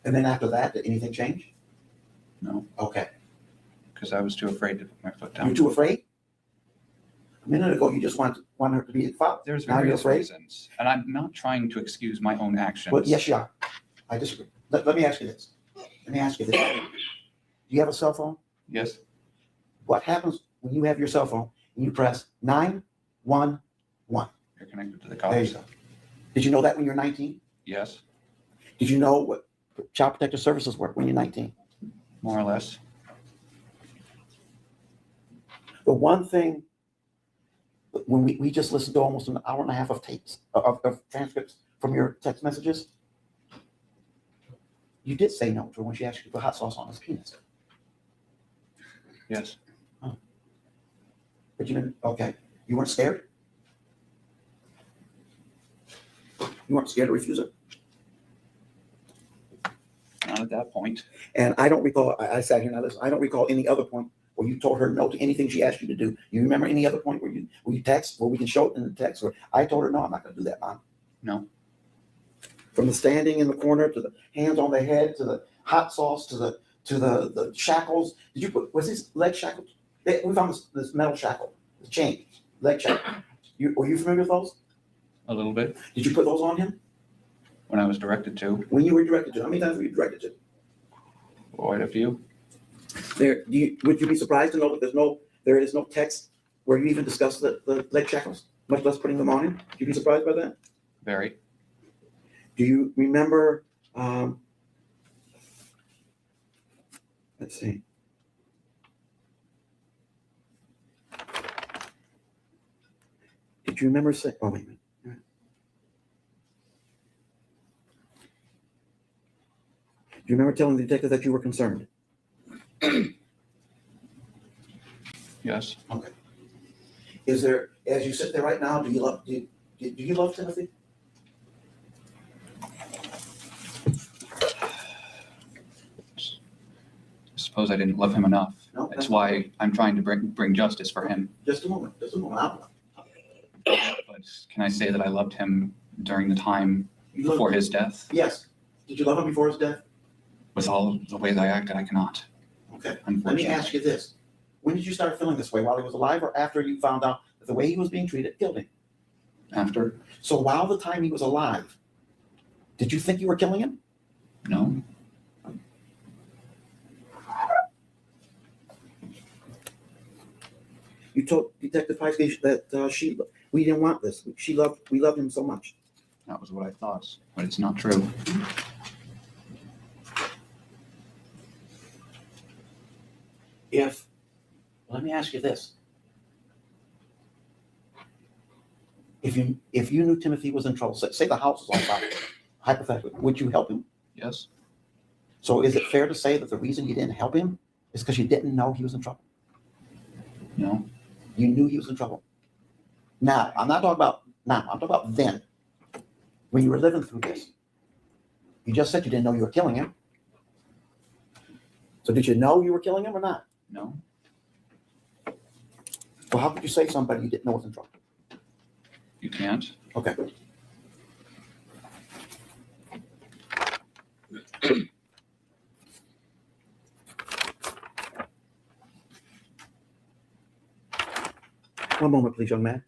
And then after that, did anything change? No, Okay. because I was too afraid to put my foot You're down. too afraid? A minute ago, you just want her to be father. There's Now you're various afraid? reasons, and I'm not trying to excuse my own actions. But yes, you are. I disagree. Let me ask you this. Let me ask you this. Do you have a cell phone? Yes, What happens when you have your cell phone and you press 911? you're connected to the There you cops. go. Did you know that when you're 19? Yes, Did you know what Child Protective Services work when you're 19? more or less. The one thing, when we just listened to almost an hour and a half of tapes, of transcripts from your text messages, you did say no to her when she asked you for hot sauce on his penis. Yes, But you didn't, okay, you weren't scared? You weren't scared to refuse it? not at that point. And I don't recall, I sat here and I listened, I don't recall any other point where you told her no to anything she asked you to do. You remember any other point where you text, where we can show it in the text, where I told her, no, I'm not gonna do that, Mom? No, From the standing in the corner, to the hands on the head, to the hot sauce, to the shackles. Did you put, was this leg shackles? We found this metal shackle, the chain, leg shackle. Were you familiar with those? a little bit, Did you put those on him when I was directed to. when you were directed to? How many times were you directed to? Quite a few. Would you be surprised to know that there is no text where you even discuss the leg shackles, much less putting them on him? Would you be surprised by that? Very. Do you remember, let's see. Did you remember saying, oh, wait a minute. Do you remember telling the detective that you were concerned? Yes, Okay. Is there, as you sit there right now, do you love Timothy? I suppose I didn't love him enough. No, That's why I'm trying to bring justice for him. Just a moment. But can I say that I loved him during the time You loved before him. his death? Yes. Did you love him before his death? With all of the ways I acted, I cannot. Okay. Let Unfortunately. me ask you this. When did you start feeling this way? While he was alive or after you found out that the way he was being treated killed him? After? So while the time he was alive, did you think you were killing him? No. You told Detective Pisky that we didn't want this. We loved him so much. That was what I thought, but it's not true. Let me ask you this. If you knew Timothy was in trouble, say the house was on fire, hypothetically, would you help him? Yes. So is it fair to say that the reason you didn't help him is because you didn't know he was in trouble? No. You knew he was in trouble. Now, I'm not talking about now, I'm talking about then, when you were living through this. You just said you didn't know you were killing him. So did you know you were killing him or not? No. Well, how could you say somebody you didn't know was in trouble? You can't. Okay. One moment, please, young man.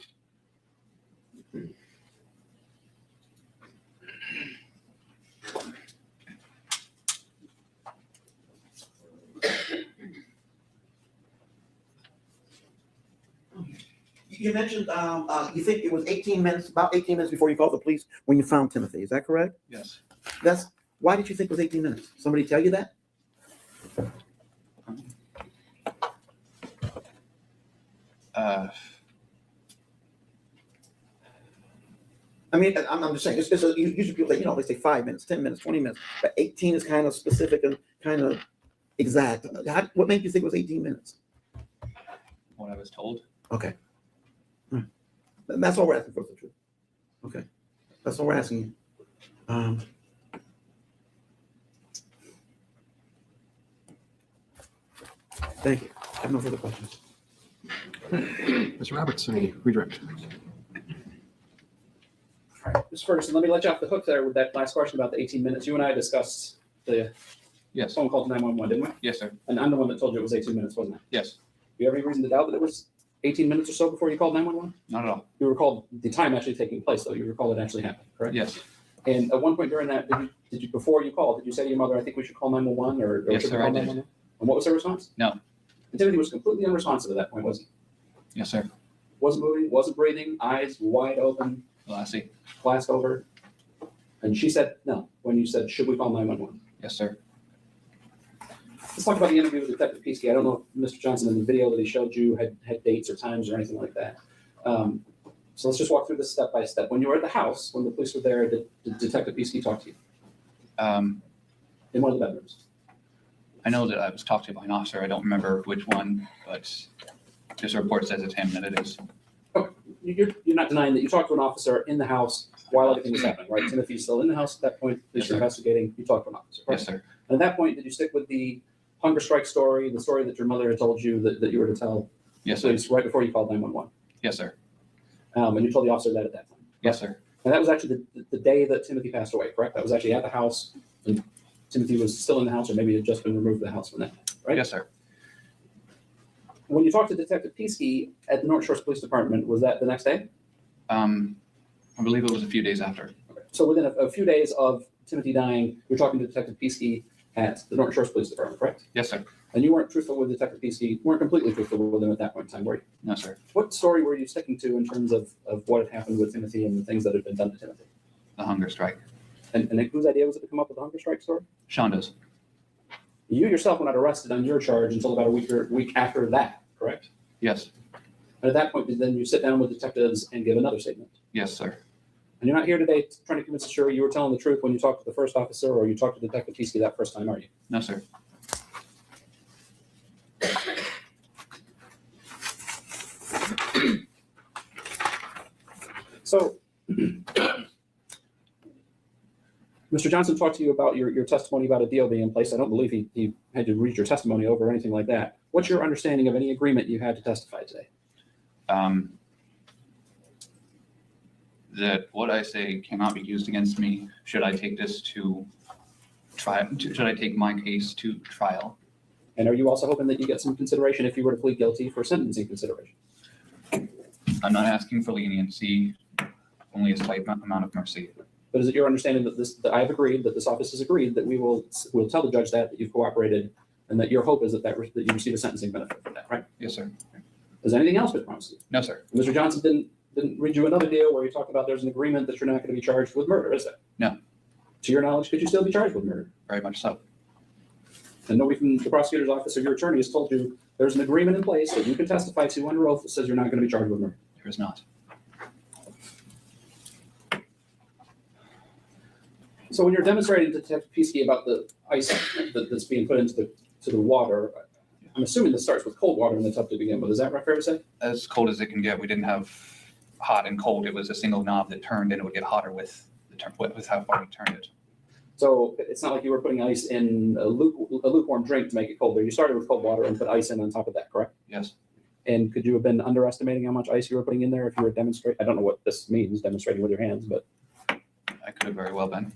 You mentioned you think it was 18 minutes, about 18 minutes before you called the police when you found Timothy. Is that correct? Yes. Why did you think it was 18 minutes? Somebody tell you that? I mean, I'm just saying, usually people say, they say 5 minutes, 10 minutes, 20 minutes, but 18 is kind of specific and kind of exact. What made you think it was 18 minutes? What I was told. Okay. That's all we're asking for, the truth. Okay. That's all we're asking you. Thank you. I have no further questions. Mr. Roberts, any redirect? All right, Mr. Ferguson, let me let you off the hook there with that last question about the 18 minutes. You and I discussed the Yes. phone call to 911, didn't we? Yes, sir. And I'm the one that told you it was 18 minutes, wasn't I? Yes. Do you have any reason to doubt that it was 18 minutes or so before you called 911? Not at all. You recalled the time actually taking place, though. You recall it actually happened, correct? Yes. And at one point during that, did you before you called, did you say to your mother, I think we should call 911 or Yes, should we sir, call I did. 911? And what was her response? No. And Timothy was completely unresponsive at that point, wasn't he? Yes, sir. Wasn't moving, wasn't breathing, eyes wide open, Lassie. glassed over. And she said no when you said, should we call 911? Yes, sir. Let's talk about the interview with Detective Pisky. I don't know if Mr. Johnson in the video that he showed you had dates or times or anything like that. So let's just walk through this step by step. When you were at the house, when the police were there, did Detective Pisky talk to you in one of the bedrooms? I know that I was talked to by an officer. I don't remember which one, but this report says it's him, that it is. Okay. You're not denying that you talked to an officer in the house while everything was happening, right? Timothy's still in the house at that point. Police Yes, are sir. investigating. You talked to an officer, right? Yes, sir. And at that point, did you stick with the hunger strike story, the story that your mother had told you that you were to tell Yes, the sir. police right before you called 911? Yes, sir. And you told the officer that at that time? Yes, sir. And that was actually the day that Timothy passed away, correct? That was actually at the house, and Timothy was still in the house, or maybe had just been removed from the house from that, right? Yes, sir. When you talked to Detective Pisky at the North Shores Police Department, was that the next day? I believe it was a few days after. Okay. So within a few days of Timothy dying, you're talking to Detective Pisky at the North Shores Police Department, correct? Yes, sir. And you weren't truthful with Detective Pisky, weren't completely truthful with him at that point in time, were you? No, sir. What story were you sticking to in terms of what had happened with Timothy and the things that had been done to Timothy? The hunger strike. And whose idea was it to come up with the hunger strike story? Shonda's. You yourself were not arrested on your charge until about a week after that, correct? Yes. And at that point, then you sit down with detectives and give another statement. Yes, sir. And you're not here today trying to convince the jury you were telling the truth when you talked to the first officer or you talked to Detective Pisky that first time, are you? No, sir. So, Mr. Johnson talked to you about your testimony about a deal being in place. I don't believe he had to read your testimony over or anything like that. What's your understanding of any agreement you had to testify today? That what I say cannot be used against me should I take this to trial, should I take my case to trial. And are you also hoping that you get some consideration if you were to plead guilty for sentencing consideration? I'm not asking for leniency, only a slight amount of mercy. But is it your understanding that I've agreed, that this office has agreed, that we'll tell the judge that you've cooperated, and that your hope is that you receive a sentencing benefit from that, right? Yes, sir. Has anything else been promised to you? No, sir. Mr. Johnson didn't read you another deal where you talked about there's an agreement that you're not going to be charged with murder, is there? No. To your knowledge, could you still be charged with murder? Very much so. And nobody from the prosecutor's office or your attorney has told you there's an agreement in place that you can testify to under oath that says you're not going to be charged with murder. There is not. So when you're demonstrating to Detective Pisky about the ice that's being put into the water, I'm assuming this starts with cold water in the tub to begin with. Is that fair to say? As cold as it can get. We didn't have hot and cold. It was a single knob that turned, and it would get hotter with how far we turned it. So it's not like you were putting ice in a lukewarm drink to make it colder. You started with cold water and put ice in on top of that, correct? Yes. And could you have been underestimating how much ice you were putting in there if you were demonstrating? I don't know what this means, demonstrating with your hands, but. I could have very well been.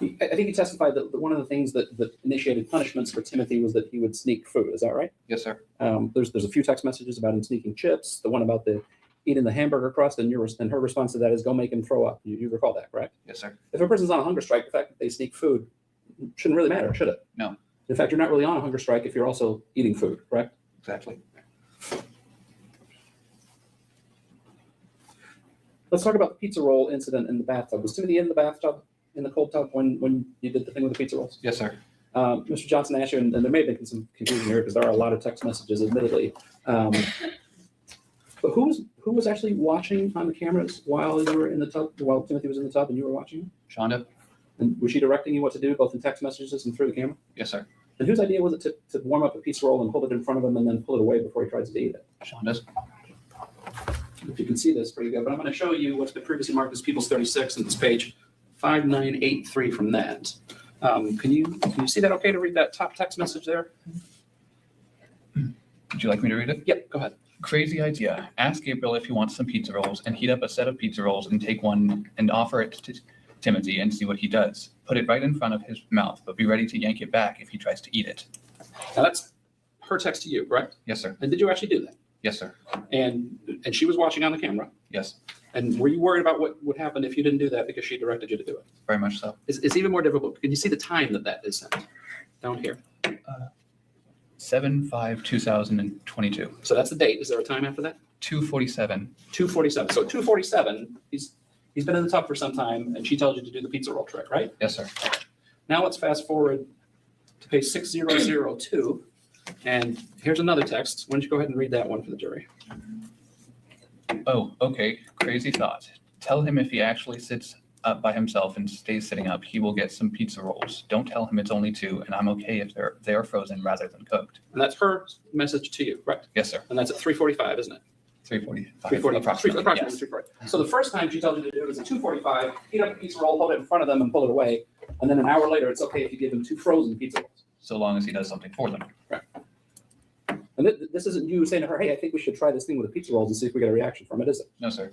I think he testified that one of the things that initiated punishments for Timothy was that he would sneak food. Is that right? Yes, sir. There's a few text messages about him sneaking chips. The one about the eating the hamburger crust, and her response to that is, "Go make him throw up." You recall that, correct? Yes, sir. If a person's on a hunger strike, the fact that they sneak food shouldn't really matter, should it? No. In fact, you're not really on a hunger strike if you're also eating food, correct? Exactly. Let's talk about the pizza roll incident in the bathtub. Was Timothy in the bathtub, in the cold tub, when you did the thing with the pizza rolls? Yes, sir. Mr. Johnson asked you, and there may have been some confusion here because there are a lot of text messages, admittedly. But who was actually watching on the cameras while you were in the tub, while Timothy was in the tub and you were watching? Shanda? And was she directing you what to do, both in text messages and through the camera? Yes, sir. And whose idea was it to warm up a pizza roll and hold it in front of him and then pull it away before he tries to eat it? Shanda's. If you can see this pretty good, but I'm going to show you what's been previously marked as People's 36 and this page 5983 from that. Can you see that okay to read that top text message there? Would you like me to read it? Yep, go ahead. Crazy idea. Ask Gabriel if he wants some pizza rolls and heat up a set of pizza rolls and take one and offer it to Timothy and see what he does. Put it right in front of his mouth, but be ready to yank it back if he tries to eat it. Now that's her text to you, correct? Yes, sir. And did you actually do that? Yes, sir. And she was watching on the camera. Yes, And were you worried about what would happen if you didn't do that because she directed you to do it? very much so. It's even more difficult. Can you see the time that is sent down here? 7/5/2022. So that's the date. Is there a time after that? 2:47. 2:47. So at 2:47, he's been in the tub for some time, and she tells you to do the pizza roll trick, right? Yes, sir. Now let's fast forward to page 6002, and here's another text. Why don't you go ahead and read that one for the jury? Oh, okay. Crazy thought. Tell him if he actually sits up by himself and stays sitting up, he will get some pizza rolls. Don't tell him it's only 2, and I'm okay if they are frozen rather than cooked. And that's her message to you, correct? Yes, sir. And that's at 3:45, isn't it? 3:45. 3:40, Approximately. approximately Yes. 3:40. So the first time she tells you to do it is at 2:45, heat up a pizza roll, hold it in front of them and pull it away. And then an hour later, it's okay if you give them 2 frozen pizza rolls. So long as he does something for them. And this isn't you saying to her, "Hey, I think we should try this thing with the pizza rolls and see if we get a reaction from it," is it? No, sir.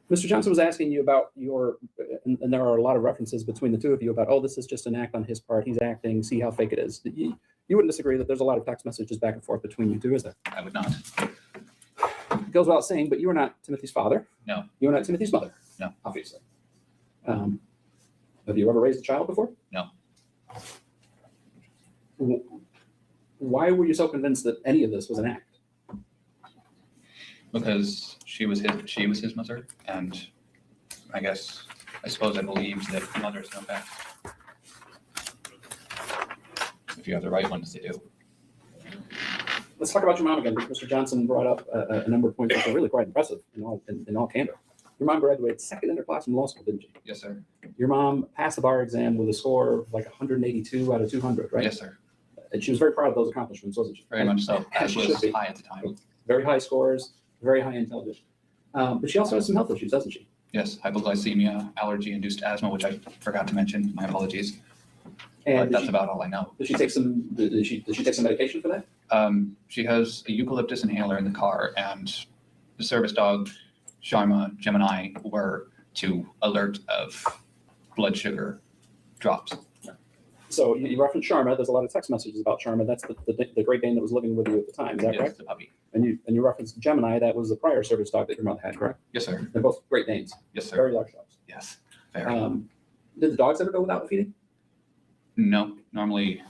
Mr. Johnson was asking you about and there are a lot of references between the two of you about, oh, this is just an act on his part. He's acting, see how fake it is. You wouldn't disagree that there's a lot of text messages back and forth between you two, is there? I would not. It goes without saying, but you are not Timothy's father. No. You are not Timothy's mother. No. Obviously. Have you ever raised a child before? No. Why were you so convinced that any of this was an act? Because she was his mother, and I suppose I believed that mothers know best. If you have the right ones, they do. Let's talk about your mom again, because Mr. Johnson brought up a number of points that are really quite impressive in all candor. Your mom graduated second in her class from law school, didn't she? Yes, sir. Your mom passed the bar exam with a score of like 182 out of 200, right? Yes, sir. And she was very proud of those accomplishments, wasn't she? Very much so. As As she was should be. high at the time. Very high scores, very high intelligence. But she also has some health issues, doesn't she? Yes, hypoglycemia, allergy-induced asthma, which I forgot to mention. My apologies. And But that's about all I know. does she take some medication for that? She has a eucalyptus inhaler in the car, and the service dog, Sharma, Gemini, were to alert of blood sugar drops. So you referenced Sharma. There's a lot of text messages about Sharma. That's the Great Dane that was living with you at the time. Is that Yes, correct? the puppy. And you referenced Gemini. That was the prior service dog that your mother had, correct? Yes, sir. They're both Great Danes, Yes, sir. very large dogs. Yes, very. Did the dogs ever go without feeding? No, normally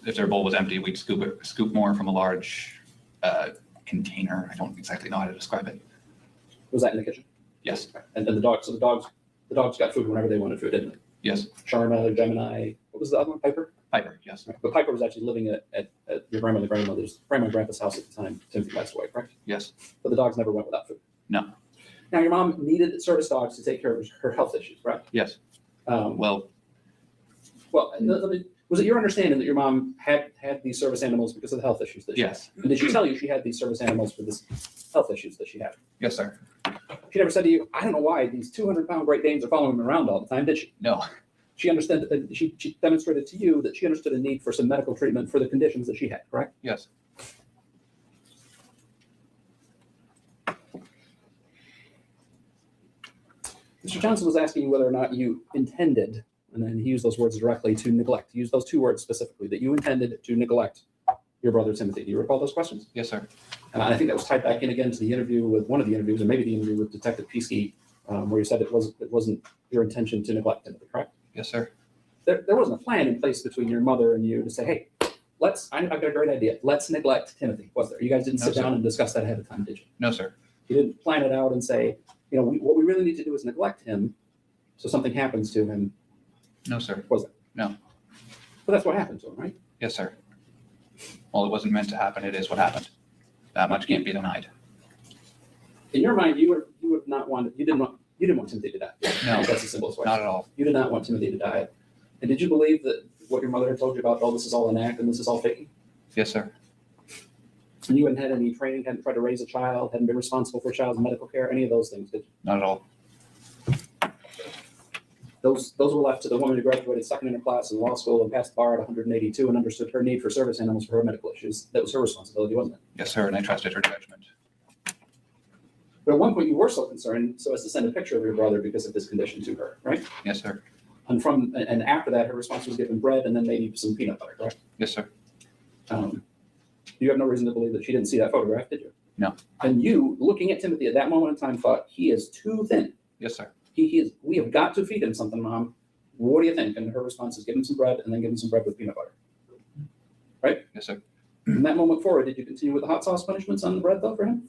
if their bowl was empty, we'd scoop more from a large container. I don't exactly know how to describe it. Was that in the kitchen? Yes, And then the dogs got food whenever they wanted food, didn't they? yes, Sharma, Gemini, what was the other one? Piper? Piper, yes, Right. But Piper was actually living at your grandma and grandma and grandpa's house at the time Timothy passed away, correct? yes, But the dogs never went without food. no, Now, your mom needed service dogs to take care of her health issues, correct? yes. Well, Well, was it your understanding that your mom had these service animals because of the health issues that she had? yes, And did she tell you she had these service animals for this health issues that she had? yes, sir. She never said to you, I don't know why these 200-pound Great Danes are following me around all the time, did she? No, She understood, she demonstrated to you that she understood a need for some medical treatment for the conditions that she had, correct? yes, Mr. Johnson was asking you whether or not you intended, and then he used those words directly, to neglect. He used those two words specifically, that you intended to neglect your brother Timothy. Do you recall those questions? yes, sir. And I think that was tied back in again to the interview with one of the interviews, or maybe the interview with Detective Pisky, where you said it wasn't your intention to neglect Timothy, correct? Yes, sir. There wasn't a plan in place between your mother and you to say, hey, I've got a great idea. Let's neglect Timothy, was there? You guys didn't No, sit sir. down and discuss that ahead of time, did you? No, sir. You didn't plan it out and say, what we really need to do is neglect him so something happens to him. No, sir. Was it? No. But that's what happened to him, right? Yes, sir. Well, it wasn't meant to happen. It is what happened. That much can't be denied. In your mind, you didn't want Timothy to die. No. That's the simplest way. Not at all. You did not want Timothy to die. And did you believe that what your mother had told you about, this is all an act and this is all faking? Yes, sir. And you hadn't had any training, hadn't tried to raise a child, hadn't been responsible for a child's medical care, any of those things, did you? Not at all. Those were left to the woman who graduated second in her class in law school and passed the bar at 182 and understood her need for service animals for her medical issues. That was her responsibility, wasn't it? Yes, sir. And I trusted her judgment. But at one point you were so concerned so as to send a picture of your brother because of his condition to her, right? Yes, sir. And after that, her response was given bread and then maybe some peanut butter, correct? Yes, sir. You have no reason to believe that she didn't see that photograph, did you? No. And you, looking at Timothy at that moment in time, thought, he is too thin. Yes, sir. We have got to feed him something, Mom. What do you think? And her response is give him some bread and then give him some bread with peanut butter. Right? Yes, sir. From that moment forward, did you continue with the hot sauce punishments on the bread though for him?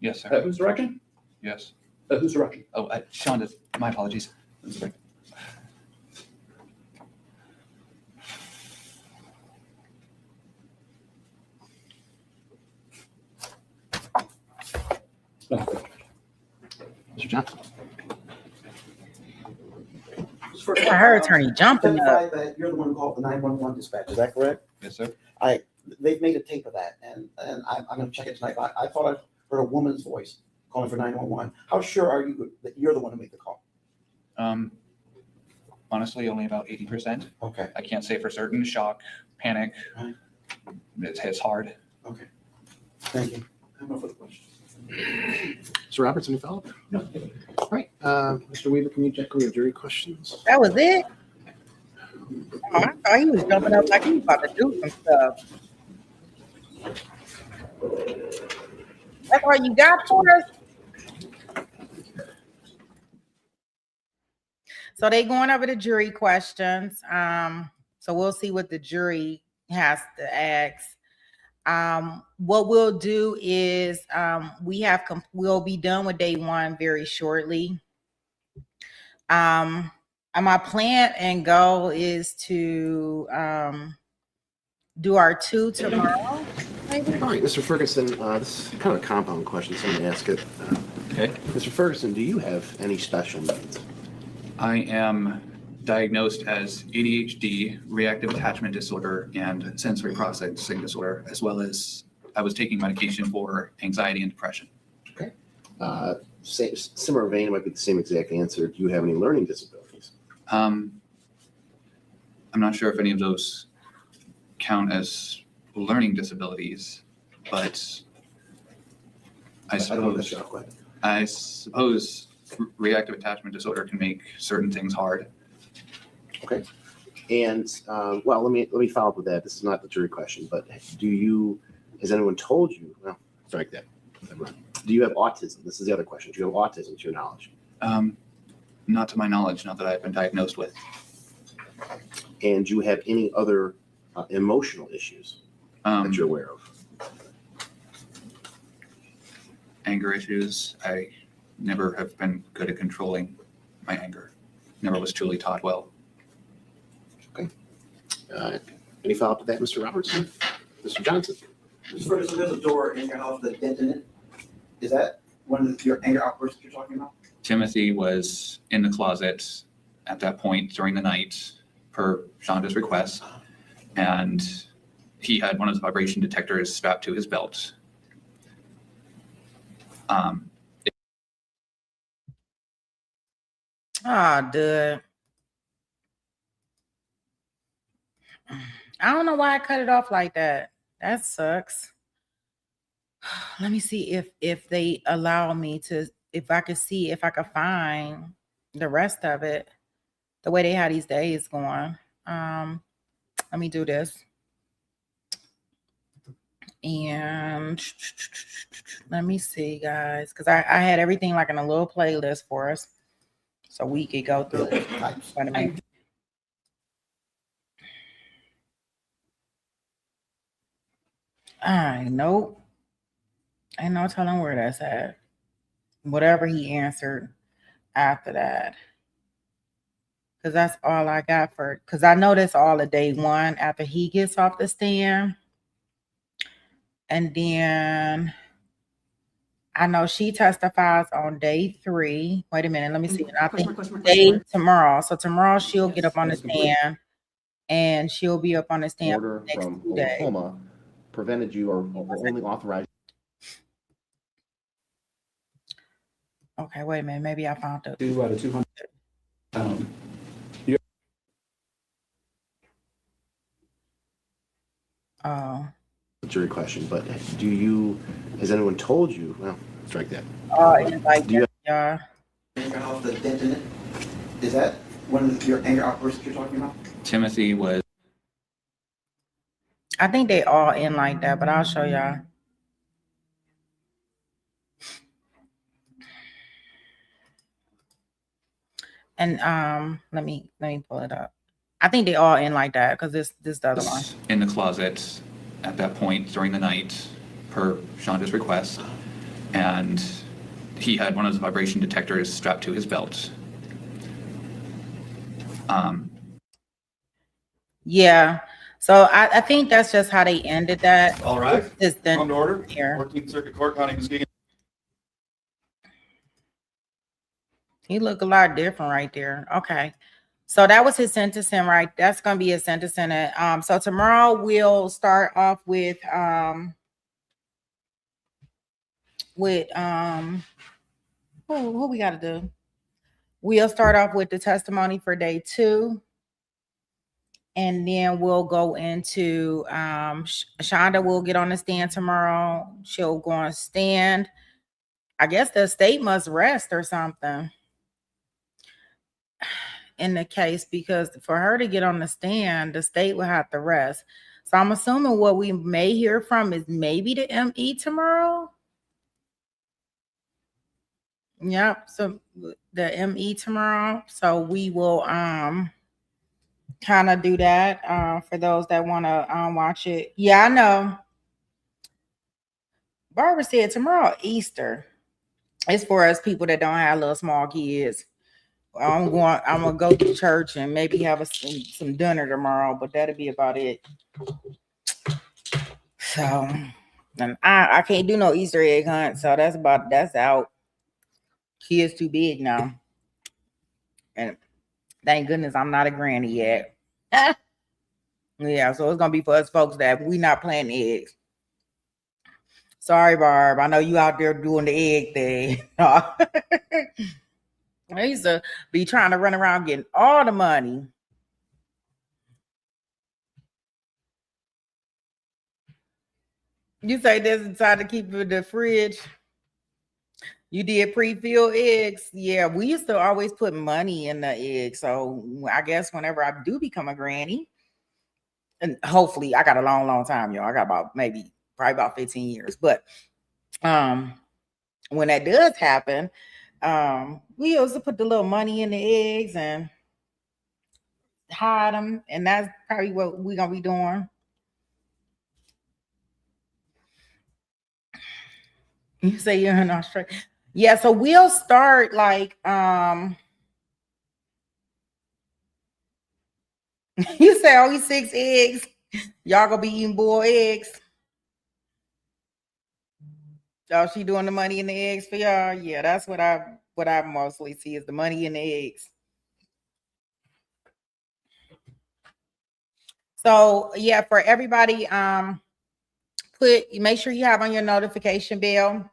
Yes, sir. At whose direction? Yes. Whose direction? Oh, Shanda, my apologies. Mr. Johnson. I heard attorney jumping up. Testify that you're the one who called the 911 dispatch, is that correct? Yes, sir. They've made a tape of that, and I'm gonna check it tonight. I thought I heard a woman's voice calling for 911. How sure are you that you're the one who made the call? Honestly, only about 80%. Okay, I can't say for certain. Shock, panic. Right. It's hard. okay. Thank you. I have no further questions. Mr. Roberts, any follow-up? No. All right, Mr. Weaver, can you check on your jury questions? That was it. Oh, I thought he was jumping up like he was about to do some stuff. That's all you got for us? So they going over the jury questions. So we'll see what the jury has to ask. What we'll do is we'll be done with day one very shortly. My plan and goal is to do our 2 tomorrow. Maybe? All right, Mr. Ferguson, this is kind of a compound question, so I'm gonna ask it. Okay. Mr. Ferguson, do you have any special needs? I am diagnosed as ADHD, reactive attachment disorder, and sensory processing disorder, as well as I was taking medication for anxiety and depression. Okay. Similar vein, might be the same exact answer. Do you have any learning disabilities? I'm not sure if any of those count as learning disabilities, but I don't want to suppose shut up. I suppose reactive attachment disorder can make certain things hard. Okay. And well, let me follow up with that. This is not the jury question, but has anyone told you? Well, strike that. Never mind. Do you have autism? This is the other question. Do you have autism to your knowledge? Not to my knowledge, not that I've been diagnosed with. And do you have any other emotional issues that you're aware of? Anger issues. I never have been good at controlling my anger. Never was truly taught well. Any follow-up to that, Mr. Roberts? Mr. Johnson? Mr. Ferguson, there's a door in your house that's dent in it. Is that one of your anger outbursts that you're talking about? Timothy was in the closet at that point during the night, per Shanda's request, and he had one of the vibration detectors strapped to his belt. Dude. I don't know why I cut it off like that. That sucks. Let me see if they allow me to, if I could see if I could find the rest of it the way they had these days going. Let me do this. And let me see, guys, because I had everything like in a little playlist for us so we could go through it. Wait a minute. Nope. Ain't no telling where that's at. Whatever he answered after that. Because that's all I got for, because I know that's all of day one after he gets off the stand. And then I know she testifies on day 3. Wait a minute, let me see. I think day tomorrow. So tomorrow she'll get up on the stand and she'll be up on the stand Order next from day. Oklahoma prevented you or only authorized. Okay, wait a minute. Maybe I found it. 2 out of 200. Oh. Jury question, but has anyone told you? Well, strike that. Like, yeah. Anger house that's dent in it. Is that one of your anger outbursts that you're talking about? Timothy was. I think they all end like that, but I'll show y'all. And let me pull it up. I think they all end like that because this the other one. In the closet at that point during the night, per Shanda's request, and he had one of the vibration detectors strapped to his belt. Yeah. So I think that's just how they ended that. All right. Just then Come to order. here. 14th Circuit Court, County Muskegon. He looked a lot different right there. Okay. So that was his sentencing, right? That's gonna be his sentencing. So tomorrow we'll start off with who we gotta do? We'll start off with the testimony for day 2. And then we'll go into Shanda will get on the stand tomorrow. She'll go on stand. I guess the state must rest or something in the case, because for her to get on the stand, the state will have to rest. So I'm assuming what we may hear from is maybe the ME tomorrow. Yep. So the ME tomorrow. So we will kind of do that for those that want to watch it. Yeah, I know. Barbara said tomorrow Easter. It's for us people that don't have little small kids. I'm gonna go to church and maybe have some dinner tomorrow, but that'll be about it. So, and I can't do no Easter egg hunt, so that's out. Kids too big now, and thank goodness I'm not a granny yet. Yeah, so it's gonna be for us folks that we not playing eggs. Sorry, Barb. I know you out there doing the egg thing. I used to be trying to run around getting all the money. You say this inside to keep it in the fridge. You did pre-filled eggs. Yeah, we used to always put money in the egg. So I guess whenever I do become a granny, and hopefully I got a long time, y'all. I got probably about 15 years. But when that does happen, we used to put the little money in the eggs, and hide them, and that's probably what we're gonna be doing. You say you're in Australia. Yeah, so we'll start like you say only 6 eggs. Y'all gonna be eating boiled eggs. Oh, she doing the money and the eggs for y'all? Yeah, that's what I mostly see is the money and the eggs. So yeah, for everybody, make sure you have on your notification bell.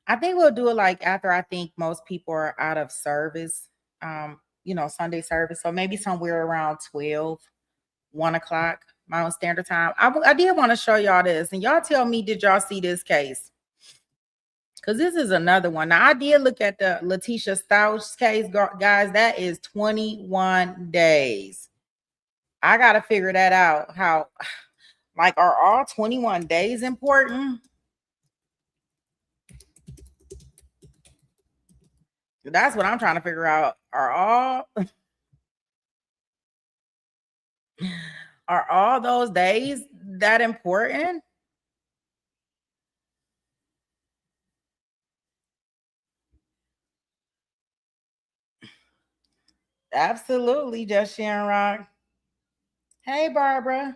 I think we'll do it like after I think most people are out of service, Sunday service. So maybe somewhere around 12, 1 o'clock, Mountain Standard Time. I did want to show y'all this, and y'all tell me, did y'all see this case? Because this is another one. Now, I did look at the Letitia Stouch case, guys. That is 21 days. I got to figure that out. How, like, are all 21 days important? That's what I'm trying to figure out. Are all those days that important? Absolutely, just Sharon Rock. Hey, Barbara.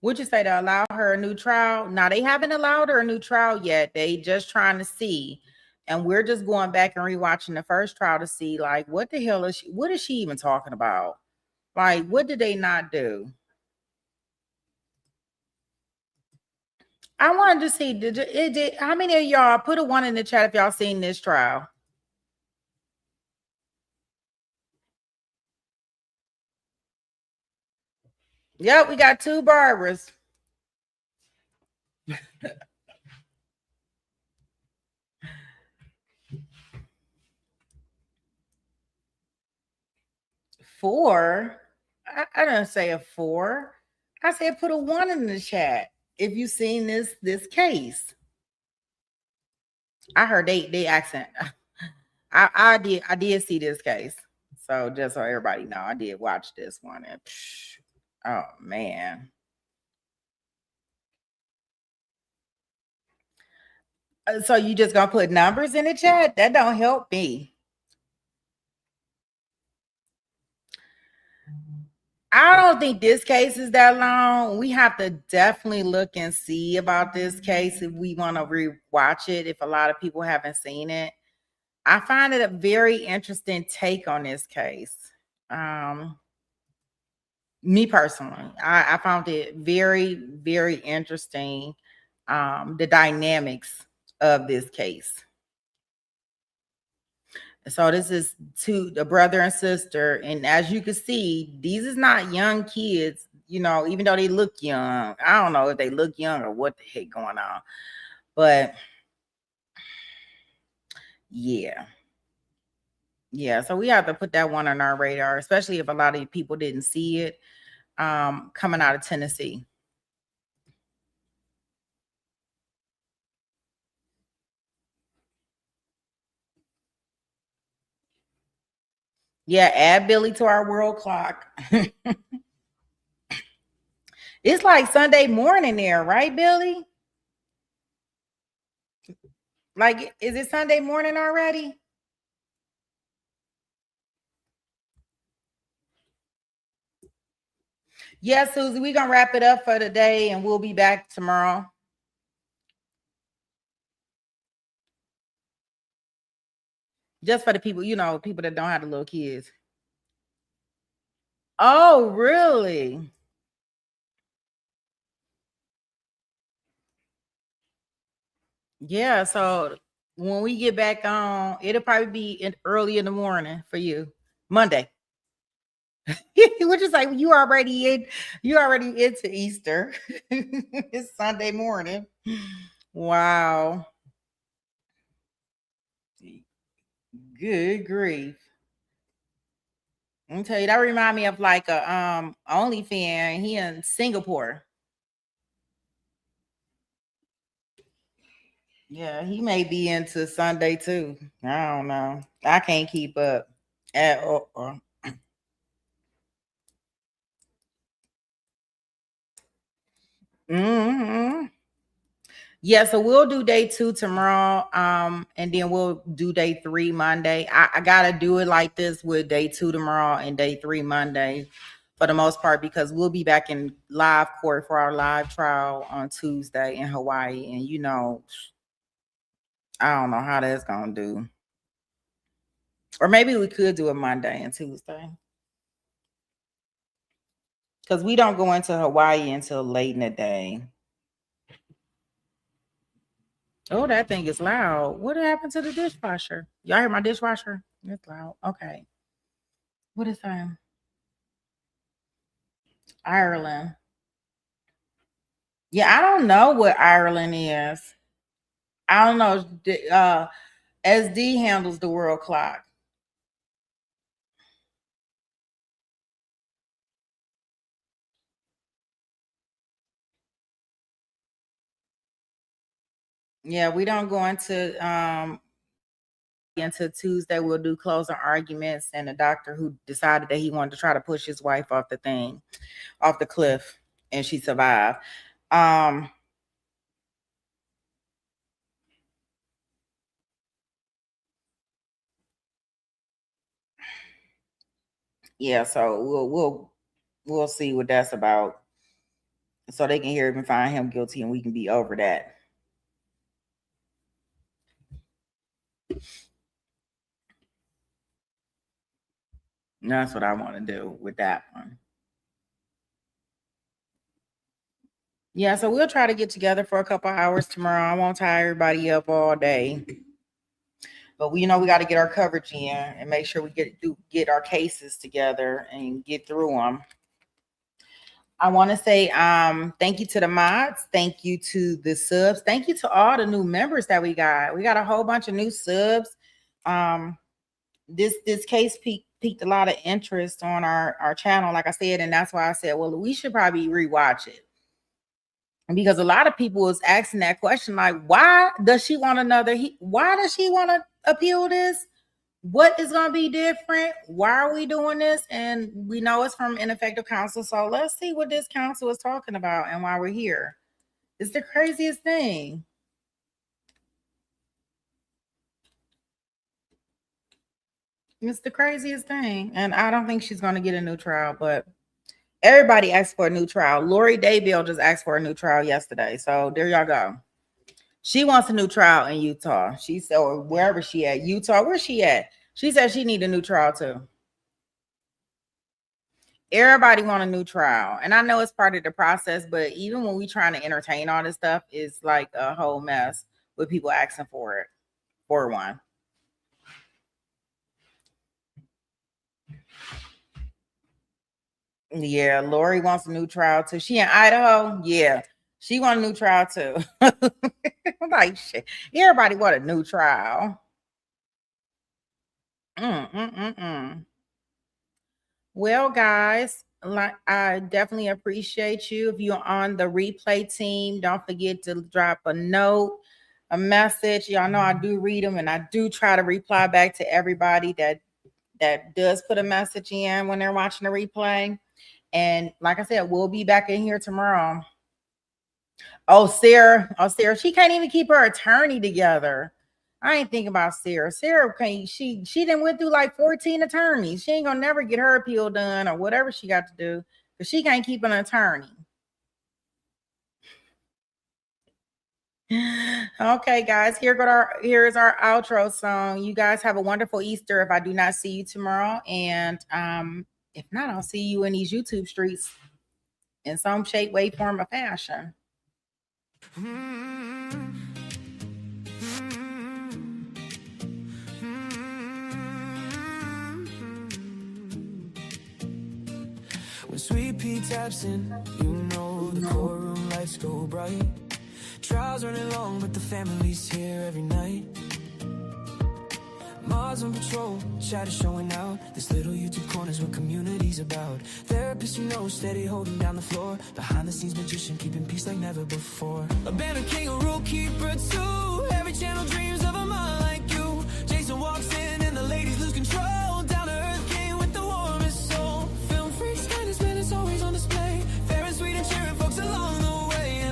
Would you say to allow her a new trial? Now, they haven't allowed her a new trial yet. They just trying to see. And we're just going back and rewatching the first trial to see, like, what the hell is what is she even talking about? Like, what did they not do? I wanted to see, how many of y'all, put a 1 in the chat if y'all seen this trial? Yep, we got 2 Barbaras. Four. I didn't say a 4. I said put a 1 in the chat if you seen this case. I heard they accent. I did see this case. So just so everybody know, I did watch this one. And oh man. So you just gonna put numbers in the chat? That don't help me. I don't think this case is that long. We have to definitely look and see about this case if we want to rewatch it, if a lot of people haven't seen it. I find it a very interesting take on this case. Me personally, I found it very, very interesting, the dynamics of this case. So this is the brother and sister. And as you can see, these is not young kids, even though they look young. I don't know if they look young or what the heck going on. But yeah. Yeah, so we have to put that one on our radar, especially if a lot of people didn't see it coming out of Tennessee. Yeah, add Billy to our world clock. It's like Sunday morning there, right, Billy? Like, is it Sunday morning already? Yeah, Susie, we're going to wrap it up for today, and we'll be back tomorrow. Just for the people, people that don't have the little kids. Oh, really? Yeah, so when we get back on, it'll probably be early in the morning for you. Monday. Which is like you already into Easter. It's Sunday morning. Wow. Good grief. I'm tell you, that remind me of like a OnlyFans. He in Singapore. Yeah, he may be into Sunday too. I don't know. I can't keep up at all. Mm-hmm. Yeah, so we'll do day 2 tomorrow. And then we'll do day 3 Monday. I gotta do it like this with day 2 tomorrow and day 3 Monday for the most part, because we'll be back in live court for our live trial on Tuesday in Hawaii. And you know, I don't know how that's gonna do. Or maybe we could do it Monday and Tuesday. Because we don't go into Hawaii until late in the day. Oh, that thing is loud. What happened to the dishwasher? Y'all hear my dishwasher? It's loud. Okay. What is that? Ireland. Yeah, I don't know what Ireland is. I don't know. SD handles the world clock. Yeah, we don't go into Tuesday. We'll do closing arguments, and the doctor who decided that he wanted to try to push his wife off the cliff, and she survived. Yeah, so we'll see what that's about, so they can hear him and find him guilty, and we can be over that. And that's what I want to do with that one. Yeah, so we'll try to get together for a couple hours tomorrow. I won't tie everybody up all day, but we know we got to get our coverage in and make sure we get our cases together and get through them. I want to say thank you to the mods. Thank you to the subs. Thank you to all the new members that we got. We got a whole bunch of new subs. This case piqued a lot of interest on our channel, like I said, and that's why I said, well, we should probably rewatch it. Because a lot of people was asking that question, like, why does she want why does she want to appeal this? What is going to be different? Why are we doing this? And we know it's from ineffective counsel. So let's see what this counsel is talking about and why we're here. It's the craziest thing. It's the craziest thing. And I don't think she's going to get a new trial, but everybody asked for a new trial. Lori Daybell just asked for a new trial yesterday. So there y'all go. She wants a new trial in Utah. She said, or wherever she at, Utah, where's she at? She said she need a new trial too. Everybody want a new trial. And I know it's part of the process, but even when we trying to entertain all this stuff, it's like a whole mess with people asking for one. Yeah, Lori wants a new trial too. She in Idaho? Yeah, she want a new trial too. Like shit. Everybody want a new trial. Well, guys, I definitely appreciate you. If you're on the replay team, don't forget to drop a note, a message. Y'all know I do read them, and I do try to reply back to everybody that does put a message in when they're watching the replay. And like I said, we'll be back in here tomorrow. Oh, Sarah, she can't even keep her attorney together. I ain't thinking about Sarah. Sarah can't, she done went through like 14 attorneys. She ain't gonna never get her appeal done or whatever she got to do, because she can't keep an attorney. Okay, guys, here's our outro song. You guys have a wonderful Easter if I do not see you tomorrow. And if not, I'll see you in these YouTube streets in some shape, way, form, or fashion. When Sweet Pea taps in, you know the courtroom lights go bright. Trials running long, but the family's here every night. Mars on patrol, chatter showing out. This little YouTube corner's what community's about. Therapist you know, steady holding down the floor. Behind the scenes magician, keeping peace like never before. A banner king, a rule keeper too. Every channel dreams of a mind like you. Jason walks in and the ladies lose control. Down to earth king with the warmest soul. Film freaks, kindness, man, it's always on display. Fair and sweet and cheering folks along the way.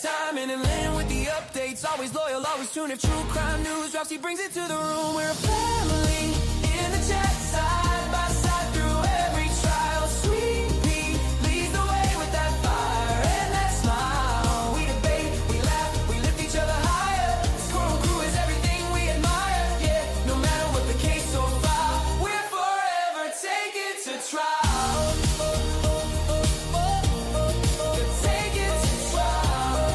timing and land with the updates. Always loyal, always tuned. If true crime news drops, he brings it to the room. We're a family in the chat, side by side through every trial. Sweet pea leads the way with that fire and that smile. We debate, we laugh, we lift each other higher. This Courtroom crew is everything we admire. Yeah, no matter what the case so far, we're forever taken to trial. Take it to trial.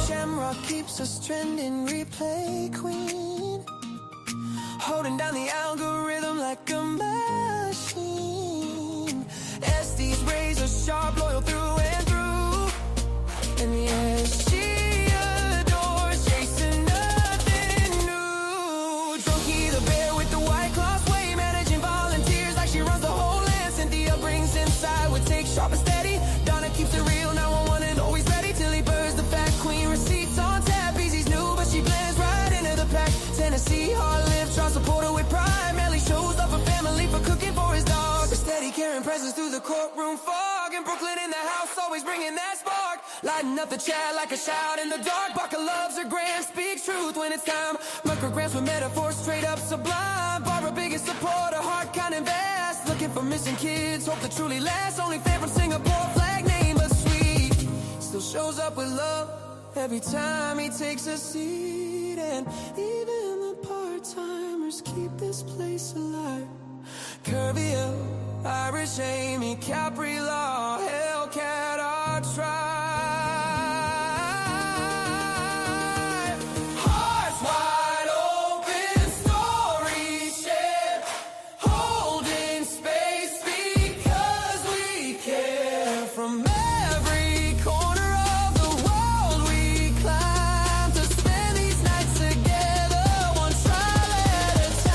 Shamrock keeps us trending, replay queen, holding down the algorithm like a machine. SD's razor sharp, loyal through and through. And yeah, she adores chasing nothing new. Drunky the bear with the white cloth way, managing volunteers like she runs the whole land. Cynthia brings inside with take sharp and steady. Donna keeps it real, 911 and always ready. Tilly Bird's the fat queen, receipts on tap. Easy's new, but she blends right into the pack. Tennessee, hard live, try support her with pride. Melly shows up for family for cooking for his dog. A steady carrying presence through the courtroom fog. In Brooklyn in the house, always bringing that spark. Lighting up the chat like a shout in the dark. Baka loves her grand, speaks truth when it's time. Micrograms with metaphors straight up sublime. Barbara biggest supporter, heart kind and vast. Looking for missing kids, hope to truly last. Only fan from Singapore, flag name but sweet. Still shows up with love every time he takes a seat. And even the part-timers keep this place alive. Curvio, Irish Amy, Capri Law, Hellcat, our tribe. Hearts wide open, stories shared, holding space because we care. From every corner of the world we climb to spend these nights together, one trial at a time.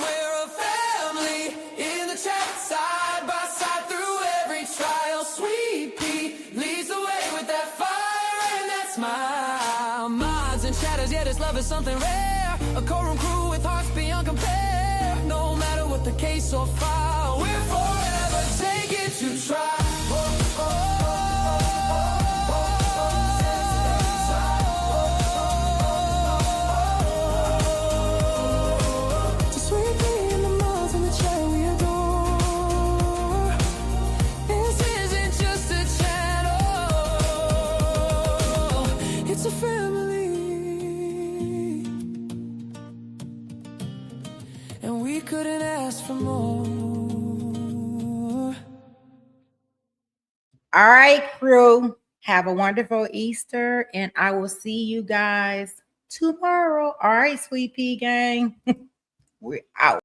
We're a family in the chat, side by side through every trial. Sweet pea leads the way with that fire and that smile. Mods and chatters, yeah, this love is something rare. A Courtroom crew with hearts beyond compare. No matter what the case or file, we're forever taken to trial. To sweet pea in the mouth and the chat we adore. This isn't just a channel, it's a family. And we couldn't ask for more. All right, crew. Have a wonderful Easter, and I will see you guys tomorrow. All right, Sweet Pea Gang. We're out.